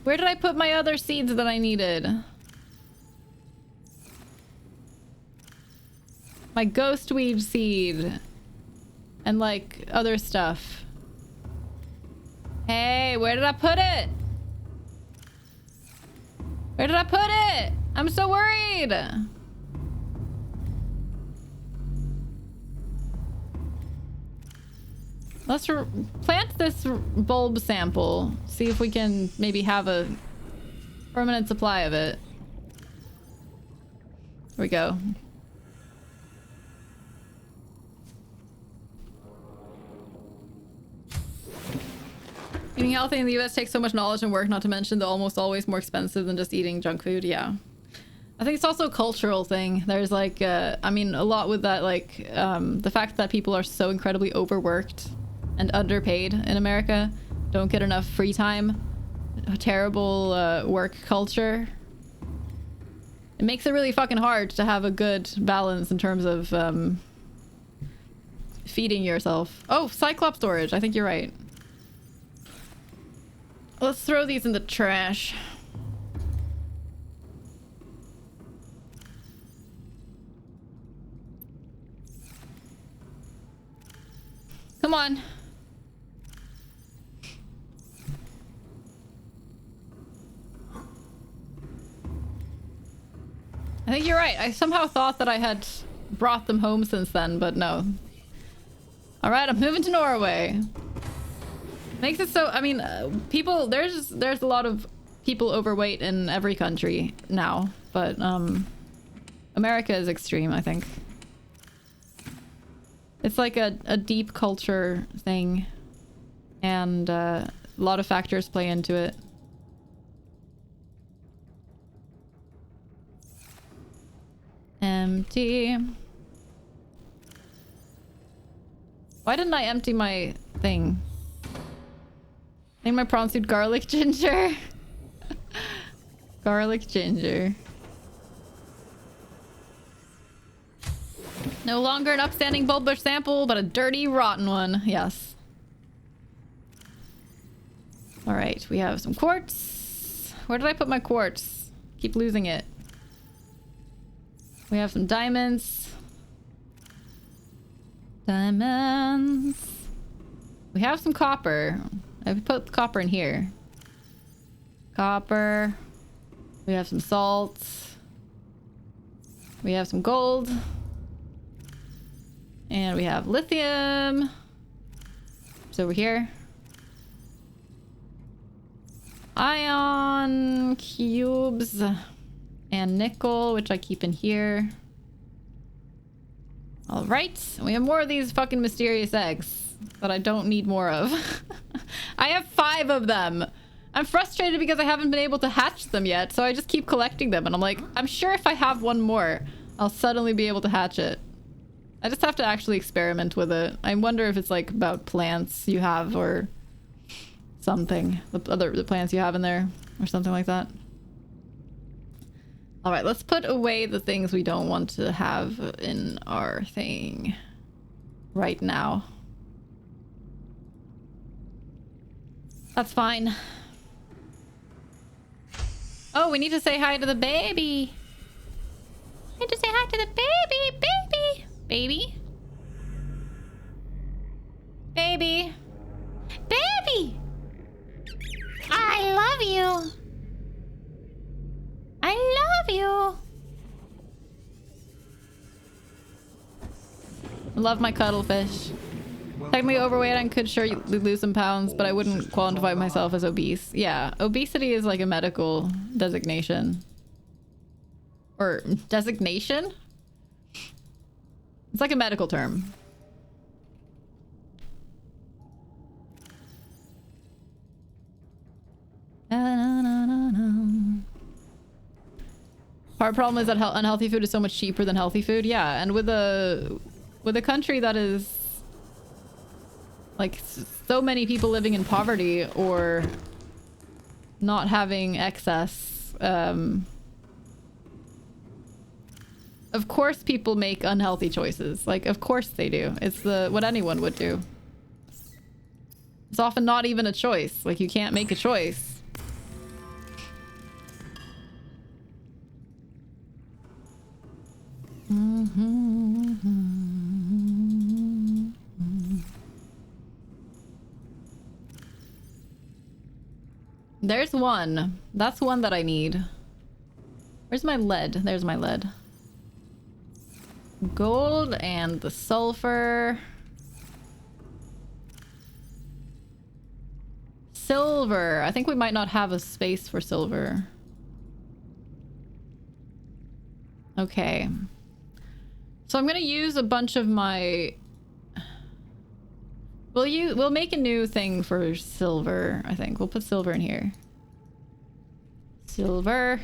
Where did I put my other seeds that I needed? My ghost weed seed. And like other stuff. Hey, where did I put it? Where did I put it? I'm so worried. Let's plant this bulb sample. See if we can maybe have a permanent supply of it. Here we go. Eating healthy in the US takes so much knowledge and work, not to mention they're almost always more expensive than just eating junk food. Yeah. I think it's also a cultural thing. There's like, I mean, a lot with that, like, the fact that people are so incredibly overworked and underpaid in America, don't get enough free time, a terrible work culture. It makes it really fucking hard to have a good balance in terms of feeding yourself. Oh, Cyclops storage. I think you're right. Let's throw these in the trash. Come on. I think you're right. I somehow thought that I had brought them home since then, but no. All right, I'm moving to Norway. Makes it so, I mean, people, there's a lot of people overweight in every country now, but America is extreme, I think. It's like a deep culture thing. And a lot of factors play into it. Empty. Why didn't I empty my thing? Name my prawn suit garlic ginger. Garlic ginger. No longer an upstanding bulbous sample, but a dirty, rotten one. Yes. Alright, we have some quartz. Where did I put my quartz? Keep losing it. We have some diamonds. Diamonds. We have some copper. I put copper in here. Copper. We have some salt. We have some gold. And we have lithium. It's over here. Ion cubes. And nickel, which I keep in here. Alright. We have more of these fucking mysterious eggs that I don't need more of. I have 5 of them. I'm frustrated because I haven't been able to hatch them yet, so I just keep collecting them. And I'm like, I'm sure if I have one more, I'll suddenly be able to hatch it. I just have to actually experiment with it. I wonder if it's like about plants you have or something. The plants you have in there or something like that. All right, let's put away the things we don't want to have in our thing right now. That's fine. Oh, we need to say hi to the baby. I need to say hi to the baby. Baby. Baby. Baby. Baby. I love you. I love you. I love my cuttlefish. Technically overweight and could sure lose some pounds, but I wouldn't qualify myself as obese. Yeah, obesity is like a medical designation. Or designation? It's like a medical term. Part problem is that unhealthy food is so much cheaper than healthy food. Yeah, and with a country that is like so many people living in poverty or not having excess, of course people make unhealthy choices. Like, of course they do. It's what anyone would do. It's often not even a choice. Like, you can't make a choice. There's one. That's one that I need. Where's my lead? There's my lead. Gold and the sulfur. Silver. I think we might not have a space for silver. Okay. So I'm gonna use a bunch of my... We'll make a new thing for silver, I think. We'll put silver in here. Silver.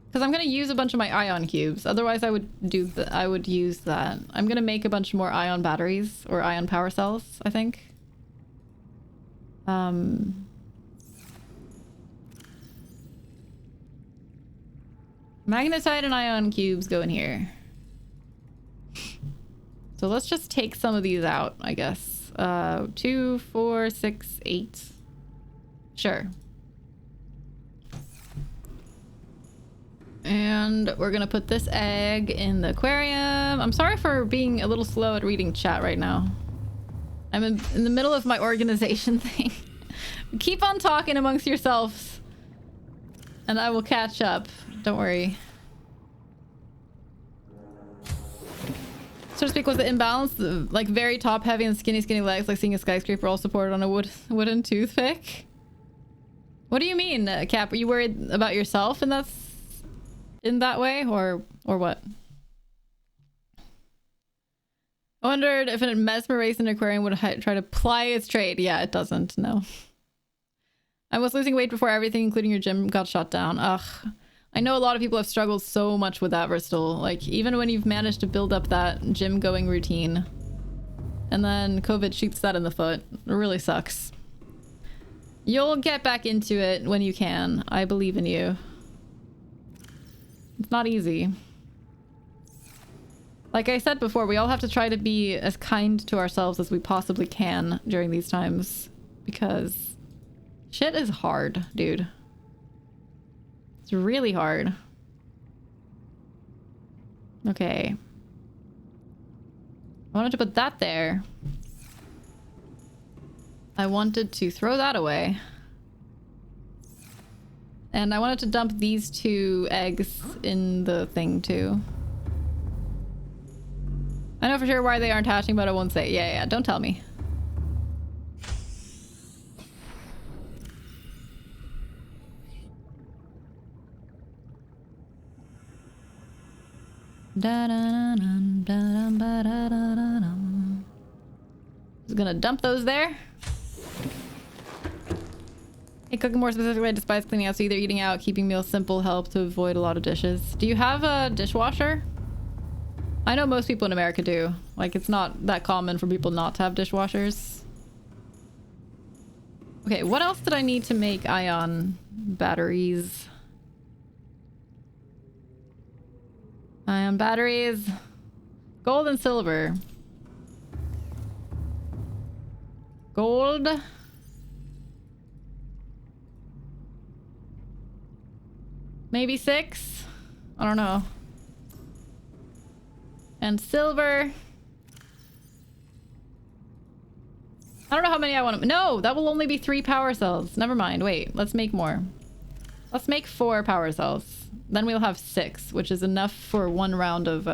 Because I'm gonna use a bunch of my ion cubes. Otherwise I would use that. I'm gonna make a bunch more ion batteries or ion power cells, I think. Magnetite and ion cubes go in here. So let's just take some of these out, I guess. 2, 4, 6, 8. Sure. And we're gonna put this egg in the aquarium. I'm sorry for being a little slow at reading chat right now. I'm in the middle of my organization thing. Keep on talking amongst yourselves and I will catch up. Don't worry. So to speak, was the imbalance like very top heavy and skinny legs, like seeing a skyscraper all supported on a wooden toothpick? What do you mean, Cap? Are you worried about yourself? And that's in that way, or what? I wondered if a mesmerizing aquarium would try to ply its trade. Yeah, it doesn't, no. I was losing weight before everything, including your gym, got shut down. Ugh. I know a lot of people have struggled so much with that, Bristol. Like, even when you've managed to build up that gym-going routine, and then COVID shoots that in the foot, it really sucks. You'll get back into it when you can. I believe in you. It's not easy. Like I said before, we all have to try to be as kind to ourselves as we possibly can during these times. Because shit is hard, dude. It's really hard. Okay. I wanted to put that there. I wanted to throw that away. And I wanted to dump these 2 eggs in the thing too. I know for sure why they aren't hatching, but I won't say. Yeah, don't tell me. Just gonna dump those there. Hey, cooking more specifically, I despise cleaning out, so either eating out, keeping meals simple help to avoid a lot of dishes. Do you have a dishwasher? I know most people in America do. Like, it's not that common for people not to have dishwashers. Okay, what else did I need to make ion batteries? Ion batteries. Gold and silver. Gold. Maybe 6? I don't know. And silver. I don't know how many I want to... No, that will only be 3 power cells. Never mind. Wait, let's make more. Let's make 4 power cells. Then we'll have 6, which is enough for 1 round of...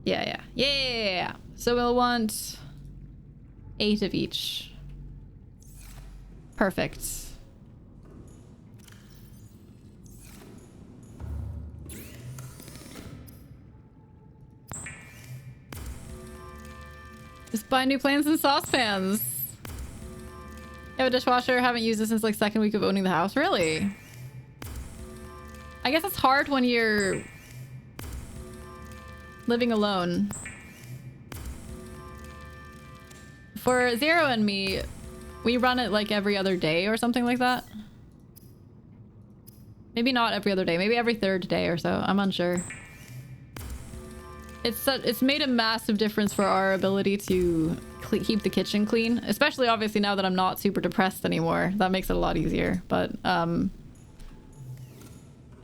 Yeah. So we'll want 8 of each. Perfect. Just buy new planes and saucepans. You have a dishwasher? Haven't used it since like 2nd week of owning the house. Really? I guess it's hard when you're living alone. For Zero and me, we run it like every other day or something like that. Maybe not every other day. Maybe every 3rd day or so. I'm unsure. It's made a massive difference for our ability to keep the kitchen clean, especially obviously now that I'm not super depressed anymore. That makes it a lot easier. But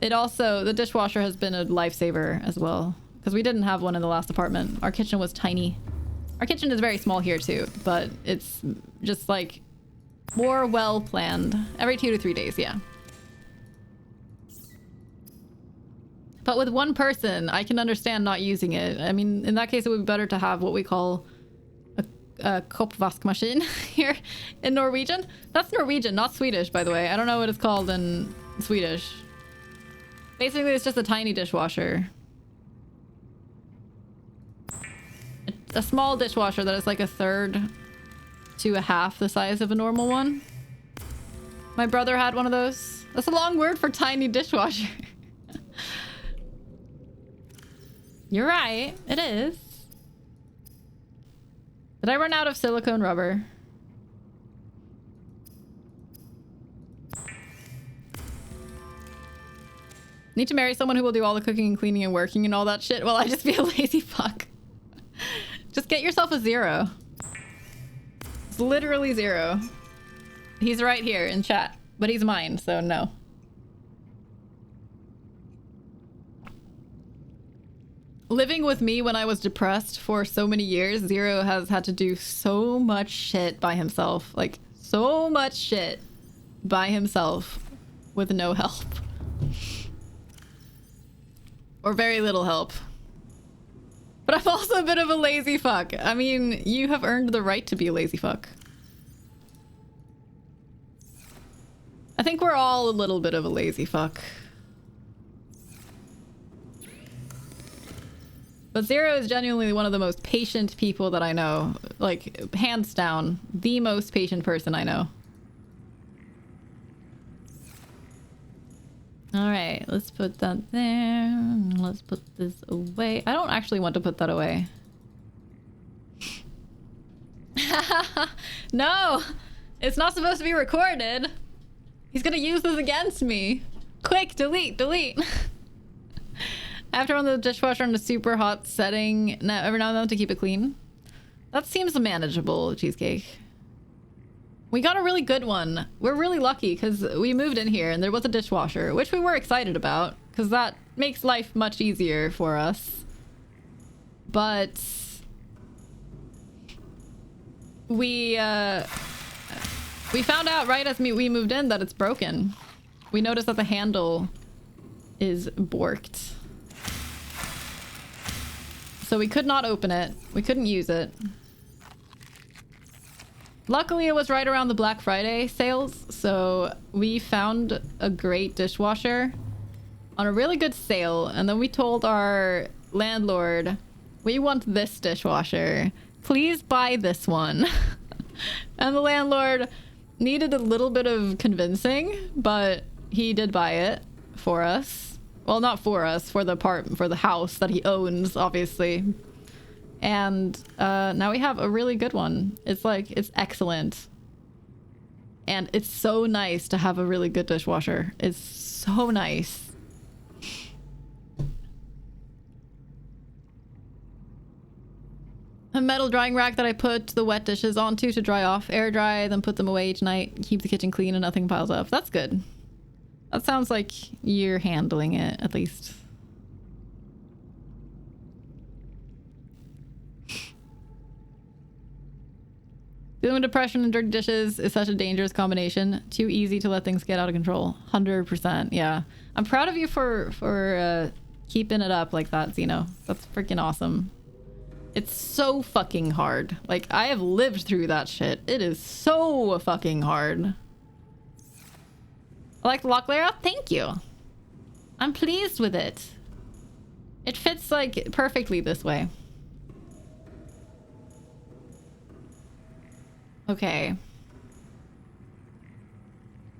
it also, the dishwasher has been a lifesaver as well, because we didn't have one in the last apartment. Our kitchen was tiny. Our kitchen is very small here too, but it's just like more well planned. Every 2 to 3 days, yeah. But with one person, I can understand not using it. I mean, in that case, it would be better to have what we call a koppvaskmaskin here in Norwegian. That's Norwegian, not Swedish, by the way. I don't know what it's called in Swedish. Basically, it's just a tiny dishwasher. A small dishwasher that is like 1/3 to 1/2 the size of a normal one. My brother had one of those. That's a long word for tiny dishwasher. You're right. It is. Did I run out of silicone rubber? Need to marry someone who will do all the cooking and cleaning and working and all that shit while I just be a lazy fuck. Just get yourself a Zero. It's literally Zero. He's right here in chat, but he's mine, so no. Living with me when I was depressed for so many years, Zero has had to do so much shit by himself. Like, so much shit by himself with no help. Or very little help. But I'm also a bit of a lazy fuck. I mean, you have earned the right to be a lazy fuck. I think we're all a little bit of a lazy fuck. But Zero is genuinely one of the most patient people that I know. Like, hands down, the most patient person I know. Alright, let's put that there. Let's put this away. I don't actually want to put that away. No! It's not supposed to be recorded. He's gonna use this against me. Quick, delete, delete. I have to run the dishwasher in a super hot setting every now and then to keep it clean. That seems manageable, Cheesecake. We got a really good one. We're really lucky because we moved in here and there was a dishwasher, which we were excited about because that makes life much easier for us. But we found out right as we moved in that it's broken. We noticed that the handle is borked. So we could not open it. We couldn't use it. Luckily, it was right around the Black Friday sales, so we found a great dishwasher on a really good sale, and then we told our landlord, we want this dishwasher. Please buy this one. And the landlord needed a little bit of convincing, but he did buy it for us. Well, not for us, for the house that he owns, obviously. And now we have a really good one. It's excellent. And it's so nice to have a really good dishwasher. It's so nice. A metal drying rack that I put the wet dishes onto to dry off, air dry, then put them away each night. Keep the kitchen clean and nothing piles up. That's good. That sounds like you're handling it, at least. Dealing with depression and dirty dishes is such a dangerous combination. Too easy to let things get out of control. 100%, yeah. I'm proud of you for keeping it up like that, Zeno. That's freaking awesome. It's so fucking hard. Like, I have lived through that shit. It is so fucking hard. I like the lock layout? Thank you. I'm pleased with it. It fits, like, perfectly this way. Okay.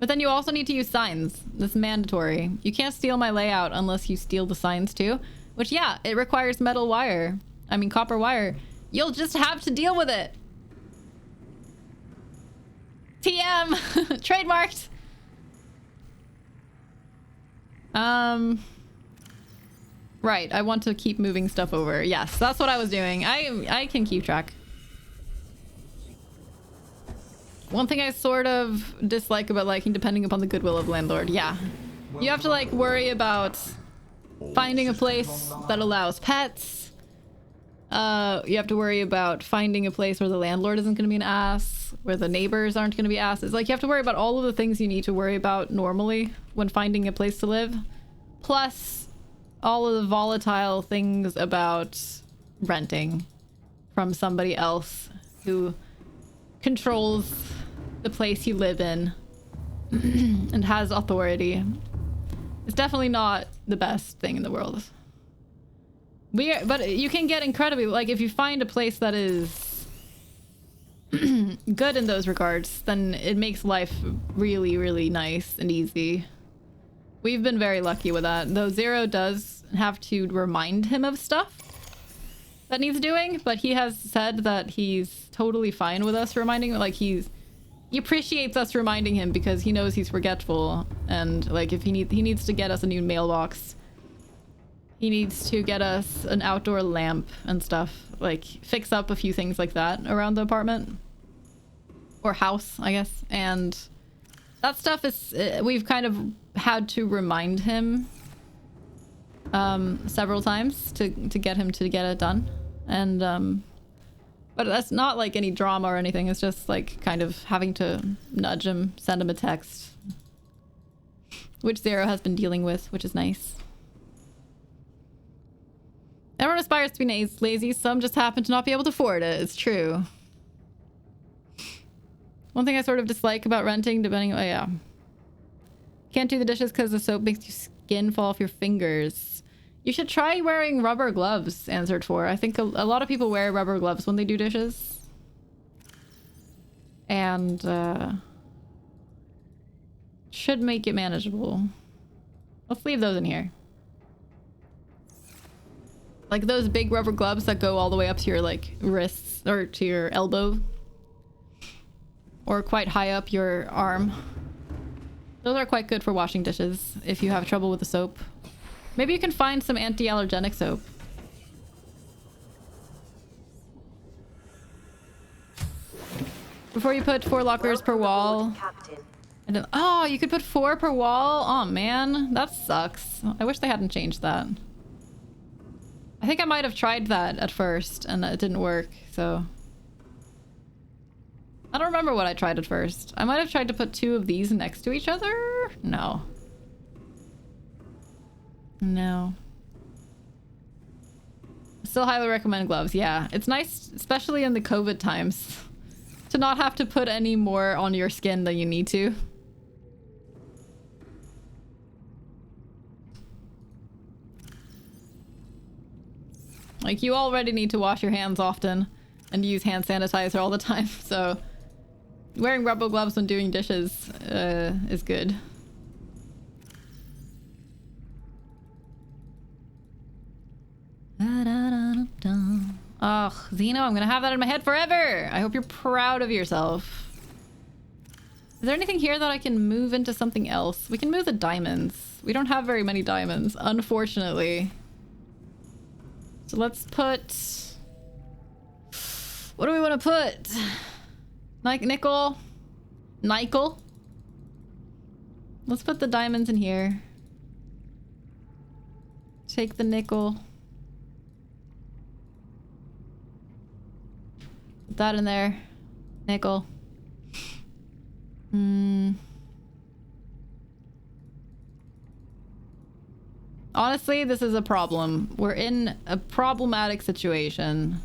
But then you also need to use signs. That's mandatory. You can't steal my layout unless you steal the signs too. Which, yeah, it requires metal wire. I mean, copper wire. You'll just have to deal with it. TM! Trademarked! Right, I want to keep moving stuff over. Yes, that's what I was doing. I can keep track. One thing I sort of dislike about liking, depending upon the goodwill of landlord. Yeah. You have to, like, worry about finding a place that allows pets. You have to worry about finding a place where the landlord isn't going to be an ass, where the neighbors aren't going to be asses. Like, you have to worry about all of the things you need to worry about normally when finding a place to live. Plus, all of the volatile things about renting from somebody else who controls the place you live in and has authority. It's definitely not the best thing in the world. But you can get incredibly, like, if you find a place that is good in those regards, then it makes life really, really nice and easy. We've been very lucky with that, though Zero does have to remind him of stuff that needs doing, but he has said that he's totally fine with us reminding, like, he appreciates us reminding him because he knows he's forgetful, and, like, if he needs to get us a new mailbox, he needs to get us an outdoor lamp and stuff, like, fix up a few things like that around the apartment or house, I guess. And that stuff is, we've kind of had to remind him several times to get him to get it done. And but that's not like any drama or anything. It's just like kind of having to nudge him, send him a text, which Zero has been dealing with, which is nice. Everyone aspires to be lazy. Some just happen to not be able to afford it. It's true. One thing I sort of dislike about renting, depending... Oh, yeah. Can't do the dishes because the soap makes your skin fall off your fingers. You should try wearing rubber gloves, answered for. I think a lot of people wear rubber gloves when they do dishes. And, should make it manageable. Let's leave those in here. Like those big rubber gloves that go all the way up to your, like, wrists or to your elbow. Or quite high up your arm. Those are quite good for washing dishes if you have trouble with the soap. Maybe you can find some anti-allergenic soap. Before you put 4 lockers per wall. And then, oh, you could put 4 per wall? Oh man, that sucks. I wish they hadn't changed that. I think I might have tried that at first and it didn't work, so. I don't remember what I tried at first. I might have tried to put 2 of these next to each other? No. No. Still highly recommend gloves. Yeah, it's nice, especially in the COVID times, to not have to put any more on your skin than you need to. Like, you already need to wash your hands often and use hand sanitizer all the time, so wearing rubber gloves when doing dishes is good. Ugh, Xeno, I'm gonna have that in my head forever! I hope you're proud of yourself. Is there anything here that I can move into something else? We can move the diamonds. We don't have very many diamonds, unfortunately. So let's put... What do we want to put? Nickel? Nickel? Let's put the diamonds in here. Take the nickel. Put that in there. Nickel. Honestly, this is a problem. We're in a problematic situation.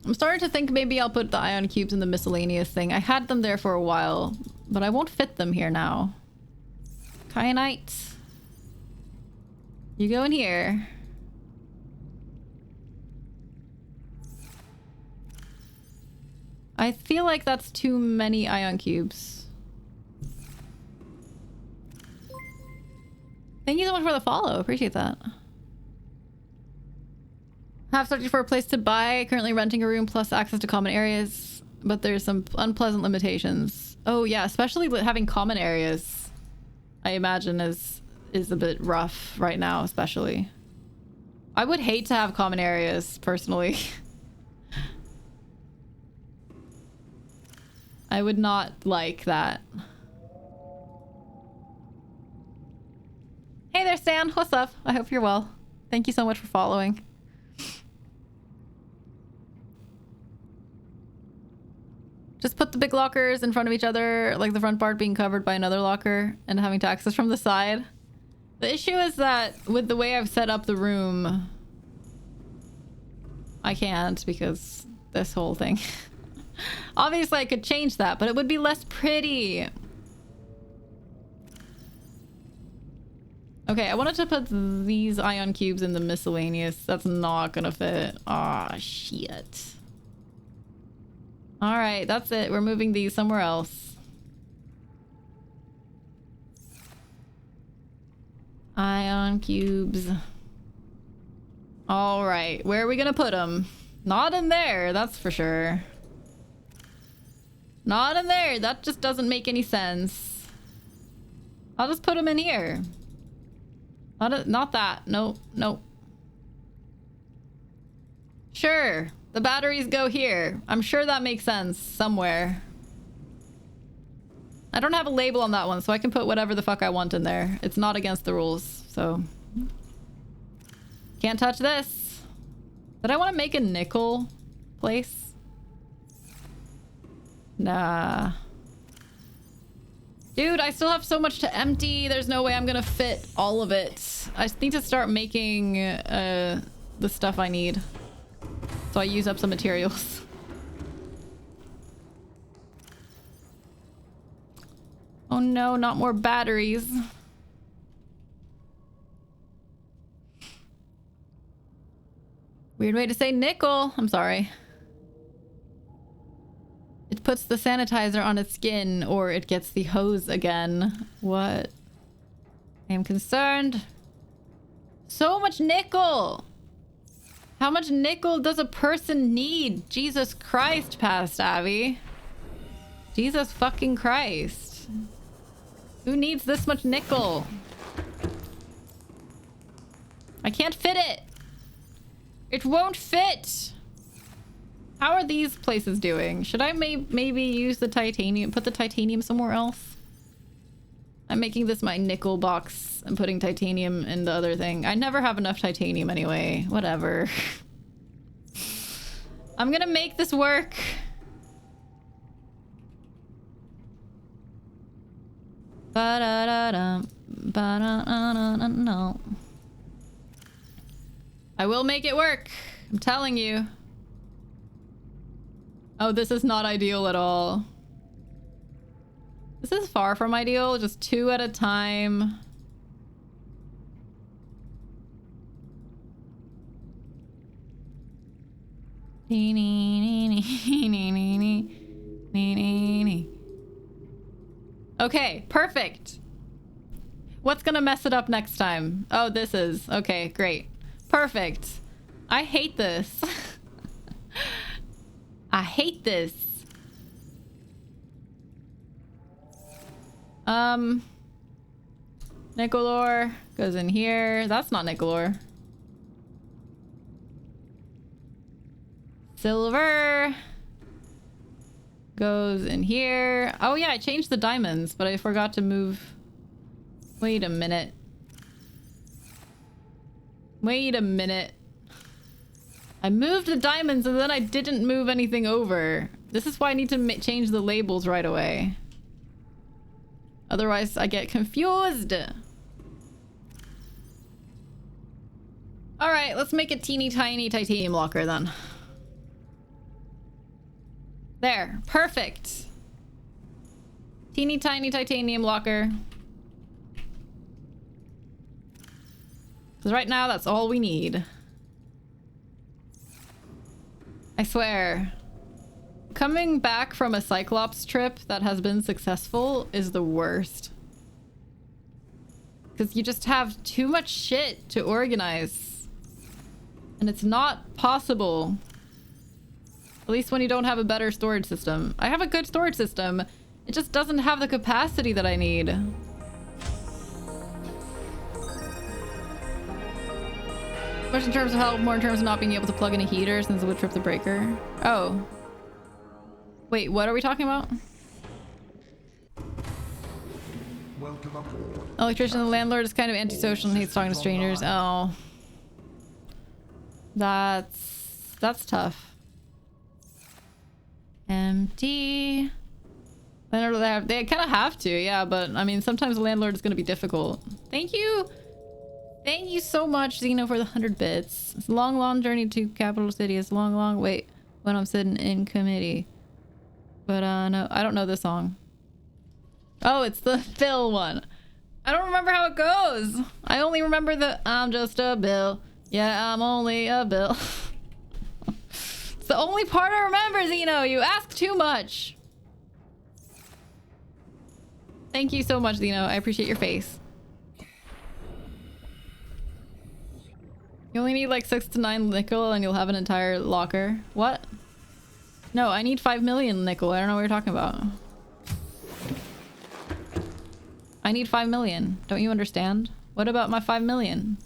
I'm starting to think maybe I'll put the ion cubes in the miscellaneous thing. I had them there for a while, but I won't fit them here now. Kyanite. You go in here. I feel like that's too many ion cubes. Thank you so much for the follow. Appreciate that. Have searching for a place to buy. Currently renting a room plus access to common areas, but there's some unpleasant limitations. Oh yeah, especially having common areas, I imagine is a bit rough right now, especially. I would hate to have common areas, personally. I would not like that. Hey there, Stan. What's up? I hope you're well. Thank you so much for following. Just put the big lockers in front of each other, like the front part being covered by another locker and having to access from the side. The issue is that with the way I've set up the room, I can't because this whole thing. Obviously, I could change that, but it would be less pretty. Okay, I wanted to put these ion cubes in the miscellaneous. That's not gonna fit. Aw, shit. Alright, that's it. We're moving these somewhere else. Ion cubes. Alright, where are we gonna put them? Not in there, that's for sure. Not in there. That just doesn't make any sense. I'll just put them in here. Not that. No, no. Sure. The batteries go here. I'm sure that makes sense somewhere. I don't have a label on that one, so I can put whatever the fuck I want in there. It's not against the rules, so. Can't touch this. But I want to make a nickel place. Nah. Dude, I still have so much to empty. There's no way I'm gonna fit all of it. I need to start making the stuff I need. So I use up some materials. Oh no, not more batteries. Weird way to say nickel. I'm sorry. It puts the sanitizer on its skin, or it gets the hose again. What? I am concerned. So much nickel! How much nickel does a person need? Jesus Christ, past Abby. Jesus fucking Christ. Who needs this much nickel? I can't fit it. It won't fit. How are these places doing? Should I maybe use the titanium, put the titanium somewhere else? I'm making this my nickel box and putting titanium in the other thing. I never have enough titanium anyway. Whatever. I'm gonna make this work. Ba-da-da-dum, ba-da-da-da-da-da. I will make it work. I'm telling you. Oh, this is not ideal at all. This is far from ideal. Just 2 at a time. Okay, perfect. What's gonna mess it up next time? Oh, this is. Okay, great. Perfect. I hate this. I hate this. Nickel ore goes in here. That's not nickel ore. Silver goes in here. Oh yeah, I changed the diamonds, but I forgot to move. Wait a minute. Wait a minute. I moved the diamonds and then I didn't move anything over. This is why I need to change the labels right away. Otherwise, I get confused. Alright, let's make a teeny tiny titanium locker then. There. Perfect. Teeny tiny titanium locker. Because right now, that's all we need. I swear. Coming back from a Cyclops trip that has been successful is the worst. Because you just have too much shit to organize. And it's not possible. At least when you don't have a better storage system. I have a good storage system. It just doesn't have the capacity that I need. Much in terms of help, more in terms of not being able to plug in a heater since it would trip the breaker. Oh. Wait, what are we talking about? Welcome aboard. Electrician, the landlord is kind of antisocial and hates talking to strangers. Oh. That's tough. Empty. Landlord, they kind of have to, yeah, but I mean, sometimes the landlord is going to be difficult. Thank you. Thank you so much, Xeno, for the 100 bits. It's a long, long journey to capital city. It's a long, long wait when I'm sitting in committee. But, no, I don't know this song. Oh, it's the Phil one. I don't remember how it goes. I only remember the I'm just a bill. Yeah, I'm only a bill. It's the only part I remember, Xeno. You ask too much. Thank you so much, Xeno. I appreciate your face. You only need like 6 to 9 nickel and you'll have an entire locker. What? No, I need 5 million nickel. I don't know what you're talking about. I need 5 million. Don't you understand? What about my 5 million?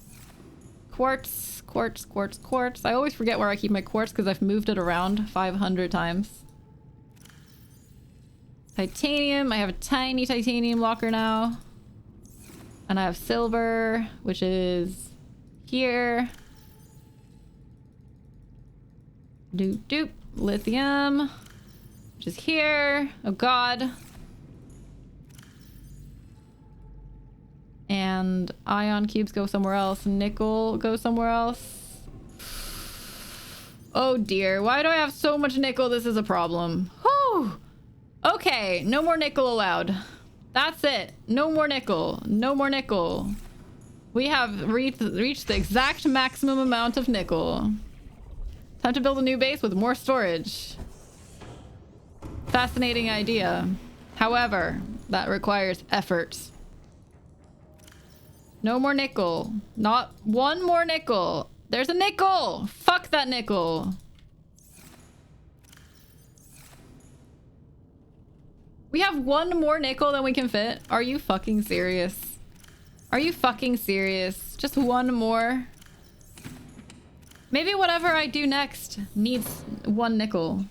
Quartz, quartz, quartz, quartz. I always forget where I keep my quartz because I've moved it around 500 times. Titanium. I have a tiny titanium locker now. And I have silver, which is here. Doop doop. Lithium, which is here. Oh god. And ion cubes go somewhere else. Nickel goes somewhere else. Oh dear. Why do I have so much nickel? This is a problem. Whew. Okay. No more nickel allowed. That's it. No more nickel. No more nickel. We have reached the exact maximum amount of nickel. Time to build a new base with more storage. Fascinating idea. However, that requires effort. No more nickel. Not one more nickel. There's a nickel. Fuck that nickel. We have one more nickel than we can fit. Are you fucking serious? Are you fucking serious? Just one more? Maybe whatever I do next needs one nickel.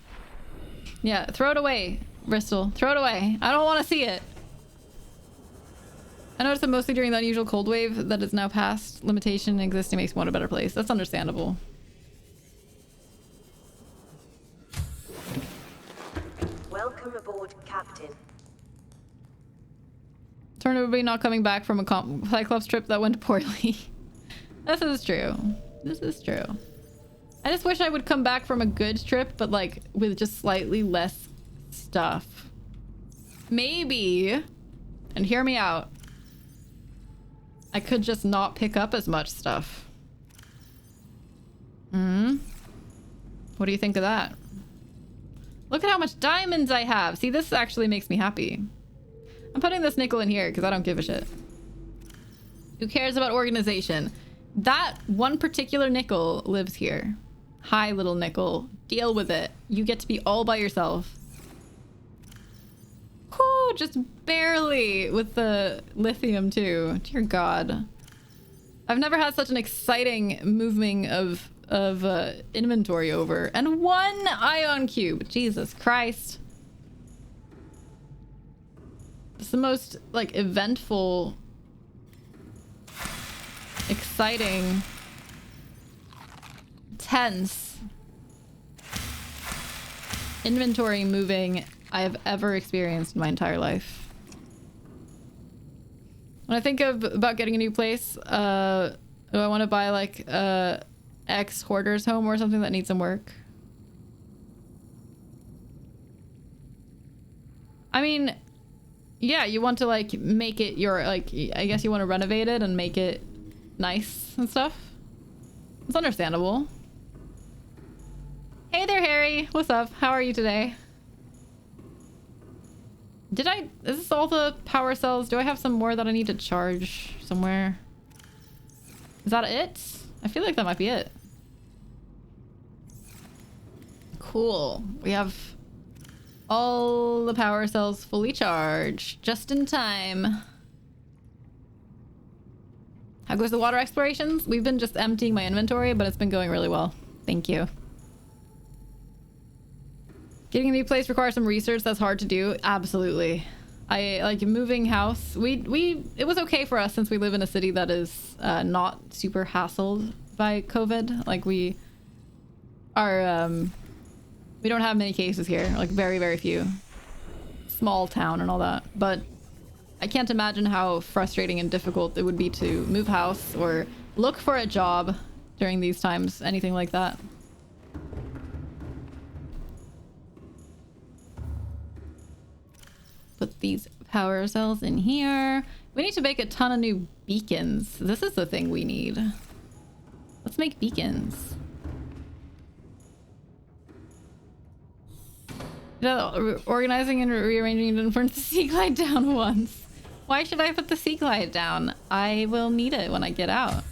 Yeah, throw it away, Bristol. Throw it away. I don't want to see it. I noticed that mostly during the unusual cold wave that is now past. Limitation existing makes one a better place. That's understandable. Welcome aboard, Captain. Turn everybody not coming back from a Cyclops trip that went poorly. This is true. This is true. I just wish I would come back from a good trip, but like with just slightly less stuff. Maybe, and hear me out, I could just not pick up as much stuff. What do you think of that? Look at how much diamonds I have. See, this actually makes me happy. I'm putting this nickel in here because I don't give a shit. Who cares about organization? That one particular nickel lives here. Hi, little nickel. Deal with it. You get to be all by yourself. Whew, just barely with the lithium too. Dear God. I've never had such an exciting moving of inventory over. And one ion cube. Jesus Christ. It's the most like eventful, exciting, tense inventory moving I have ever experienced in my entire life. When I think about getting a new place, do I want to buy like ex hoarder's home or something that needs some work? I mean, yeah, you want to like make it your, like, I guess you want to renovate it and make it nice and stuff. It's understandable. Hey there, Harry. What's up? How are you today? Is this all the power cells? Do I have some more that I need to charge somewhere? Is that it? I feel like that might be it. Cool. We have all the power cells fully charged, just in time. How goes the water explorations? We've been just emptying my inventory, but it's been going really well. Thank you. Getting a new place requires some research. That's hard to do. Absolutely. I like moving house. It was okay for us since we live in a city that is not super hassled by COVID. Like we don't have many cases here, like very, very few. Small town and all that. But I can't imagine how frustrating and difficult it would be to move house or look for a job during these times, anything like that. Put these power cells in here. We need to make a ton of new beacons. This is the thing we need. Let's make beacons. Organizing and rearranging didn't put the sea glide down once. Why should I put the sea glide down? I will need it when I get out.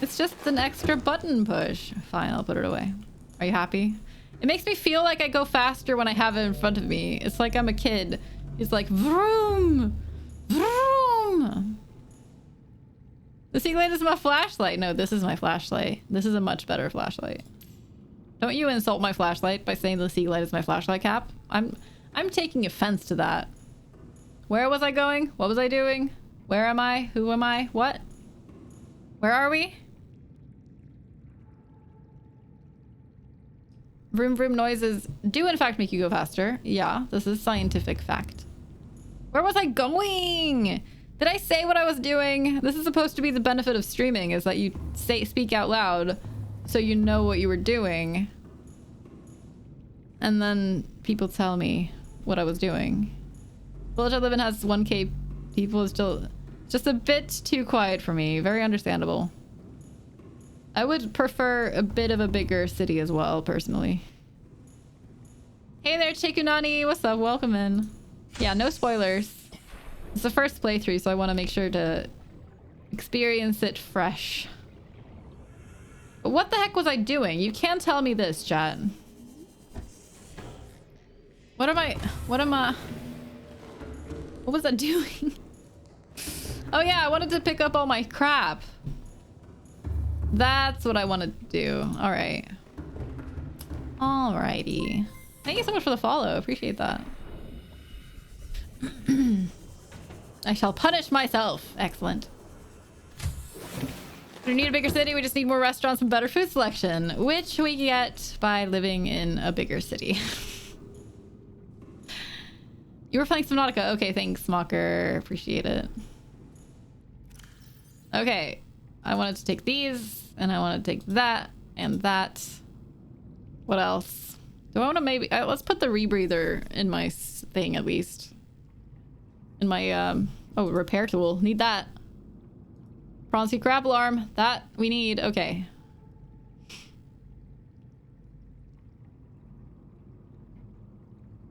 It's just an extra button push. Fine, I'll put it away. Are you happy? It makes me feel like I go faster when I have it in front of me. It's like I'm a kid. He's like, vroom, vroom. The sea glide is my flashlight. No, this is my flashlight. This is a much better flashlight. Don't you insult my flashlight by saying the sea glide is my flashlight, Cap. I'm taking offense to that. Where was I going? What was I doing? Where am I? Who am I? What? Where are we? Vroom vroom noises do in fact make you go faster. Yeah, this is scientific fact. Where was I going? Did I say what I was doing? This is supposed to be the benefit of streaming, is that you speak out loud so you know what you were doing. And then people tell me what I was doing. The village I live in has 1k People is still just a bit too quiet for me. Very understandable. I would prefer a bit of a bigger city as well, personally. Hey there, Chikunani. What's up? Welcome in. Yeah, no spoilers. It's the first playthrough, so I want to make sure to experience it fresh. But what the heck was I doing? You can't tell me this, chat. What was I doing? Oh yeah, I wanted to pick up all my crap. That's what I wanted to do. All right. Alrighty. Thank you so much for the follow. Appreciate that. I shall punish myself. Excellent. We need a bigger city. We just need more restaurants and better food selection, which we get by living in a bigger city. You were playing Subnautica. Okay, thanks, Mocker. Appreciate it. Okay. I wanted to take these, and I want to take that, and that. What else? Do I want to maybe... let's put the rebreather in my thing, at least. In my, oh, repair tool. Need that. Prawn crab alarm. That we need. Okay.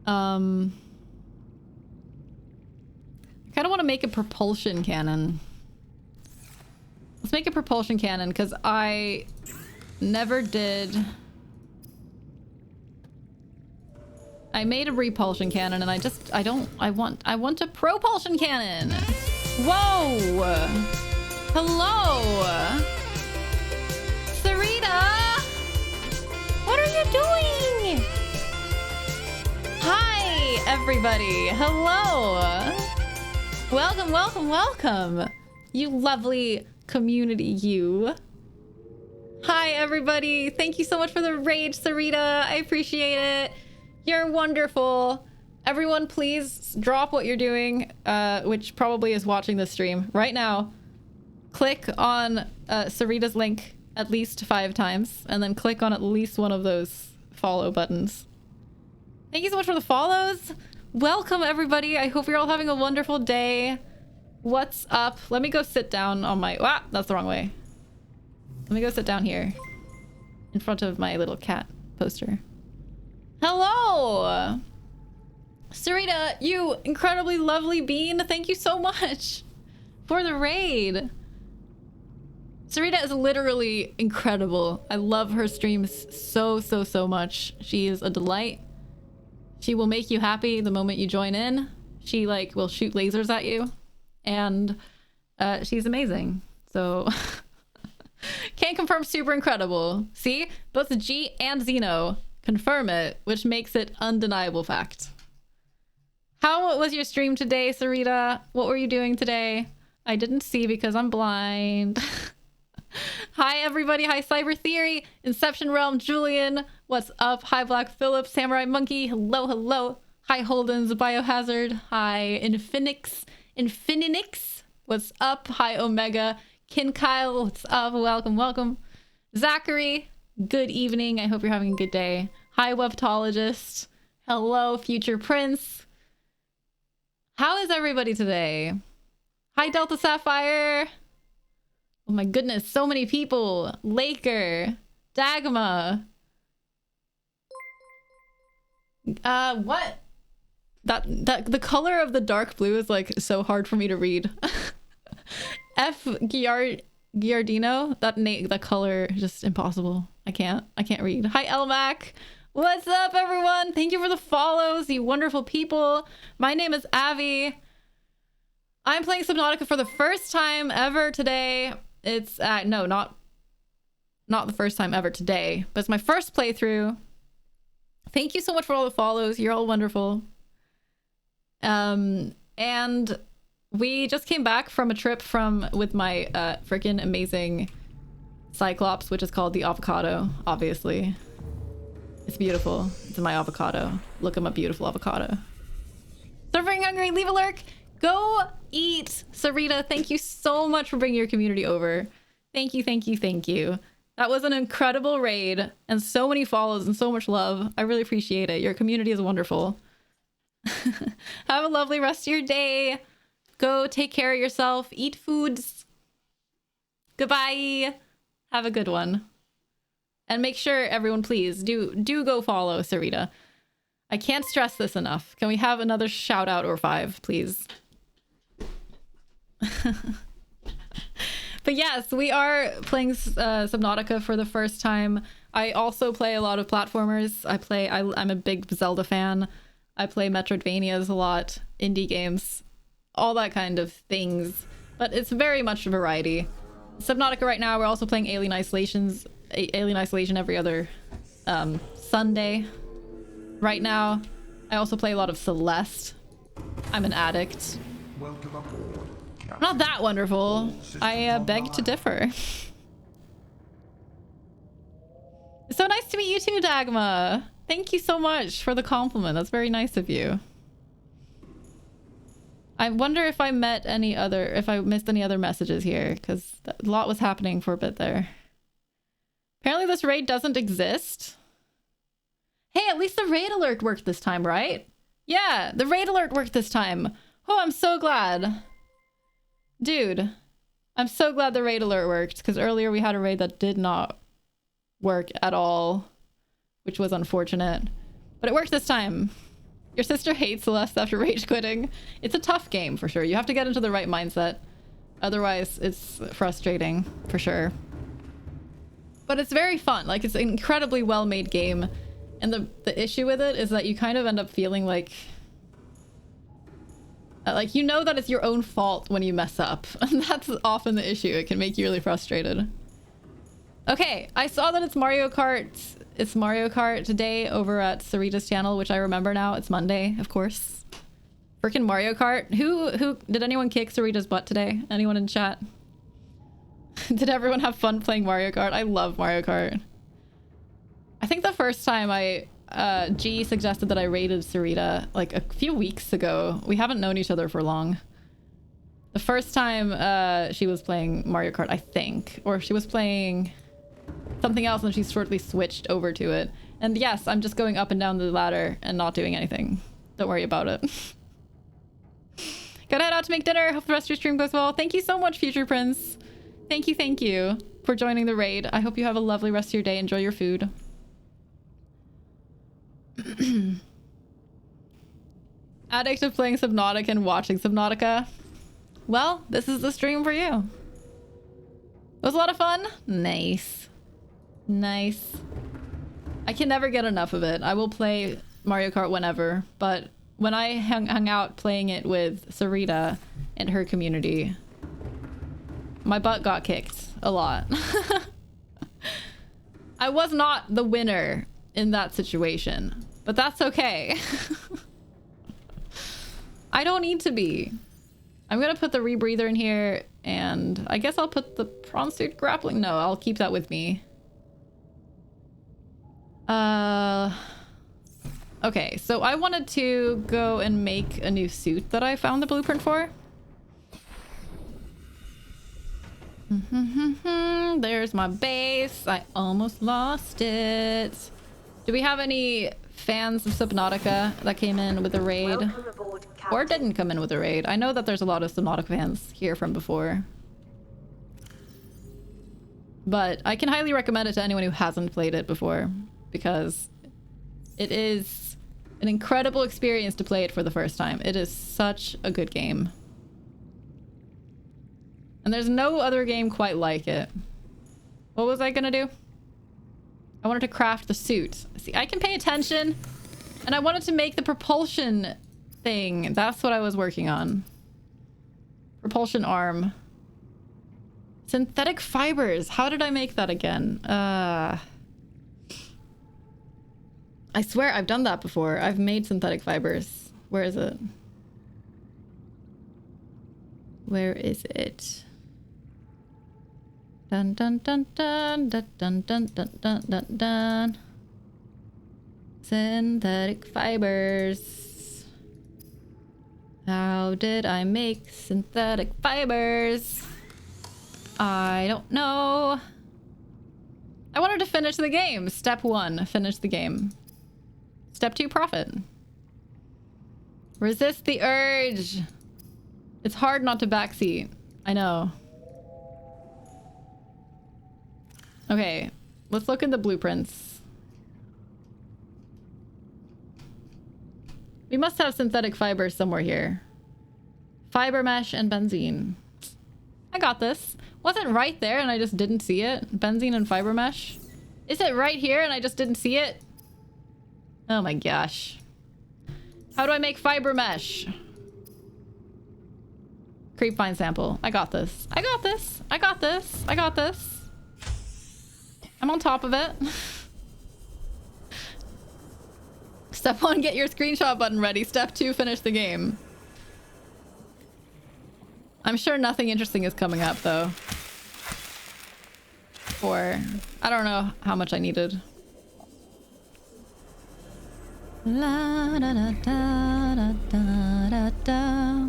I kind of want to make a propulsion cannon. Let's make a propulsion cannon because I never did. I made a repulsion cannon and I want a propulsion cannon. Whoa! Hello! Sarita! What are you doing? Hi, everybody. Hello. Welcome, welcome, welcome. You lovely community, you. Hi, everybody. Thank you so much for the raid, Sarita. I appreciate it. You're wonderful. Everyone, please drop what you're doing, which probably is watching this stream right now. Click on Sarita's link at least 5 times, and then click on at least one of those follow buttons. Thank you so much for the follows. Welcome, everybody. I hope you're all having a wonderful day. What's up? Let me go sit down on my... Ah, that's the wrong way. Let me go sit down here in front of my little cat poster. Hello! Sarita, you incredibly lovely bean. Thank you so much for the raid. Sarita is literally incredible. I love her streams so much. She is a delight. She will make you happy the moment you join in. She like will shoot lasers at you, and she's amazing. So can't confirm super incredible. See, both the G and Xeno confirm it, which makes it undeniable fact. How was your stream today, Sarita? What were you doing today? I didn't see because I'm blind. Hi, everybody. Hi, Cyber Theory, Inception Realm, Julian. What's up? Hi, Black Phillip, Samurai Monkey. Hello, hello. Hi, Holden's Biohazard. Hi, Infinix. What's up? Hi, Omega. Kin Kyle. What's up? Welcome, welcome. Zachary. Good evening. I hope you're having a good day. Hi, Webtologist. Hello, Future Prince. How is everybody today? Hi, Delta Sapphire. Oh my goodness, so many people. Laker, Dagma. What? That the color of the dark blue is like so hard for me to read. F Giardino. That color is just impossible. I can't read. Hi, Elmac. What's up, everyone? Thank you for the follows, you wonderful people. My name is Avi. I'm playing Subnautica for the first time ever today. It's no, not the first time ever today, but it's my first playthrough. Thank you so much for all the follows. You're all wonderful. And we just came back from a trip with my freaking amazing Cyclops, which is called the Avocado, obviously. It's beautiful. It's my avocado. Look at my beautiful avocado. Suffering hungry, leave a lurk. Go eat, Sarita. Thank you so much for bringing your community over. Thank you, thank you, thank you. That was an incredible raid and so many follows and so much love. I really appreciate it. Your community is wonderful. Have a lovely rest of your day. Go take care of yourself. Eat foods. Goodbye. Have a good one. And make sure, everyone, please, do go follow Sarita. I can't stress this enough. Can we have another shout out or 5, please? But yes, we are playing Subnautica for the first time. I also play a lot of platformers. I'm a big Zelda fan. I play Metroidvanias a lot, indie games, all that kind of things. But it's very much a variety. Subnautica right now, we're also playing Alien Isolation every other Sunday. Right now, I also play a lot of Celeste. I'm an addict. Welcome aboard, Captain. Not that wonderful. I beg to online. differ. It's so nice to meet you too, Dagma. Thank you so much for the compliment. That's very nice of you. I wonder if I missed any other messages here, because a lot was happening for a bit there. Apparently this raid doesn't exist. Hey, at least the raid alert worked this time, right? Yeah, the raid alert worked this time. Oh, I'm so glad. Dude, I'm so glad the raid alert worked, because earlier we had a raid that did not work at all, which was unfortunate. But it worked this time. Your sister hates Celeste after rage quitting. It's a tough game for sure. You have to get into the right mindset. Otherwise, it's frustrating for sure. But it's very fun. Like, it's an incredibly well-made game. And the issue with it is that you kind of end up feeling like you know that it's your own fault when you mess up. And that's often the issue. It can make you really frustrated. Okay, I saw that it's Mario Kart. It's Mario Kart today over at Sarita's channel, which I remember now. It's Monday, of course. Freaking Mario Kart. Who did anyone kick Sarita's butt today? Anyone in chat? Did everyone have fun playing Mario Kart? I love Mario Kart. I think the first time G suggested that I raided Sarita like a few weeks ago. We haven't known each other for long. The first time she was playing Mario Kart, I think, or she was playing something else and she shortly switched over to it. And yes, I'm just going up and down the ladder and not doing anything. Don't worry about it. Gotta head out to make dinner. Hope the rest of your stream goes well. Thank you so much, Future Prince. Thank you for joining the raid. I hope you have a lovely rest of your day. Enjoy your food. Addict of playing Subnautica and watching Subnautica. Well, this is the stream for you. It was a lot of fun. Nice. Nice. I can never get enough of it. I will play Mario Kart whenever, but when I hung out playing it with Sarita and her community, my butt got kicked a lot. I was not the winner in that situation, but that's okay. I don't need to be. I'm gonna put the rebreather in here, and I guess I'll put the prawn suit grappling. No, I'll keep that with me. Okay, so I wanted to go and make a new suit that I found the blueprint for. There's my base. I almost lost it. Do we have any fans of Subnautica that came in with a raid? Welcome aboard, Captain. Or didn't come in with a raid? I know that there's a lot of Subnautica fans here from before. But I can highly recommend it to anyone who hasn't played it before, because it is an incredible experience to play it for the first time. It is such a good game. And there's no other game quite like it. What was I gonna do? I wanted to craft the suit. See, I can pay attention. And I wanted to make the propulsion thing. That's what I was working on. Propulsion arm. Synthetic fibers. How did I make that again? I swear I've done that before. I've made synthetic fibers. Where is it? Where is it? Dun dun dun dun dun dun dun dun dun dun dun. Synthetic fibers. How did I make synthetic fibers? I don't know. I wanted to finish the game. Step 1, finish the game. Step 2, profit. Resist the urge. It's hard not to backseat. I know. Okay, let's look in the blueprints. We must have synthetic fibers somewhere here. Fiber mesh and benzene. I got this. Was it right there and I just didn't see it? Benzene and fiber mesh? Is it right here and I just didn't see it? Oh my gosh. How do I make fiber mesh? Creep vine sample. I got this. I got this. I got this. I got this. I'm on top of it. Step 1, get your screenshot button ready. Step 2, finish the game. I'm sure nothing interesting is coming up though. Or I don't know how much I needed. La, da, da, da, da, da, da, da.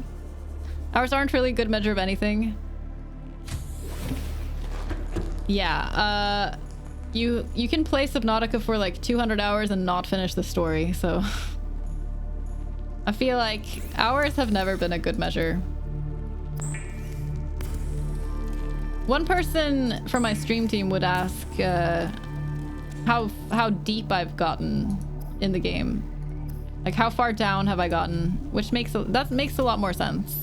Hours aren't really a good measure of anything. Yeah, you can play Subnautica for like 200 hours and not finish the story, so I feel like hours have never been a good measure. One person from my stream team would ask how deep I've gotten in the game. Like how far down have I gotten? Which makes that makes a lot more sense.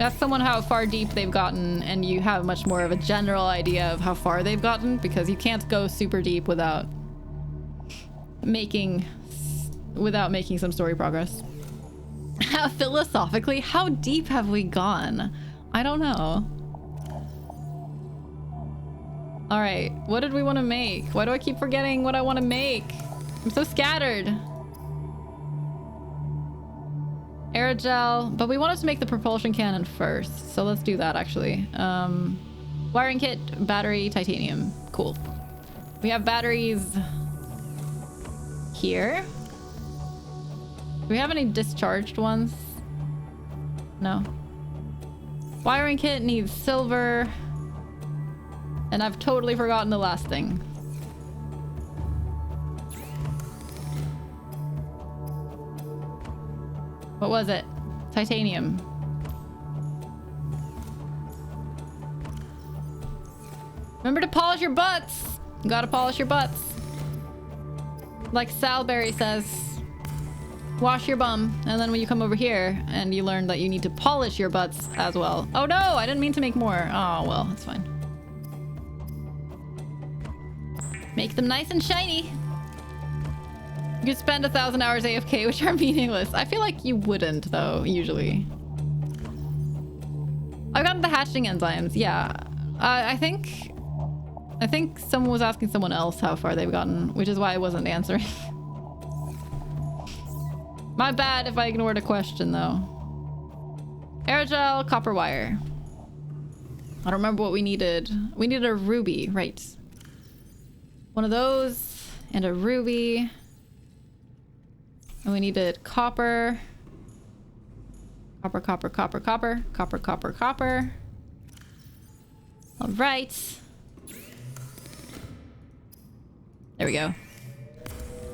Ask someone how far deep they've gotten and you have much more of a general idea of how far they've gotten, because you can't go super deep without making some story progress. Philosophically, how deep have we gone? I don't know. All right, what did we want to make? Why do I keep forgetting what I want to make? I'm so scattered. Aerogel, but we wanted to make the propulsion cannon first, so let's do that actually. Wiring kit, battery, titanium. Cool. We have batteries here. Do we have any discharged ones? No. Wiring kit needs silver. And I've totally forgotten the last thing. What was it? Titanium. Remember to polish your butts! You gotta polish your butts. Like Salberry says, wash your bum, and then when you come over here and you learn that you need to polish your butts as well. Oh no, I didn't mean to make more. Oh well, it's fine. Make them nice and shiny. You could spend 1,000 hours AFK, which are meaningless. I feel like you wouldn't though, usually. I've gotten the hatching enzymes, yeah. I think someone was asking someone else how far they've gotten, which is why I wasn't answering. My bad if I ignored a question though. Aerogel, copper wire. I don't remember what we needed. We needed a ruby, right. One of those and a ruby. And we needed copper. Copper, copper, copper, copper, copper, copper, copper. All right. There we go.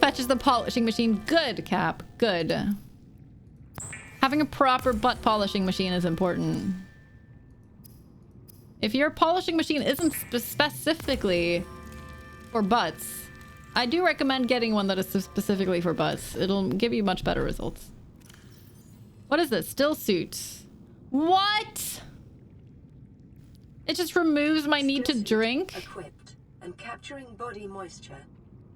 Fetches the polishing machine. Good, Cap. Good. Having a proper butt polishing machine is important. If your polishing machine isn't specifically for butts, I do recommend getting one that is specifically for butts. It'll give you much better results. What is this? Still suit. What? It just removes my need to drink? Equipped and capturing body moisture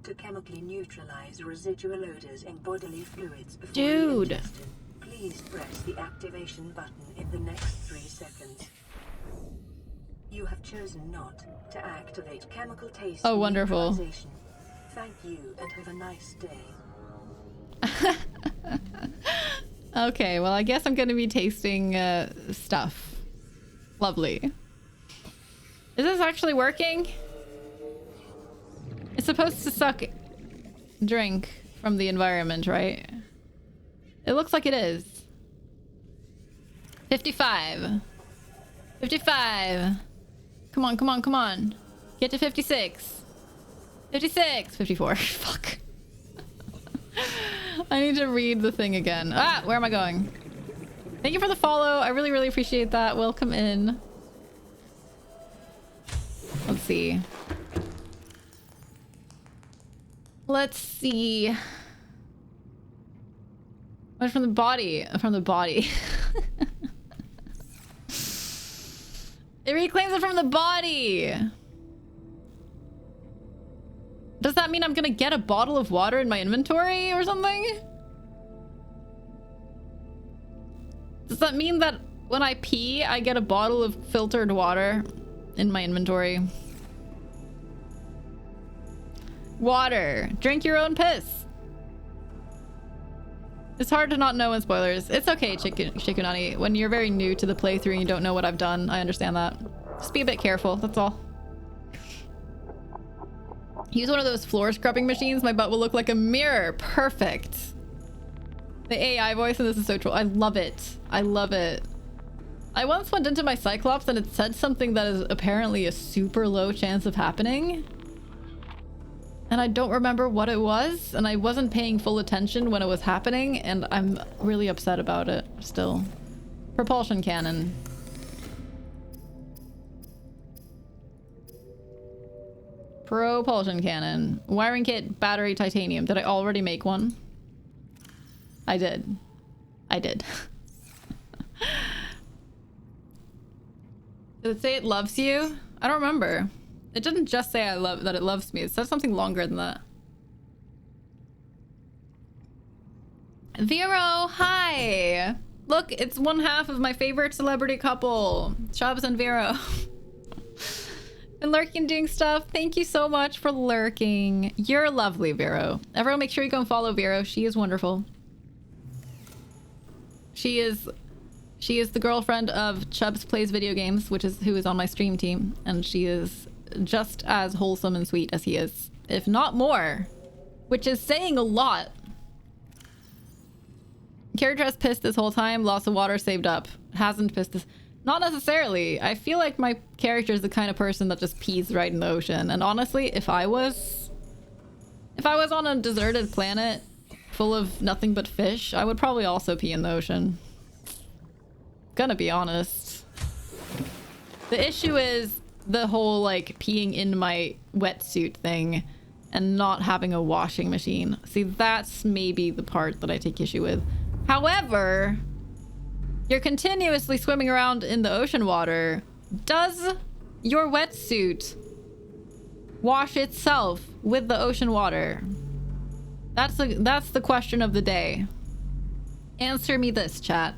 to chemically neutralize residual odors in bodily fluids before Dude. ingestion. Please press the activation button in the next 3 seconds. You have chosen not to activate chemical taste. Oh, wonderful. neutralization. Thank you and have a nice day. Okay, well, I guess I'm going to be tasting stuff. Lovely. Is this actually working? It's supposed to suck drink from the environment, right? It looks like it is. 55. 55. Come on, come on, come on. Get to 56. 56. 54. Fuck. I need to read the thing again. Ah, where am I going? Thank you for the follow. I really, really appreciate that. Welcome in. Let's see. Let's see. What's from the body? From the body. It reclaims it from the body. Does that mean I'm gonna get a bottle of water in my inventory or something? Does that mean that when I pee, I get a bottle of filtered water in my inventory? Water. Drink your own piss. It's hard to not know in spoilers. It's okay, Chikunani. When you're very new to the playthrough and you don't know what I've done, I understand that. Just be a bit careful, that's all. Use one of those floor scrubbing machines. My butt will look like a mirror. Perfect. The AI voice in this is so true. I love it. I love it. I once went into my Cyclops and it said something that is apparently a super low chance of happening. And I don't remember what it was, and I wasn't paying full attention when it was happening, and I'm really upset about it still. Propulsion cannon. Propulsion cannon. Wiring kit, battery, titanium. Did I already make one? I did. I did. Did it say it loves you? I don't remember. It didn't just say that it loves me. It said something longer than that. Vero, hi! Look, it's one half of my favorite celebrity couple. Chubbs and Vero. And lurking doing stuff. Thank you so much for lurking. You're lovely, Vero. Everyone make sure you go and follow Vero. She is wonderful. She is the girlfriend of Chubbs Plays Video Games, who is on my stream team, and she is just as wholesome and sweet as he is, if not more, which is saying a lot. Character has pissed this whole time. Lots of water saved up. Hasn't pissed this. Not necessarily. I feel like my character is the kind of person that just pees right in the ocean. And honestly, if I was on a deserted planet full of nothing but fish, I would probably also pee in the ocean. Gonna be honest. The issue is the whole like peeing in my wetsuit thing and not having a washing machine. See, that's maybe the part that I take issue with. However, you're continuously swimming around in the ocean water. Does your wetsuit wash itself with the ocean water? That's the question of the day. Answer me this, chat.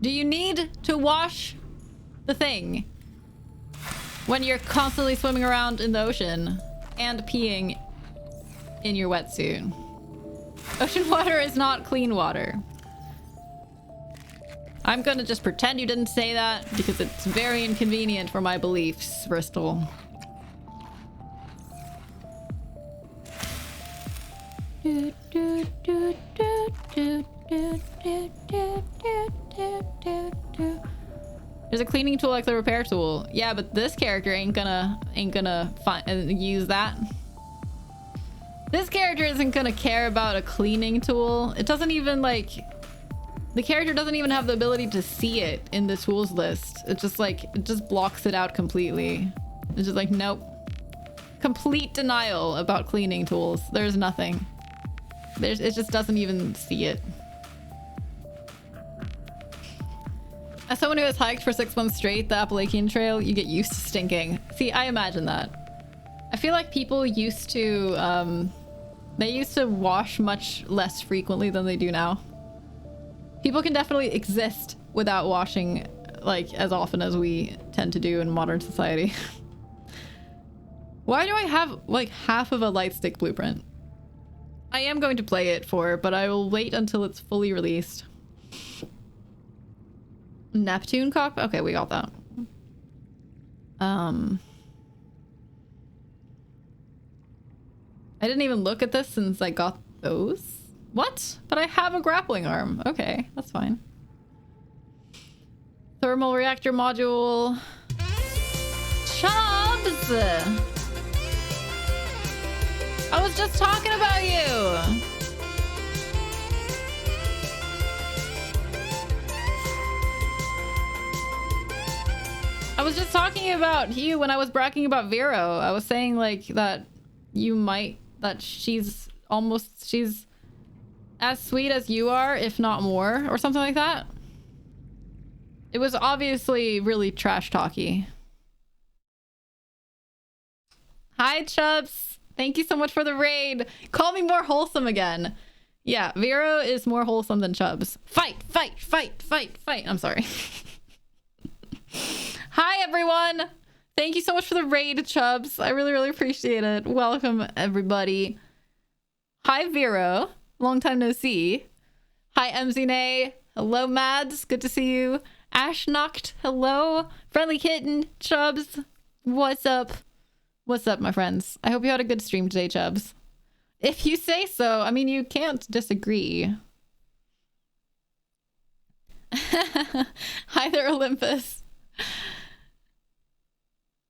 Do you need to wash the thing when you're constantly swimming around in the ocean and peeing in your wetsuit? Ocean water is not clean water. I'm gonna just pretend you didn't say that because it's very inconvenient for my beliefs, Bristol. There's a cleaning tool like the repair tool. Yeah, but this character ain't gonna use that. This character isn't gonna care about a cleaning tool. It doesn't even like... The character doesn't even have the ability to see it in the tools list. It just blocks it out completely. It's just like, nope. Complete denial about cleaning tools. There's nothing. It just doesn't even see it. As someone who has hiked for 6 months straight the Appalachian Trail, you get used to stinking. See, I imagine that. I feel like people used to, they used to wash much less frequently than they do now. People can definitely exist without washing, like, as often as we tend to do in modern society. Why do I have, like, half of a Lightstick blueprint? I am going to play it but I will wait until it's fully released. Neptune cockpit? Okay, we got that. I didn't even look at this since I got those. What? But I have a grappling arm. Okay, that's fine. Thermal reactor module. Chubbs! I was just talking about you! was just talking about you when I was bragging about Vero. I was saying like that she's as sweet as you are, if not more, or something like that. It was obviously really trash talky. Hi, Chubbs. Thank you so much for the raid. Call me more wholesome again. Yeah, Vero is more wholesome than Chubbs. Fight, fight, fight, fight, fight. I'm sorry. Hi, everyone. Thank you so much for the raid, Chubbs. I really, really appreciate it. Welcome, everybody. Hi, Vero. Long time no see. Hi, MZNay. Hello, Mads. Good to see you. Ashnocht. Hello. Friendly Kitten. Chubbs. What's up? What's up, my friends? I hope you had a good stream today, Chubbs. If you say so. I mean, you can't disagree. Hi there, Olympus.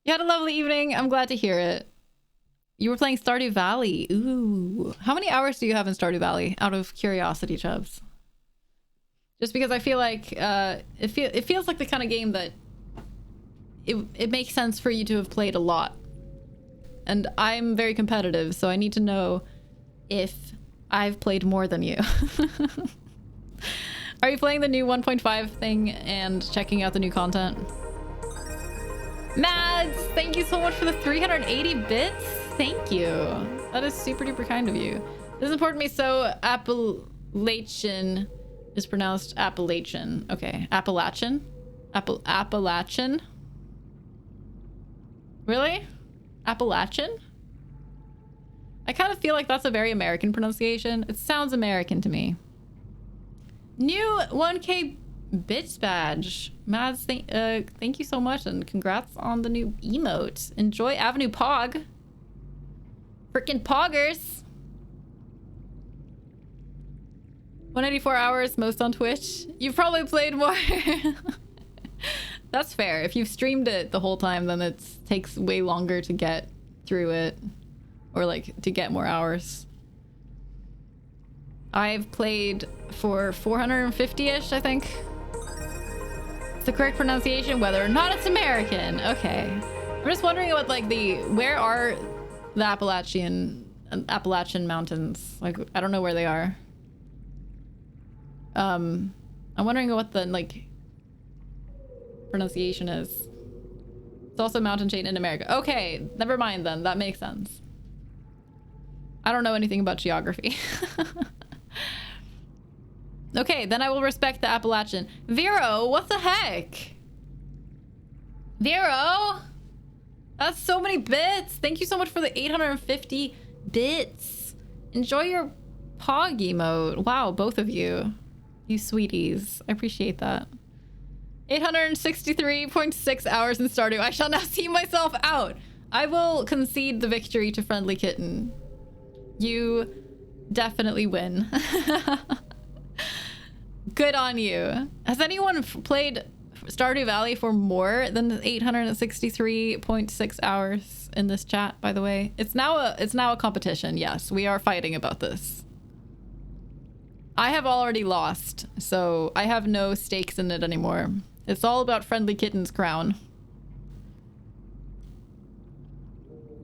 You had a lovely evening. I'm glad to hear it. You were playing Stardew Valley. Ooh. How many hours do you have in Stardew Valley? Out of curiosity, Chubbs. Just because I feel like it feels like the kind of game that it makes sense for you to have played a lot. And I'm very competitive, so I need to know if I've played more than you. Are you playing the new 1.5 thing and checking out the new content? Mads, thank you so much for the 380 bits. Thank you. That is super duper kind of you. This is important to me. So Appalachian is pronounced Appalachian. Okay, Appalachian? Appalachian? Really? Appalachian? I kind of feel like that's a very American pronunciation. It sounds American to me. New 1K bits badge. Mads, thank you so much and congrats on the new emote. Enjoy Avenue Pog. Frickin' poggers. 184 hours, most on Twitch. You've probably played more. That's fair. If you've streamed it the whole time, then it takes way longer to get through it. Or like to get more hours. I've played for 450-ish, I think. It's the correct pronunciation, whether or not it's American. Okay. I'm just wondering what like where are the Appalachian mountains? Like, I don't know where they are. I'm wondering what the like pronunciation is. It's also a mountain chain in America. Okay, never mind then. That makes sense. I don't know anything about geography. Okay, then I will respect the Appalachian. Vero, what the heck? Vero? That's so many bits. Thank you so much for the 850 bits. Enjoy your pog emote. Wow, both of you. You sweeties. I appreciate that. 863.6 hours in Stardew. I shall now see myself out. I will concede the victory to Friendly Kitten. You definitely win. Good on you. Has anyone played Stardew Valley for more than 863.6 hours in this chat, by the way? It's now a competition. Yes, we are fighting about this. I have already lost, so I have no stakes in it anymore. It's all about Friendly Kitten's crown.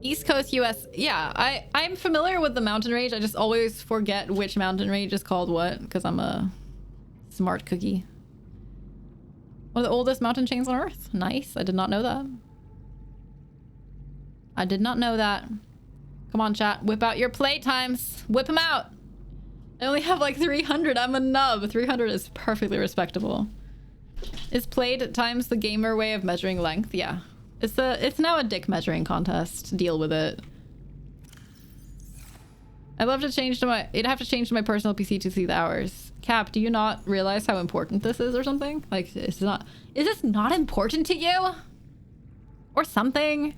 East Coast US. Yeah, I'm familiar with the mountain range. I just always forget which mountain range is called what, because I'm a smart cookie. One of the oldest mountain chains on Earth. Nice. I did not know that. I did not know that. Come on, chat. Whip out your playtimes. Whip them out. I only have like 300. I'm a nub. 300 is perfectly respectable. Is played times the gamer way of measuring length? Yeah. It's now a dick measuring contest. Deal with it. I'd have to change to my personal PC to see the hours. Cap, do you not realize how important this is or something? Like, is this not important to you? Or something?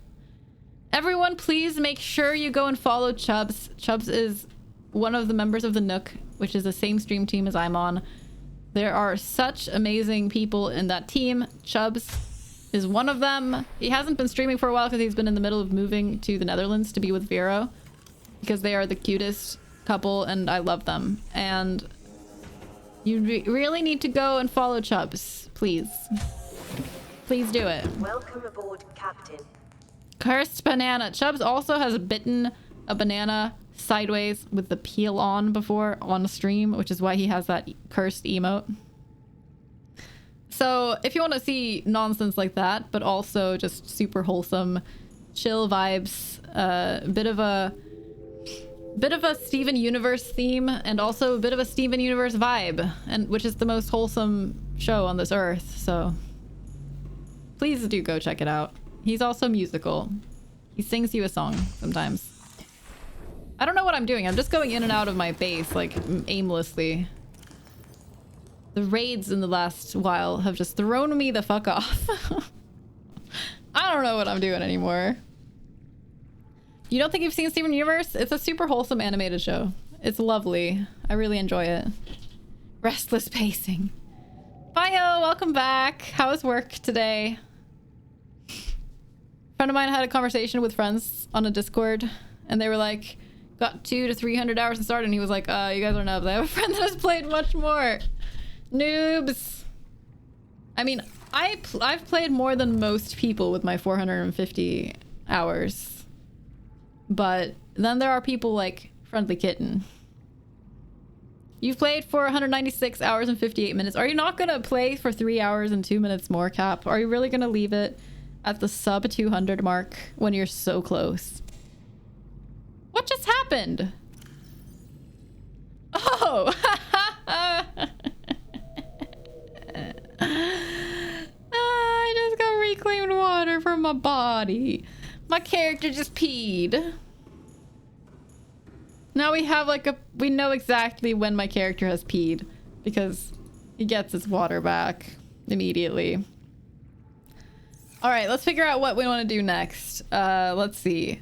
Everyone, please make sure you go and follow Chubbs. Chubbs is one of the members of the Nook, which is the same stream team as I'm on. There are such amazing people in that team. Chubbs is one of them. He hasn't been streaming for a while because he's been in the middle of moving to the Netherlands to be with Vero, because they are the cutest couple and I love them. And you really need to go and follow Chubbs, please. Please do it. Welcome aboard, Captain. Cursed banana. Chubbs also has bitten a banana sideways with the peel on before on stream, which is why he has that cursed emote. So if you want to see nonsense like that, but also just super wholesome, chill vibes, bit of a Steven Universe theme, and also a bit of a Steven Universe vibe, and which is the most wholesome show on this earth. So please do go check it out. He's also musical. He sings you a song sometimes. I don't know what I'm doing. I'm just going in and out of my base, like, aimlessly. The raids in the last while have just thrown me the fuck off. I don't know what I'm doing anymore. You don't think you've seen Steven Universe? It's a super wholesome animated show. It's lovely. I really enjoy it. Restless pacing. Bio, welcome back. How was work today? Friend of mine had a conversation with friends on a Discord, and they were like, got 200 to 300 hours to start, and he was like, you guys are nubs. I have a friend that has played much more. Noobs. I mean, I've played more than most people with my 450 hours. But then there are people like Friendly Kitten. You've played for 196 hours and 58 minutes. Are you not gonna play for 3 hours and 2 minutes more, Cap? Are you really gonna leave it at the sub 200 mark when you're so close? What just happened? Oh! I just got reclaimed water from my body. My character just peed. Now we have like we know exactly when my character has peed because he gets his water back immediately. All right, let's figure out what we want to do next. Let's see.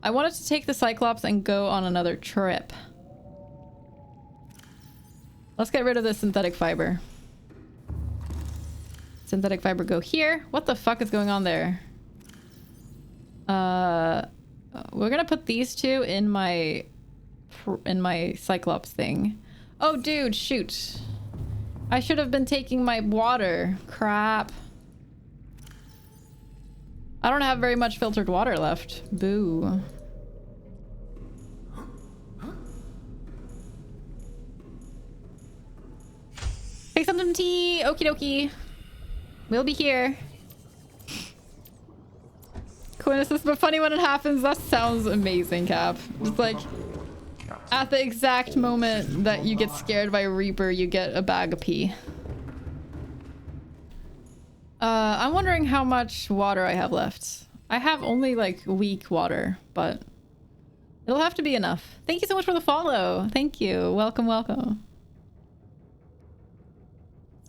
I wanted to take the Cyclops and go on another trip. Let's get rid of this synthetic fiber. Synthetic fiber go here. What the fuck is going on there? We're gonna put these two in my Cyclops thing. Oh, dude, shoot. I should have been taking my water. Crap. I don't have very much filtered water left. Boo. Take some tea. Okie dokie. We'll be here. Coincidence, but funny when it happens. That sounds amazing, Cap. It's like at the exact moment that you get scared by a Reaper, you get a bag of pee. I'm wondering how much water I have left. I have only like weak water, but it'll have to be enough. Thank you so much for the follow. Thank you. Welcome, welcome.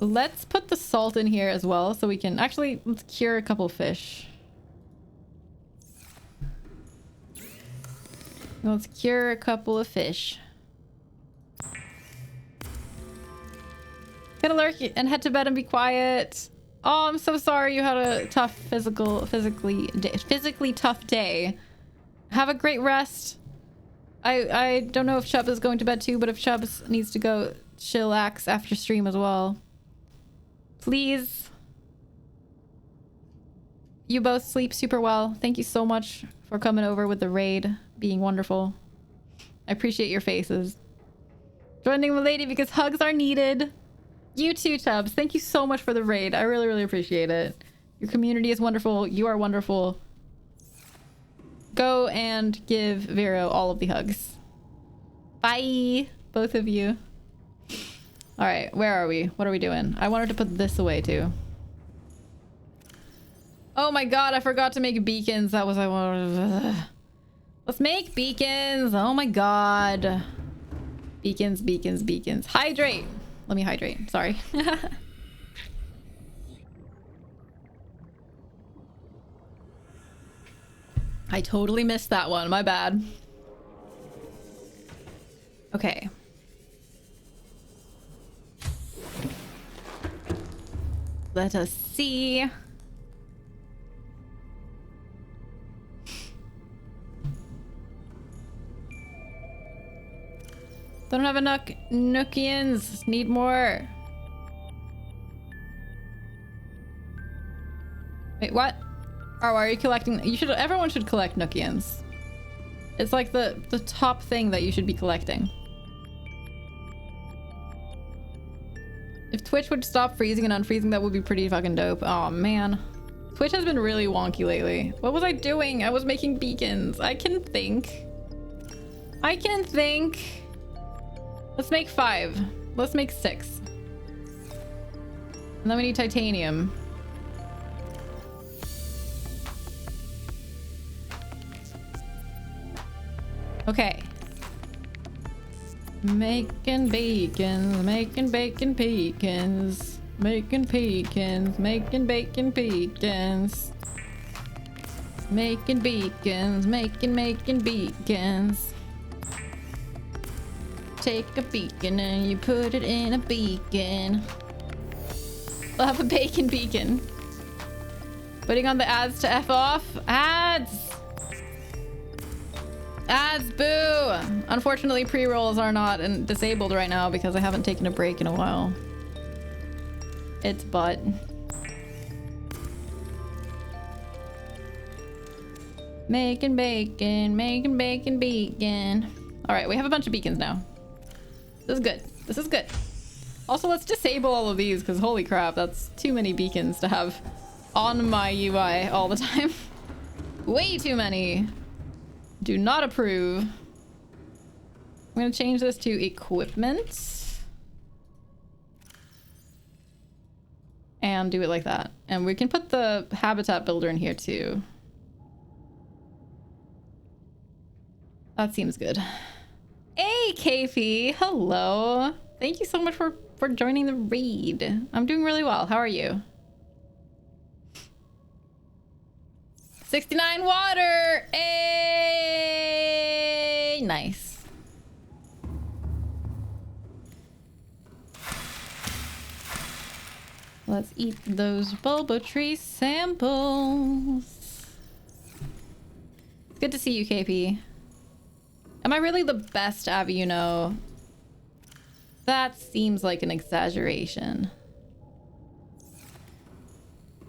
Let's put the salt in here as well so we can actually let's cure a couple fish. Let's cure a couple of fish. Gonna lurk and head to bed and be quiet. Oh, I'm so sorry you had a tough physically tough day. Have a great rest. I don't know if Chubbs is going to bed too, but if Chubbs needs to go chillax after stream as well, please. You both sleep super well. Thank you so much for coming over with the raid, being wonderful. I appreciate your faces. Joining the lady because hugs are needed. You too, Tubbs. Thank you so much for the raid. I really, really appreciate it. Your community is wonderful. You are wonderful. Go and give Vero all of the hugs. Bye, both of you. All right, where are we? What are we doing? I wanted to put this away too. Oh my god, I forgot to make beacons. That was I wanted. Let's make beacons. Oh my god. Beacons, beacons, beacons. Hydrate. Let me hydrate. Sorry. I totally missed that one. My bad. Okay. Let us see. Don't have enough Nookians. Need more. Wait, what? Oh, are you collecting? You should. Everyone should collect Nookians. It's like the top thing that you should be collecting. If Twitch would stop freezing and unfreezing, that would be pretty fucking dope. Oh man. Twitch has been really wonky lately. What was I doing? I was making beacons. I can think. I can think. Let's make 5. Let's make 6. And then we need titanium. Okay. Making beacons, making bacon pecans, making pecans, making bacon pecans, making beacons, making beacons. Take a beacon and you put it in a beacon. We'll have a bacon beacon. Putting on the ads to F off. Ads! Ads, boo! Unfortunately, pre-rolls are not disabled right now because I haven't taken a break in a while. It's butt. Making bacon, making bacon beacon. Alright, we have a bunch of beacons now. This is good. This is good. Also, let's disable all of these because holy crap, that's too many beacons to have on my UI all the time. Way too many. Do not approve. I'm gonna change this to equipment. And do it like that. And we can put the habitat builder in here too. That seems good. Hey, Kafie. Hello. Thank you so much for joining the raid. I'm doing really well. How are you? 69 water! Hey! Nice. Let's eat those bulbo tree samples. It's good to see you, KP. Am I really the best Abby you know? That seems like an exaggeration.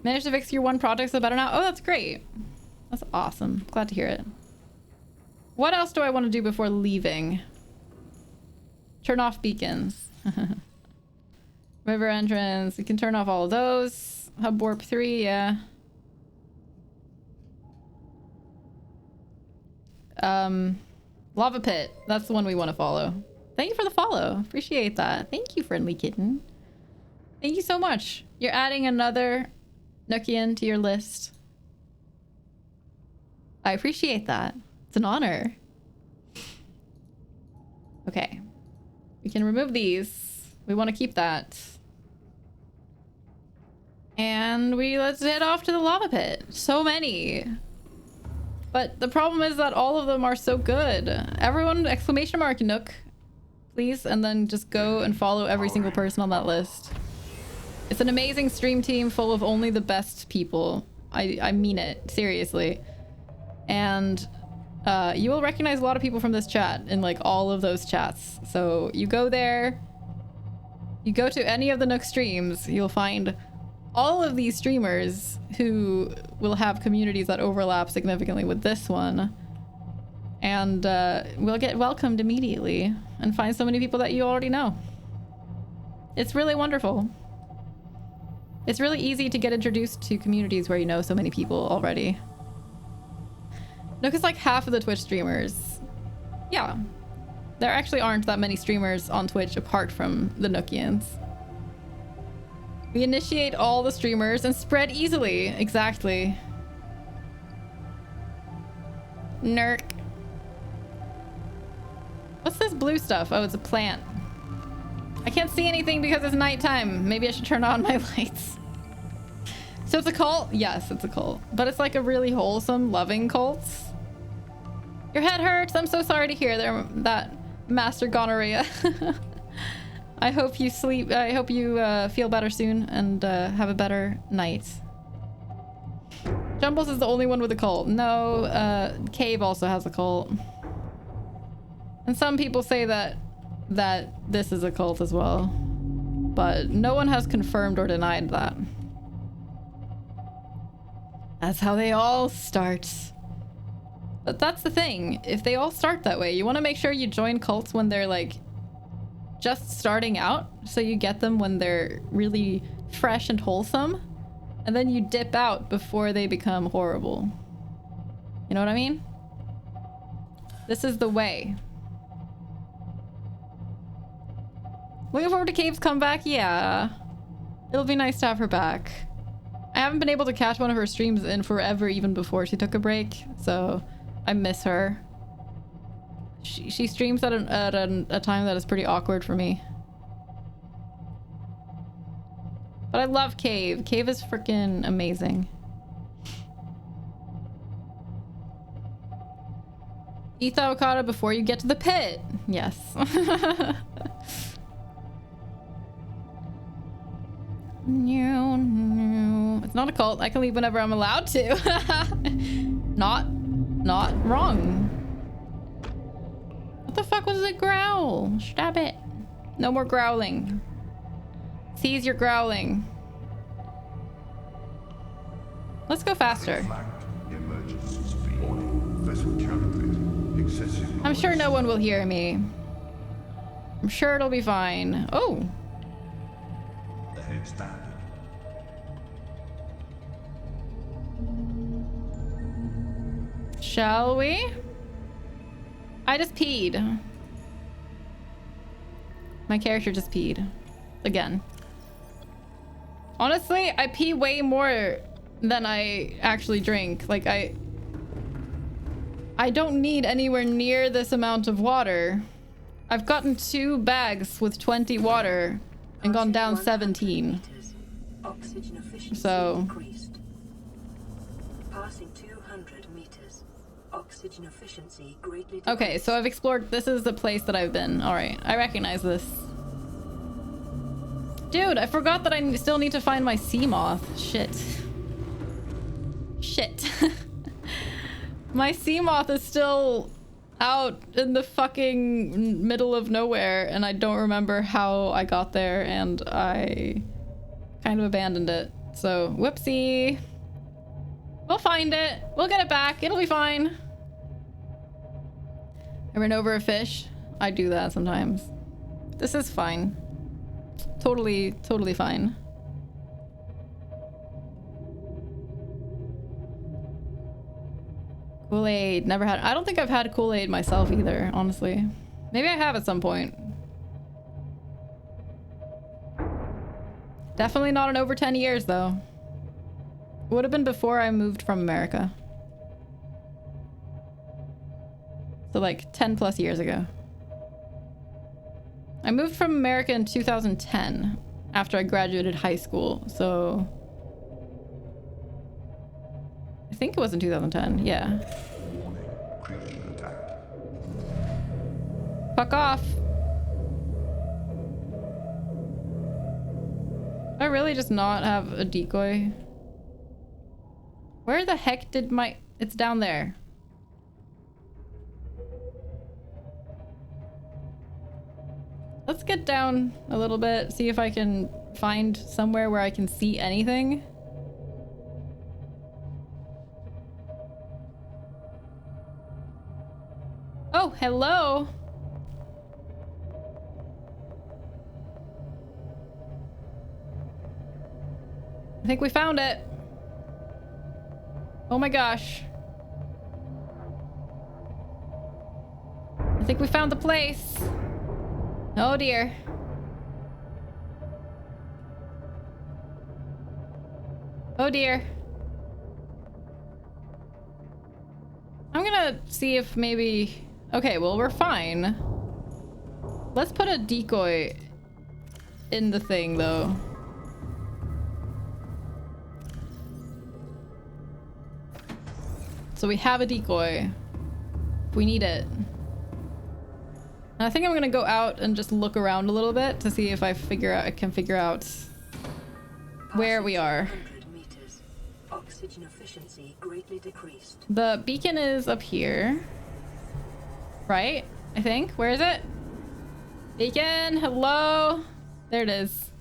Managed to fix your one project so better now? Oh, that's great. That's awesome. Glad to hear it. What else do I want to do before leaving? Turn off beacons. River entrance. We can turn off all of those. Hub warp 3, yeah. Lava pit. That's the one we want to follow. Thank you for the follow. Appreciate that. Thank you, friendly kitten. Thank you so much. You're adding another Nookian to your list. I appreciate that. It's an honor. Okay. We can remove these. We want to keep that. And let's head off to the lava pit. So many. But the problem is that all of them are so good. Everyone, exclamation mark Nook, please. And then just go and follow every single person on that list. It's an amazing stream team full of only the best people. I mean it, seriously. And you will recognize a lot of people from this chat in like all of those chats. So you go there, you go to any of the Nook streams, you'll find all of these streamers who will have communities that overlap significantly with this one. And we'll get welcomed immediately and find so many people that you already know. It's really wonderful. It's really easy to get introduced to communities where you know so many people already. Nook is like half of the Twitch streamers. Yeah. There actually aren't that many streamers on Twitch apart from the Nookians. We initiate all the streamers and spread easily. Exactly. Nerk. What's this blue stuff? Oh, it's a plant. I can't see anything because it's nighttime. Maybe I should turn on my lights. So it's a cult? Yes, it's a cult. But it's like a really wholesome, loving cult. Your head hurts. I'm so sorry to hear that, Master Gonorrhea. I hope you sleep. I hope you feel better soon and have a better night. Jumbles is the only one with a cult. No, Cave also has a cult. And some people say that this is a cult as well. But no one has confirmed or denied that. That's how they all start. But that's the thing. If they all start that way, you want to make sure you join cults when they're like just starting out, so you get them when they're really fresh and wholesome, and then you dip out before they become horrible. You know what I mean? This is the way. Looking forward to Cave's comeback? Yeah. It'll be nice to have her back. I haven't been able to catch one of her streams in forever, even before she took a break, so I miss her. She streams at a time that is pretty awkward for me. But I love Cave. Cave is freaking amazing. Eat the avocado before you get to the pit. Yes. No. It's not a cult. I can leave whenever I'm allowed to. Not wrong. What the fuck was the growl? Stop it. No more growling. Cease your growling. Let's go faster. Emergency speed. Warning. Vessel counterfeit. Excessive. I'm sure no one will hear me. I'm sure it'll be fine. Oh. The head standard. Shall we? I just peed. My character just peed. Again. Honestly, I pee way more than I actually drink. Like, I don't need anywhere near this amount of water. I've gotten 2 bags with 20 water and gone down 17. Oxygen efficiency So... increased. Passing 200 meters. Oxygen efficiency greatly decreased. Okay, so I've explored. This is the place that I've been. All right, I recognize this. Dude, I forgot that I still need to find my sea moth. Shit. Shit. My sea moth is still out in the fucking middle of nowhere, and I don't remember how I got there, and I kind of abandoned it. So, whoopsie. We'll find it. We'll get it back. It'll be fine. I ran over a fish. I do that sometimes. This is fine. Totally fine. Kool-Aid. Never had. I don't think I've had Kool-Aid myself either, honestly. Maybe I have at some point. Definitely not in over 10 years, though. It would have been before I moved from America. So like 10 plus years ago. I moved from America in 2010 after I graduated high school. So I think it was in 2010. Yeah. Warning. Creature attack. Fuck off. I really just not have a decoy. Where the heck did my... It's down there. Let's get down a little bit, see if I can find somewhere where I can see anything. Oh, hello. I think we found it. Oh my gosh. I think we found the place. Oh dear. Oh dear. I'm gonna see if maybe... Okay, well, we're fine. Let's put a decoy in the thing, though. So we have a decoy. We need it. And I think I'm gonna go out and just look around a little bit to see if I can figure out where we are. 100 meters. Oxygen efficiency greatly decreased. The beacon is up here. Right? I think. Where is it? Beacon, hello? There it is.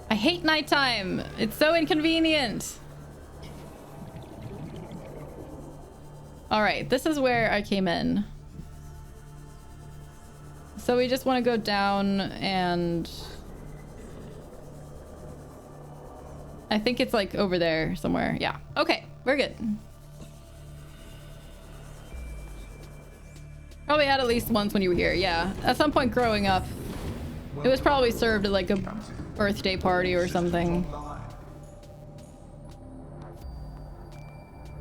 I hate nighttime. It's so inconvenient. All right, this is where I came in. So we just want to go down and... I think it's like over there somewhere. Yeah. Okay, we're good. Probably had at least once when you were here. Yeah. At some point growing up, it was probably served at like a birthday party or something.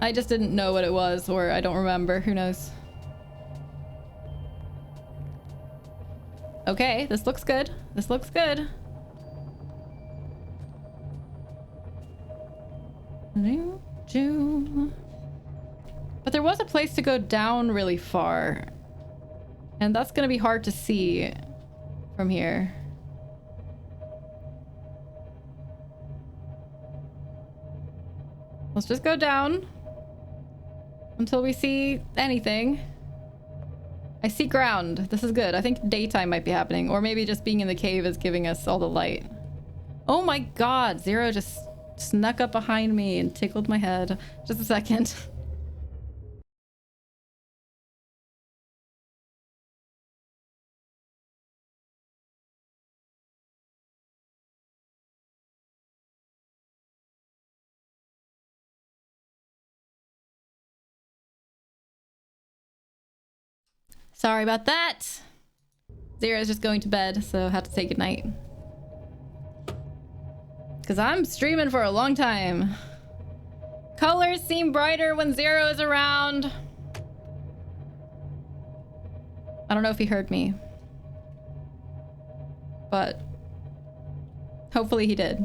I just didn't know what it was, or I don't remember. Who knows? Okay, this looks good. This looks good. But there was a place to go down really far. And that's gonna be hard to see from here. Let's just go down until we see anything. I see ground. This is good. I think daytime might be happening, or maybe just being in the cave is giving us all the light. Oh my god, Zero just snuck up behind me and tickled my head. Just a second. Sorry about that. Zero's just going to bed, so I have to say goodnight. Because I'm streaming for a long time. Colors seem brighter when Zero is around. I don't know if he heard me. But hopefully he did.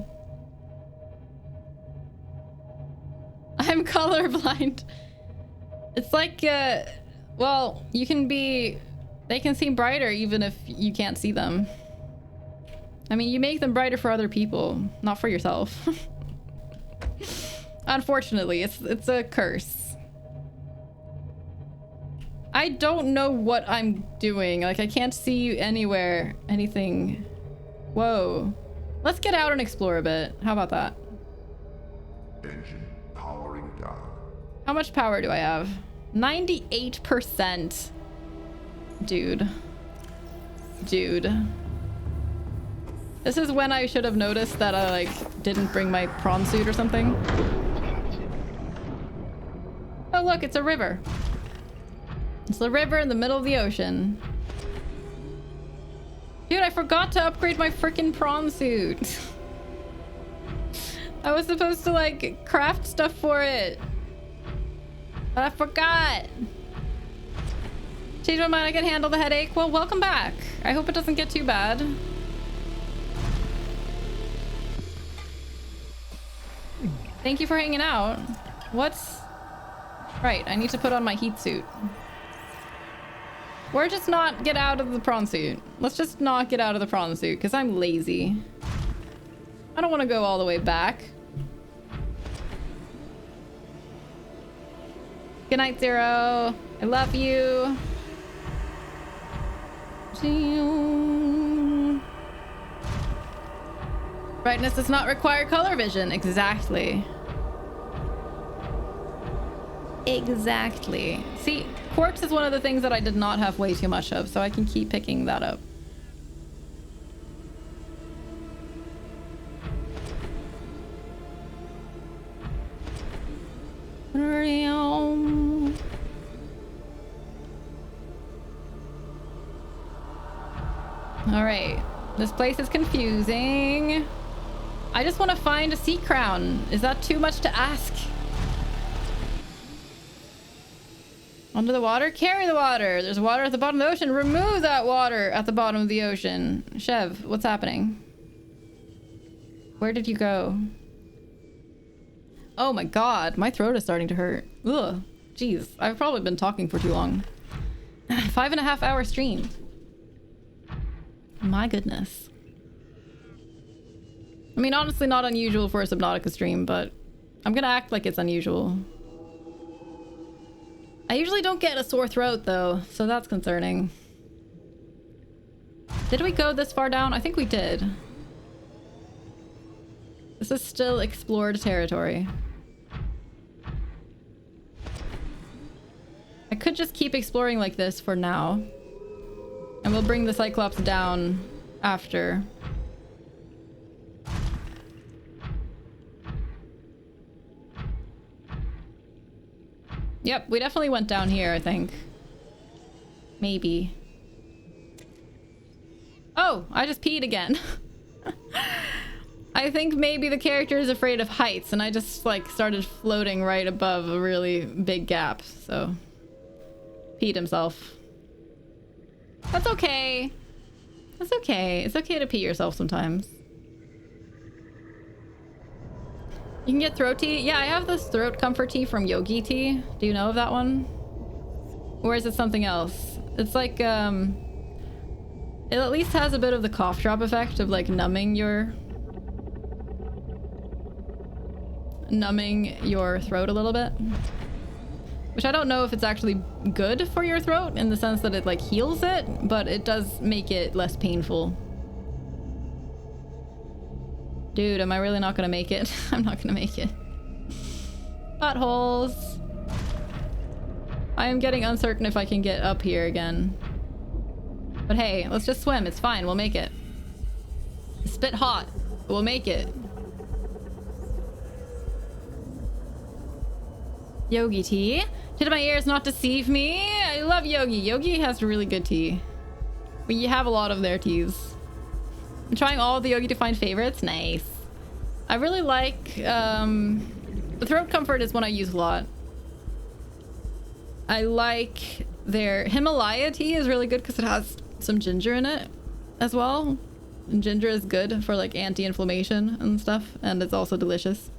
I'm colorblind. It's like, well, you can be... They can seem brighter even if you can't see them. I mean, you make them brighter for other people, not for yourself. Unfortunately, it's a curse. I don't know what I'm doing. Like, I can't see anywhere, anything. Whoa. Let's get out and explore a bit. How about that? Engine powering down. How much power do I have? 98%. Dude. This is when I should have noticed that I, like, didn't bring my prawn suit or something. Oh, look, it's a river. It's the river in the middle of the ocean. Dude, I forgot to upgrade my freaking prawn suit. I was supposed to, like, craft stuff for it. But I forgot. Change my mind, I can handle the headache. Well, welcome back. I hope it doesn't get too bad. Thank you for hanging out. What's... Right, I need to put on my heat suit. Or just not get out of the prawn suit. Let's just not get out of the prawn suit, because I'm lazy. I don't want to go all the way back. Good night, Zero. I love you. Brightness does not require color vision. Exactly. Exactly. See, quartz is one of the things that I did not have way too much of, so I can keep picking that up. All right, this place is confusing. I just want to find a sea crown. Is that too much to ask? Under the water? Carry the water. There's water at the bottom of the ocean. Remove that water at the bottom of the ocean. Chev, what's happening? Where did you go? Oh my god, my throat is starting to hurt. Ugh, jeez, I've probably been talking for too long. 5.5 hour stream. My goodness. I mean, honestly, not unusual for a Subnautica stream, but I'm gonna act like it's unusual. I usually don't get a sore throat, though, so that's concerning. Did we go this far down? I think we did. This is still explored territory. I could just keep exploring like this for now. And we'll bring the Cyclops down after. Yep, we definitely went down here, I think. Maybe. Oh, I just peed again. I think maybe the character is afraid of heights, and I just, like, started floating right above a really big gap, so... peed himself. That's okay. That's okay. It's okay to pee yourself sometimes. You can get throat tea? Yeah, I have this throat comfort tea from Yogi Tea. Do you know of that one? Or is it something else? It's like, it at least has a bit of the cough drop effect of, like, numbing your throat a little bit. Which I don't know if it's actually good for your throat in the sense that it, like, heals it, but it does make it less painful. Dude, am I really not gonna make it? I'm not gonna make it. Buttholes. I am getting uncertain if I can get up here again. But hey, let's just swim. It's fine. We'll make it. It's a bit hot. We'll make it. Yogi tea. Did my ears not deceive me? I love Yogi. Yogi has really good tea. We have a lot of their teas. I'm trying all of the Yogi to find favorites. Nice. I really like, the throat comfort is one I use a lot. I like their Himalaya tea is really good because it has some ginger in it as well. And ginger is good for, like, anti-inflammation and stuff, and it's also delicious.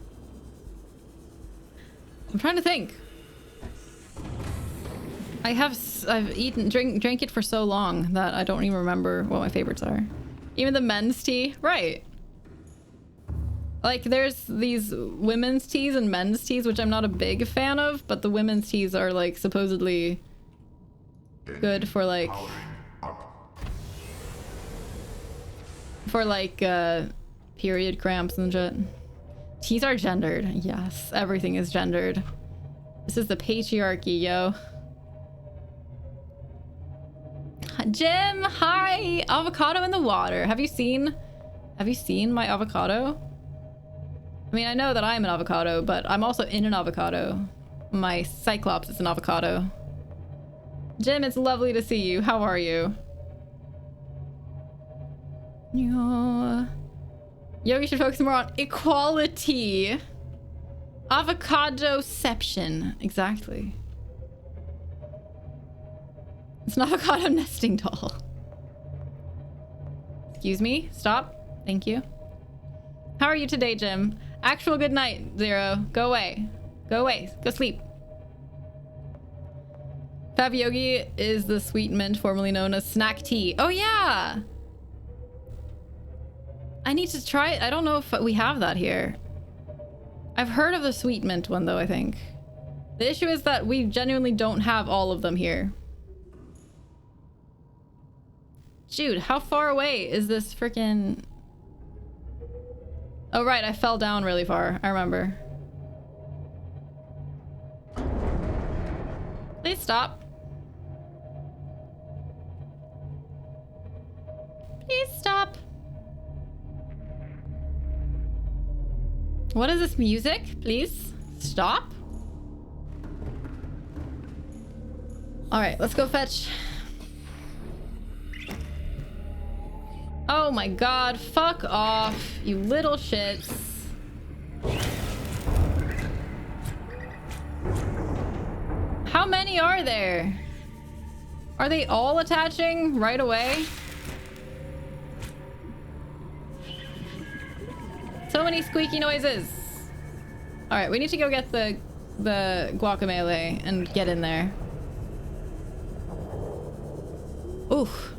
I'm trying to think. I've drank it for so long that I don't even remember what my favorites are. Even the men's tea, right? Like, there's these women's teas and men's teas, which I'm not a big fan of, but the women's teas are, like, supposedly good for, like, period cramps and shit. Teas are gendered. Yes, everything is gendered. This is the patriarchy, yo. Jim, hi! Avocado in the water. Have you seen my avocado? I mean, I know that I'm an avocado, but I'm also in an avocado. My Cyclops is an avocado. Jim, it's lovely to see you. How are you? Yogi should focus more on equality. Avocadoception. Exactly. It's an avocado nesting doll. Excuse me? Stop. Thank you. How are you today, Jim? Actual good night, Zero. Go away. Go away. Go sleep. Fab Yogi is the sweet mint formerly known as snack tea. Oh, yeah! I need to try it. I don't know if we have that here. I've heard of the sweet mint one, though, I think. The issue is that we genuinely don't have all of them here. Dude, how far away is this freaking... Oh, right, I fell down really far. I remember. Please stop. Please stop. What is this music? Please stop. All right, let's go fetch. Oh my god, fuck off, you little shits. How many are there? Are they all attaching right away? So many squeaky noises. All right, we need to go get the guacamole and get in there. Oof.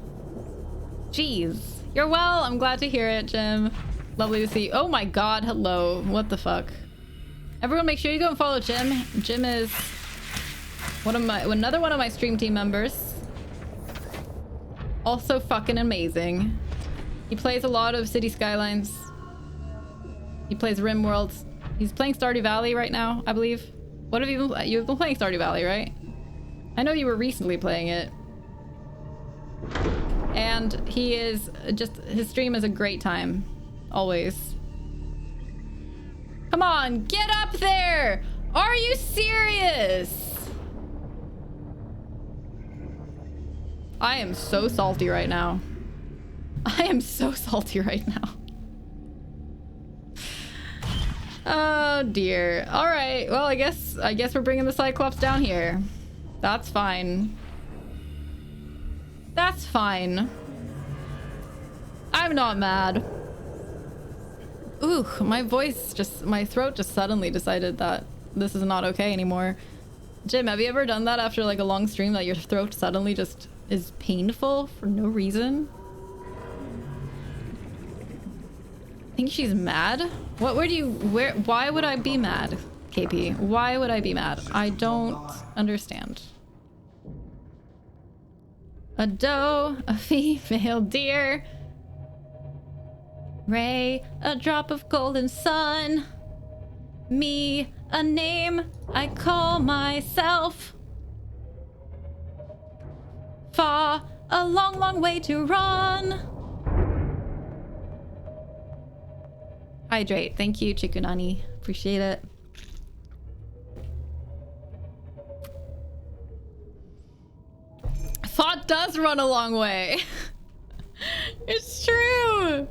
Jeez. You're well. I'm glad to hear it, Jim. Lovely to see you. Oh my god, hello. What the fuck? Everyone make sure you go and follow Jim. Jim is another one of my stream team members. Also fucking amazing. He plays a lot of City Skylines. He plays RimWorld. He's playing Stardew Valley right now, I believe. What have you been? You've been playing Stardew Valley, right? I know you were recently playing it. And he is just, his stream is a great time. Always. Come on, get up there! Are you serious? I am so salty right now. I am so salty right now. Oh dear. All right. Well, I guess we're bringing the Cyclops down here. That's fine. That's fine. I'm not mad. Ooh, my throat just suddenly decided that this is not okay anymore. Jim, have you ever done that after like a long stream, that your throat suddenly just is painful for no reason? I think she's mad. Why would I be mad, KP? Why would I be mad? I don't understand. A doe, a female deer. Ray, a drop of golden sun. Me, a name I call myself. Far, a long, long way to run. Hydrate. Thank you, Chikunani. Appreciate it. Thought does run a long way. It's true.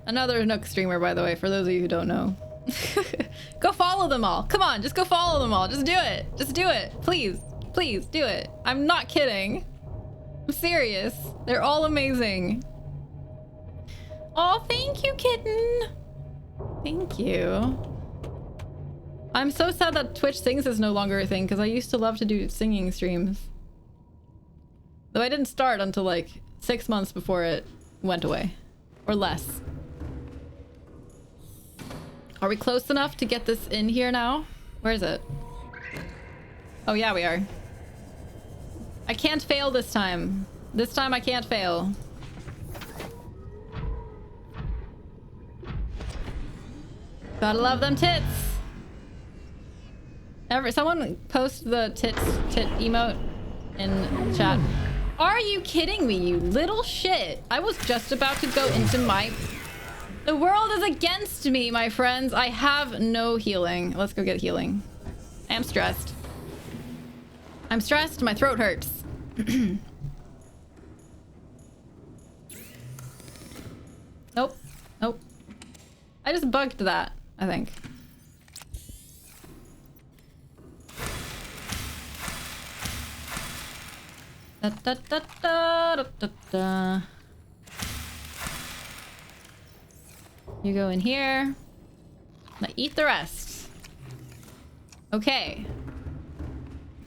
Another Nook streamer, by the way, for those of you who don't know. Go follow them all. Come on, just go follow them all. Just do it. Just do it. Please. Please, do it. I'm not kidding. I'm serious. They're all amazing. Oh, thank you, kitten. Thank you. I'm so sad that Twitch Sings is no longer a thing, because I used to love to do singing streams. Though I didn't start until like 6 months before it went away. Or less. Are we close enough to get this in here now? Where is it? Oh yeah, we are. I can't fail this time. This time I can't fail. Gotta love them tits. Someone post the tit emote in chat. Are you kidding me, you little shit? I was just about to go into my... The world is against me, my friends. I have no healing. Let's go get healing. I am stressed. I'm stressed. My throat hurts. Nope. Nope. I just bugged that, I think. Da, da, da, da, da, da, da. You go in here. Now eat the rest. Okay.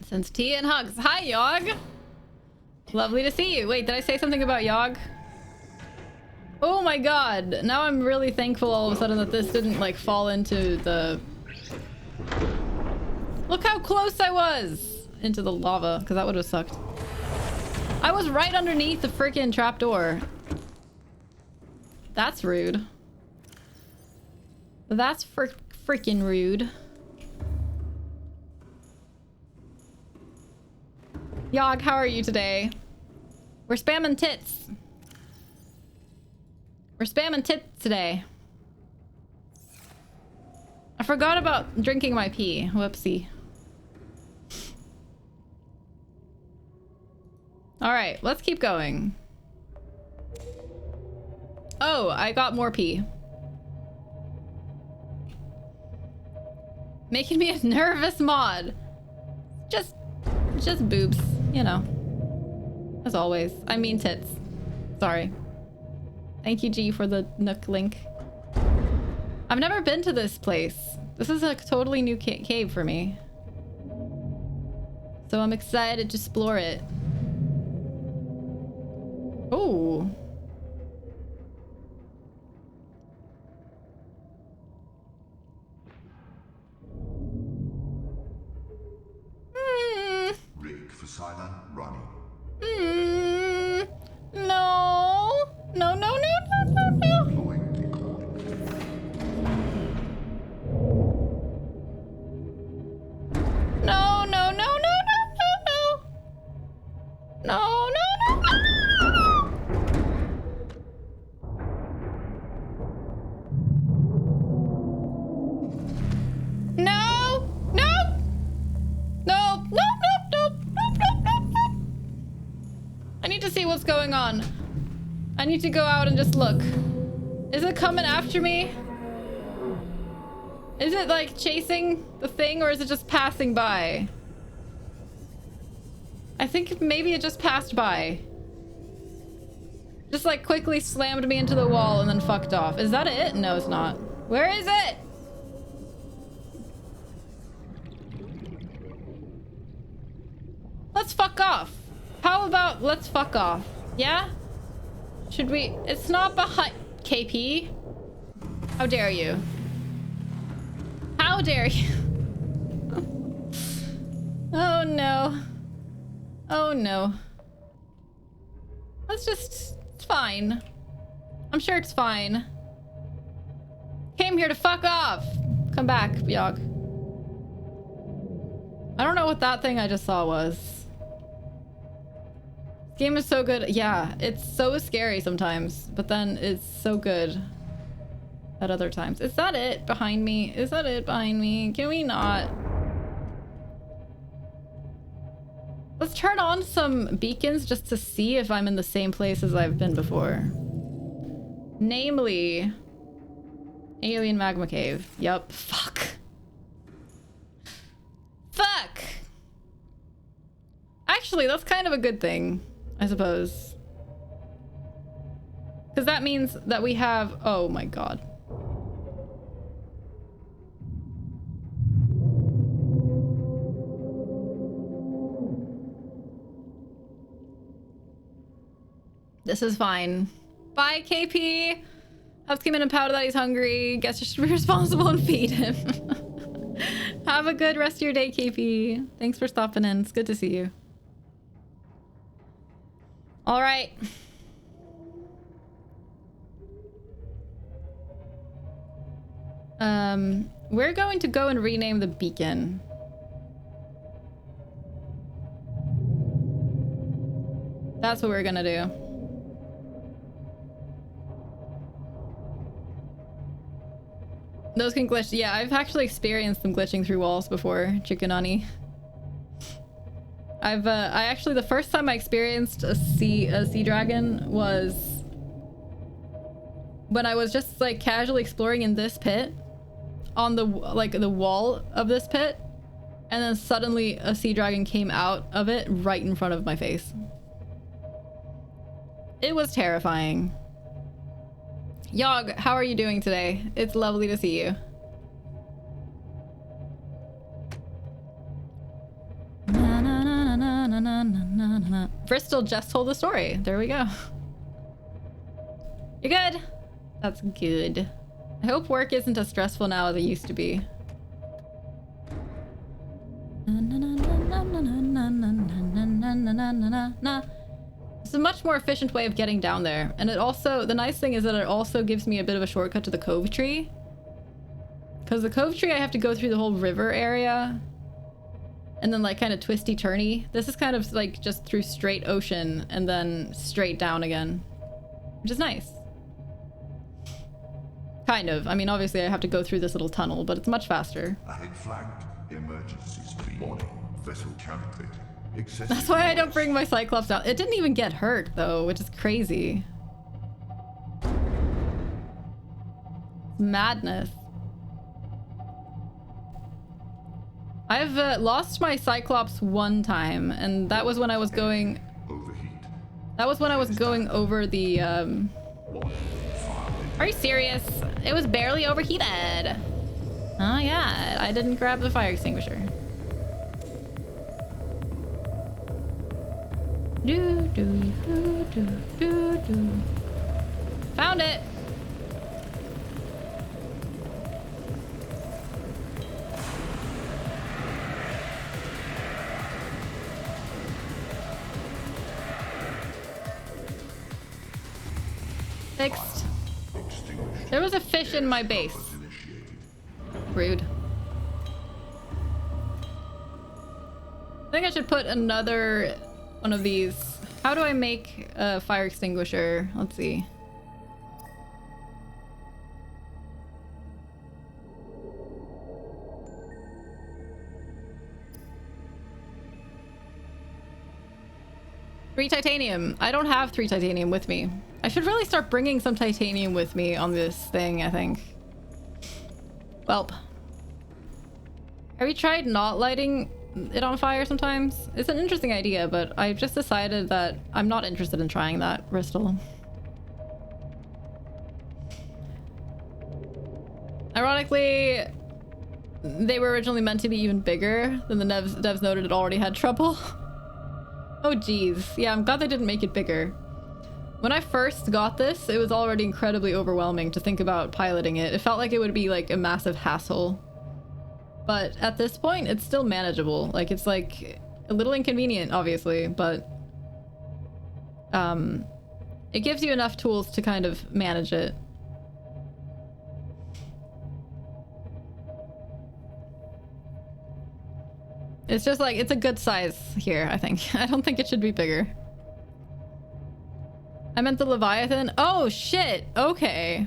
Sends tea and hugs. Hi, Yogg. Lovely to see you. Wait, did I say something about Yogg? Oh my god. Now I'm really thankful all of a sudden that this didn't like fall into the... Look how close I was into the lava, because that would have sucked. I was right underneath the freaking trapdoor. That's rude. That's freaking rude. Yogg, how are you today? We're spamming tits. We're spamming tits today. I forgot about drinking my pee. Whoopsie. Alright, let's keep going. Oh, I got more pee. Making me a nervous mod. Just boobs, you know. As always. I mean tits. Sorry. Thank you, G, for the Nook link. I've never been to this place. This is a totally new cave for me. So I'm excited to explore it. Oh. Rig for silent running. No. No, no, no, no, no, no. Deploying recording. going on? I need to go out and just look. Is it coming after me? Is it like chasing the thing or is it just passing by? I think maybe it just passed by. Just like quickly slammed me into the wall and then fucked off. Is that it? No, it's not. Where is it? Let's fuck off. How about let's fuck off? Yeah? Should we? It's not behind KP. How dare you? How dare you? Oh no. Oh no. Let's just, it's fine. I'm sure it's fine. Came here to fuck off. Come back, Yog. I don't know what that thing I just saw was. This game is so good. Yeah, it's so scary sometimes, but then it's so good at other times. Is that it behind me? Is that it behind me? Can we not? Let's turn on some beacons just to see if I'm in the same place as I've been before. Namely, Alien Magma Cave. Yup. Fuck. Fuck! Actually, that's kind of a good thing, I suppose. Because that means that we have... Oh my god. This is fine. Bye, KP. Hubs came in and pouted that he's hungry. Guess you should be responsible and feed him. Have a good rest of your day, KP. Thanks for stopping in. It's good to see you. All right. We're going to go and rename the beacon. That's what we're gonna do. Those can glitch. Yeah, I've actually experienced them glitching through walls before, Chikunani. I actually, the first time I experienced a sea dragon was when I was just like casually exploring in this pit on the wall of this pit, and then suddenly a sea dragon came out of it right in front of my face. It was terrifying. Yog, how are you doing today? It's lovely to see you. Na, na, na, na, na, na, na, na. Bristol just told the story. There we go. You're good. That's good. I hope work isn't as stressful now as it used to be. Na, na, na, na, na, na, na, na, na, na, na, na. It's a much more efficient way of getting down there. And it also, the nice thing is that it also gives me a bit of a shortcut to the cove tree. Because the cove tree, I have to go through the whole river area. And then like kind of twisty turny. This is kind of like just through straight ocean and then straight down again. Which is nice. Kind of. I mean, obviously I have to go through this little tunnel, but it's much faster. Ahead flagged. Emergency speed. Warning. Vessel counterfeit. That's why I don't bring my Cyclops down. It didn't even get hurt though, which is crazy. Madness. I've lost my Cyclops one time, and that was when I was going... Overheat. That was when I was going over the... Are you serious? It was barely overheated. Oh yeah, I didn't grab the fire extinguisher. Do, do, do, do, do, do. Found it. Fixed. There was a fish in my base. Rude. I think I should put another one of these. How do I make a fire extinguisher? Let's see. 3 titanium. I don't have 3 titanium with me. I should really start bringing some titanium with me on this thing, I think. Welp. Have you tried not lighting it on fire sometimes? It's an interesting idea, but I've just decided that I'm not interested in trying that, Bristol. Ironically, they were originally meant to be even bigger than the devs noted it already had trouble. Oh geez. Yeah, I'm glad they didn't make it bigger. When I first got this, it was already incredibly overwhelming to think about piloting it. It felt like it would be like a massive hassle. But at this point, it's still manageable. Like, it's like a little inconvenient, obviously, but it gives you enough tools to kind of manage it. It's just like, it's a good size here, I think. I don't think it should be bigger. I meant the Leviathan. Oh, shit. Okay.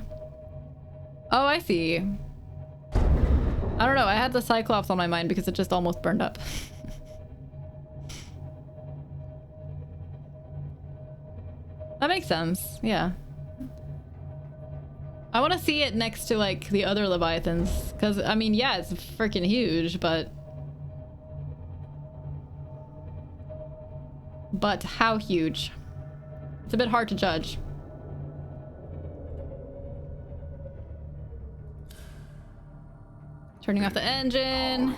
Oh, I see. I don't know. I had the Cyclops on my mind because it just almost burned up. That makes sense. Yeah. I want to see it next to, like, the other Leviathans. Because, I mean, yeah, it's freaking huge, but... But how huge? It's a bit hard to judge. Turning off the engine.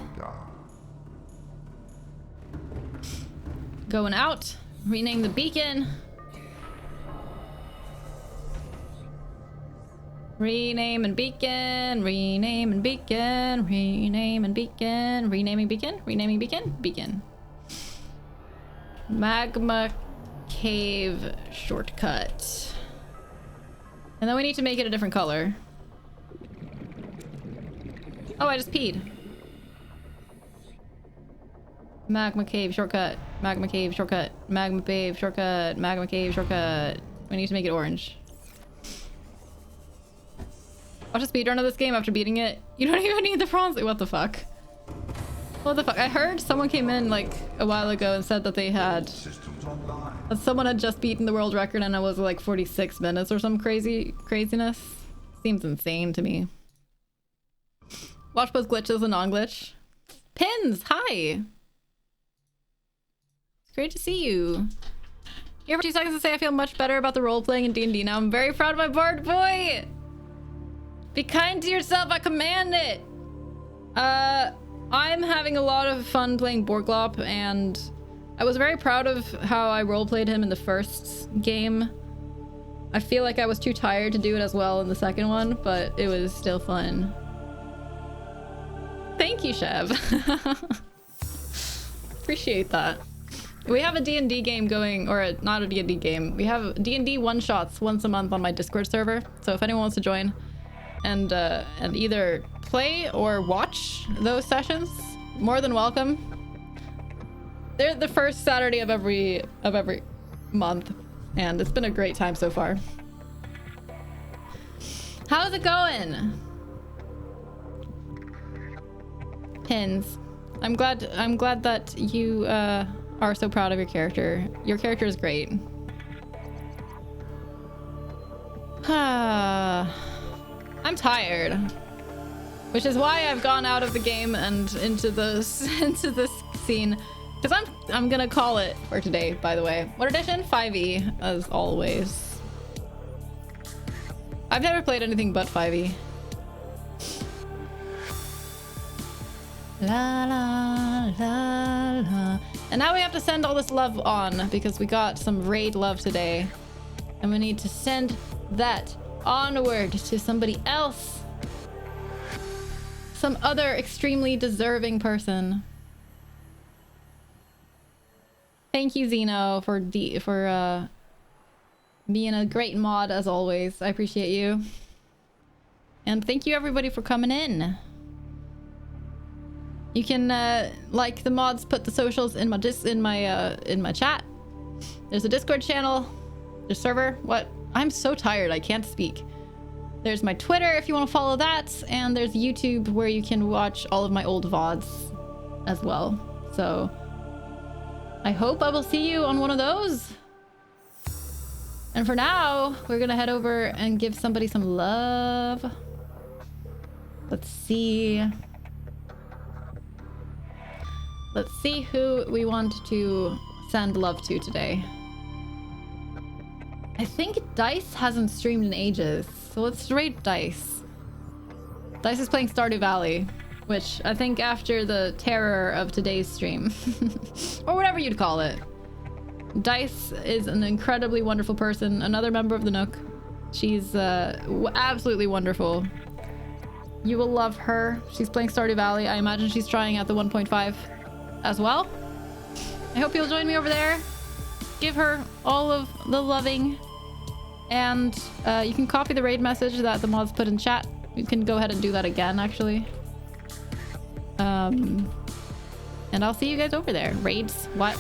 Going out. Rename the beacon. Rename and beacon. Rename and beacon. Rename and beacon. Renaming beacon. Renaming beacon. Beacon. Magma cave shortcut. And then we need to make it a different color. Oh, I just peed. Magma cave shortcut. Magma cave shortcut. Magma cave shortcut. Magma cave shortcut. We need to make it orange. Watch a speedrun of this game after beating it. You don't even need the bronze. What the fuck? What the fuck? I heard someone came in like a while ago and said that they had... that someone had just beaten the world record and it was like 46 minutes or some craziness. Seems insane to me. Watch both glitches and non-glitch. Pins, hi! It's great to see you. Here for 2 seconds to say I feel much better about the role-playing in D&D now. I'm very proud of my bard boy! Be kind to yourself, I command it! I'm having a lot of fun playing Borglop, and I was very proud of how I roleplayed him in the first game. I feel like I was too tired to do it as well in the second one, but it was still fun. Thank you, Chev. Appreciate that. We have a D&D game going, or not a D&D game. We have D&D one-shots once a month on my Discord server. So if anyone wants to join and either play or watch those sessions, more than welcome. They're the first Saturday of every month, and it's been a great time so far. How's it going? Pins. I'm glad that you are so proud of your character. Your character is great. I'm tired, which is why I've gone out of the game and into this scene, because I'm gonna call it for today. By the way, what edition? 5e as always. I've never played anything but 5e. La la la la. And now we have to send all this love on because we got some raid love today. And we need to send that onward to somebody else. Some other extremely deserving person. Thank you, Zeno, for being a great mod as always. I appreciate you. And thank you everybody for coming in. You can like the mods, put the socials in my chat. There's a Discord channel. There's server. What? I'm so tired. I can't speak. There's my Twitter if you want to follow that, and there's YouTube where you can watch all of my old VODs as well. So I hope I will see you on one of those. And for now, we're gonna head over and give somebody some love. Let's see. Let's see who we want to send love to today. I think Dice hasn't streamed in ages, so let's raid Dice. Dice is playing Stardew Valley, which I think after the terror of today's stream, or whatever you'd call it. Dice is an incredibly wonderful person, another member of the Nook. She's absolutely wonderful. You will love her. She's playing Stardew Valley. I imagine she's trying out the 1.5 as well. I hope you'll join me over there. Give her all of the loving. And you can copy the raid message that the mods put in chat. You can go ahead and do that again, actually. And I'll see you guys over there. Raids? What?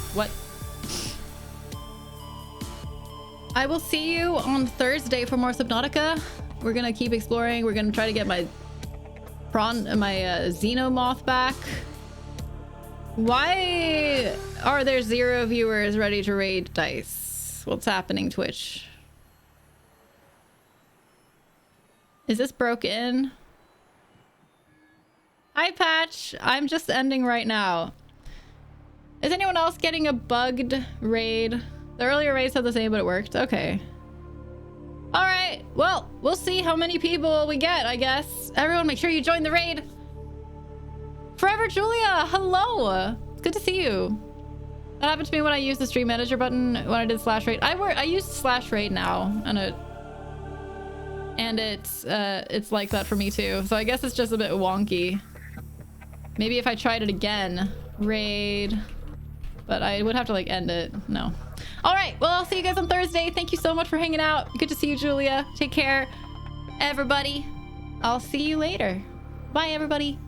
I will see you on Thursday for more Subnautica. We're gonna keep exploring. We're gonna try to get my xenomorph back. Why are there 0 viewers ready to raid Dice? What's happening, Twitch? Is this broken? Hi, Patch. I'm just ending right now. Is anyone else getting a bugged raid? The earlier raid said the same, but it worked. Okay. All right. Well, we'll see how many people we get, I guess. Everyone, make sure you join the raid. Forever Julia, hello. It's good to see you. That happened to me when I used the stream manager button when I did /raid. I used /raid now, and it's like that for me too. So I guess it's just a bit wonky. Maybe if I tried it again, raid, but I would have to like end it. No. All right. Well, I'll see you guys on Thursday. Thank you so much for hanging out. Good to see you, Julia. Take care, everybody. I'll see you later. Bye, everybody.